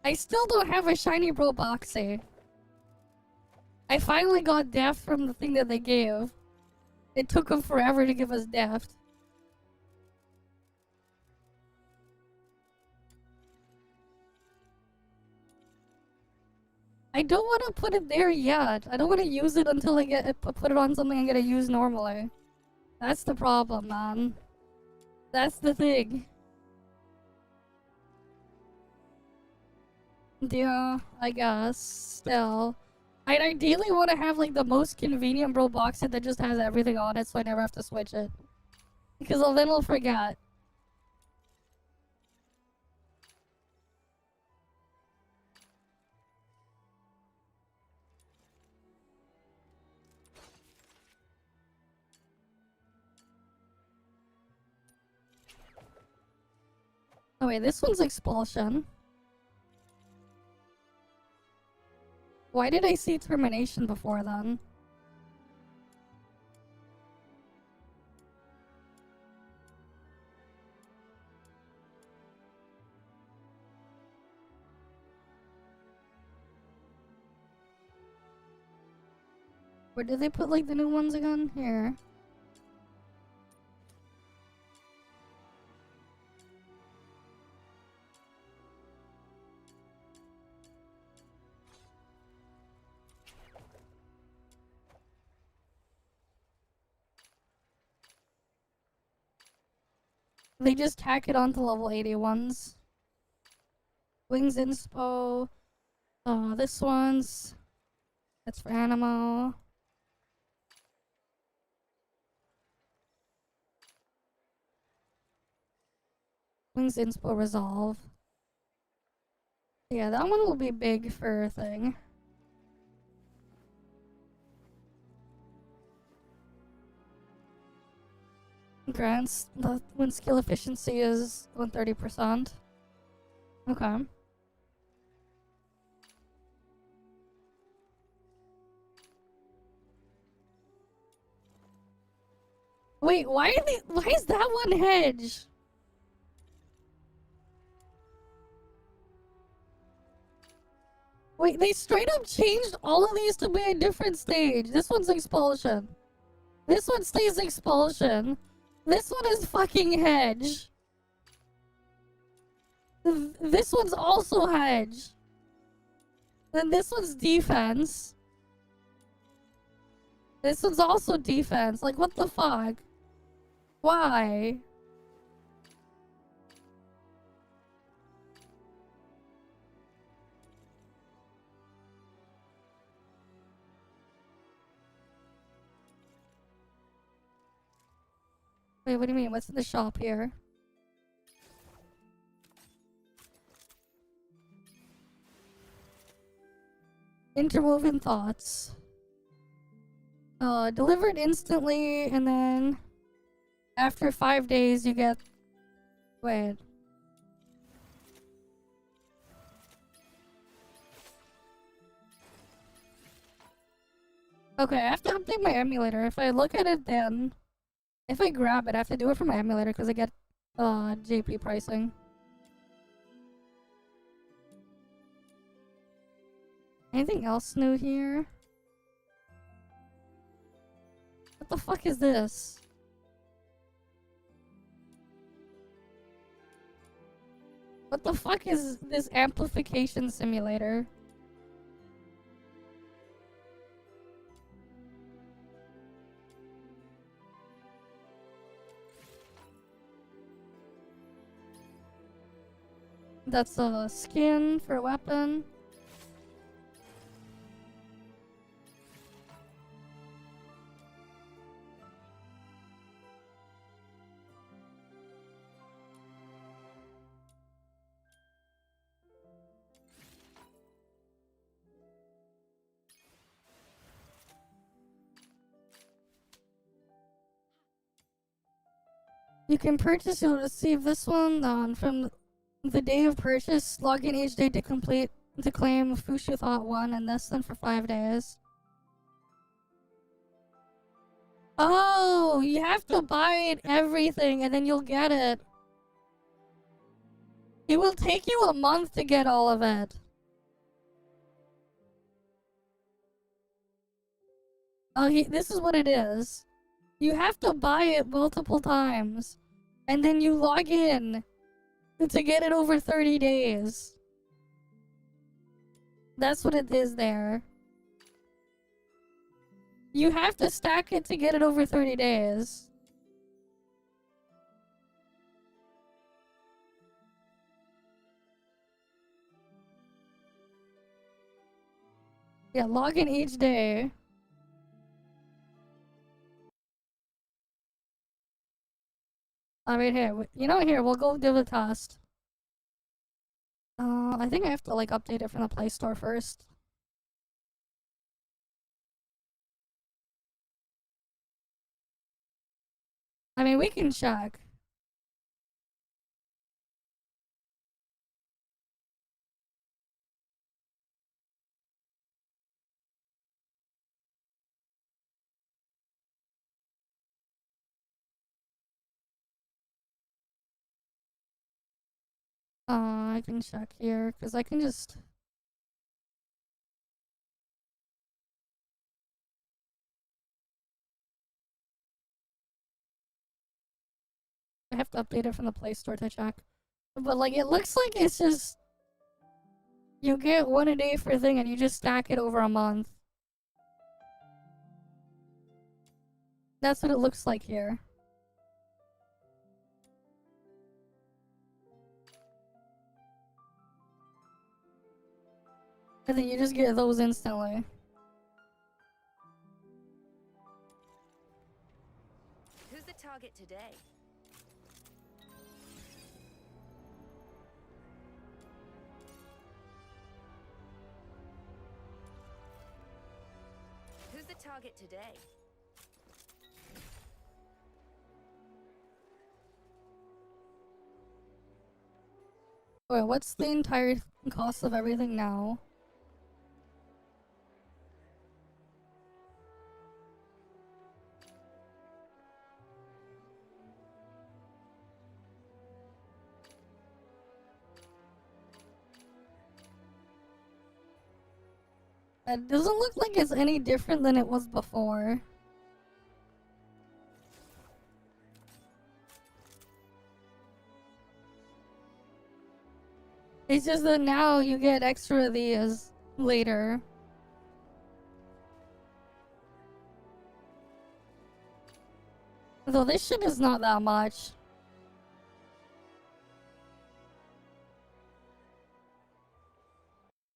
Speaker 1: I still don't have a shiny bro boxy. I finally got deft from the thing that they gave. It took them forever to give us deft. I don't want to put it there yet. I don't want to use it until I get it, put it on something I'm gonna use normally. That's the problem, man. That's the thing. Yeah, I guess. Still. I'd ideally want to have like the most convenient bro box set that just has everything on it so I never have to switch it. Because then I'll forget. Oh wait, this one's expulsion. Why did I see termination before then? Where did they put like the new ones again? Here. They just tack it onto level 80 ones. Wings inspo. This one's... That's for Animo. Wings inspo resolve. Yeah, that one will be big for a thing. Grants when skill efficiency is 130%. Okay. Wait, why is that one hedge? Wait, they straight up changed all of these to be a different stage. This one's expulsion. This one stays expulsion. This one is fucking hedge. This one's also hedge. Then this one's defense. This one's also defense. Like, what the fuck? Why? Wait, what do you mean? What's in the shop here? Interwoven thoughts. Delivered instantly, and then after 5 days you get... Wait. Okay, I have to update my emulator. If I look at it then... If I grab it, I have to do it from my emulator because I get JP pricing. Anything else new here? What the fuck is this? What the fuck is this amplification simulator? That's a skin for a weapon. You can purchase, you'll receive this one from the day of purchase. Log in each day to claim Fushu Thought 1 and this then for 5 days. Oh, you have to buy everything and then you'll get it. It will take you a month to get all of it. Oh, this is what it is. You have to buy it multiple times. And then you log in to get it over 30 days. That's what it is there. You have to stack it to get it over 30 days. Yeah, log in each day. Alright, here. You know, here, we'll go do the test. I think I have to, like, update it from the Play Store first. I mean, we can check. I can check here, because I can just... I have to update it from the Play Store to check. But, like, it looks like it's just... You get one a day for a thing, and you just stack it over a month. That's what it looks like here. And then you just get those instantly.
Speaker 10: Who's the target today? Who's the target today?
Speaker 1: Wait, what's the entire cost of everything now? It doesn't look like it's any different than it was before. It's just that now you get extra of these later. Though this shit is not that much.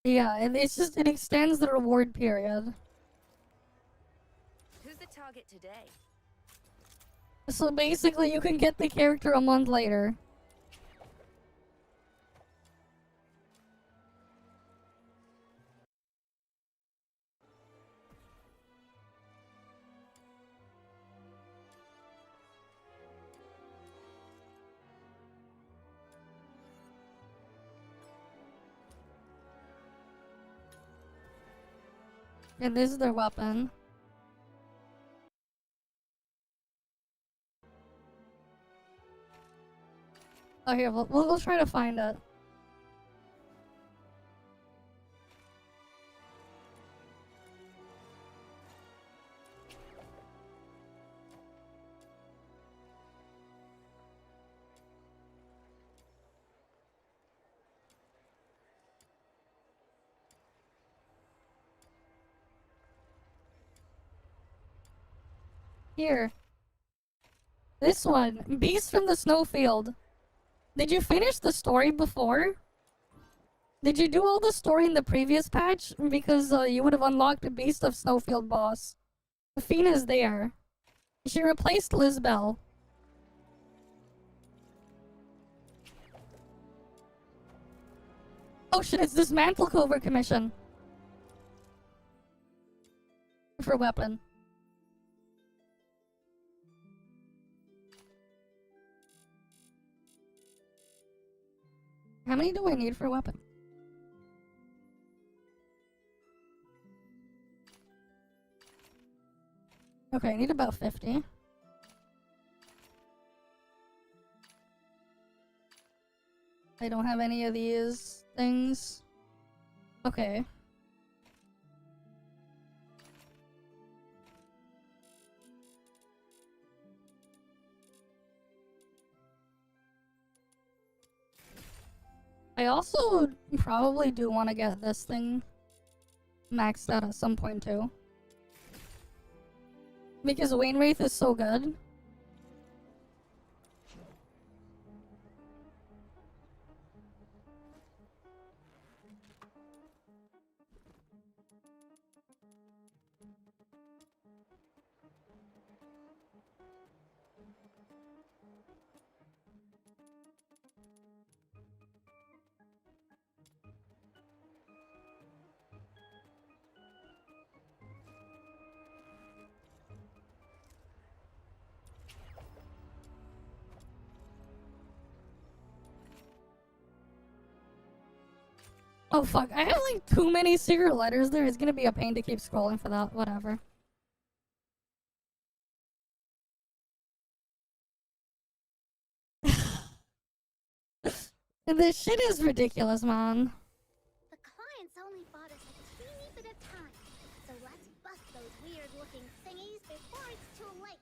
Speaker 1: Yeah, and it's just, it extends the reward period.
Speaker 10: Who's the target today?
Speaker 1: So basically you can get the character a month later. And this is their weapon. Oh, here, we'll try to find it. Here. This one. Beast from the Snowfield. Did you finish the story before? Did you do all the story in the previous patch? Because you would have unlocked the Beast of Snowfield boss. Fina's there. She replaced Lizbel. Oh shit, it's Dismantle Covert Commission. For weapon. How many do I need for weapon? Okay, I need about 50. I don't have any of these things. Okay. I also probably do want to get this thing maxed out at some point too. Because Wainwraith is so good. Oh fuck, I have like too many secret letters there. It's gonna be a pain to keep scrolling for that. Whatever. This shit is ridiculous, man.
Speaker 2: The clients only bought us a teeny bit of time, so let's bust those weird-looking thingies before it's too late.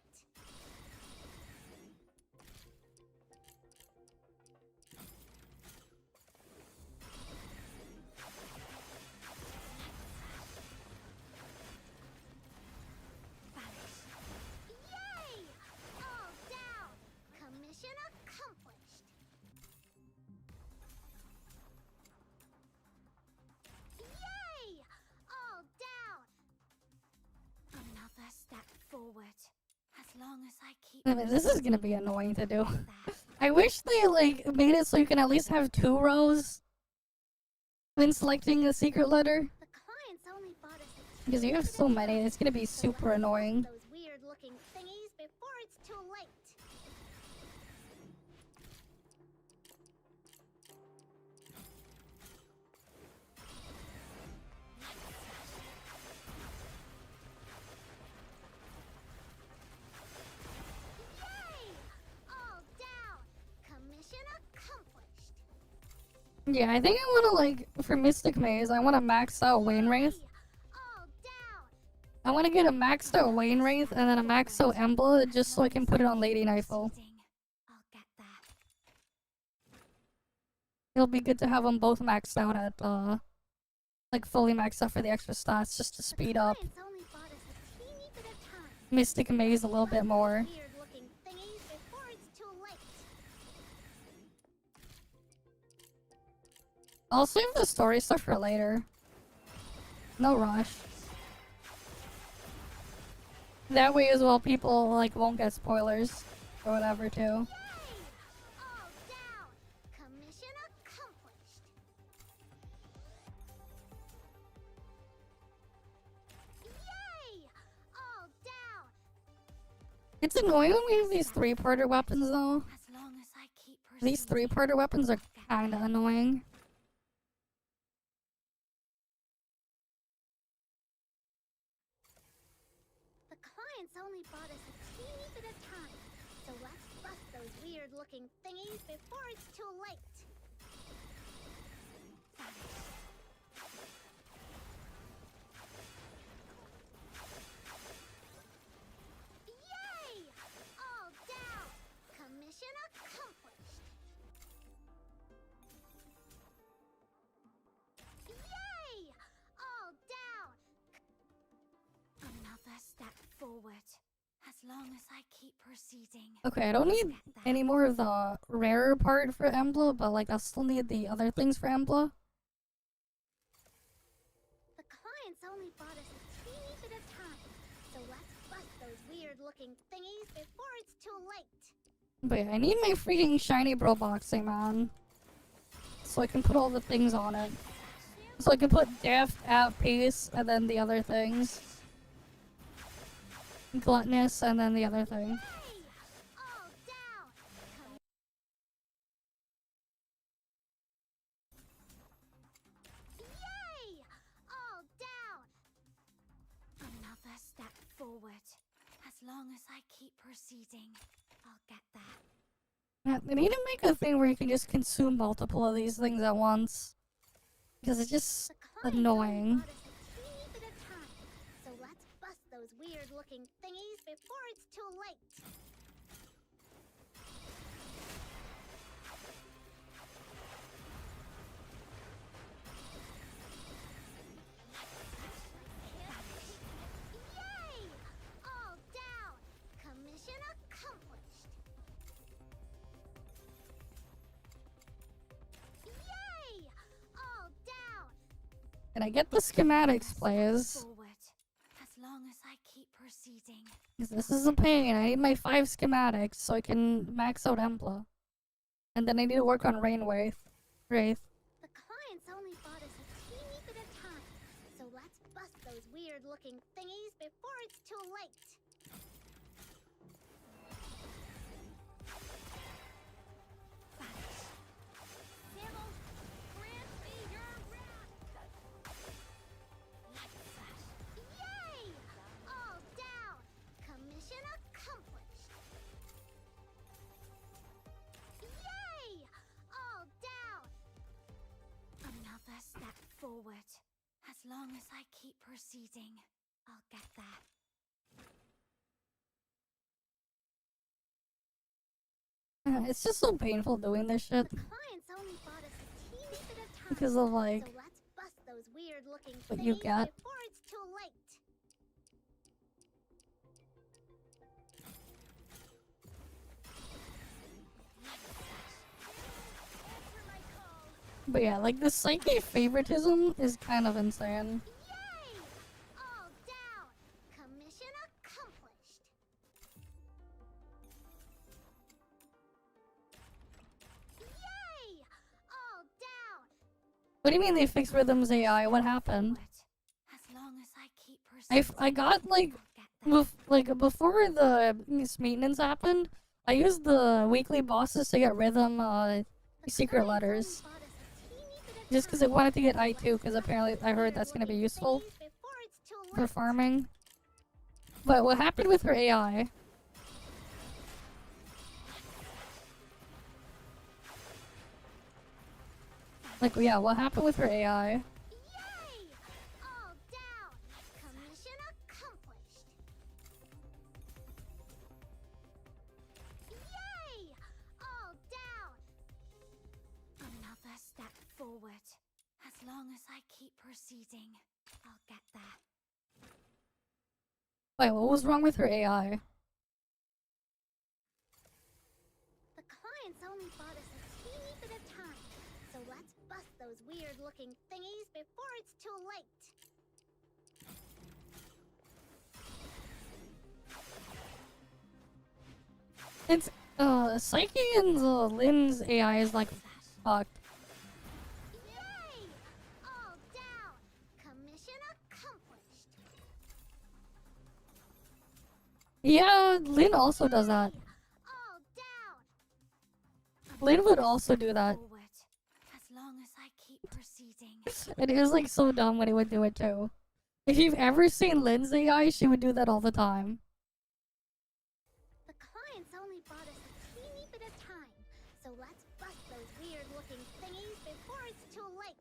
Speaker 2: Yay! All down! Commission accomplished! Yay! All down! Another step forward. As long as I keep...
Speaker 1: I mean, this is gonna be annoying to do. I wish they like made it so you can at least have 2 rows when selecting a secret letter.
Speaker 2: The clients only bought us a
Speaker 1: Because you have so many, it's gonna be super annoying.
Speaker 2: those weird-looking thingies before it's too late. Yay! All down! Commission accomplished!
Speaker 1: Yeah, I think I wanna like, for Mystic Maze, I wanna max out Wainwraith.
Speaker 2: All down!
Speaker 1: I wanna get a maxed out Wainwraith and then a maxed out Embla just so I can put it on Lady Knifel.
Speaker 2: I'll get that.
Speaker 1: It'll be good to have them both maxed out at, like fully maxed out for the extra stats just to speed up
Speaker 2: Clients only bought us a teeny bit of time.
Speaker 1: Mystic Maze a little bit more.
Speaker 2: Weird-looking thingies before it's too late.
Speaker 1: I'll save the story stuff for later. No rush. That way as well people like won't get spoilers or whatever too.
Speaker 2: Yay! All down! Commission accomplished! Yay! All down!
Speaker 1: It's annoying when we have these 3-parter weapons though.
Speaker 2: As long as I keep
Speaker 1: These 3-parter weapons are kinda annoying.
Speaker 2: The clients only bought us a teeny bit of time, so let's bust those weird-looking thingies before it's too late. Yay! All down! Commission accomplished! Yay! All down! Another step forward.
Speaker 7: As long as I keep proceeding.
Speaker 1: Okay, I don't need any more of the rarer part for Embla, but like I still need the other things for Embla.
Speaker 2: The clients only bought us a teeny bit of time, so let's bust those weird-looking thingies before it's too late.
Speaker 1: But yeah, I need my freaking shiny bro boxing, man. So I can put all the things on it. So I can put Deft, at Peace, and then the other things. Gluttonous, and then the other thing.
Speaker 2: All down! Yay! All down!
Speaker 7: Another step forward. As long as I keep proceeding, I'll get that.
Speaker 1: Yeah, they need to make a thing where you can just consume multiple of these things at once. Because it's just annoying.
Speaker 2: Bought us a teeny bit of time, so let's bust those weird-looking thingies before it's too late. Yay! All down! Commission accomplished! Yay! All down!
Speaker 1: And I get the schematics, please.
Speaker 7: Forward. As long as I keep proceeding.
Speaker 1: Because this is a pain. I need my 5 schematics so I can max out Embla. And then I need to work on Wraith.
Speaker 2: The clients only bought us a teeny bit of time, so let's bust those weird-looking thingies before it's too late. Samuel, grant me your wrath! Yay! All down! Commission accomplished! Yay! All down!
Speaker 7: Another step forward. As long as I keep proceeding, I'll get that.
Speaker 1: It's just so painful doing this shit.
Speaker 2: The clients only bought us a teeny bit of time,
Speaker 1: Because of like
Speaker 2: so let's bust those weird-looking
Speaker 1: what
Speaker 2: thingies
Speaker 1: you get.
Speaker 2: before it's too late.
Speaker 1: But yeah, like the psyche favoritism is kind of insane.
Speaker 2: Yay! All down! Commission accomplished! Yay! All down!
Speaker 1: What do you mean they fixed Rhythm's AI? What happened?
Speaker 7: As long as I keep proceeding.
Speaker 1: I got like before the maintenance happened, I used the weekly bosses to get Rhythm secret letters. Just because I wanted to get I2, because apparently I heard that's going to be useful for farming. But what happened with her AI? Like, yeah, what happened with her AI?
Speaker 2: Yay! All down! Commission accomplished! Yay! All down!
Speaker 7: Another step forward. As long as I keep proceeding, I'll get that.
Speaker 1: Wait, what was wrong with her AI?
Speaker 2: The clients only bought us a teeny bit of time, so let's bust those weird-looking thingies before it's too late.
Speaker 1: It's, Psyche and Lynn's AI is like fucked.
Speaker 2: Yay! All down! Commission accomplished!
Speaker 1: Yeah, Lynn also does that.
Speaker 2: All down!
Speaker 1: Lynn would also do that.
Speaker 7: As long as I keep proceeding.
Speaker 1: And it was like so dumb when he would do it too. If you've ever seen Lynn's AI, she would do that all the time.
Speaker 2: The clients only bought us a teeny bit of time, so let's bust those weird-looking thingies before it's too late.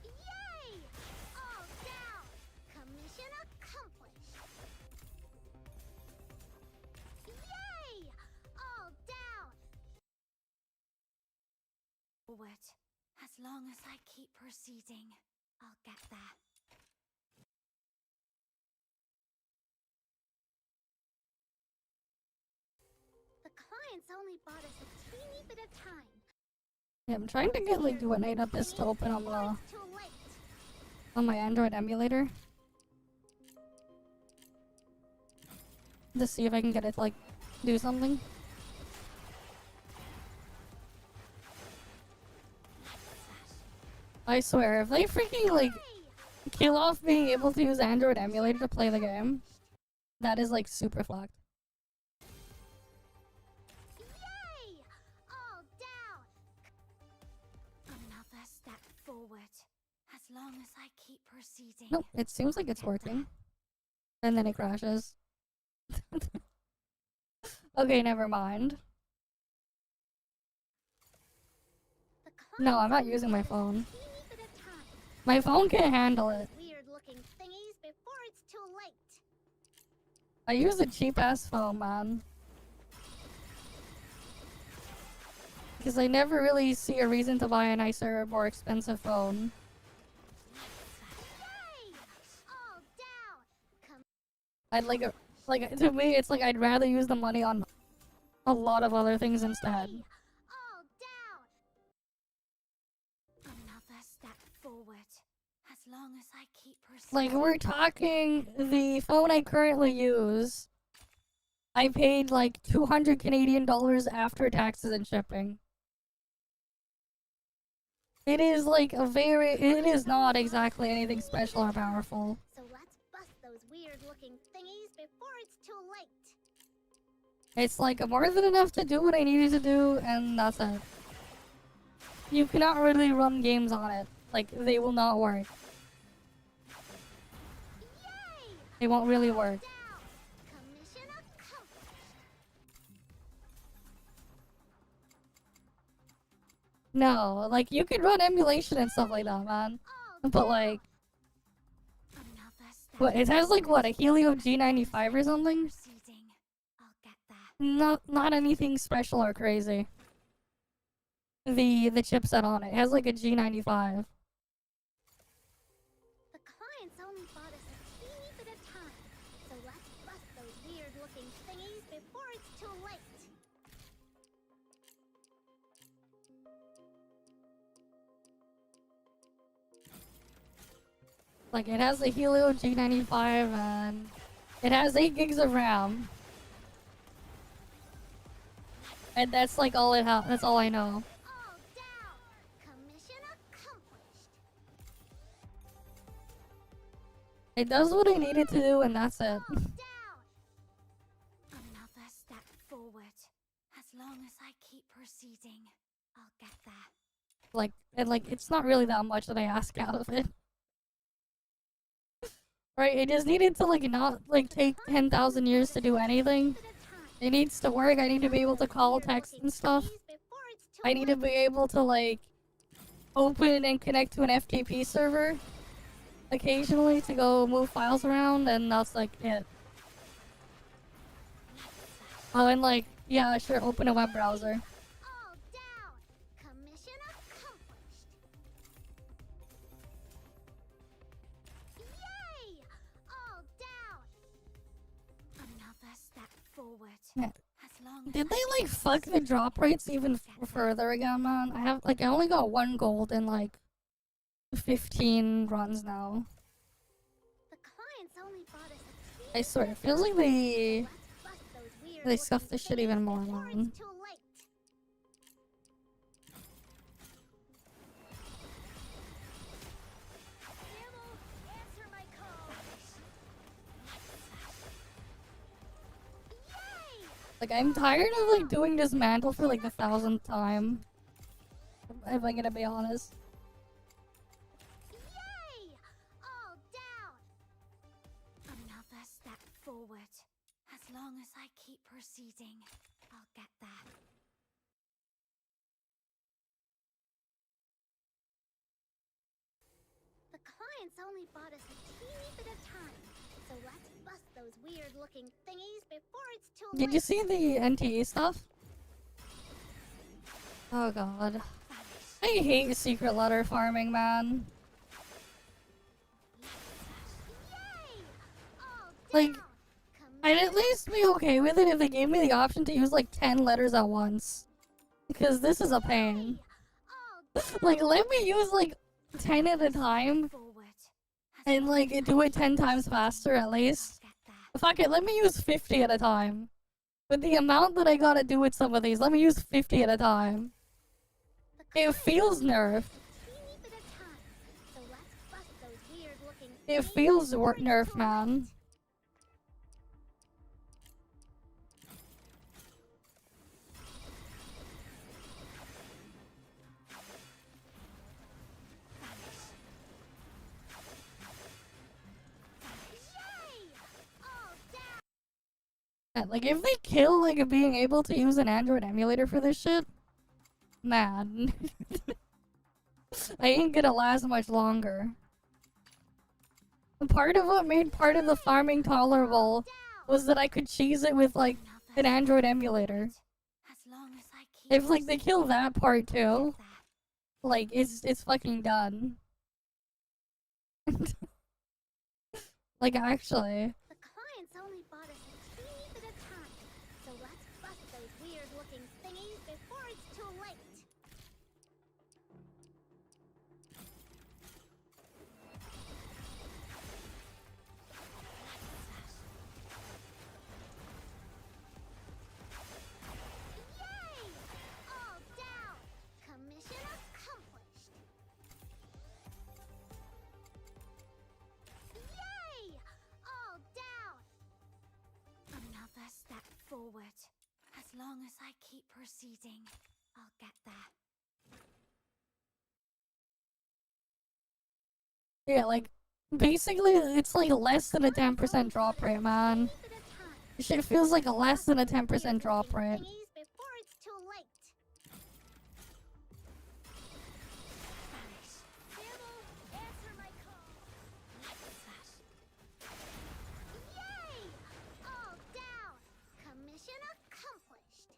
Speaker 2: Yay! All down! Commission accomplished!
Speaker 7: As long as I keep proceeding, I'll get there.
Speaker 2: The clients only bought us a teeny bit of time.
Speaker 1: Yeah, I'm trying to get like what night up is to open on my Android emulator. To see if I can get it to like do something. I swear, if they freaking like kill off being able to use Android emulator to play the game, that is like super fucked.
Speaker 2: Yay! All down!
Speaker 7: Another step forward. As long as I keep proceeding.
Speaker 1: Nope, it seems like it's working. And then it crashes. Okay, never mind. No, I'm not using my phone. My phone can't handle it.
Speaker 2: Weird looking thingies before it's too late.
Speaker 1: I use a cheap ass phone, man. Because I never really see a reason to buy a nicer or more expensive phone. I'd like to me it's like I'd rather use the money on a lot of other things instead.
Speaker 7: Another step forward. As long as I keep proceeding.
Speaker 1: Like, we're talking the phone I currently use. I paid like 200 Canadian dollars after taxes and shipping. It is like it is not exactly anything special or powerful.
Speaker 2: So let's bust those weird looking thingies before it's too late.
Speaker 1: It's like more than enough to do what I needed to do, and that's it. You cannot really run games on it. Like, they will not work. They won't really work.
Speaker 2: Commission accomplished.
Speaker 1: No, like, you can run emulation and stuff like that, man. But like... What, it has like, what, a Helio G95 or something? Not anything special or crazy. The chipset on it has like a G95.
Speaker 2: The clients only bought us a teeny bit of time. So let's bust those weird looking thingies before it's too late.
Speaker 1: Like, it has a Helio G95 and it has 8 gigs of RAM. And that's like all it has. That's all I know.
Speaker 2: All down. Commission accomplished.
Speaker 1: It does what I needed to do, and that's it.
Speaker 7: Another step forward. As long as I keep proceeding, I'll get there.
Speaker 1: Like, it's not really that much that I ask out of it. Right? It just needed to, like, not, like, take 10,000 years to do anything. It needs to work. I need to be able to call, text, and stuff. I need to be able to, like, open and connect to an FTP server occasionally to go move files around, and that's, like, it. Oh, and, like, yeah, sure, open a web browser.
Speaker 2: All down. Commission accomplished. Yay! All down.
Speaker 7: Another step forward.
Speaker 1: Yeah.
Speaker 7: As long as
Speaker 1: Did they, like, fuck the drop rates even further again, man? I only got 1 gold in, like, 15 runs now.
Speaker 2: The clients only bought us a teeny
Speaker 1: I swear, it feels like they scuffed this shit even more, man.
Speaker 2: too late. Answer my call. Yay!
Speaker 1: Like, I'm tired of, like, doing this mantle for, like, the 1000th time. If I'm gonna be honest.
Speaker 2: Yay! All down.
Speaker 7: another step forward. As long as I keep proceeding, I'll get there.
Speaker 2: The clients only bought us a teeny bit of time. So let's bust those weird looking thingies before it's too late.
Speaker 1: Did you see the NTE stuff? Oh god. I hate secret letter farming, man. Like, I'd at least be okay with it if they gave me the option to use like 10 letters at once. Because this is a pain. Like, let me use like 10 at a time. And like, do it 10 times faster at least. Fuck it, let me use 50 at a time. With the amount that I gotta do with some of these, let me use 50 at a time. It feels nerfed. It feels nerfed, man. Like, if they kill, like, being able to use an Android emulator for this shit, man. I ain't gonna last much longer. Part of what made part of the farming tolerable was that I could cheese it with, like, an Android emulator. If, like, they kill that part too, like, it's fucking done. Like, actually.
Speaker 2: The clients only bought us a teeny bit of time, so let's bust those weird-looking thingies before it's too late. Yay! All down! Commission accomplished! Yay! All down!
Speaker 7: Another step forward. As long as I keep proceeding, I'll get there.
Speaker 1: Yeah, like, basically, it's like less than a 10% drop rate, man. This shit feels like a less than a 10% drop rate.
Speaker 2: Thingies before it's too late. Sample, answer my call. Yay! All down! Commission accomplished!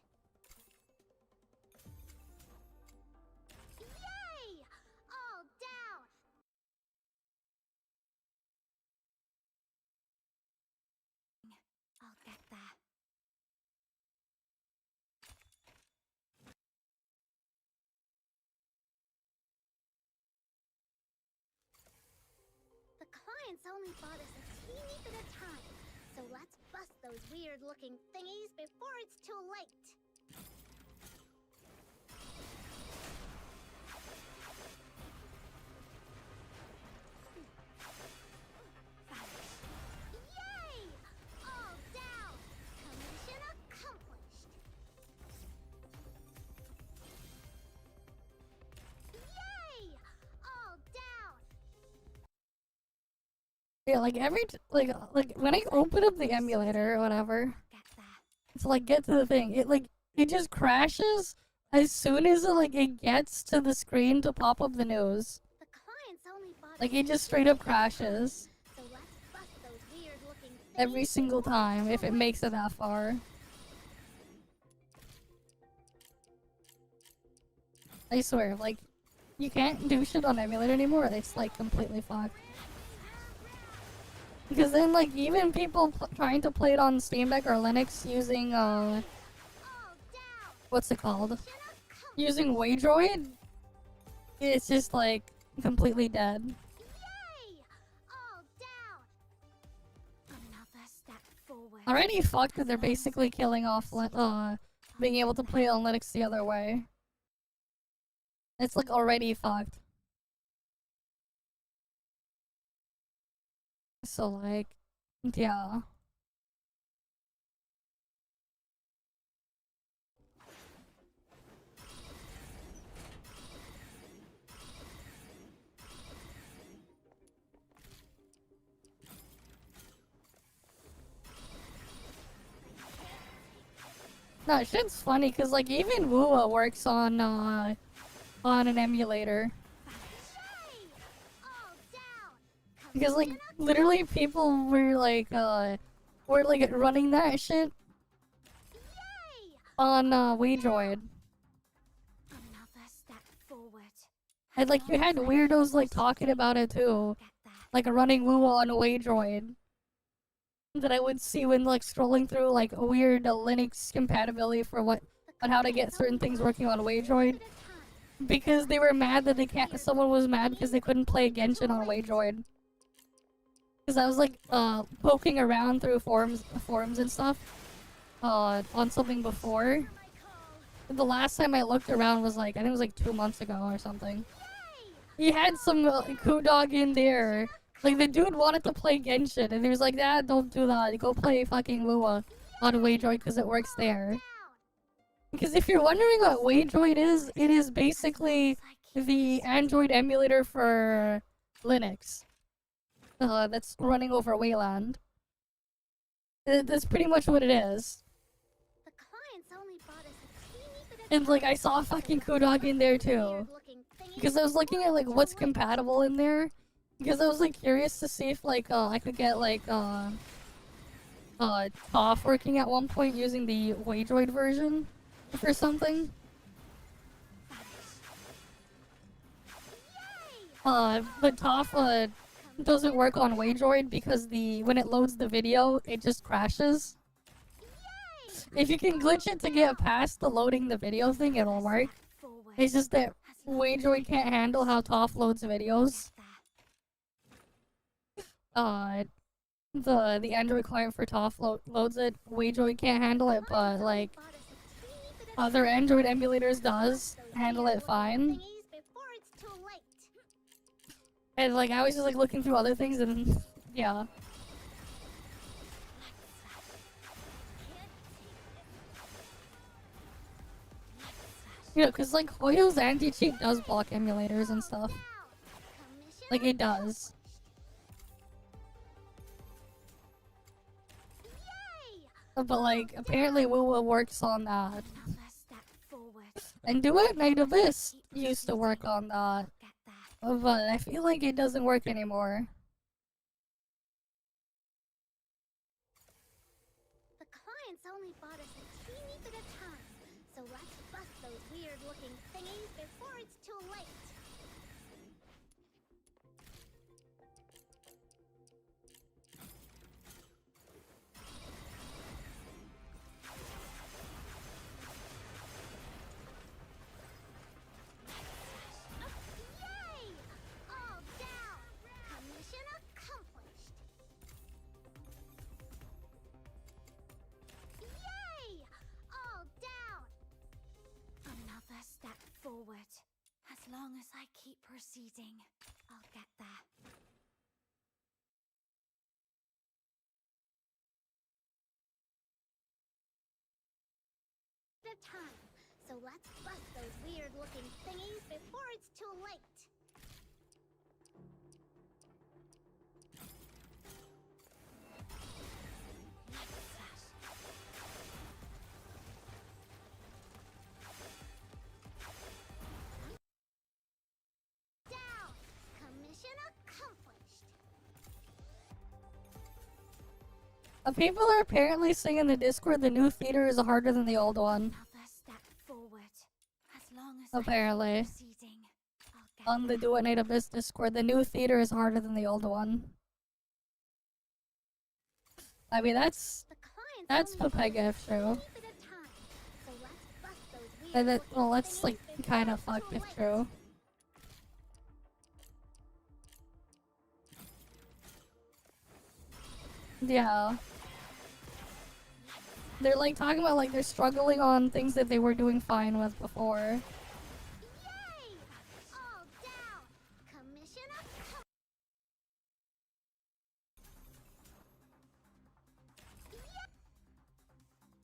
Speaker 2: Yay! All down!
Speaker 7: I'll get there.
Speaker 2: The clients only bought us a teeny bit of time, so let's bust those weird-looking thingies before it's too late. Yay! All down! Commission accomplished! Yay! All down!
Speaker 1: Yeah, like like when I open up the emulator or whatever, to like get to the thing, it just crashes as soon as it gets to the screen to pop up the news.
Speaker 2: The clients only bought
Speaker 1: Like, it just straight up crashes
Speaker 2: so let's bust those weird-looking
Speaker 1: every single time if it makes it that far. I swear, like, you can't do shit on emulator anymore. It's like completely fucked. Because then, like, even people trying to play it on Steam Deck or Linux using, what's it called? Using Waydroid, it's just, like, completely dead.
Speaker 2: Yay! All down!
Speaker 7: Another step forward.
Speaker 1: Already fucked that they're basically killing off, being able to play on Linux the other way. It's, like, already fucked. So, like, yeah. No, shit's funny, cause like even Wua works on an emulator. Because like literally people were like running that shit on Waydroid.
Speaker 7: Another step forward.
Speaker 1: And like you had weirdos like talking about it too. Like running Lua on a Waydroid. That I would see when like scrolling through like a weird Linux compatibility for what on how to get certain things working on Waydroid. Because they were mad that they can't someone was mad because they couldn't play Genshin on Waydroid. Because I was like poking around through forums and stuff on something before. The last time I looked around was like I think it was like 2 months ago or something. He had some Kudog in there. Like the dude wanted to play Genshin and he was like, "Nah, don't do that. Go play fucking Lua on Waydroid because it works there." Because if you're wondering what Waydroid is, it is basically the Android emulator for Linux. That's running over Wayland. That's pretty much what it is.
Speaker 2: The clients only bought us a teeny bit of
Speaker 1: And like I saw fucking Kudog in there too. Because I was looking at like what's compatible in there. Because I was like curious to see if like I could get like ToF working at one point using the Waydroid version or something. But ToF doesn't work on Waydroid because when it loads the video, it just crashes. If you can glitch it to get past the loading the video thing, it'll work. It's just that Waydroid can't handle how ToF loads videos. The Android client for ToF loads it. Waydroid can't handle it, but like other Android emulators does handle it fine. And like I was just like looking through other things and yeah. You know, cause like Hoyo's anti-cheat does block emulators and stuff. Like it does. But like apparently Woo works on that. And Duet Night Abyss used to work on that. But I feel like it doesn't work anymore.
Speaker 2: The clients only bought us a teeny bit of time, so let's bust those weird-looking thingies before it's too late. Yay! All down! Commission accomplished! Yay! All down!
Speaker 7: Another step forward. As long as I keep proceeding, I'll get there.
Speaker 2: The time, so let's bust those weird-looking thingies before it's too late. Down! Commission accomplished!
Speaker 1: People are apparently saying in the Discord the new theater is harder than the old one.
Speaker 7: Another step forward. As long as
Speaker 1: Apparently.
Speaker 7: I keep proceeding, I'll get
Speaker 1: On the Duet Night Abyss Discord, the new theater is harder than the old one. I mean that's Papega if true. And well that's like kinda fucked if true. Yeah. They're like talking about like they're struggling on things that they were doing fine with before.
Speaker 2: Yay! All down! Commission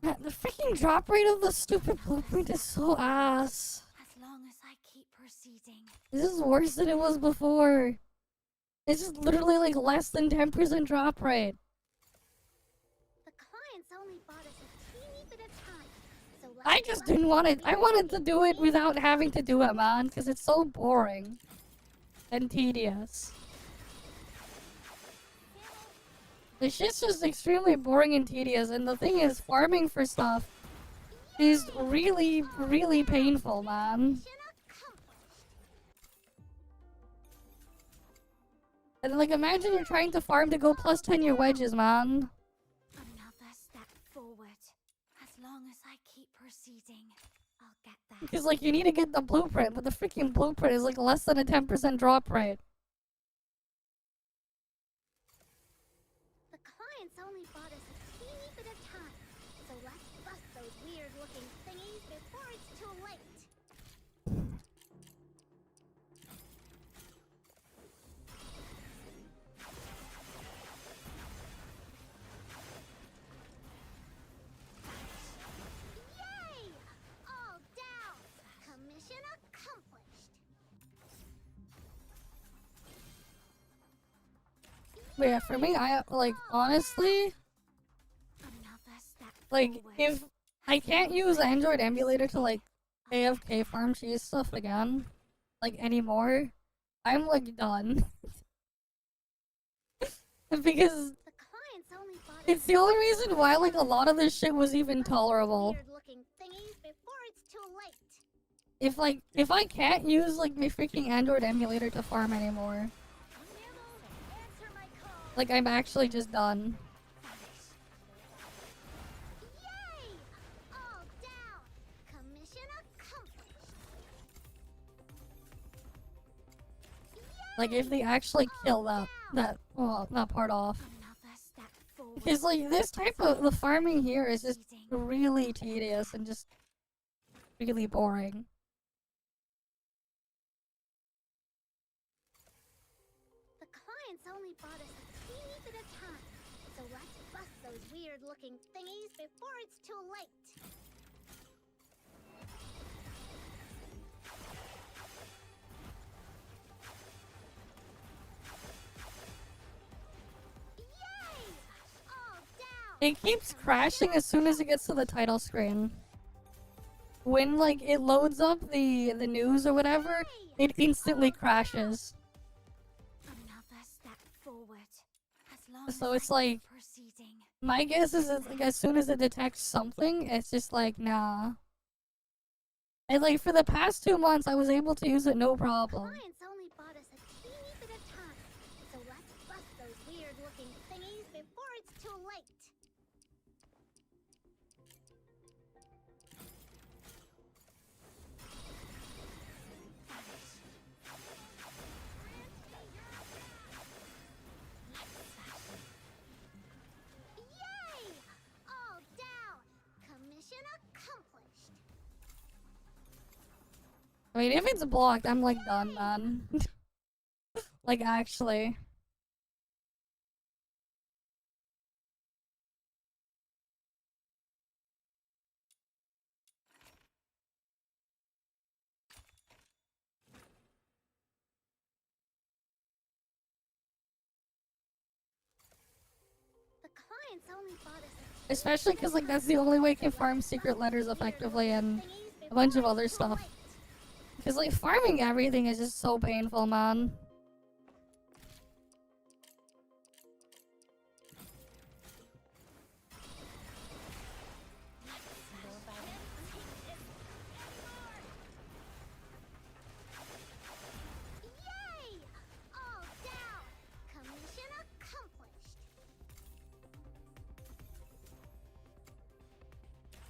Speaker 2: accomplished!
Speaker 1: The freaking drop rate of the stupid blueprint is so ass.
Speaker 7: As long as I keep proceeding.
Speaker 1: This is worse than it was before. It's just literally like less than 10% drop rate.
Speaker 2: The clients only bought us a teeny bit of time, so let's
Speaker 1: I just didn't want it. I wanted to do it without having to do it, man, because it's so boring and tedious. The shit's just extremely boring and tedious, and the thing is, farming for stuff is really, really painful, man. And like, imagine you're trying to farm to go plus 10 your wedges, man.
Speaker 7: Another step forward. As long as I keep proceeding, I'll get there.
Speaker 1: Because like, you need to get the blueprint, but the freaking blueprint is like less than a 10% drop rate.
Speaker 2: The clients only bought us a teeny bit of time, so let's bust those weird-looking thingies before it's too late. Yay! All down! Commission accomplished!
Speaker 1: But yeah, for me, I like, honestly,
Speaker 7: Another step
Speaker 1: like,
Speaker 7: forward.
Speaker 1: if I can't use Android emulator to like AFK farm cheese stuff again, like anymore, I'm like done. Because
Speaker 2: The clients only bought us
Speaker 1: it's the only reason why like a lot of this shit was even tolerable.
Speaker 2: weird-looking thingies before it's too late.
Speaker 1: If I can't use like my freaking Android emulator to farm anymore,
Speaker 2: Answer my call.
Speaker 1: like I'm actually just done.
Speaker 2: Yay! All down! Commission accomplished!
Speaker 1: Like if they actually kill that part off.
Speaker 7: Another step forward.
Speaker 1: Because like this type of the farming here is just really tedious and just really boring.
Speaker 2: The clients only bought us a teeny bit of time, so let's bust those weird-looking thingies before it's too late. Yay! All down!
Speaker 1: It keeps crashing as soon as it gets to the title screen. When like it loads up the news or whatever, it instantly crashes.
Speaker 7: Another step forward. As long
Speaker 1: So
Speaker 7: as
Speaker 1: it's
Speaker 7: I
Speaker 1: like,
Speaker 7: keep proceeding.
Speaker 1: my guess is it's like as soon as it detects something, it's just like nah. And like for the past 2 months, I was able to use it no problem.
Speaker 2: Clients only bought us a teeny bit of time, so let's bust those weird-looking thingies before it's too late. Yay! All down! Commission accomplished!
Speaker 1: I mean, if it's blocked, I'm like done, man. Like actually.
Speaker 2: The clients only bought us
Speaker 1: Especially because like that's the only way you can farm secret letters effectively and a bunch of other stuff. Because like farming everything is just so painful, man.
Speaker 2: Yay! All down! Commission accomplished!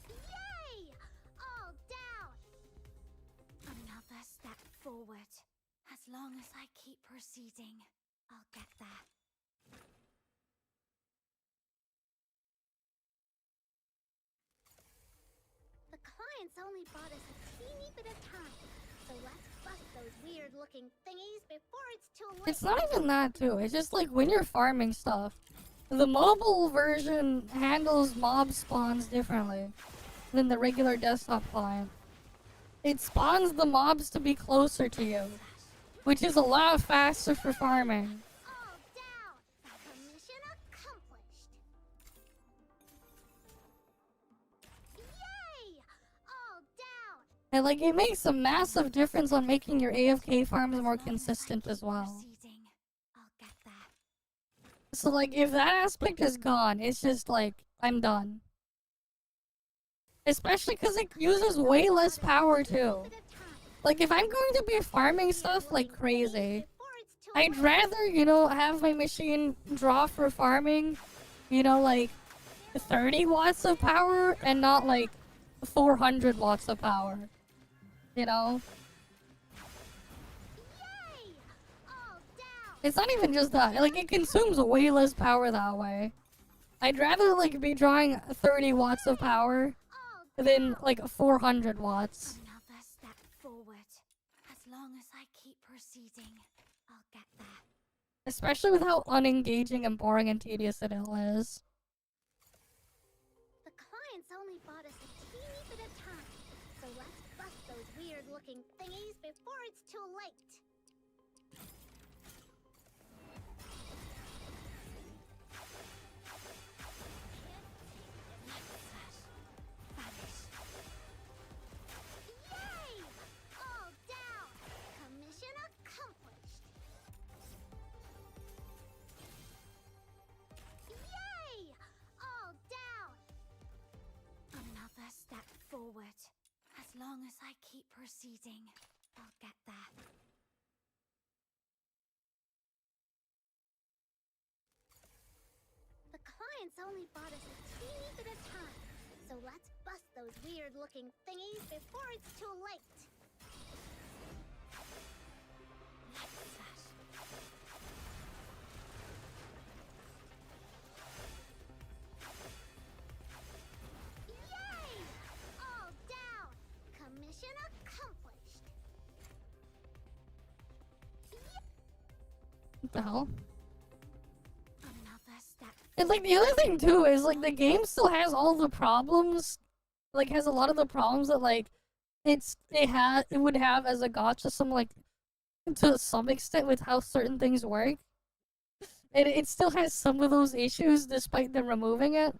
Speaker 2: Yay! All down!
Speaker 7: Another step forward. As long as I keep proceeding, I'll get there.
Speaker 2: The clients only bought us a teeny bit of time, so let's bust those weird-looking thingies before it's too late.
Speaker 1: It's not even that too. It's just like when you're farming stuff, the mobile version handles mob spawns differently than the regular desktop client. It spawns the mobs to be closer to you, which is a lot faster for farming.
Speaker 2: All down! Commission accomplished! Yay! All down!
Speaker 1: And like it makes a massive difference on making your AFK farms more consistent as well.
Speaker 7: Proceeding, I'll get there.
Speaker 1: So like if that aspect is gone, it's just like I'm done. Especially because it uses way less power too. Like if I'm going to be farming stuff like crazy,
Speaker 2: Before it's too
Speaker 1: I'd rather, you know, have my machine draw for farming, you know, like 30 watts of power and not like 400 watts of power. You know? It's not even just that. Like, it consumes way less power that way. I'd rather, like, be drawing 30 watts of power than, like, 400 watts.
Speaker 7: Another step forward. As long as I keep proceeding, I'll get there.
Speaker 1: Especially with how unengaging and boring and tedious it all is.
Speaker 2: The clients only bought us a teeny bit of time, so let's bust those weird-looking thingies before it's too late. Yay! All down! Commission accomplished! Yay! All down!
Speaker 7: Another step forward. As long as I keep proceeding, I'll get there.
Speaker 2: The clients only bought us a teeny bit of time, so let's bust those weird-looking thingies before it's too late. Yay! All down! Commission accomplished!
Speaker 1: What the hell?
Speaker 7: Another step.
Speaker 1: And like the other thing too is like the game still has all the problems, like has a lot of the problems that like it would have as a gotcha, some like to some extent with how certain things work. And it still has some of those issues despite them removing it.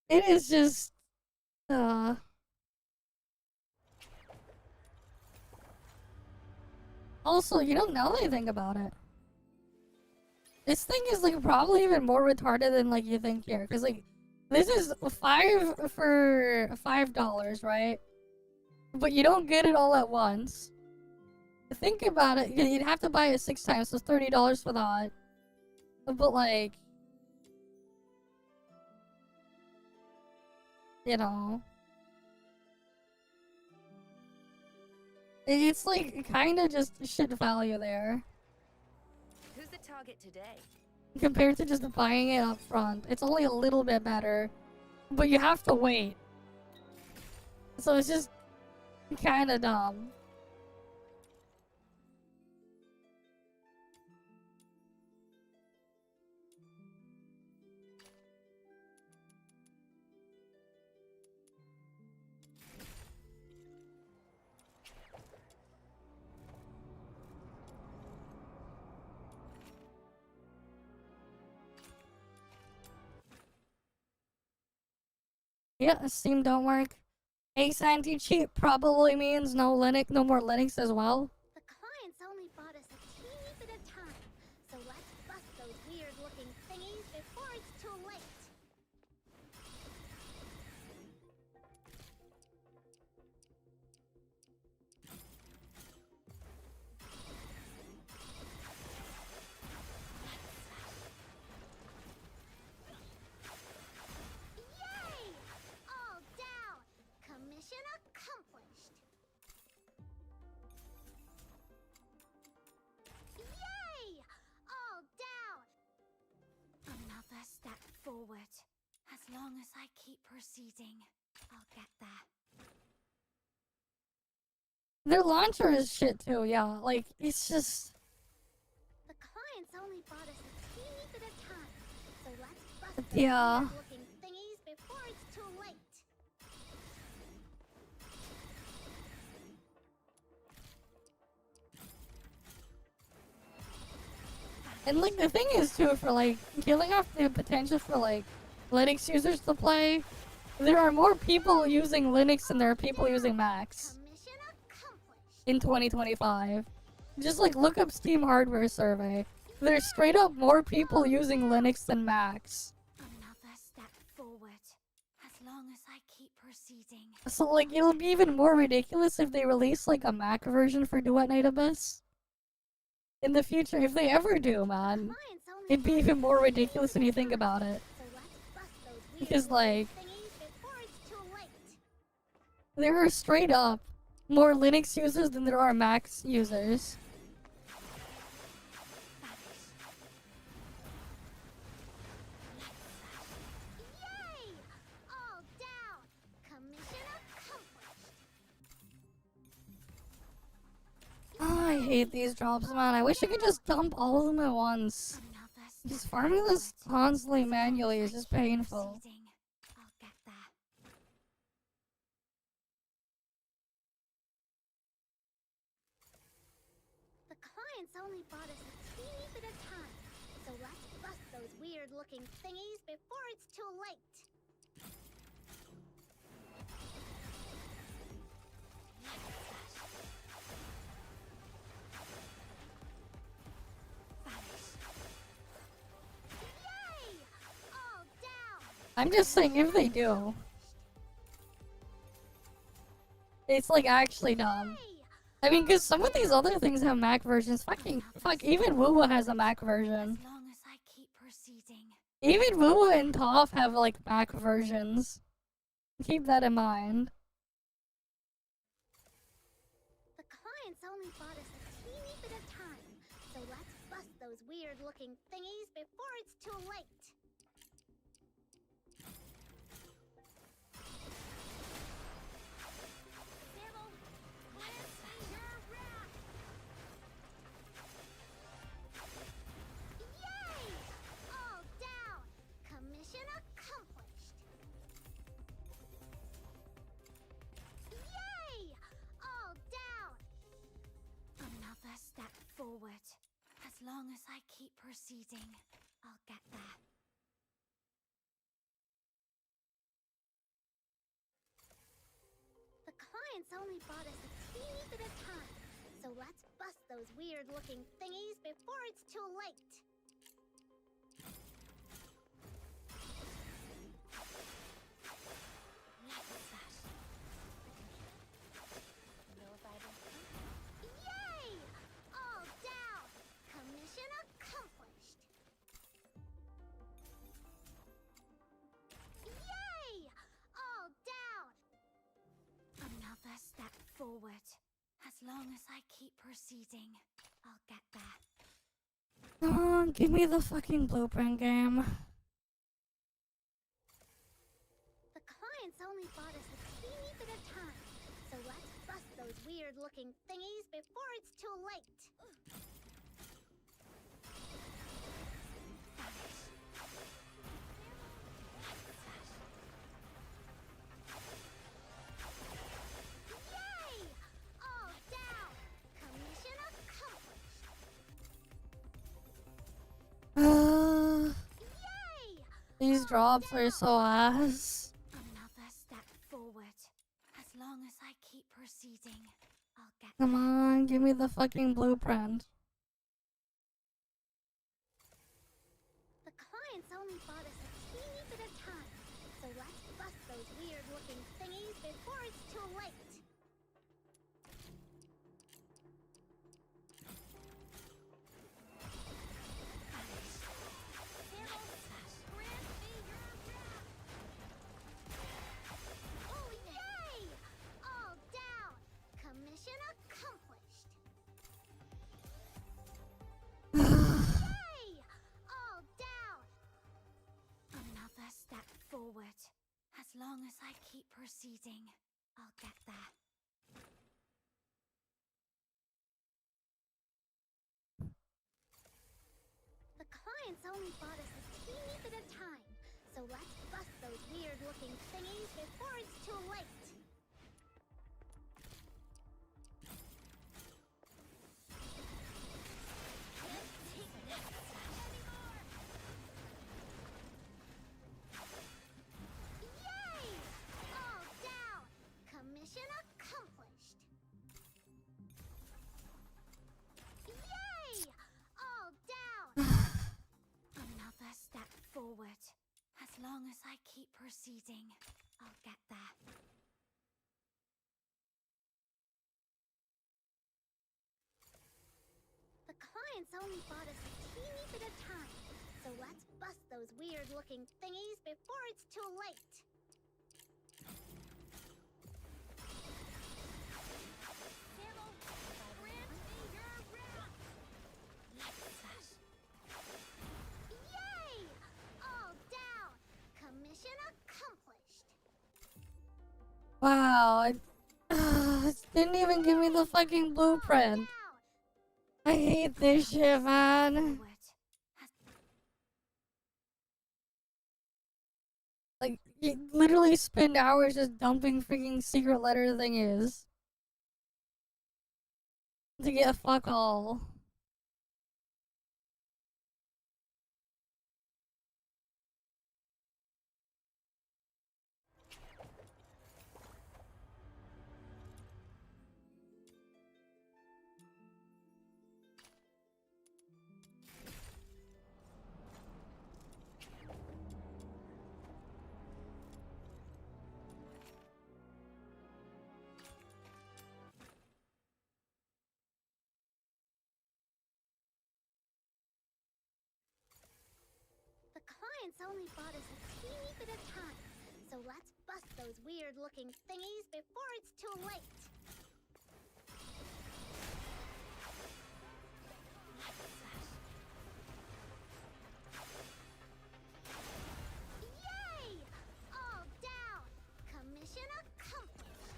Speaker 1: It is just also, you know, now that I think about it, this thing is like probably even more retarded than like you think here, because like this is $5 for $5, right? But you don't get it all at once. Think about it, you'd have to buy it 6 times, so $30 for that. But like, you know, it's like kind of just shit value there.
Speaker 10: Who's the target today?
Speaker 1: Compared to just buying it up front. It's only a little bit better, but you have to wait. So it's just kind of dumb. Yeah, Steam don't work. Ace anti-cheat probably means no more Linux as well.
Speaker 2: The clients only bought us a teeny bit of time, so let's bust those weird-looking thingies before it's too late. Yay! All down! Commission accomplished! Yay! All down!
Speaker 7: Another step forward. As long as I keep proceeding, I'll get there.
Speaker 1: Their launcher is shit too, yeah. Like, it's just...
Speaker 2: The clients only bought us a teeny bit of time, so let's bust those
Speaker 1: Yeah.
Speaker 2: weird-looking thingies before it's too late.
Speaker 1: And like the thing is too, for like killing off the potential for like Linux users to play, there are more people using Linux than there are people using Macs in 2025. Just like look up Steam hardware survey. There's straight up more people using Linux than Macs.
Speaker 7: Another step forward. As long as I keep proceeding.
Speaker 1: So like it'll be even more ridiculous if they release like a Mac version for Duet Night Abyss. in the future, if they ever do, man,
Speaker 2: Clients only
Speaker 1: it'd be even more ridiculous when you think about it.
Speaker 2: So let's bust those weird
Speaker 1: Because, like,
Speaker 2: thingies before it's too late.
Speaker 1: there are straight up more Linux users than there are Mac users.
Speaker 2: Yay! All down. Commission accomplished.
Speaker 1: Oh, I hate these drops, man. I wish I could just dump all of them at once. Just farming this constantly manually is just painful.
Speaker 7: I'll get there.
Speaker 2: The clients only bought us a teeny bit of time. So let's bust those weird looking thingies before it's too late. Yay! All down.
Speaker 1: I'm just saying, if they do, it's like actually dumb. I mean, because some of these other things have Mac versions. Fuck, even Woowa has a Mac version.
Speaker 7: As long as I keep proceeding.
Speaker 1: Even Woowa and ToF have like Mac versions. Keep that in mind.
Speaker 2: The clients only bought us a teeny bit of time. So let's bust those weird looking thingies before it's too late. Yay! All down. Commission accomplished. Yay! All down.
Speaker 7: Another step forward. As long as I keep proceeding, I'll get there.
Speaker 2: The clients only bought us a teeny bit of time. So let's bust those weird looking thingies before it's too late. Yay! All down. Commission accomplished. Yay! All down.
Speaker 7: Another step forward. As long as I keep proceeding, I'll get there.
Speaker 1: Come on, give me the fucking blueprint game.
Speaker 2: The clients only bought us a teeny bit of time. So let's bust those weird looking thingies before it's too late. Yay! All down. Commission accomplished. Yay!
Speaker 1: These drops are so ass.
Speaker 7: Another step forward. As long as I keep proceeding, I'll get
Speaker 1: Come on, give me the fucking blueprint.
Speaker 2: The clients only bought us a teeny bit of time. So let's bust those weird looking thingies before it's too late. Oh, yay! All down. Commission accomplished. Yay! All down.
Speaker 7: another step forward. As long as I keep proceeding, I'll get there.
Speaker 2: The clients only bought us a teeny bit of time. So let's bust those weird looking thingies before it's too late. Yay! All down. Commission accomplished. Yay! All down.
Speaker 7: Another step forward. As long as I keep proceeding, I'll get there.
Speaker 2: The clients only bought us a teeny bit of time, so let's bust those weird-looking thingies before it's too late. Camel, grant me your wrath! Yay! All down! Commission accomplished!
Speaker 1: Wow, it didn't even give me the fucking blueprint. I hate this shit, man. Like, you literally spend hours just dumping freaking secret letter thingies to get fuck all.
Speaker 2: The clients only bought us a teeny bit of time, so let's bust those weird-looking thingies before it's too late. Yay! All down! Commission accomplished!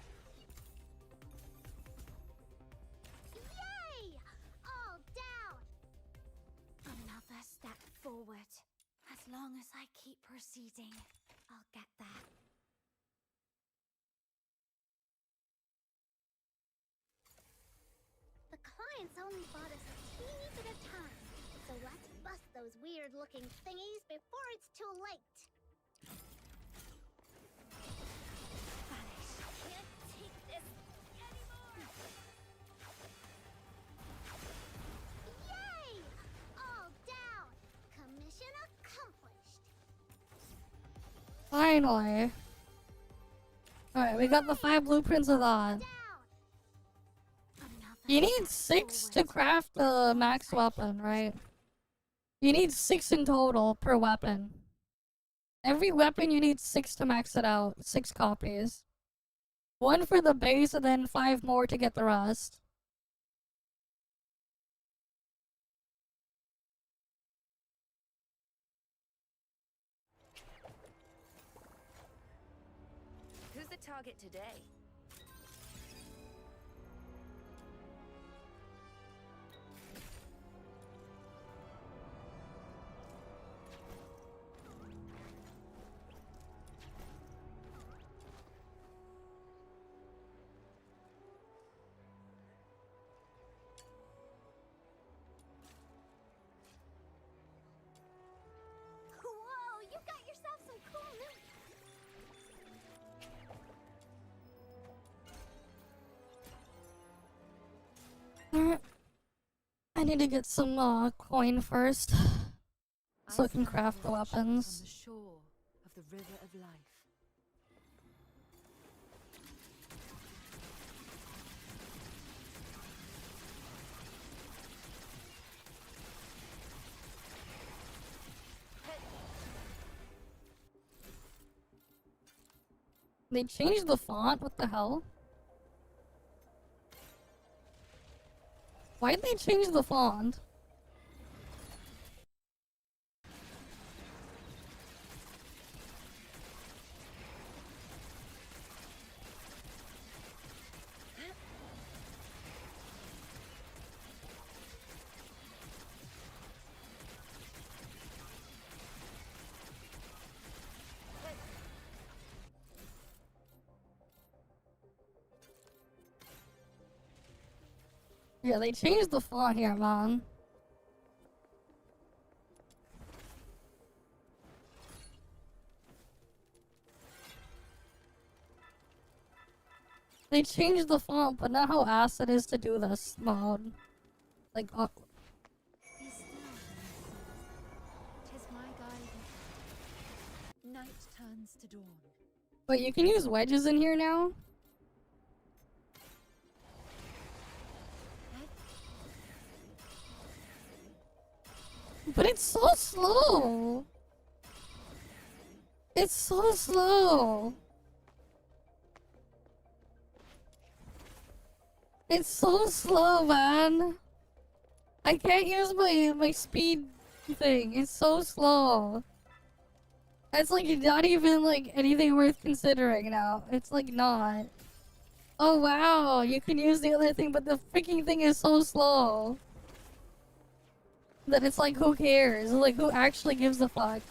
Speaker 2: Yay! All down!
Speaker 7: Another step forward. As long as I keep proceeding, I'll get there.
Speaker 2: The clients only bought us a teeny bit of time, so let's bust those weird-looking thingies before it's too late.
Speaker 7: Vanish.
Speaker 2: Can't take this anymore! Yay! All down! Commission accomplished!
Speaker 1: Finally. Alright, we got the 5 blueprints of that. You need 6 to craft the max weapon, right? You need 6 in total per weapon. Every weapon you need 6 to max it out. 6 copies. 1 for the base and then 5 more to get the rest.
Speaker 15: Who's the target today?
Speaker 2: Whoa, you got yourself some cool new...
Speaker 1: I need to get some coin first, so I can craft the weapons.
Speaker 10: On the shore of the river of life.
Speaker 1: They changed the font? What the hell? Why'd they change the font? Yeah, they changed the font here, man. They changed the font, but not how ass it is to do this mode. Like,
Speaker 10: Be still. 'Tis my guidance. Night turns to dawn.
Speaker 1: wait, you can use wedges in here now? But it's so slow. It's so slow. It's so slow, man. I can't use my speed thing. It's so slow. It's like not even like anything worth considering now. It's like not. Oh wow, you can use the other thing, but the freaking thing is so slow that it's like, who cares? Like, who actually gives a fuck?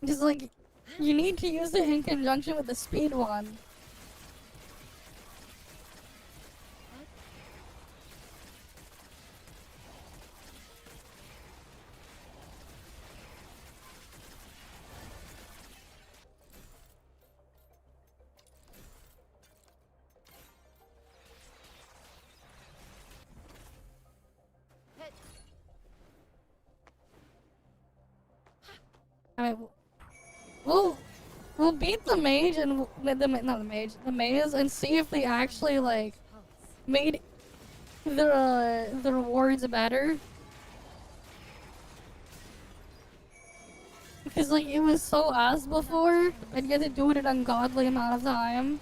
Speaker 1: Just like, you need to use it in conjunction with the speed one. Alright, we'll beat the mage and not the mage, the maze, and see if they actually like made the rewards better. Because like it was so ass before, and you had to do it an ungodly amount of time.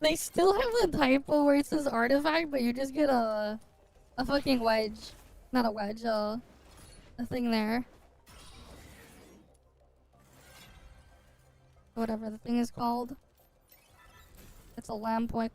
Speaker 1: They still have the typo where it says artifact, but you just get a fucking wedge. Not a wedge, a thing there. Whatever the thing is called. It's a lamp wick.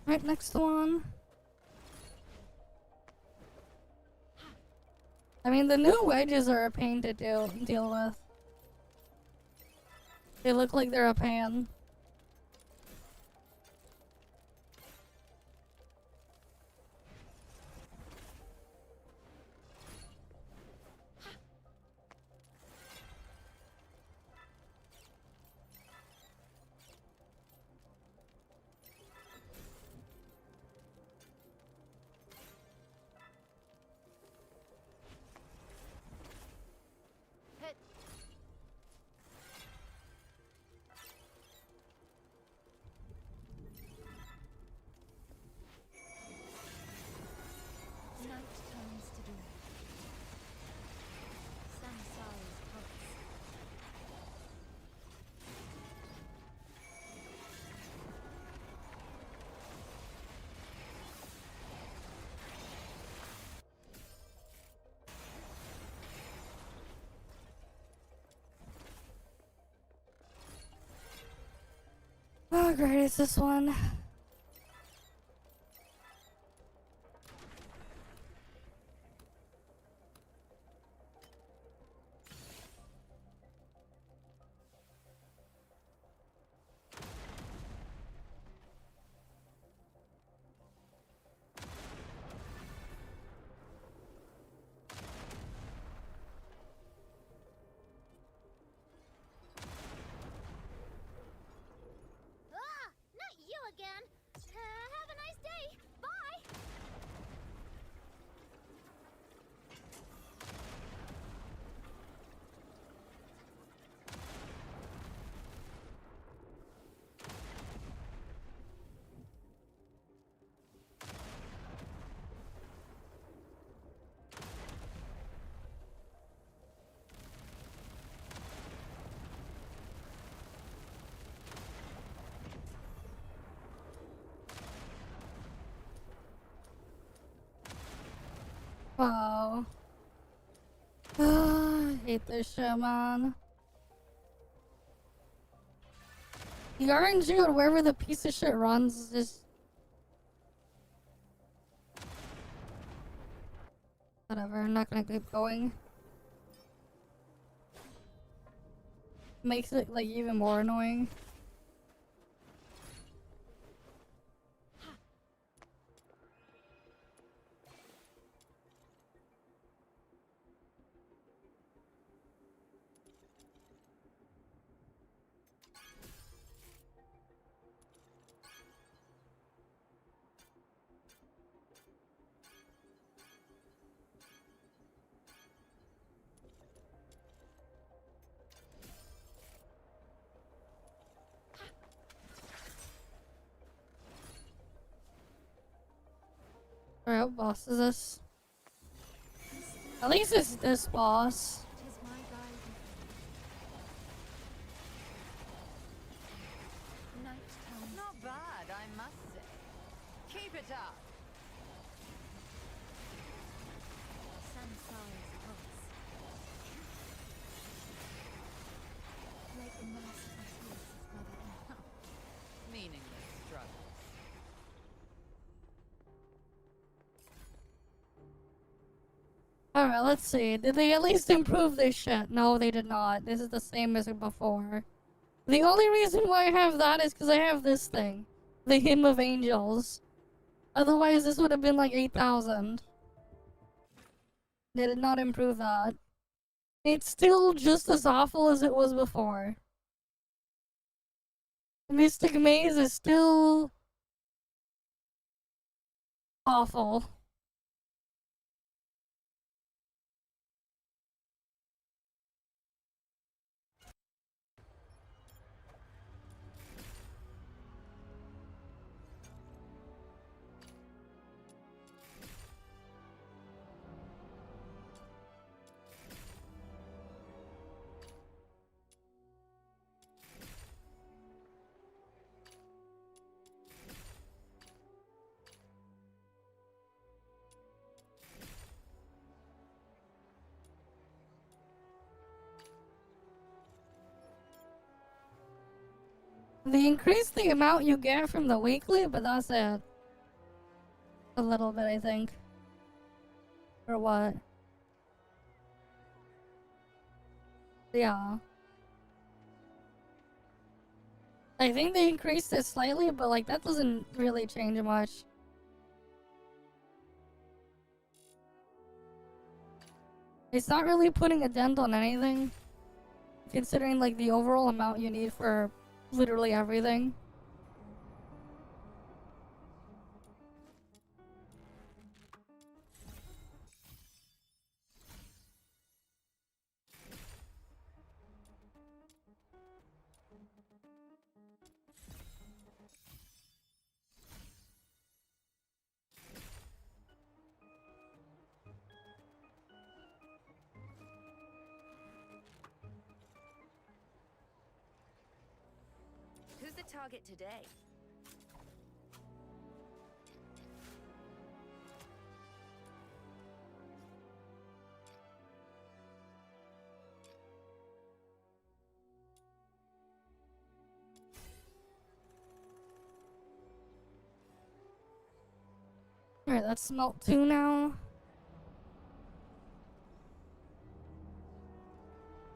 Speaker 1: Right, next one. I mean, the new wedges are a pain to deal with. They look like they're a pan.
Speaker 10: Hit. Night turns to dawn. Samsara's pulse.
Speaker 1: Oh, great, it's this one.
Speaker 2: Ah! Not you again! Have a nice day! Bye!
Speaker 1: Wow. I hate this shit, man. The RNG or wherever the piece of shit runs is just... Whatever, I'm not gonna keep going. Makes it, like, even more annoying. Alright, what boss is this? At least it's this boss.
Speaker 10: Tis my guide. Night turns.
Speaker 15: Not bad, I must say. Keep it up.
Speaker 10: Samsara's pulse. Like the merciful tears of Mother Earth.
Speaker 15: Meaningless struggles.
Speaker 1: Alright, let's see. Did they at least improve this shit? No, they did not. This is the same as before. The only reason why I have that is because I have this thing. The Hymn of Angels. Otherwise, this would have been like 8,000. They did not improve that. It's still just as awful as it was before. Mystic Maze is still... awful. They increased the amount you get from the weekly, but that's it. A little bit, I think. Or what? Yeah. I think they increased it slightly, but like that doesn't really change much. It's not really putting a dent on anything, considering like the overall amount you need for literally everything.
Speaker 15: Who's the target today?
Speaker 1: Alright, that's smelt 2 now.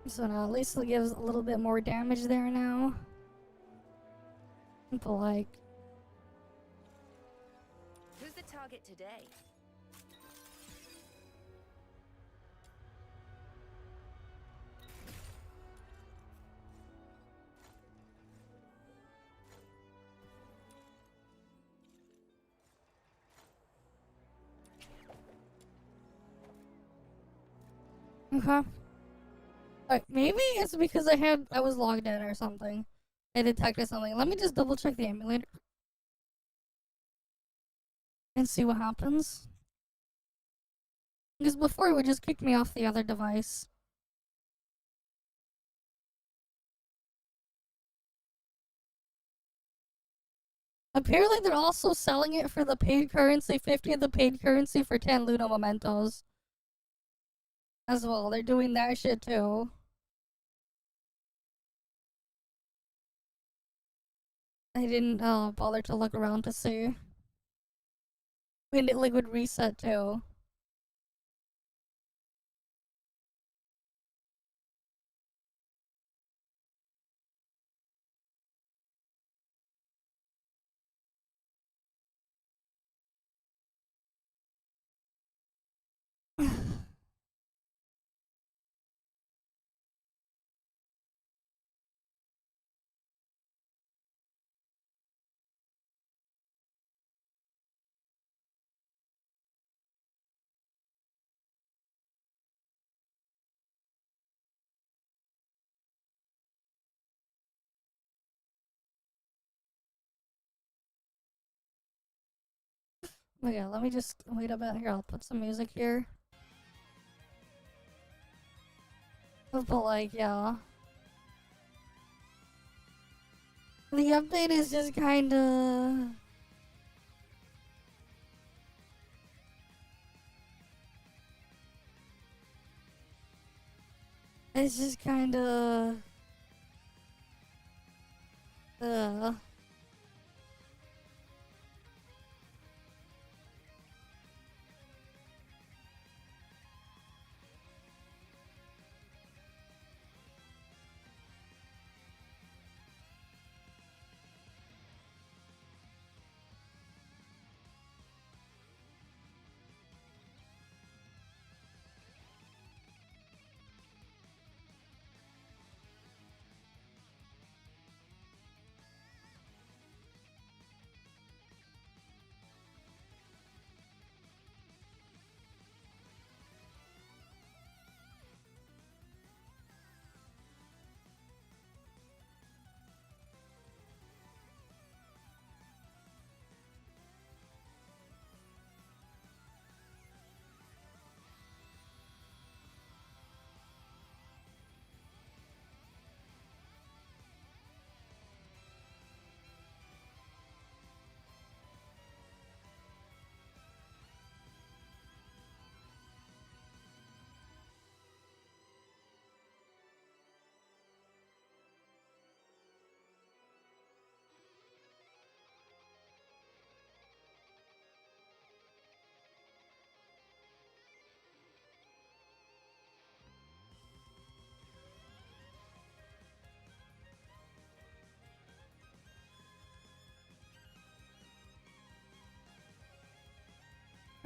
Speaker 1: So now at least it gives a little bit more damage there now. But like...
Speaker 15: Who's the target today?
Speaker 1: Okay. Maybe it's because I was logged in or something. I detected something. Let me just double check the emulator. And see what happens. Because before it would just kick me off the other device. Apparently they're also selling it for the paid currency, 50 of the paid currency for 10 Luna Mementos. As well, they're doing that shit too. I didn't bother to look around to see. And it like would reset too. Oh yeah, let me just wait a bit here. I'll put some music here. But like, yeah. The update is just kinda... It's just kinda...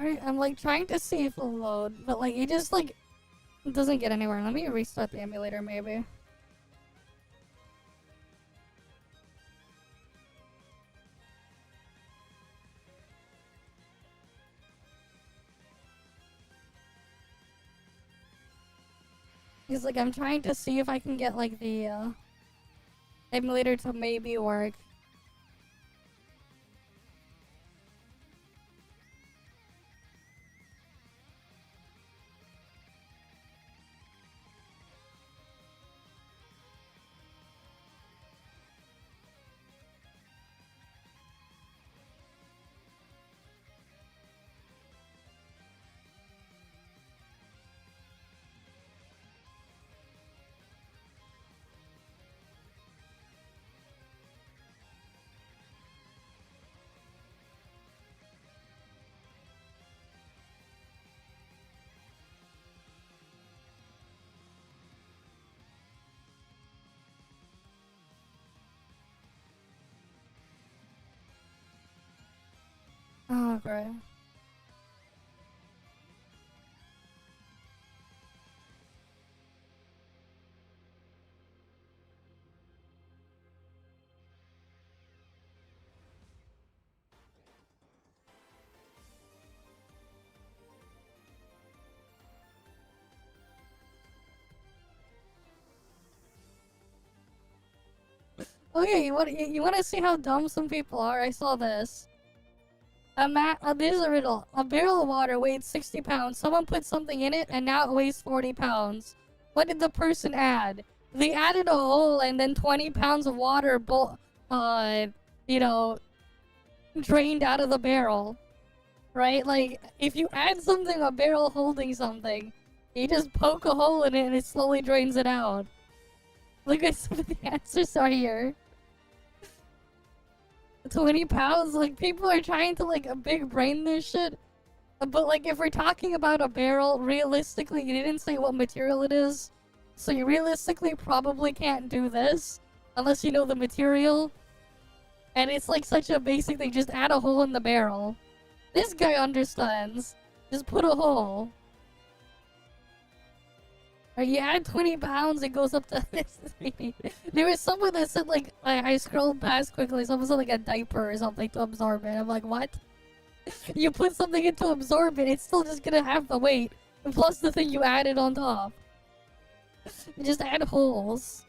Speaker 1: Alright, I'm like trying to see if it'll load, but like it just like doesn't get anywhere. Let me restart the emulator maybe. Because like I'm trying to see if I can get like the emulator to maybe work. Oh, great. Okay, you want to see how dumb some people are? I saw this. This is a riddle. A barrel of water weighed 60 pounds. Someone put something in it, and now it weighs 40 pounds. What did the person add? They added a hole, and then 20 pounds of water, you know, drained out of the barrel. Right? Like, if you add something, a barrel holding something, you just poke a hole in it, and it slowly drains it out. Look at some of the answers are here. 20 pounds? Like, people are trying to, like, a big brain this shit. But, like, if we're talking about a barrel, realistically, you didn't say what material it is. So you realistically probably can't do this. Unless you know the material. And it's, like, such a basic thing. Just add a hole in the barrel. This guy understands. Just put a hole. Or you add 20 pounds, it goes up to this. There was someone that said, like, I scrolled past quickly, someone said, like, a diaper or something to absorb it. I'm like, what? You put something in to absorb it, it's still just gonna have the weight. Plus the thing you added on top. You just add holes.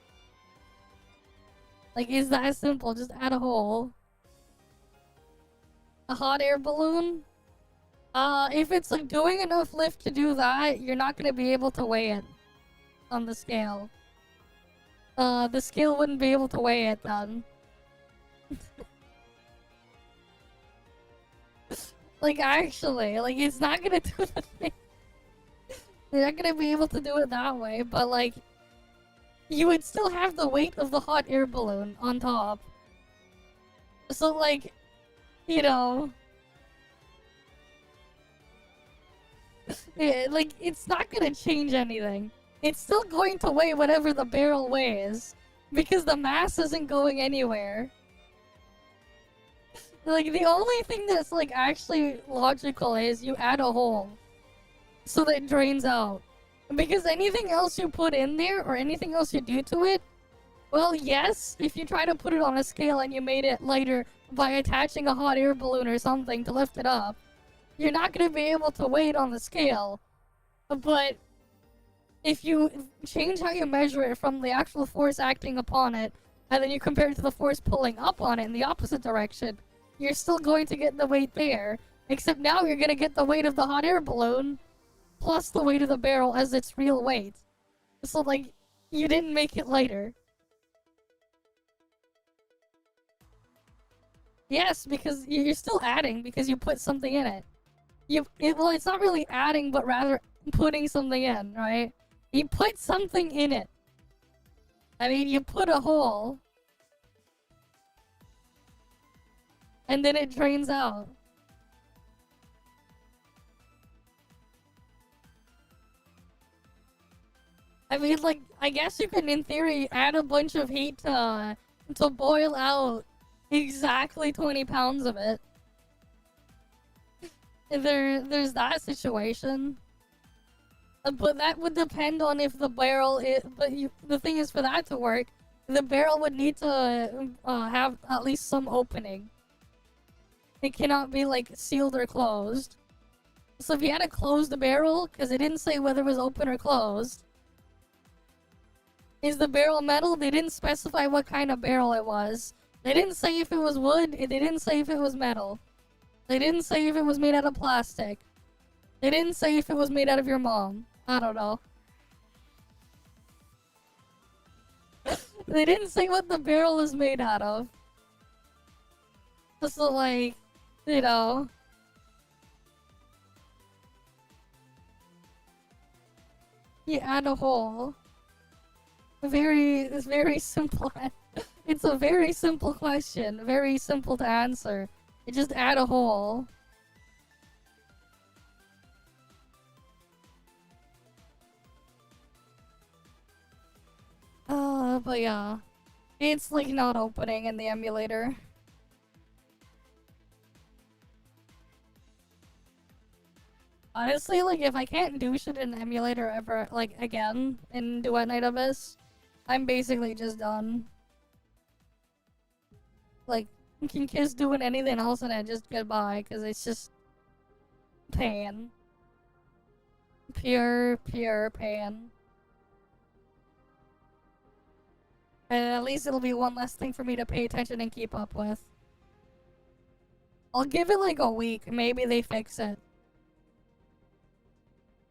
Speaker 1: Like, it's that simple, just add a hole. A hot air balloon? If it's, like, doing enough lift to do that, you're not gonna be able to weigh it. On the scale. The scale wouldn't be able to weigh it then. Like, actually, like, it's not gonna do the thing. They're not gonna be able to do it that way, but, like, you would still have the weight of the hot air balloon on top. So, like, you know... yeah, like, it's not gonna change anything. It's still going to weigh whatever the barrel weighs. Because the mass isn't going anywhere. Like, the only thing that's, like, actually logical is you add a hole. So that it drains out. Because anything else you put in there, or anything else you do to it, well, yes, if you try to put it on a scale and you made it lighter by attaching a hot air balloon or something to lift it up, you're not going to be able to weigh it on the scale. But... if you change how you measure it from the actual force acting upon it, and then you compare it to the force pulling up on it in the opposite direction, you're still going to get the weight there. Except now you're going to get the weight of the hot air balloon, plus the weight of the barrel as its real weight. So, like, you didn't make it lighter. Yes, because you're still adding, because you put something in it. Well, it's not really adding, but rather putting something in, right? You put something in it. I mean, you put a hole. And then it drains out. I mean, like, I guess you can, in theory, add a bunch of heat to boil out exactly 20 pounds of it. there's that situation. But that would depend on if the barrel is. But the thing is, for that to work, the barrel would need to have at least some opening. It cannot be like sealed or closed. So if you had to close the barrel, because it didn't say whether it was open or closed. Is the barrel metal? They didn't specify what kind of barrel it was. They didn't say if it was wood. They didn't say if it was metal. They didn't say if it was made out of plastic. They didn't say if it was made out of your mom. I don't know. They didn't say what the barrel is made out of. So like, you know. You add a hole. It's very simple. It's a very simple question. Very simple to answer. You just add a hole. But yeah. It's like not opening in the emulator. Honestly, like if I can't do shit in the emulator ever, like again, in Duet Night Abyss, I'm basically just done. Like, you can kiss doing anything else and then just goodbye, because it's just pain. Pure pain. And at least it'll be one less thing for me to pay attention and keep up with. I'll give it like a week, maybe they fix it.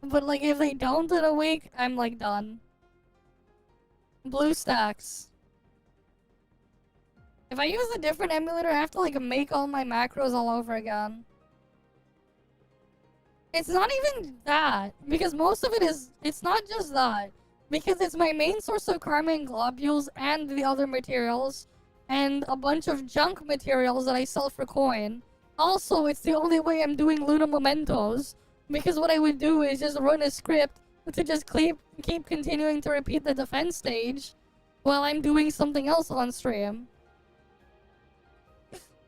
Speaker 1: But like if they don't in a week, I'm like done. BlueStacks. If I use a different emulator, I have to like make all my macros all over again. It's not even that, because most of it is, it's not just that. Because it's my main source of karma and globules and the other materials. And a bunch of junk materials that I sell for coin. Also, it's the only way I'm doing Luna Mementos. Because what I would do is just run a script to just keep continuing to repeat the defense stage. While I'm doing something else on stream.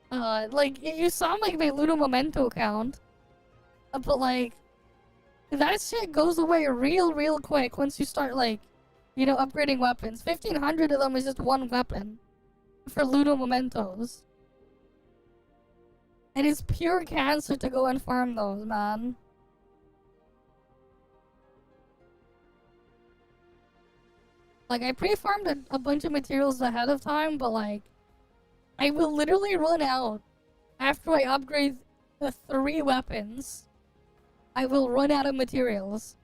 Speaker 1: Like, you saw like my Luna Memento count. But like, that shit goes away real quick once you start like, you know, upgrading weapons. 1,500 of them is just one weapon. For Luna Mementos. And it's pure cancer to go and farm those, man. Like, I pre-farmed a bunch of materials ahead of time, but like, I will literally run out after I upgrade the 3 weapons. I will run out of materials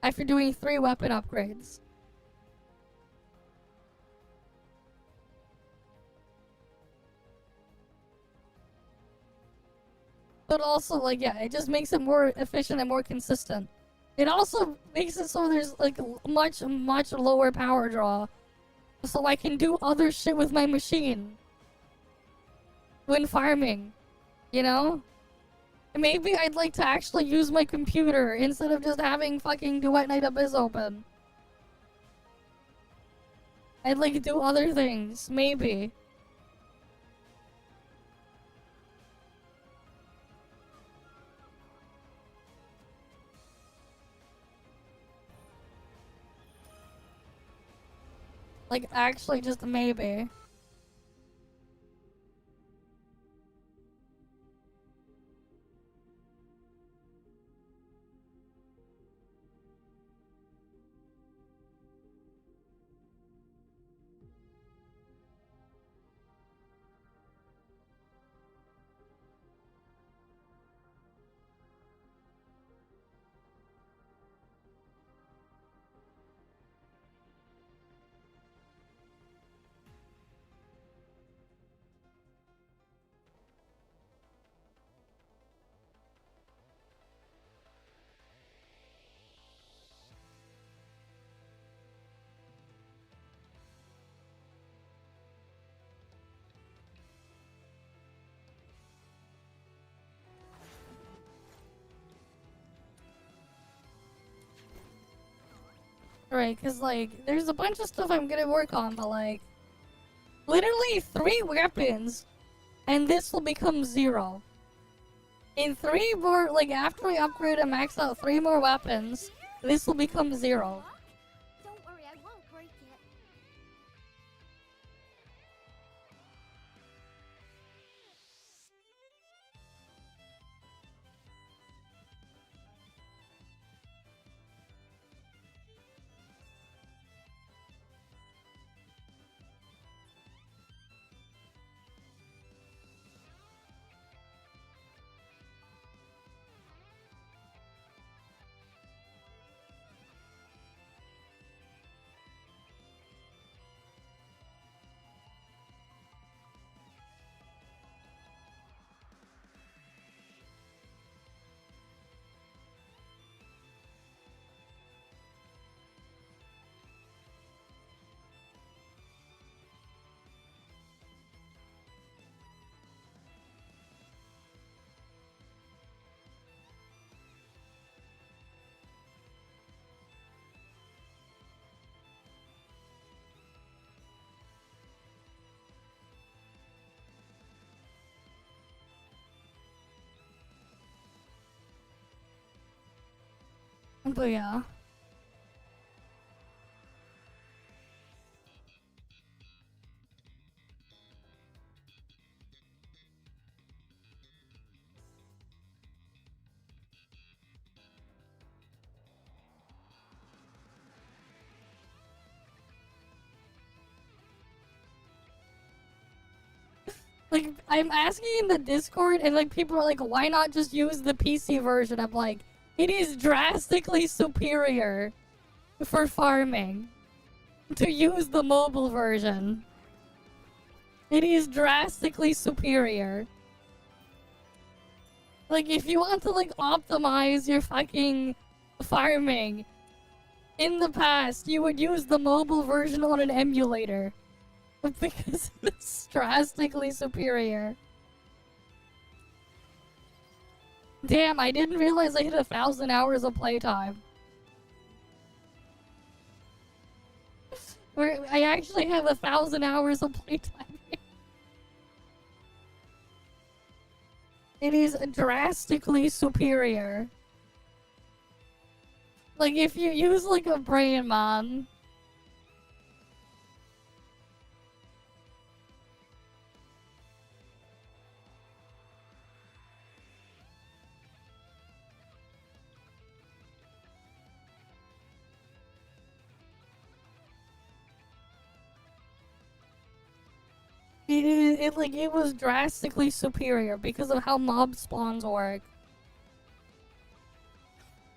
Speaker 1: after doing 3 weapon upgrades. But also, like, yeah, it just makes it more efficient and more consistent. It also makes it so there's like much lower power draw, so I can do other shit with my machine when farming, you know? Maybe I'd like to actually use my computer instead of just having fucking Duet Night Abyss open. I'd like to do other things, maybe. Like, actually, just maybe. Right, because, like, there's a bunch of stuff I'm gonna work on, but, like, literally 3 weapons, and this will become 0. In 3 more, like after I upgrade and max out 3 more weapons, this will become 0.
Speaker 7: Don't worry, I won't break it.
Speaker 1: But yeah. Like, I'm asking in the Discord, and like people are like, why not just use the PC version? I'm like, it is drastically superior for farming to use the mobile version. It is drastically superior. Like, if you want to like optimize your fucking farming, in the past, you would use the mobile version on an emulator. Because it's drastically superior. Damn, I didn't realize I hit 1,000 hours of playtime. I actually have 1,000 hours of playtime. It is drastically superior. Like, if you use like a brain, man. It was drastically superior because of how mob spawns work.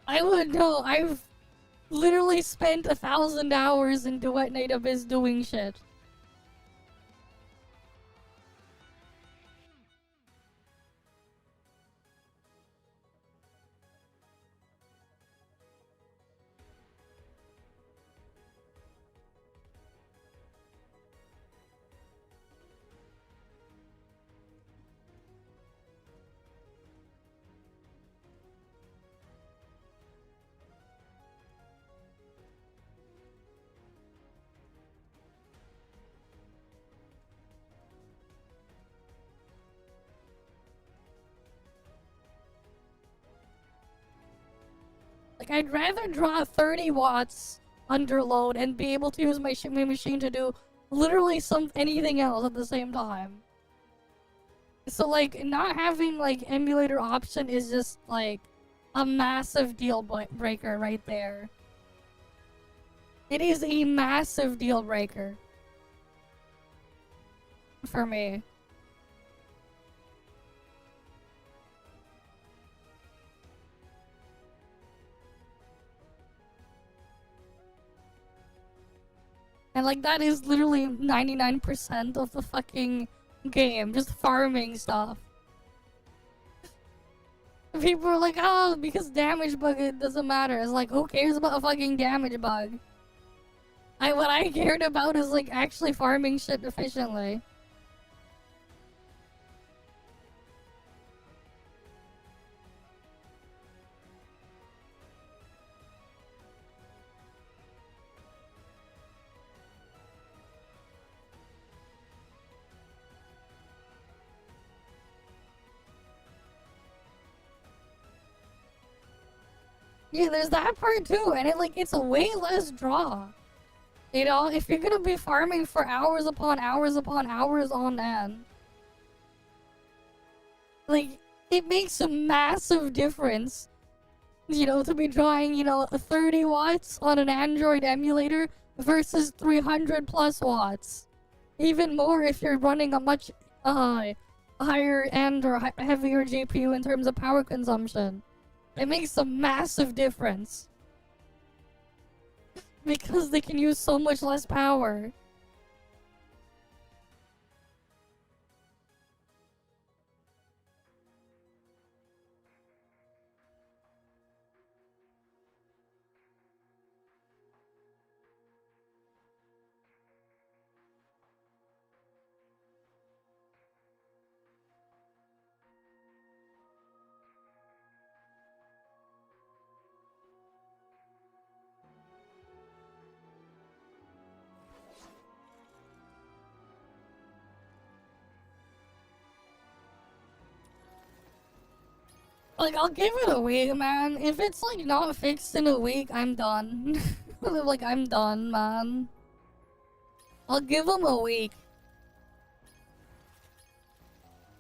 Speaker 1: I would know. I've literally spent 1,000 hours in Duet Night Abyss doing shit. Like, I'd rather draw 30 watts under load and be able to use my machine to do literally anything else at the same time. So, like, not having, like, emulator option is just, like, a massive deal breaker right there. It is a massive deal breaker. For me. And like that is literally 99% of the fucking game, just farming stuff. People are like, oh, because damage bug, it doesn't matter. It's like, who cares about a fucking damage bug? What I cared about is like actually farming shit efficiently. Yeah, there's that part too, and it's a way less draw. You know, if you're gonna be farming for hours upon hours upon hours on end, like, it makes a massive difference, you know, to be drawing, you know, 30 watts on an Android emulator versus 300 plus watts. Even more if you're running a much higher end or heavier GPU in terms of power consumption. It makes a massive difference. Because they can use so much less power. Like, I'll give it a week, man. If it's, like, not fixed in a week, I'm done. Like, I'm done, man. I'll give them a week.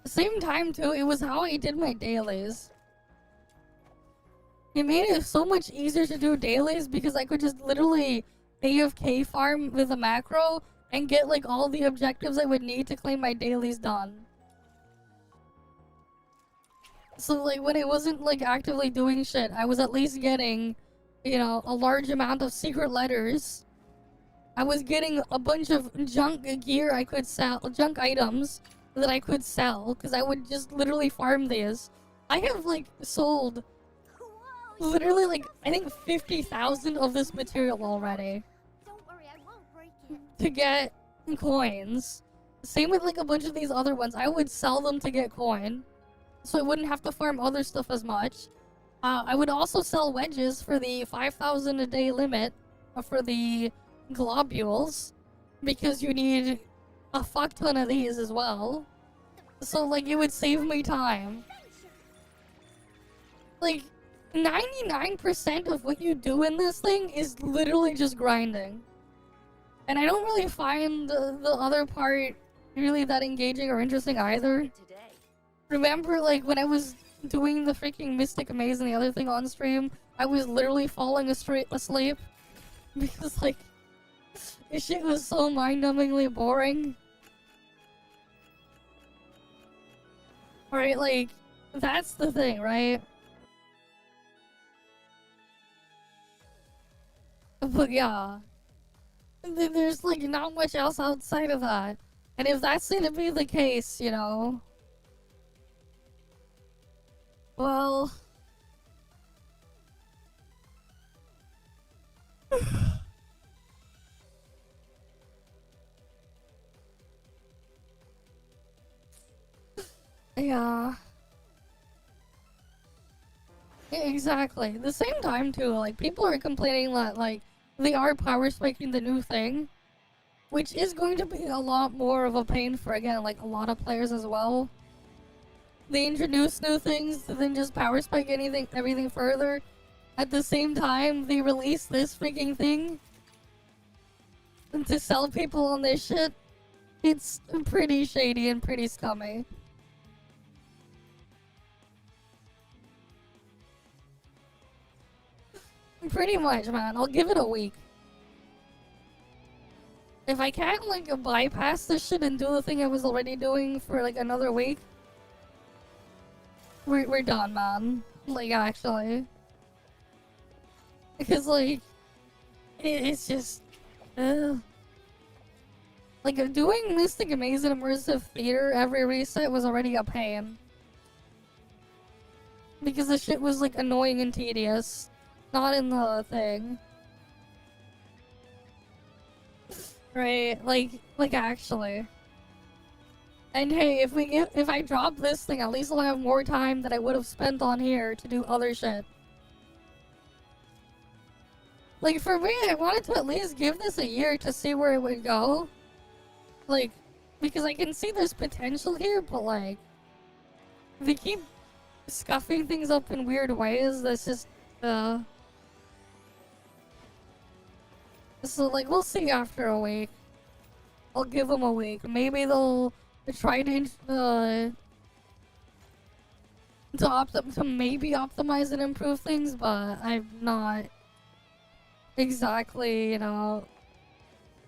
Speaker 1: Same time, too, it was how I did my dailies. It made it so much easier to do dailies because I could just literally AFK farm with a macro and get, like, all the objectives I would need to claim my dailies done. So, like, when I wasn't, like, actively doing shit, I was at least getting, you know, a large amount of secret letters. I was getting a bunch of junk gear I could sell, junk items that I could sell, because I would just literally farm these. I have, like, sold literally, like, I think 50,000 of this material already.
Speaker 7: Don't worry, I won't break it.
Speaker 1: To get coins. Same with, like, a bunch of these other ones. I would sell them to get coin. So I wouldn't have to farm other stuff as much. I would also sell wedges for the 5,000 a day limit for the globules, because you need a fuck ton of these as well. So, like, it would save me time. Like, 99% of what you do in this thing is literally just grinding. And I don't really find the other part really that engaging or interesting either. Remember, like, when I was doing the freaking Mystic Maze and the other thing on stream, I was literally falling asleep because, like, this shit was so mind-numbingly boring. Right, like, that's the thing, right? But yeah, there's, like, not much else outside of that. And if that's gonna be the case, you know, well, yeah. Yeah, exactly. At the same time, too, like, people are complaining that, like, they are power spiking the new thing, which is going to be a lot more of a pain for, again, like, a lot of players as well. They introduce new things to then just power spike everything further. At the same time, they release this freaking thing to sell people on this shit. It's pretty shady and pretty scummy. Pretty much, man. I'll give it a week. If I can't, like, bypass this shit and do the thing I was already doing for, like, another week, we're done, man. Like, actually. Because, like, it's just... Like, doing Mystic Maze and Immersive Theater every reset was already a pain. Because the shit was, like, annoying and tedious. Not in the thing. Right, like actually. And hey, if I drop this thing, at least I'll have more time that I would have spent on here to do other shit. Like, for me, I wanted to at least give this a year to see where it would go. Like, because I can see there's potential here, but like, they keep scuffing things up in weird ways. That's just, So, like, we'll see after a week. I'll give them a week. Maybe they'll try to maybe optimize and improve things, but I'm not exactly, you know,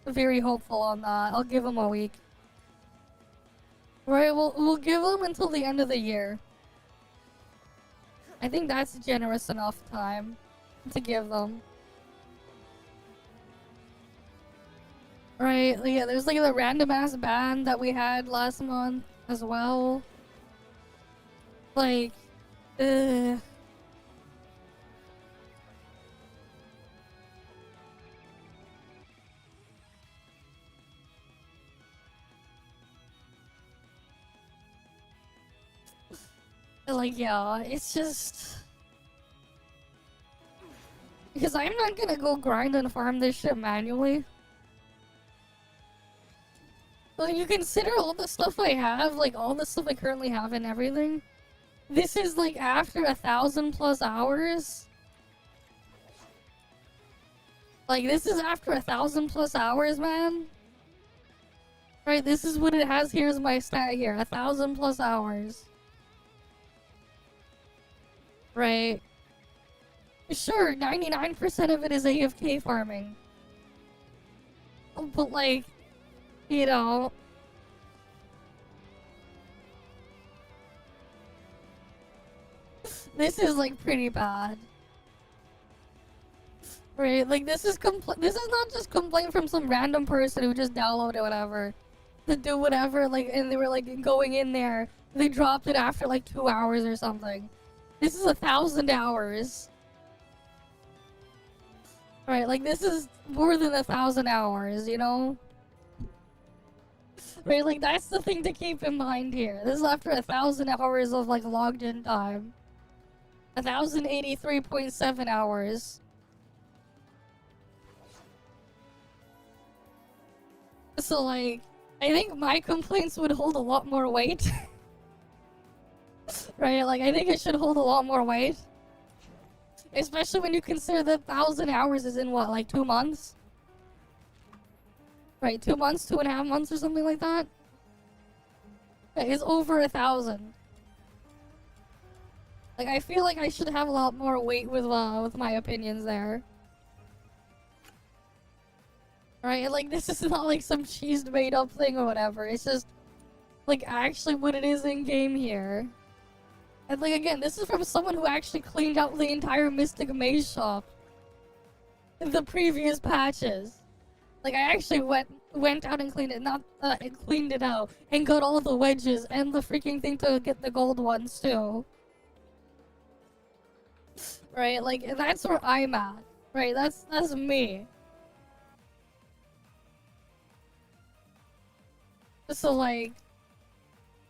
Speaker 1: very hopeful on that. I'll give them a week. Right, we'll give them until the end of the year. I think that's generous enough time to give them. Right, yeah, there's like the random ass ban that we had last month as well. Like, ugh. Like, yeah, it's just... Because I'm not gonna go grind and farm this shit manually. Like, you consider all the stuff I have, like, all the stuff I currently have and everything. This is, like, after 1,000+ hours. Like, this is after 1,000+ hours, man. Right, this is what it has here as my stat here. 1,000+ hours. Right. Sure, 99% of it is AFK farming. But, like, you know... This is, like, pretty bad. Right, like, this is not just complaint from some random person who just downloaded whatever. To do whatever, like, and they were, like, going in there. They dropped it after, like, 2 hours or something. This is 1,000 hours. Right, like, this is more than 1,000 hours, you know? Right, like, that's the thing to keep in mind here. This is after 1,000 hours of, like, logged in time. 1,083.7 hours. So, like, I think my complaints would hold a lot more weight. Right, like, I think it should hold a lot more weight. Especially when you consider that 1,000 hours is in, what, like 2 months? Right, 2 months, 2.5 months or something like that? It's over 1,000. Like, I feel like I should have a lot more weight with my opinions there. Right, like, this is not like some cheesed made up thing or whatever. It's just, like, actually what it is in game here. And, like, again, this is from someone who actually cleaned out the entire Mystic Maze shop in the previous patches. Like, I actually went out and cleaned it, cleaned it out, and got all the wedges and the freaking thing to get the gold ones too. Right, like, that's where I'm at. Right, that's me. So, like,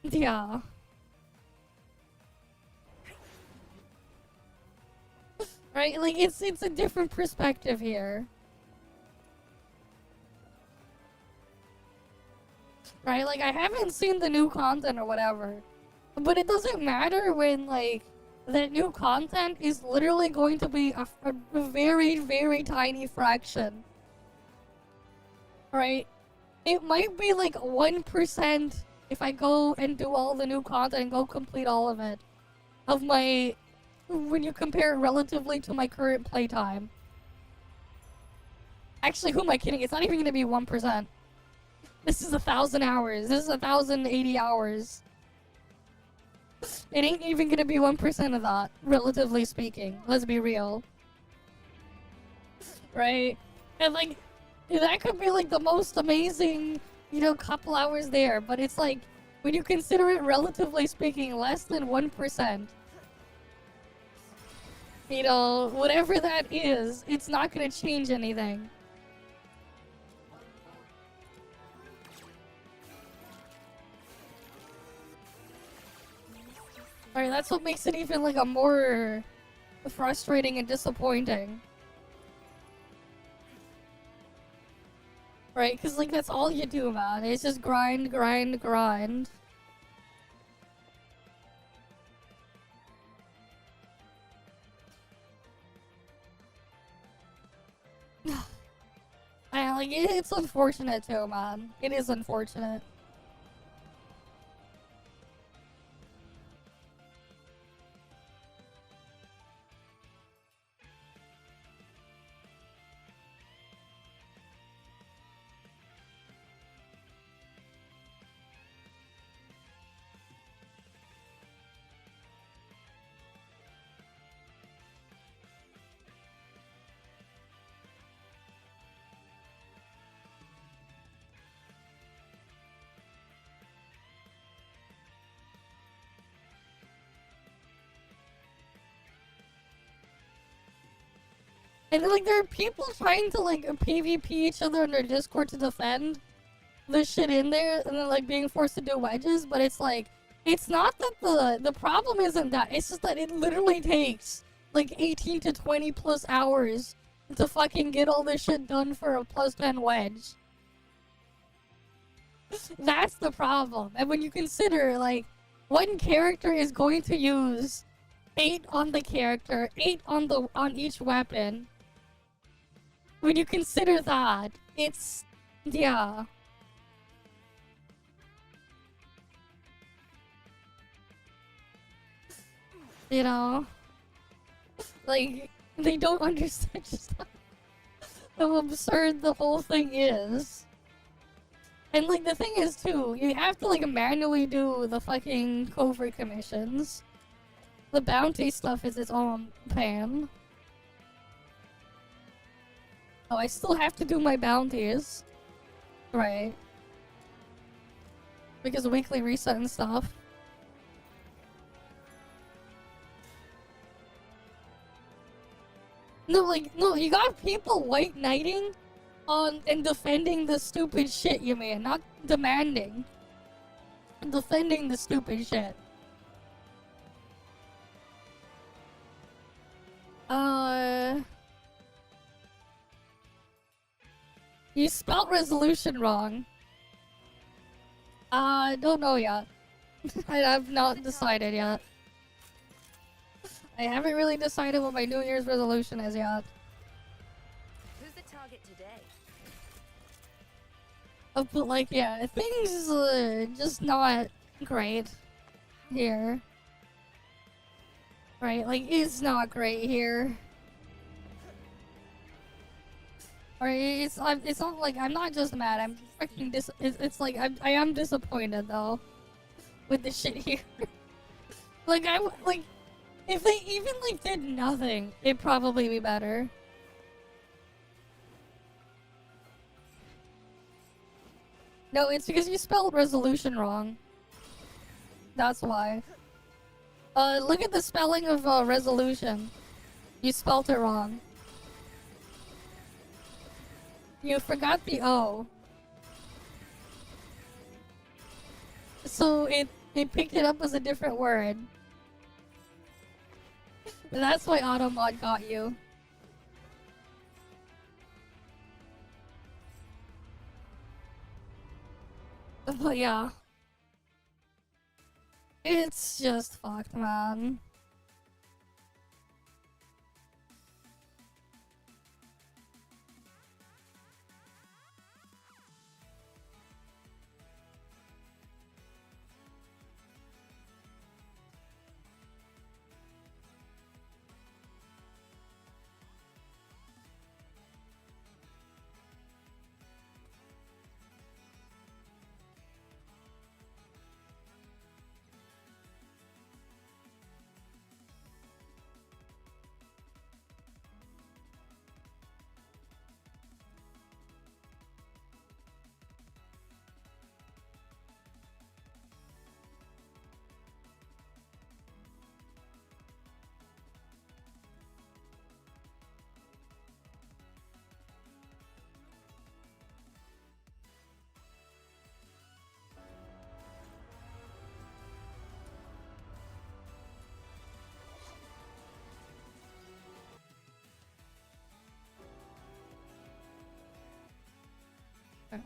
Speaker 1: yeah. Right, like, it's a different perspective here. Right, like, I haven't seen the new content or whatever. But it doesn't matter when, like, that new content is literally going to be a very, very tiny fraction. Right? It might be like 1% if I go and do all the new content and go complete all of it. Of my... when you compare it relatively to my current playtime. Actually, who am I kidding? It's not even gonna be 1%. This is 1,000 hours. This is 1,080 hours. It ain't even gonna be 1% of that, relatively speaking. Let's be real. Right? And like, that could be like the most amazing, you know, couple hours there, but it's like, when you consider it relatively speaking, less than 1%. You know, whatever that is, it's not gonna change anything. Alright, that's what makes it even like a more frustrating and disappointing. Right, because like that's all you do, man. It's just grind, grind, grind. Like, it's unfortunate too, man. It is unfortunate. And like, there are people trying to like PvP each other on their Discord to defend the shit in there, and then like being forced to do wedges. But it's like, it's not that the problem isn't that. It's just that it literally takes like 18 to 20 plus hours to fucking get all this shit done for a +10 wedge. That's the problem. And when you consider like one character is going to use 8 on the character, 8 on each weapon. When you consider that, it's, yeah. You know? Like, they don't understand just how absurd the whole thing is. And like, the thing is too, you have to like manually do the fucking covert commissions. The bounty stuff is its own pain. Oh, I still have to do my bounties. Right. Because of weekly reset and stuff. No, like, no, you got people white knighting on and defending the stupid shit, you mean, not demanding. Defending the stupid shit. You spelled resolution wrong. Don't know yet. I've not decided yet. I haven't really decided what my New Year's resolution is yet.
Speaker 15: Who's the target today?
Speaker 1: But like, yeah, things just not great here. Right, like, it's not great here. Right, it's not like, I'm not just mad, I'm freaking it's like, I am disappointed though. With the shit here. Like, if they even like did nothing, it'd probably be better. No, it's because you spelled resolution wrong. That's why. Look at the spelling of resolution. You spelled it wrong. You forgot the O. So it picked it up as a different word. That's why Automod got you. But yeah. It's just fucked, man.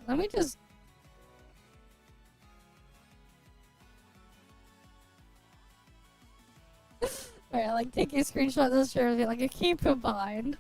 Speaker 1: Let me just... Alright, like, take a screenshot of this jersey, like, a keep in mind.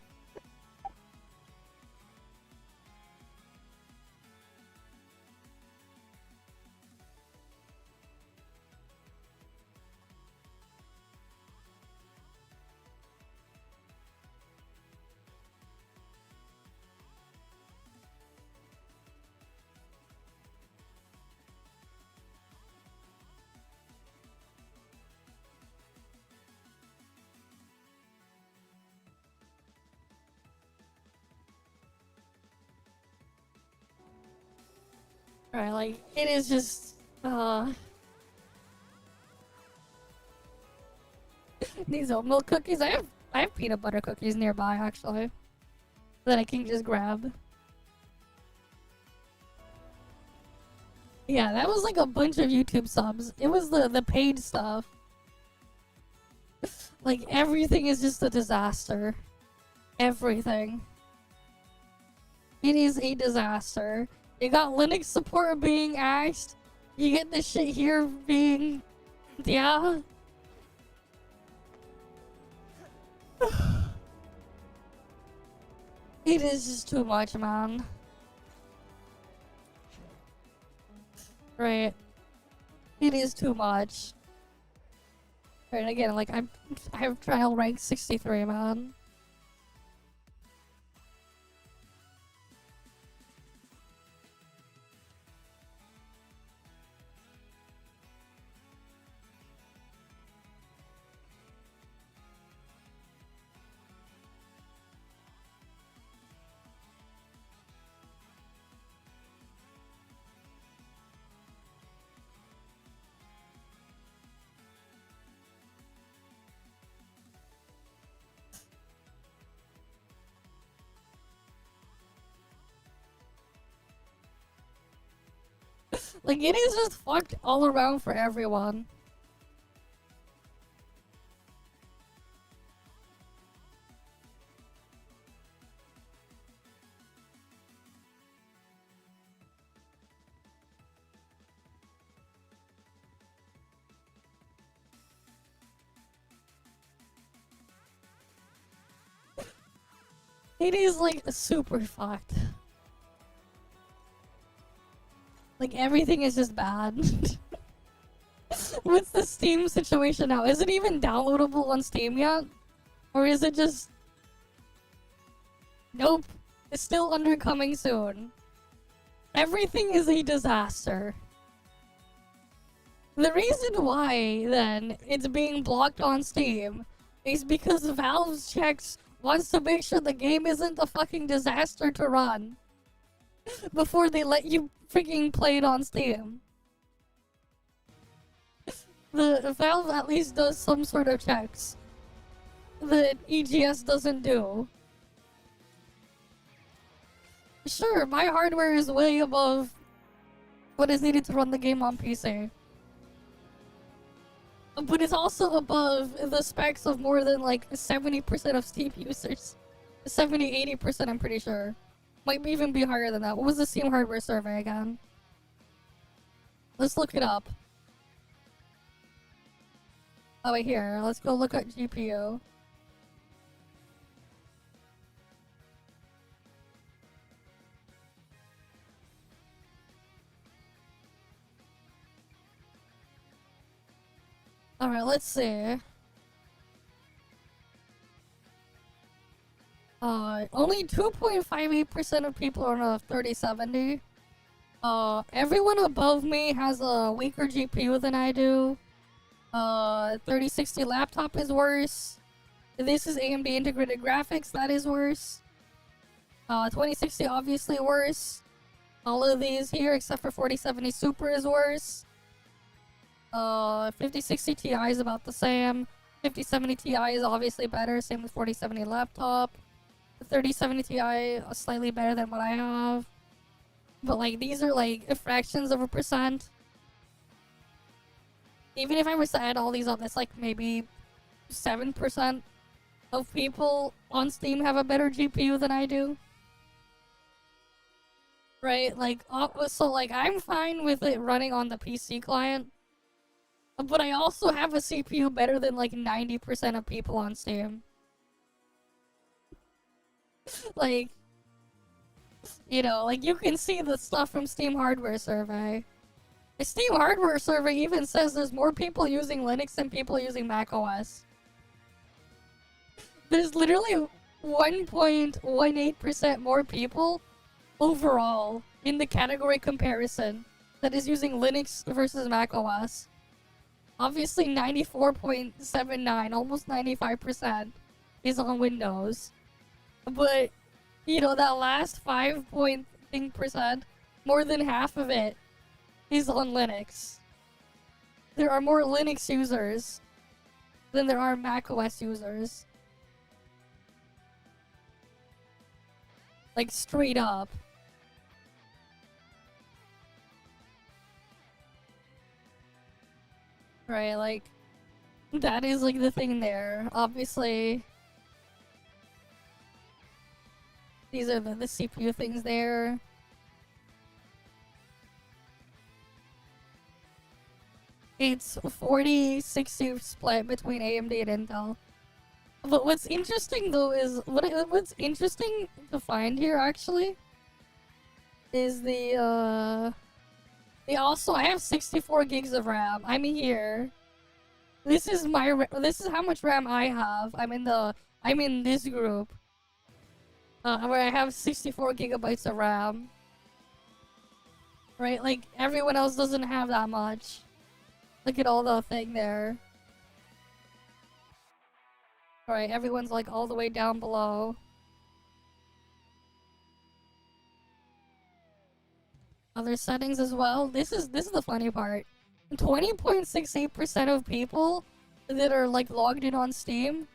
Speaker 1: Right, like, it is just, these oat milk cookies, I have peanut butter cookies nearby, actually, that I can just grab. Yeah, that was like a bunch of YouTube subs. It was the paid stuff. Like, everything is just a disaster. Everything. It is a disaster. You got Linux support being axed. You get this shit here being... Yeah. It is just too much, man. Right. It is too much. Right, again, like, I have trial rank 63, man. Like, it is just fucked all around for everyone. It is, like, super fucked. Like, everything is just bad. What's the Steam situation now? Is it even downloadable on Steam yet? Or is it just... Nope. It's still under coming soon. Everything is a disaster. The reason why, then, it's being blocked on Steam is because Valve's checks wants to make sure the game isn't a fucking disaster to run before they let you freaking play it on Steam. The Valve at least does some sort of checks that EGS doesn't do. Sure, my hardware is way above what is needed to run the game on PC. But it's also above the specs of more than like 70% of Steam users. 70-80%, I'm pretty sure. Might even be higher than that. What was the Steam hardware survey again? Let's look it up. Oh wait, here. Let's go look at GPU. Alright, let's see. Only 2.58% of people are on a 3070. Everyone above me has a weaker GPU than I do. 3060 laptop is worse. This is AMD integrated graphics, that is worse. 2060 obviously worse. All of these here except for 4070 Super is worse. 5060 Ti is about the same. 5070 Ti is obviously better, same with 4070 laptop. The 3070 Ti is slightly better than what I have. But like, these are like fractions of a percent. Even if I were to add all these up, that's like maybe 7% of people on Steam have a better GPU than I do. Right? Like, so like, I'm fine with it running on the PC client. But I also have a CPU better than like 90% of people on Steam. Like, you know, like you can see the stuff from Steam hardware survey. The Steam hardware survey even says there's more people using Linux than people using macOS. There's literally 1.18% more people overall in the category comparison that is using Linux versus macOS. Obviously 94.79, almost 95% is on Windows. But, you know, that last 5% more than half of it is on Linux. There are more Linux users than there are macOS users. Like, straight up. Right, like, that is, like, the thing there. Obviously, these are the CPU things there. It's 40-60 split between AMD and Intel. But what's interesting though is what's interesting to find here actually is the also I have 64 gigs of RAM. I'm here. This is how much RAM I have. I'm in this group. Where I have 64 gigabytes of RAM. Right, like everyone else doesn't have that much. Look at all the thing there. Alright, everyone's like all the way down below. Other settings as well. This is the funny part. 20.68% of people that are like logged in on Steam,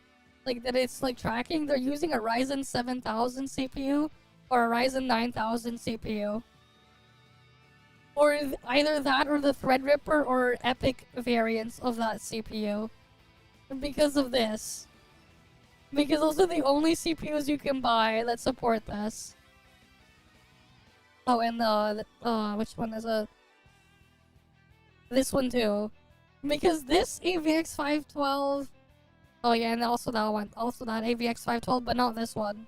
Speaker 1: like that it's like tracking, they're using a Ryzen 7000 CPU or a Ryzen 9000 CPU. Or either that or the Threadripper or Epic variants of that CPU. Because of this. Because those are the only CPUs you can buy that support this. Oh, and which one is it? This one too. Because this AVX 512... Oh yeah, and also that one. Also that AVX 512, but not this one.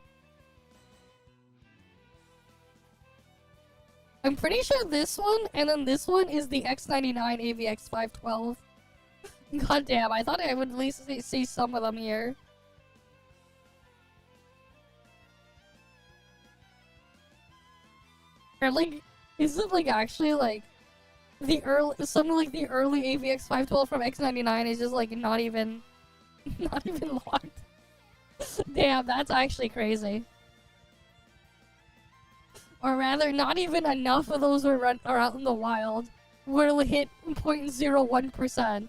Speaker 1: I'm pretty sure this one, and then this one is the X99 AVX 512. God damn, I thought I would at least see some of them here. Or like, is it like actually like the the early AVX 512 from X99 is just like not even locked. Damn, that's actually crazy. Or rather, not even enough of those are out in the wild. Will hit 0.01%.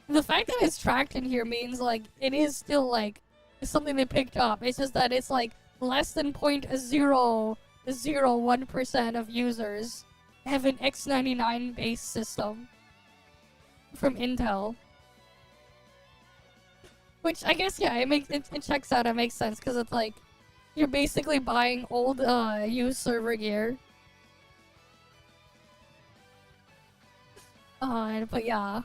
Speaker 1: The fact that it's tracked in here means like it is still like something they picked up. It's just that it's like less than 0.001% of users have an X99 base system from Intel. Which I guess yeah, it checks out. It makes sense because it's like you're basically buying old used server gear. But yeah.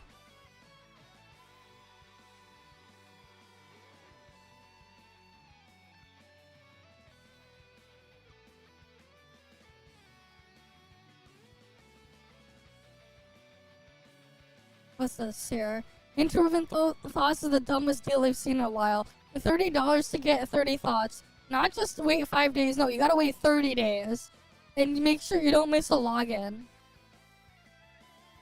Speaker 1: What's this here? Introvert thoughts is the dumbest deal I've seen in a while. $30 to get 30 thoughts. Not just wait 5 days, no, you gotta wait 30 days. And make sure you don't miss a login.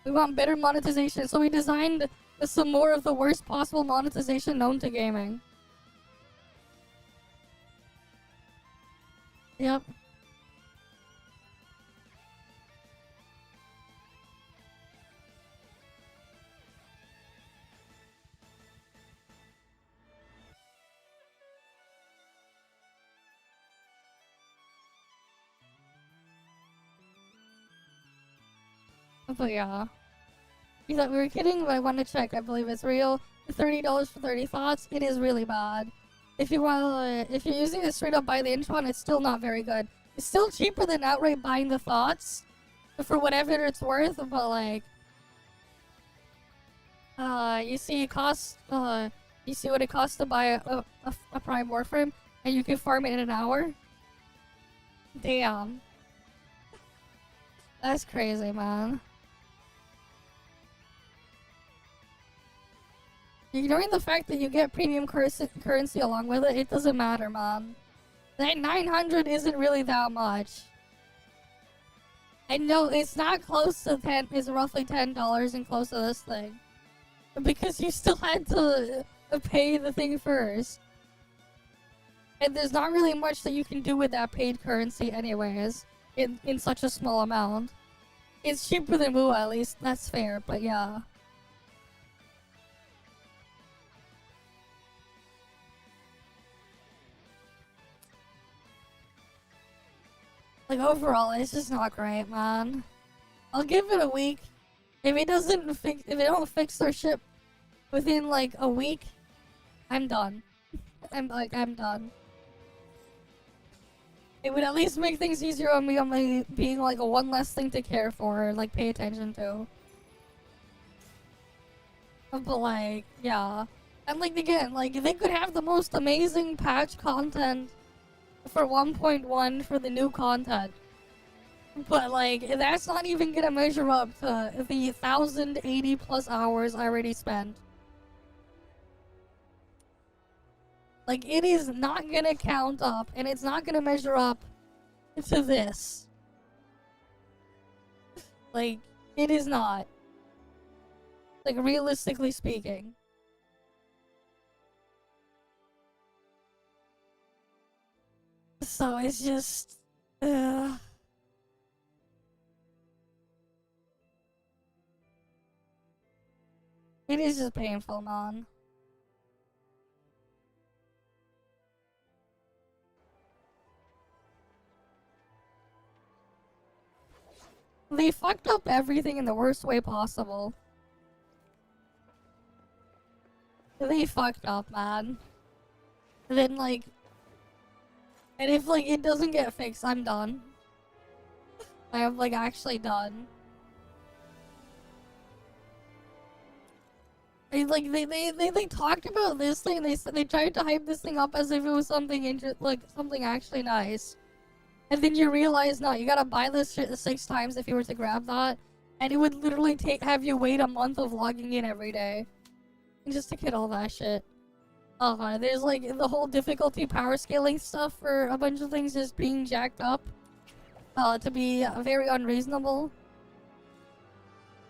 Speaker 1: We want better monetization, so we designed some more of the worst possible monetization known to gaming. Yep. But yeah. You thought we were kidding, but I want to check. I believe it's real. $30 for 30 thoughts. It is really bad. If you're using it straight up by the Intron, it's still not very good. It's still cheaper than outright buying the thoughts, for whatever it's worth. But like, you see, it costs. You see what it costs to buy a Prime Warframe, and you can farm it in an hour. Damn. That's crazy, man. Ignoring the fact that you get premium currency along with it, it doesn't matter, man. That 900 isn't really that much. And no, it's not close to 10, it's roughly $10 and close to this thing. Because you still had to pay the thing first. And there's not really much that you can do with that paid currency anyways, in such a small amount. It's cheaper than Moo, at least. That's fair, but yeah. Like, overall, it's just not great, man. I'll give it a week. If it don't fix their ship within, like, a week, I'm done. I'm done. It would at least make things easier on me on my being, like, a one less thing to care for or, like, pay attention to. But, like, yeah. And, like, again, like, they could have the most amazing patch content for 1.1 for the new content. But, like, that's not even gonna measure up to the 1,080 plus hours I already spent. Like, it is not gonna count up, and it's not gonna measure up to this. Like, it is not. Like, realistically speaking. So, it's just... It is just painful, man. They fucked up everything in the worst way possible. They fucked up, man. And then, like... And if, like, it doesn't get fixed, I'm done. I am, like, actually done. Like, they talked about this thing, they tried to hype this thing up as if it was something something actually nice. And then you realize, no, you gotta buy this shit 6 times if you were to grab that. And it would literally have you wait a month of logging in every day. Just to get all that shit. There's like the whole difficulty power scaling stuff for a bunch of things just being jacked up. To be very unreasonable.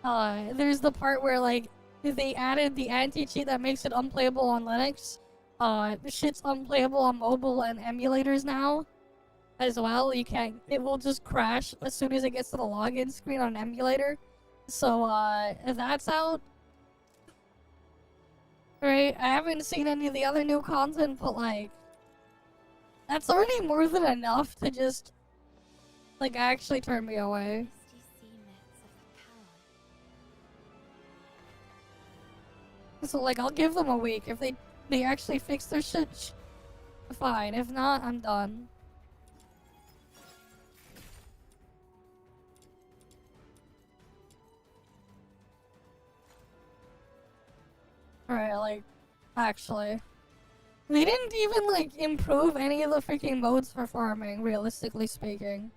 Speaker 1: There's the part where like, they added the anti-cheat that makes it unplayable on Linux. The shit's unplayable on mobile and emulators now. As well, it will just crash as soon as it gets to the login screen on an emulator. So, if that's out. Right, I haven't seen any of the other new content, but like, that's already more than enough to just, like, actually turn me away. So, like, I'll give them a week. If they actually fix their shit, fine. If not, I'm done. Alright, like, actually. They didn't even, like, improve any of the freaking modes for farming, realistically speaking.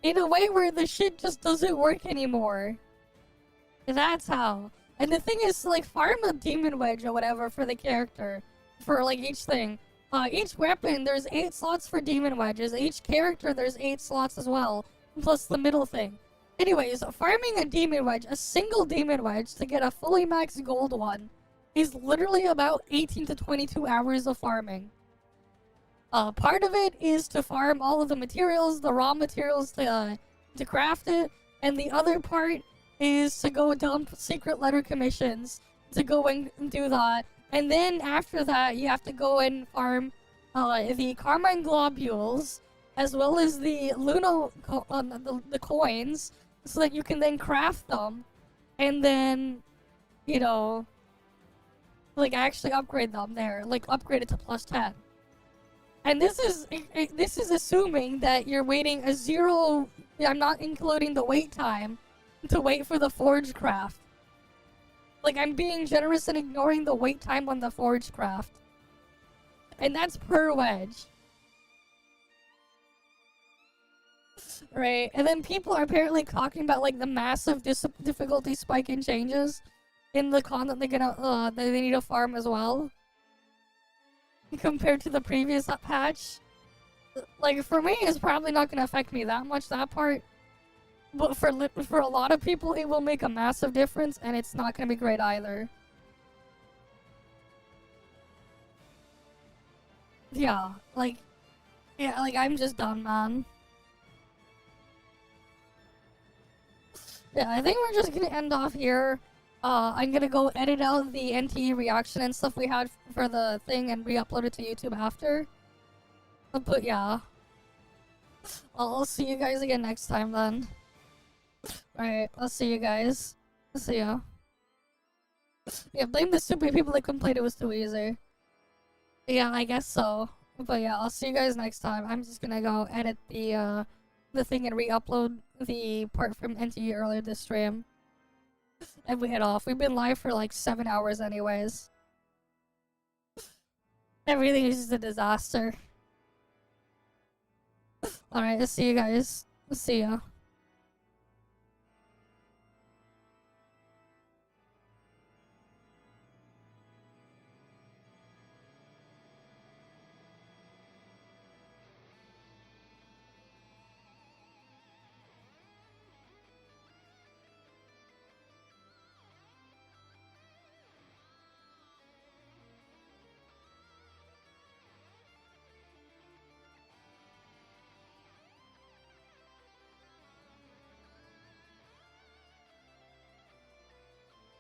Speaker 1: In a way where the shit just doesn't work anymore. That's how. And the thing is, like, farm a demon wedge or whatever for the character. For, like, each thing. Each weapon, there's 8 slots for demon wedges. Each character, there's 8 slots as well. Plus the middle thing. Anyways, farming a demon wedge, a single demon wedge to get a fully maxed gold one, is literally about 18 to 22 hours of farming. Part of it is to farm all of the materials, the raw materials to craft it, and the other part is to go dump secret letter commissions to go and do that. And then after that, you have to go and farm the Carmine Globules, as well as the the coins, so that you can then craft them, and then, you know, like, actually upgrade them there, like, upgrade it to plus 10. And this is assuming that you're waiting a 0, I'm not including the wait time, to wait for the forge craft. Like, I'm being generous and ignoring the wait time on the forge craft. And that's per wedge. Right, and then people are apparently talking about, like, the massive difficulty spike and changes in the content that they need to farm as well. Compared to the previous patch. Like, for me, it's probably not gonna affect me that much, that part. But for a lot of people, it will make a massive difference, and it's not gonna be great either. yeah, like I'm just done, man. Yeah, I think we're just gonna end off here. I'm gonna go edit out the NTE reaction and stuff we had for the thing and re-upload it to YouTube after. But yeah. I'll see you guys again next time then. Alright, I'll see you guys. See ya. Yeah, blame the stupid people that complained it was too easy. Yeah, I guess so. But yeah, I'll see you guys next time. I'm just gonna go edit the thing and re-upload the part from NTE earlier this stream. And we head off. We've been live for like 7 hours anyways. Everything is just a disaster. Alright, I'll see you guys. See ya.